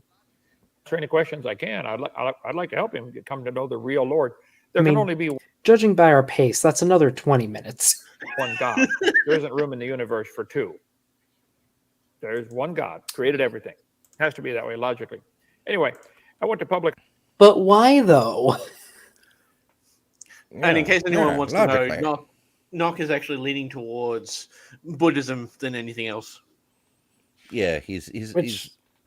Answer any questions I can. I'd like to help him come to know the real Lord. There can only be judging by our pace, that's another 20 minutes. one God. There isn't room in the universe for two. There's one God, created everything. It has to be that way logically. Anyway, I went to public. But why though? And in case anyone wants to know, Nock is actually leaning towards Buddhism than anything else. Yeah, he's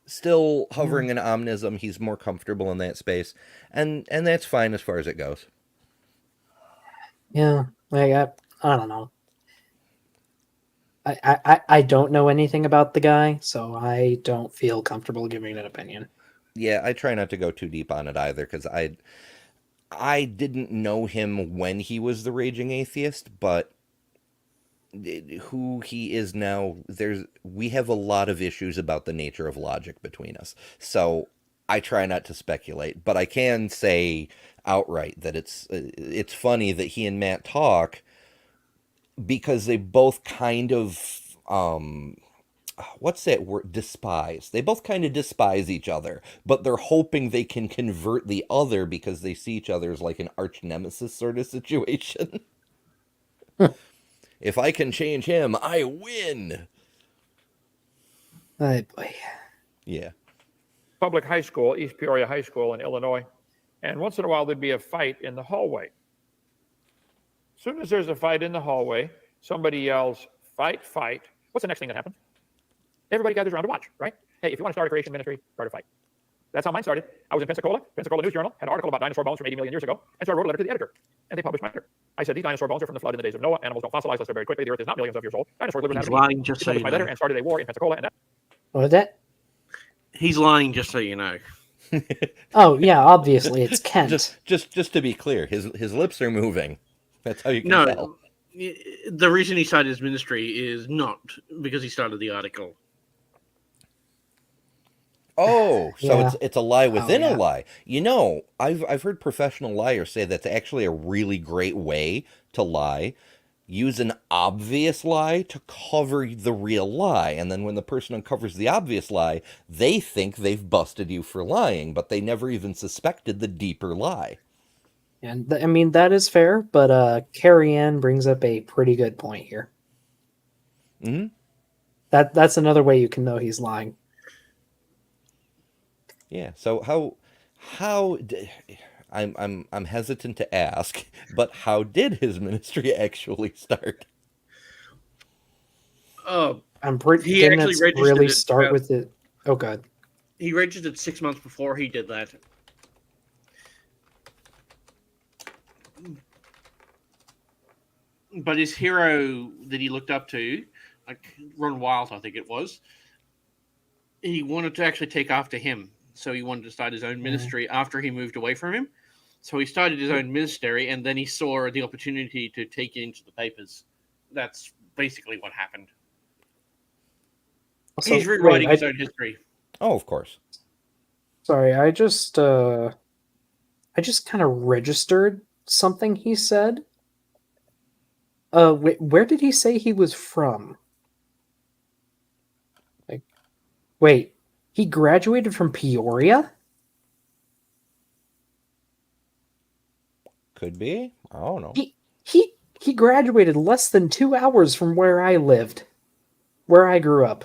still hovering in omnism. He's more comfortable in that space, and that's fine as far as it goes. Yeah, I don't know. I don't know anything about the guy, so I don't feel comfortable giving an opinion. Yeah, I try not to go too deep on it either, because I didn't know him when he was the raging atheist, but who he is now, we have a lot of issues about the nature of logic between us. So I try not to speculate, but I can say outright that it's funny that he and Matt talk, because they both kind of what's that word? Despise. They both kind of despise each other, but they're hoping they can convert the other because they see each other as like an arch nemesis sort of situation. If I can change him, I win. Oh boy. Yeah. Public high school, East Peoria High School in Illinois, and once in a while there'd be a fight in the hallway. As soon as there's a fight in the hallway, somebody yells, "Fight, fight." What's the next thing that happens? Everybody gathers around to watch, right? Hey, if you want to start a creation ministry, start a fight. That's how mine started. I was in Pensacola News Journal, had an article about dinosaur bones from 80 million years ago, and so I wrote a letter to the editor, and they published my letter. I said, these dinosaur bones are from the flood in the days of Noah. Animals don't fossilize unless they're very quickly. The earth is not millions of years old. Dinosaurs lived He's lying, just so you my know. letter and started a war in Pensacola. And What was that? He's lying, just so you know. Oh yeah, obviously it's Kent. Just to be clear, his lips are moving. That's how you can tell. The reason he started his ministry is not because he started the article. Oh, so Yeah. it's a lie within yeah. a lie. I've heard professional liars say that's actually a really great way to lie. Use an obvious lie to cover the real lie, and then when the person uncovers the obvious lie, they think they've busted you for lying, but they never even suspected the deeper lie. And that is fair, but Carrie Ann brings up a pretty good point here. Mm-hmm. That's another way you can know he's lying. Yeah. So I'm hesitant to ask, but how did his ministry actually start? I'm pretty. He Didn't actually it registered really it, start with it? Oh god. He registered 6 months before he did that. But his hero that he looked up to, like Ron Wild, I think it was, he wanted to actually take after him. So he wanted to start his own ministry after he moved away from him. So he started his own ministry, and then he saw the opportunity to take it into the papers. That's basically what happened. So, he's rewriting his own history. Oh, of course. Sorry, I just kind of registered something he said. Where did he say he was from? Wait, he graduated from Peoria? Could be. I don't know. He graduated less than 2 hours from where I lived, where I grew up.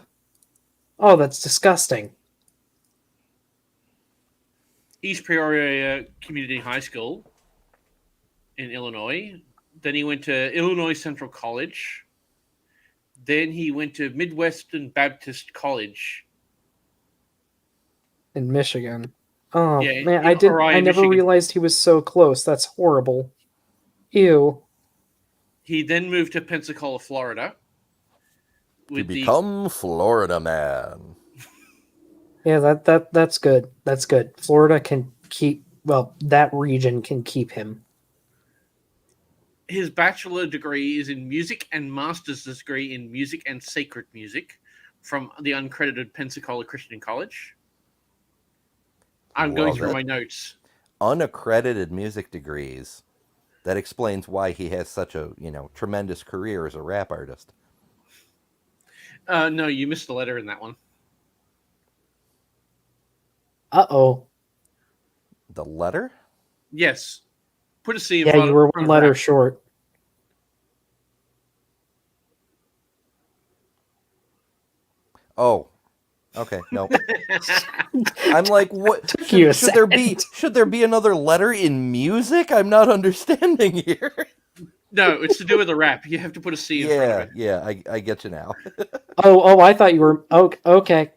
Oh, that's disgusting. East Peoria Community High School in Illinois. Then he went to Illinois Central College. Then he went to Midwestern Baptist College In Michigan. Oh Yeah, man, in I Orion, never Michigan. realized he was so close. That's horrible. Ew. He then moved to Pensacola, Florida. To become Florida man. Yeah, that's good. That's good. Florida can keep, well, that region can keep him. His bachelor degree is in music and master's degree in music and sacred music from the uncredited Pensacola Christian College. I'm going through my notes. Unaccredited music degrees. That explains why he has such a, tremendous career as a rap artist. No, you missed a letter in that one. Uh-oh. The letter? Yes. Put a C in Yeah, front you were of one letter rap. short. Oh. Okay, no. I'm like, what? Took you a Should there be another letter in music? I'm not understanding here. No, it's to do with the rap. You have to put a C in front of it. Yeah, I get you now. Oh, I thought you were okay.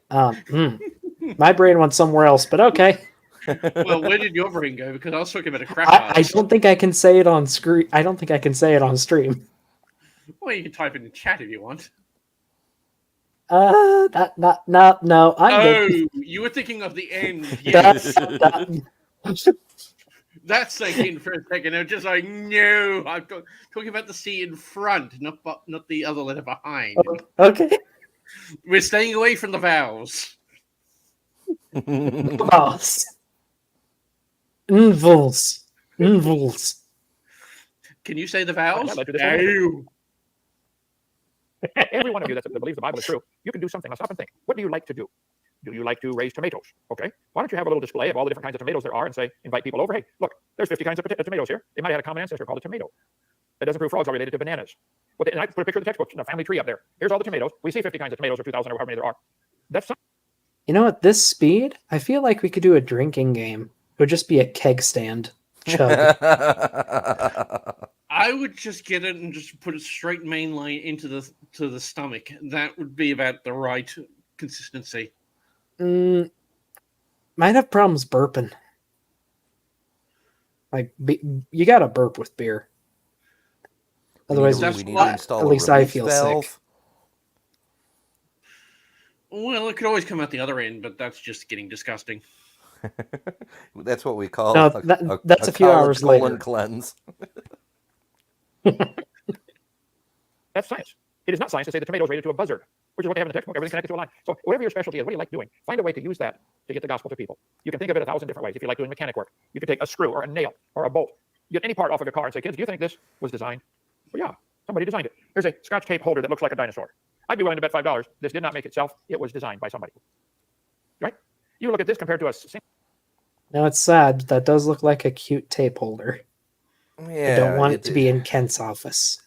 My brain went somewhere else, but okay. Well, where did your brain go? Because I was talking about a crap I artist. don't think I can say it on screen. I don't think I can say it on stream. Well, you can type it in the chat if you want. No. I'm good. You were thinking of the end. Yes. That sank in for a second. I was just like, no, I'm talking about the C in front, not the other letter behind. Okay. We're staying away from the vowels. Vowels. Nvals. Can you say the vowels? No. Every one of you that believes the Bible is true, you can do something. Now stop and think. What do you like to do? Do you like to raise tomatoes? Okay. Why don't you have a little display of all the different kinds of tomatoes there are and say, invite people over. Hey, look, there's 50 kinds of tomatoes here. They might have had a common ancestor called a tomato. That doesn't prove frogs are related to bananas. And I put a picture of the textbook, a family tree up there. Here's all the tomatoes. We see 50 kinds of tomatoes or 2,000 or however many there are. That's something. You know, at this speed, I feel like we could do a drinking game. It would just be a keg stand. Chug. I would just get it and just put a straight main line into the stomach. That would be about the right consistency. Might have problems burping. Like, you gotta burp with beer. Otherwise, we need to install at a least I release feel valve. sick. Well, it could always come out the other end, but that's just getting disgusting. That's what we call that's a few hours colon later. Cleanse. That's science. It is not science to say the tomato is rated to a buzzard, which is what they have in the textbook. Everything's connected to a line. So whatever your specialty is, what do you like doing? Find a way to use that to get the gospel to people. You can think of it 1,000 different ways. If you like doing mechanic work, you can take a screw or a nail or a bolt, get any part off of a car and say, kids, do you think this was designed? Well, yeah, somebody designed it. There's a Scotch tape holder that looks like a dinosaur. I'd be willing to bet $5 this did not make itself. It was designed by somebody. Right? You look at this compared to a... Now it's sad, but that does look like a cute tape holder. Yeah, I don't want it to be in Kent's office.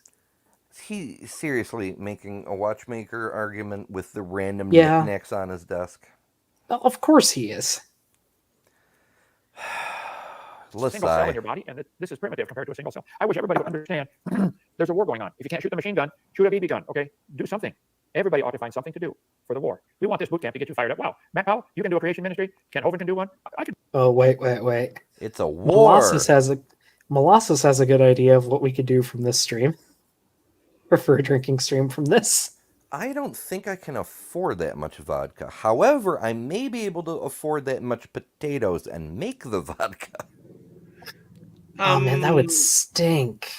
He seriously making a watchmaker argument with the random Yeah. knickknacks on his desk. Well, of course he is. Let's single cell in your body, and this is primitive compared to a single cell. I wish everybody would understand there's a war going on. If you can't shoot the machine gun, shoot a BB gun, okay? Do something. Everybody ought to find something to do for the war. We want this boot camp to get you fired up. Wow, Matt Powell, you can do a creation ministry. Kent Hovind can do one. I can. Oh, wait. It's a war. Molossus has a good idea of what we could do from this stream. Or for a drinking stream from this. I don't think I can afford that much vodka. However, I may be able to afford that much potatoes and make the vodka. Oh man, that would stink.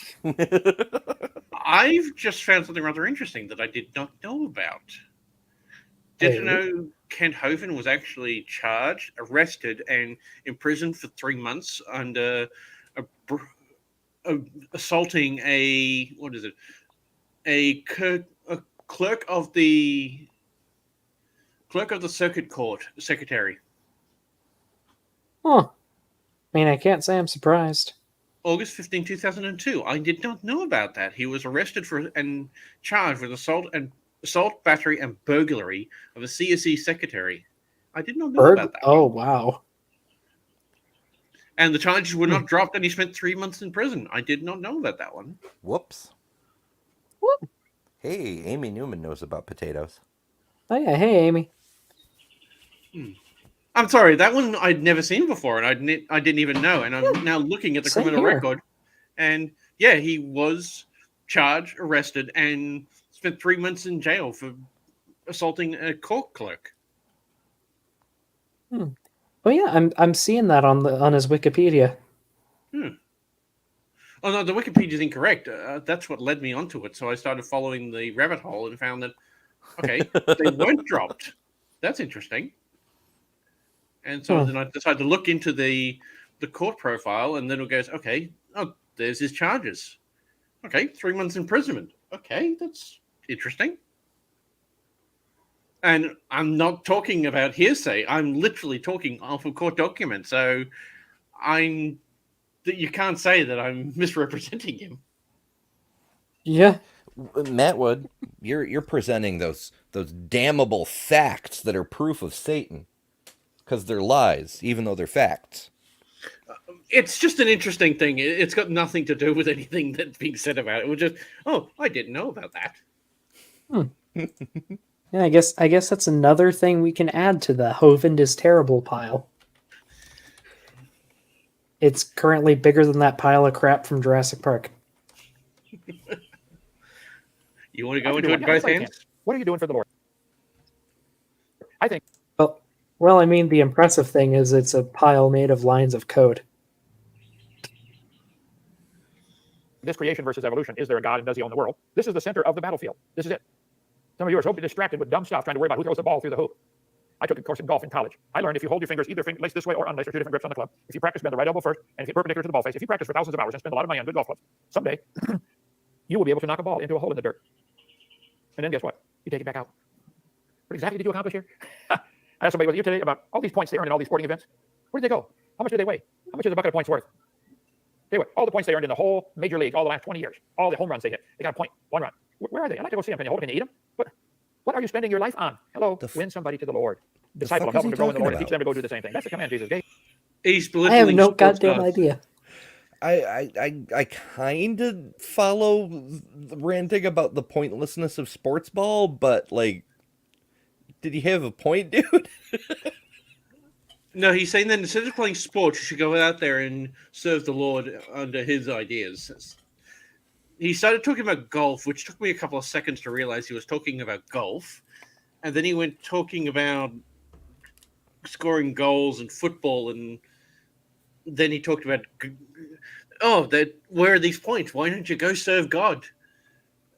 I've just found something rather interesting that I did not know about. Did you know Kent Hovind was actually charged, arrested, and imprisoned for 3 months under assaulting a clerk of the circuit court secretary? Huh. I mean, I can't say I'm surprised. August 15, 2002. I did not know about that. He was arrested for and charged with assault, battery, and burglary of a CSE secretary. I did not know about that. Oh, wow. And the charges were not dropped, and he spent 3 months in prison. I did not know about that one. Whoops. Whoop. Hey, Amy Newman knows about potatoes. Oh, yeah. Hey, Amy. I'm sorry, that one I'd never seen before, and I didn't even know. And I'm now looking at the Same criminal here. record, and yeah, he was charged, arrested, and spent 3 months in jail for assaulting a court clerk. Oh, yeah. I'm seeing that on his Wikipedia. Oh no, the Wikipedia is incorrect. That's what led me onto it. So I started following the rabbit hole and found that okay, they weren't dropped. That's interesting. And so then I decided to look into the court profile, and then it goes, okay, oh, there's his charges. Okay, 3 months imprisonment. Okay, that's interesting. And I'm not talking about hearsay. I'm literally talking off of court documents. So you can't say that I'm misrepresenting him. Yeah. Matt Wood, you're presenting those damnable facts that are proof of Satan, because they're lies, even though they're facts. It's just an interesting thing. It's got nothing to do with anything that's being said about it. It was just, oh, I didn't know about that. Yeah, I guess that's another thing we can add to the Hovind is terrible pile. It's currently bigger than that pile of crap from Jurassic Park. You want to go into it both hands? What are you doing for the Lord? I think. Well, I mean, the impressive thing is it's a pile made of lines of code. This creation versus evolution. Is there a God and does he own the world? This is the center of the battlefield. This is it. Some of you are so distracted with dumb stuff trying to worry about who throws the ball through the hoop. I took a course in golf in college. I learned if you hold your fingers either laced this way or unlaced, or two different grips on the club. If you practice, bend the right elbow first, and if you're perpendicular to the ball face, if you practice for thousands of hours and spend a lot of money on good golf clubs, someday you will be able to knock a ball into a hole in the dirt. And then guess what? You take it back out. What exactly did you accomplish here? I asked somebody with you today about all these points they earned in all these sporting events. Where did they go? How much did they weigh? How much is a bucket of points worth? They weigh all the points they earned in the whole major league, all the last 20 years, all the home runs they hit. They got a point, one run. Where are they? I'd like to go see them. Can you hold them? Can you eat them? What are you spending your life on? Hello, win somebody to the Lord. Disciple them, help them to grow in the Lord, and teach them to go do the same thing. That's the command Jesus gave. I have no goddamn idea. I kind of follow the ranting about the pointlessness of sports ball, but like, did he have a point, dude? No, he's saying that instead of playing sports, you should go out there and serve the Lord under his ideas. He started talking about golf, which took me a couple of seconds to realize he was talking about golf. And then he went talking about scoring goals and football. And then he talked about, where are these points? Why don't you go serve God?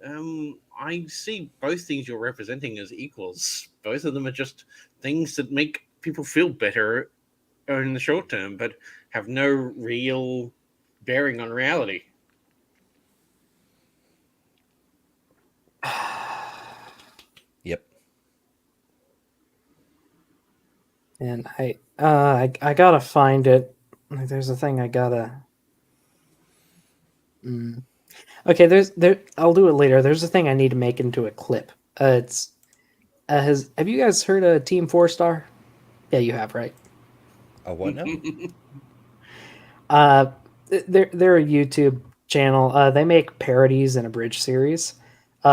I see both things you're representing as equals. Both of them are just things that make people feel better in the short term, but have no real bearing on reality. Yep. And I gotta find it. There's a thing I gotta. Okay, I'll do it later. There's a thing I need to make into a clip. Have you guys heard of Team 4-Star? Yeah, you have, right? Oh, what now? They're a YouTube channel. They make parodies and abridged series.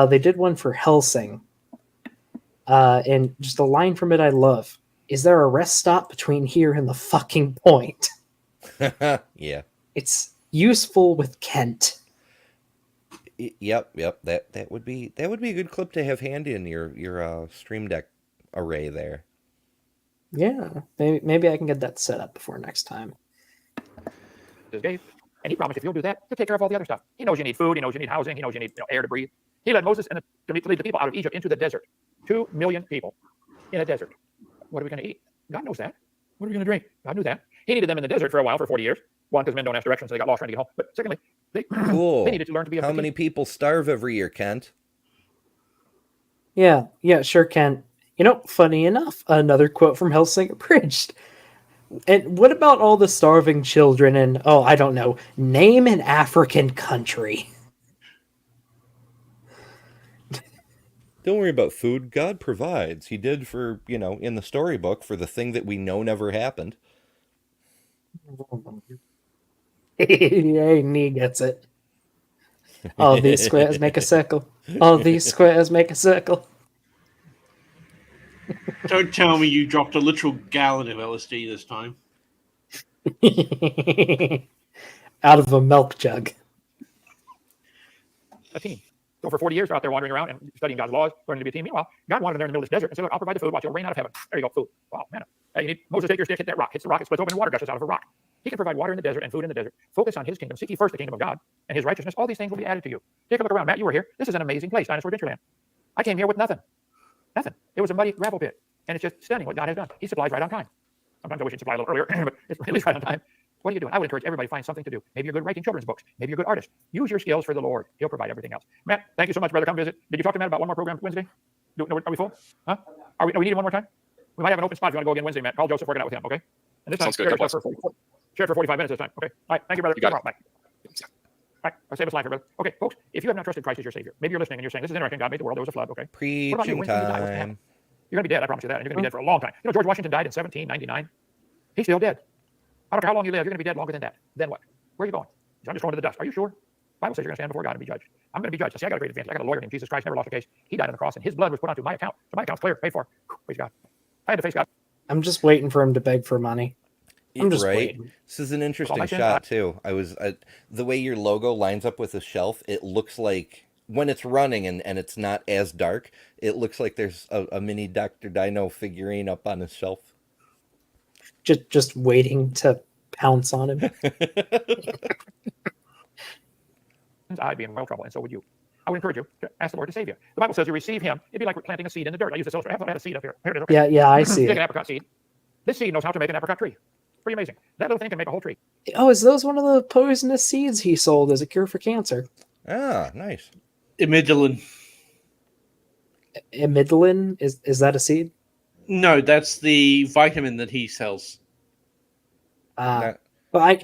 They did one for Helsing. And just a line from it I love. Is there a rest stop between here and the fucking point? Yeah. It's useful with Kent. Yep. That would be a good clip to have handy in your Stream Deck array there. Yeah, maybe I can get that set up before next time. Dave, and he promised if you'll do that, he'll take care of all the other stuff. He knows you need food. He knows you need housing. He knows you need air to breathe. He led Moses to lead the people out of Egypt into the desert. 2 million people in a desert. What are we going to eat? God knows that. What are we going to drink? God knew that. He needed them in the desert for a while, for 40 years. One, because men don't ask directions, so they got lost trying to get home. But secondly, they needed to learn to be. How many people starve every year, Kent? Yeah, sure, Kent. Funny enough, another quote from Hellsing Abridged. And what about all the starving children in, oh, I don't know, name an African country? Don't worry about food. God provides. He did for, in the storybook for the thing that we know never happened. Hey, Nee gets it. All these squares make a circle. All these squares make a circle. Don't tell me you dropped a literal gallon of LSD this time. Out of a milk jug. A team. So for 40 years, they're out there wandering around and studying God's laws, learning to be a team. Meanwhile, God wanted them there in the middle of this desert and said, look, I'll provide the food. Watch, it'll rain out of heaven. There you go, food. Wow, man. Hey, you need Moses, take your stick, hit that rock. Hits the rock, it splits open, and water gushes out of a rock. He can provide water in the desert and food in the desert. Focus on his kingdom. Seek ye first the kingdom of God and his righteousness. All these things will be added to you. Take a look around. Matt, you were here. This is an amazing place, Dinosaur Adventureland. I came here with nothing. Nothing. It was a muddy gravel pit. And it's just stunning what God has done. He supplies right on time. Sometimes I wish he'd supply a little earlier, but it's at least right on time. What are you doing? I would encourage everybody to find something to do. Maybe you're good at writing children's books. Maybe you're a good artist. Use your skills for the Lord. He'll provide everything else. Matt, thank you so much, brother. Come visit. Did you talk to Matt about one more program Wednesday? Are we full? Huh? Are we needing one more time? We might have an open spot if you want to go again Wednesday, Matt. Call Joseph, work it out with him, okay? And this time, share it for 45 minutes this time, okay? All right, thank you, brother. You got it. Bye. All right, I'll save us life here, brother. Okay, folks, if you have not trusted Christ as your Savior, maybe you're listening and you're saying, this is interesting. God made the world, there was a flood, okay? Preaching What about you? When you die, what's gonna happen? You're going to be dead, I promise you that. And you're going to be dead for a long time. You know, George Washington died in 1799. He's still dead. I don't care how long you live, you're going to be dead longer than that. Then what? Where are you going? He said, I'm just going to the dust. Are you sure? The Bible says you're going to stand before God and be judged. I'm going to be judged. See, I got a great advantage. I got a lawyer named Jesus Christ, never lost a case. He died on the cross, and his blood was put onto my account. So my account's clear, paid for. Praise God. I had to face God. I'm just waiting for him to beg for money. I'm just waiting. This is an interesting shot too. The way your logo lines up with the shelf, it looks like when it's running and it's not as dark, it looks like there's a mini Dr. Dino figurine up on his shelf. Just waiting to pounce on him. I'd be in real trouble, and so would you. I would encourage you to ask the Lord to save you. The Bible says you receive him. It'd be like planting a seed in the dirt. I use this illustration. I had a seed up here. Here it is. Okay. Yeah, I see Take it. an apricot seed. This seed knows how to make an apricot tree. Pretty amazing. That little thing can make a whole tree. Oh, is those one of the poisonous seeds he sold as a cure for cancer? Ah, nice. Imidilin. Imidilin? Is that a seed? No, that's the vitamin that he sells. But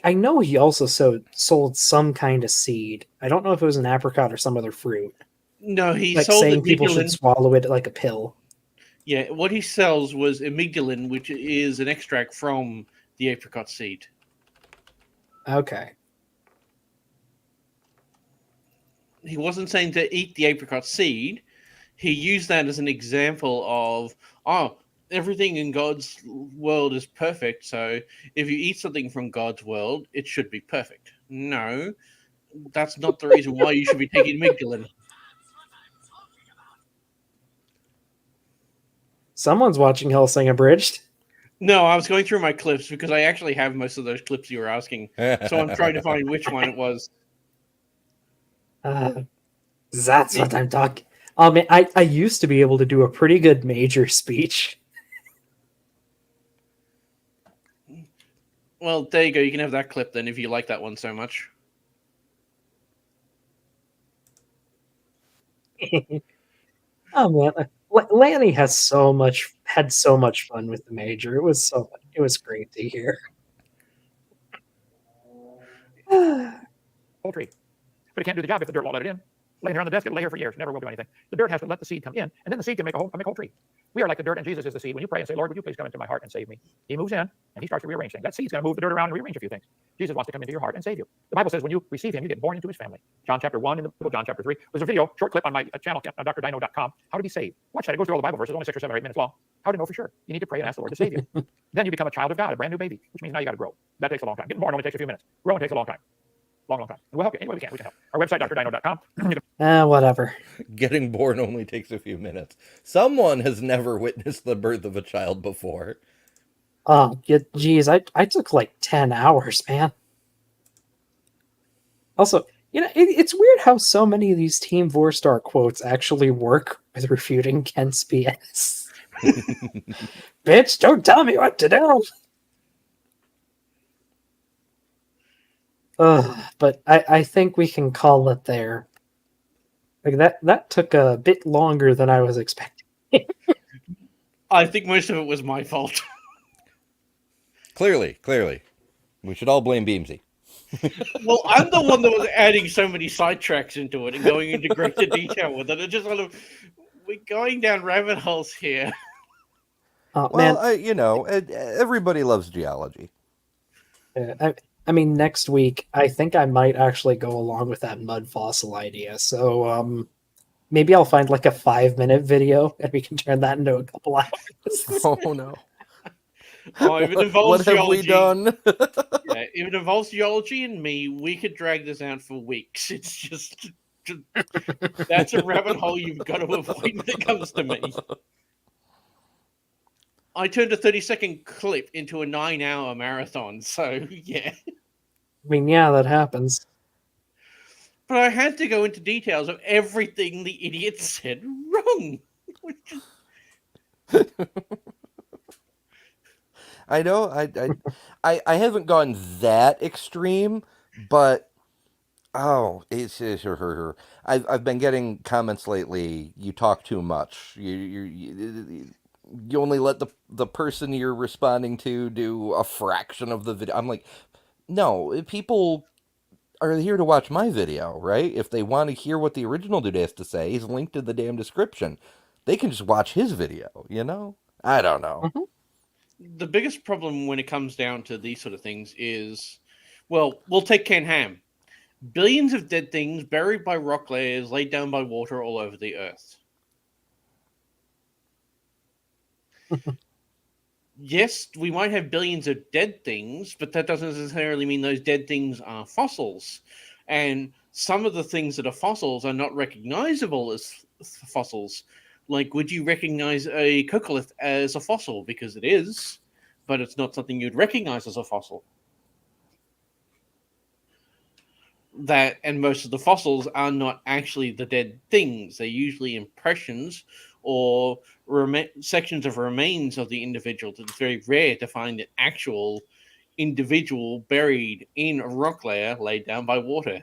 I know he also sold some kind of seed. I don't know if it was an apricot or some other fruit. No, he like sold saying people should amygdalin. swallow it like a pill. Yeah, what he sells was amygdalin, which is an extract from the apricot seed. Okay. He wasn't saying to eat the apricot seed. He used that as an example of, everything in God's world is perfect, so if you eat something from God's world, it should be perfect. No, that's not the reason why you should be taking amygdalin. Someone's watching Hellsing Abridged. No, I was going through my clips because I actually have most of those clips you were asking, so I'm trying to find which one it was. That's what I'm talking. Oh man, I used to be able to do a pretty good major speech. Well, there you go. You can have that clip then if you like that one so much. Oh man, Lanny had so much fun with the major. It was great to hear. Whole tree. But it can't do the job if the dirt won't let it in. Laying here on the desk, it'll lay here for years, never will do anything. The dirt has to let the seed come in, and then the seed can make a whole tree. We are like the dirt, and Jesus is the seed. When you pray and say, Lord, would you please come into my heart and save me? He moves in, and he starts to rearrange things. That seed's going to move the dirt around and rearrange a few things. Jesus wants to come into your heart and save you. The Bible says when you receive him, you get born into his family. John chapter 1 in the book of John chapter 3. There's a video, short clip on my channel, drdino.com, how to be saved. Watch that. It goes through all the Bible verses, only 6 or 7 or 8 minutes long. How to know for sure. You need to pray and ask the Lord to save you. Then you become a child of God, a brand new baby, which means now you got to grow. That takes a long time. Getting born only takes a few minutes. Growing takes a long time. Long time. And we'll help you any way we can. We can help. Our website, drdino.com. Whatever. Getting born only takes a few minutes. Someone has never witnessed the birth of a child before. Oh, geez, I took like 10 hours, man. Also, it's weird how so many of these Team Vorstar quotes actually work with refuting Kent's BS. Bitch, don't tell me what to do. But I think we can call it there. Like that took a bit longer than I was expecting. I think most of it was my fault. Clearly. We should all blame Beamsy. Well, I'm the one that was adding so many sidetracks into it and going into greater detail with it. It just sort of, we're going down rabbit holes here. Oh Well, man, everybody loves geology. I mean, next week I think I might actually go along with that mud fossil idea. So maybe I'll find like a 5-minute video and we can turn that into a couple hours. Oh no! Oh, if it involves What have we geology, done? yeah, if it involves geology and me, we could drag this out for weeks. It's just that's a rabbit hole you've got to avoid when it comes to me. I turned a 30-second clip into a 9-hour marathon, so yeah. I mean, yeah, that happens. But I had to go into details of everything the idiot said wrong. I know. I haven't gone that extreme, but it's I've been getting comments lately. You talk too much. You only let the person you're responding to do a fraction of the video. I'm like, no, people are here to watch my video, right? If they want to hear what the original dude has to say, he's linked in the damn description. They can just watch his video, you know? I don't know. The biggest problem when it comes down to these sort of things is, well, we'll take Ken Ham. Billions of dead things buried by rock layers laid down by water all over the earth. Yes, we might have billions of dead things, but that doesn't necessarily mean those dead things are fossils. And some of the things that are fossils are not recognizable as fossils. Like, would you recognize a coccolith as a fossil? Because it is, but it's not something you'd recognize as a fossil. That, and most of the fossils are not actually the dead things. They're usually impressions or sections of remains of the individual. It's very rare to find an actual individual buried in a rock layer laid down by water.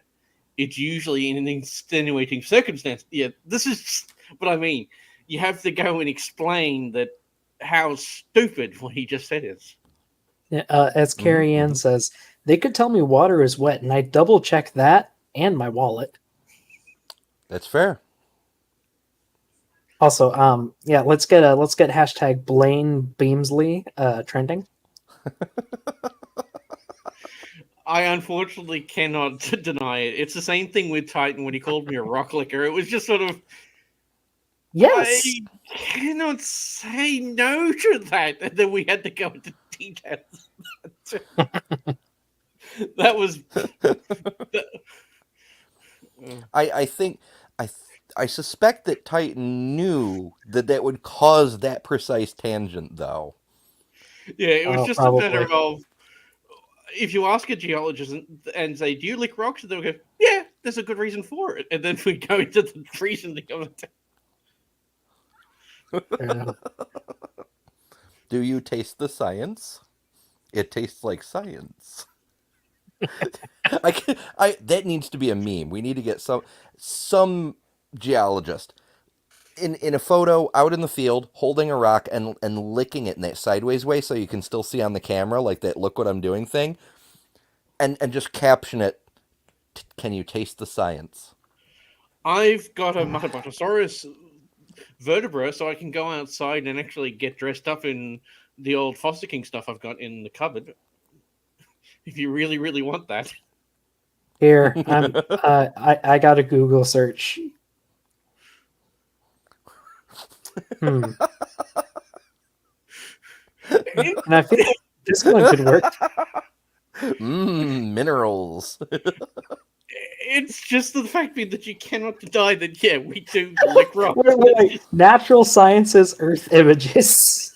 It's usually in an extenuating circumstance. Yeah, this is what I mean. You have to go and explain that how stupid what he just said is. As Carrie Ann says, they could tell me water is wet, and I double check that and my wallet. That's fair. Also, yeah, let's get hashtag Blaine Beamsley trending. I unfortunately cannot deny it. It's the same thing with Titan when he called me a rock licker. It was just sort of, yes, I cannot say no to that. And then we had to go into details. That was. I think I suspect that Titan knew that would cause that precise tangent, though. Yeah, it was just probably. a matter of, if you ask a geologist and say, "Do you lick rocks?" they'll go, "Yeah, there's a good reason for it," and then we go into the reason to go. Do you taste the science? It tastes like science. That needs to be a meme. We need to get some geologist in a photo out in the field holding a rock and licking it in that sideways way so you can still see on the camera, like that "look what I'm doing" thing, and just caption it, "Can you taste the science?" I've got a Metabotosaurus vertebra, so I can go outside and actually get dressed up in the old Foster King stuff I've got in the cupboard. If you really, really want that. Here, I got a Google search. And I think this one could work. Minerals. It's just the fact that you cannot deny that, yeah, we do lick rocks. Wait. Natural Sciences Earth Images.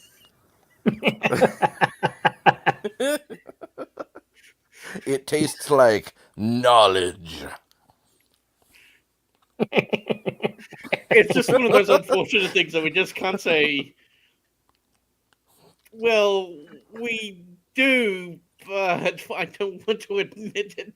It tastes like knowledge. It's just one of those unfortunate things that we just can't say, well, we do, but I don't want to admit it.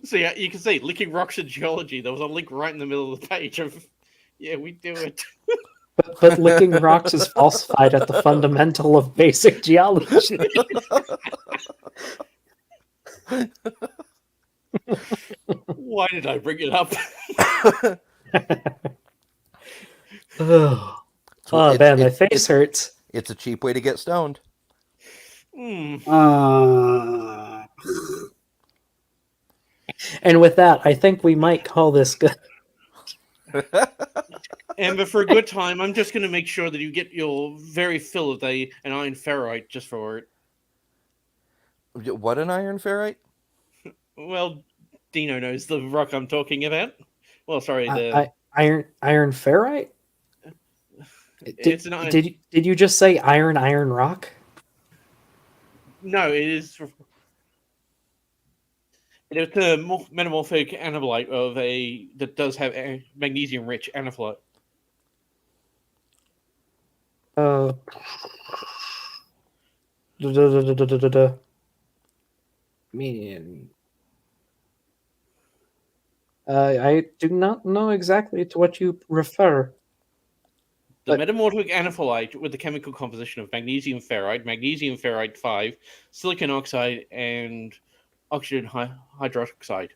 So yeah, you can see licking rocks in geology. There was a link right in the middle of the page of Yeah, we do it. But licking rocks is falsified at the fundamental of basic geology. Why did I bring it up? Oh, It's- man, my it's- face it's- hurts. It's a cheap way to get stoned. Hmm. And with that, I think we might call this good. And but for a good time, I'm just going to make sure that you get your very fill of an iron ferrite just for it. What, an iron ferrite? Well, Dino knows the rock I'm talking about. Well, sorry, Iron ferrite? it's an iron. Did you just say iron rock? No, it is. It's a metamorphic anabolite that does have a magnesium-rich anabolite. Man, I do not know exactly to what you refer. The But- metamorphic anabolite with the chemical composition of magnesium ferrite 5, silicon oxide, and oxygen hydroxide.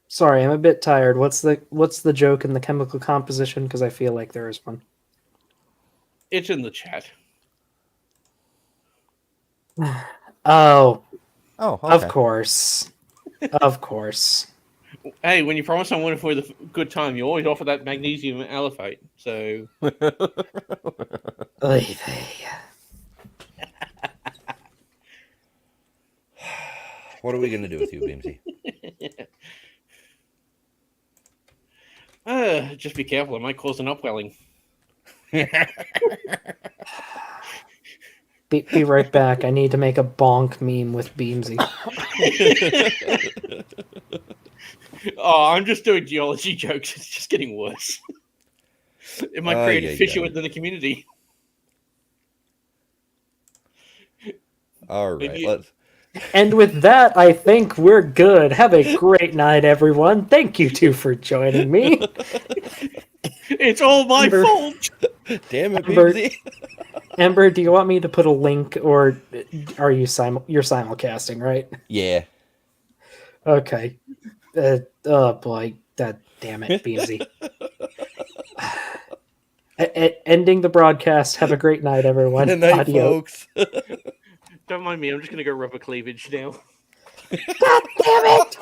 Sorry, I'm a bit tired. What's the joke in the chemical composition? Because I feel like there is one. It's in the chat. Oh, Oh, okay. of course. Of course. Hey, when you promise someone for the good time, you always offer that magnesium alphate. So Oy vey. What are we going to do with you, Beamsy? just be careful; it might cause an upwelling. Be right back. I need to make a bonk meme with Beamsy. Oh, I'm just doing geology jokes. It's just getting worse. It might create a fissure within the community. All right, Maybe- let's. And with that, I think we're good. Have a great night, everyone. Thank you two for joining me. It's all my Amber- fault. Damn it, Amber- Beamsy. Ember, do you want me to put a link, or are you you're simulcasting, right? Yeah. Okay. Oh boy, damn it, Beamsy. Ending the broadcast. Have a great night, everyone. Good night, Adios. folks. Don't mind me. I'm just gonna go rubber cleavage now. God damn it!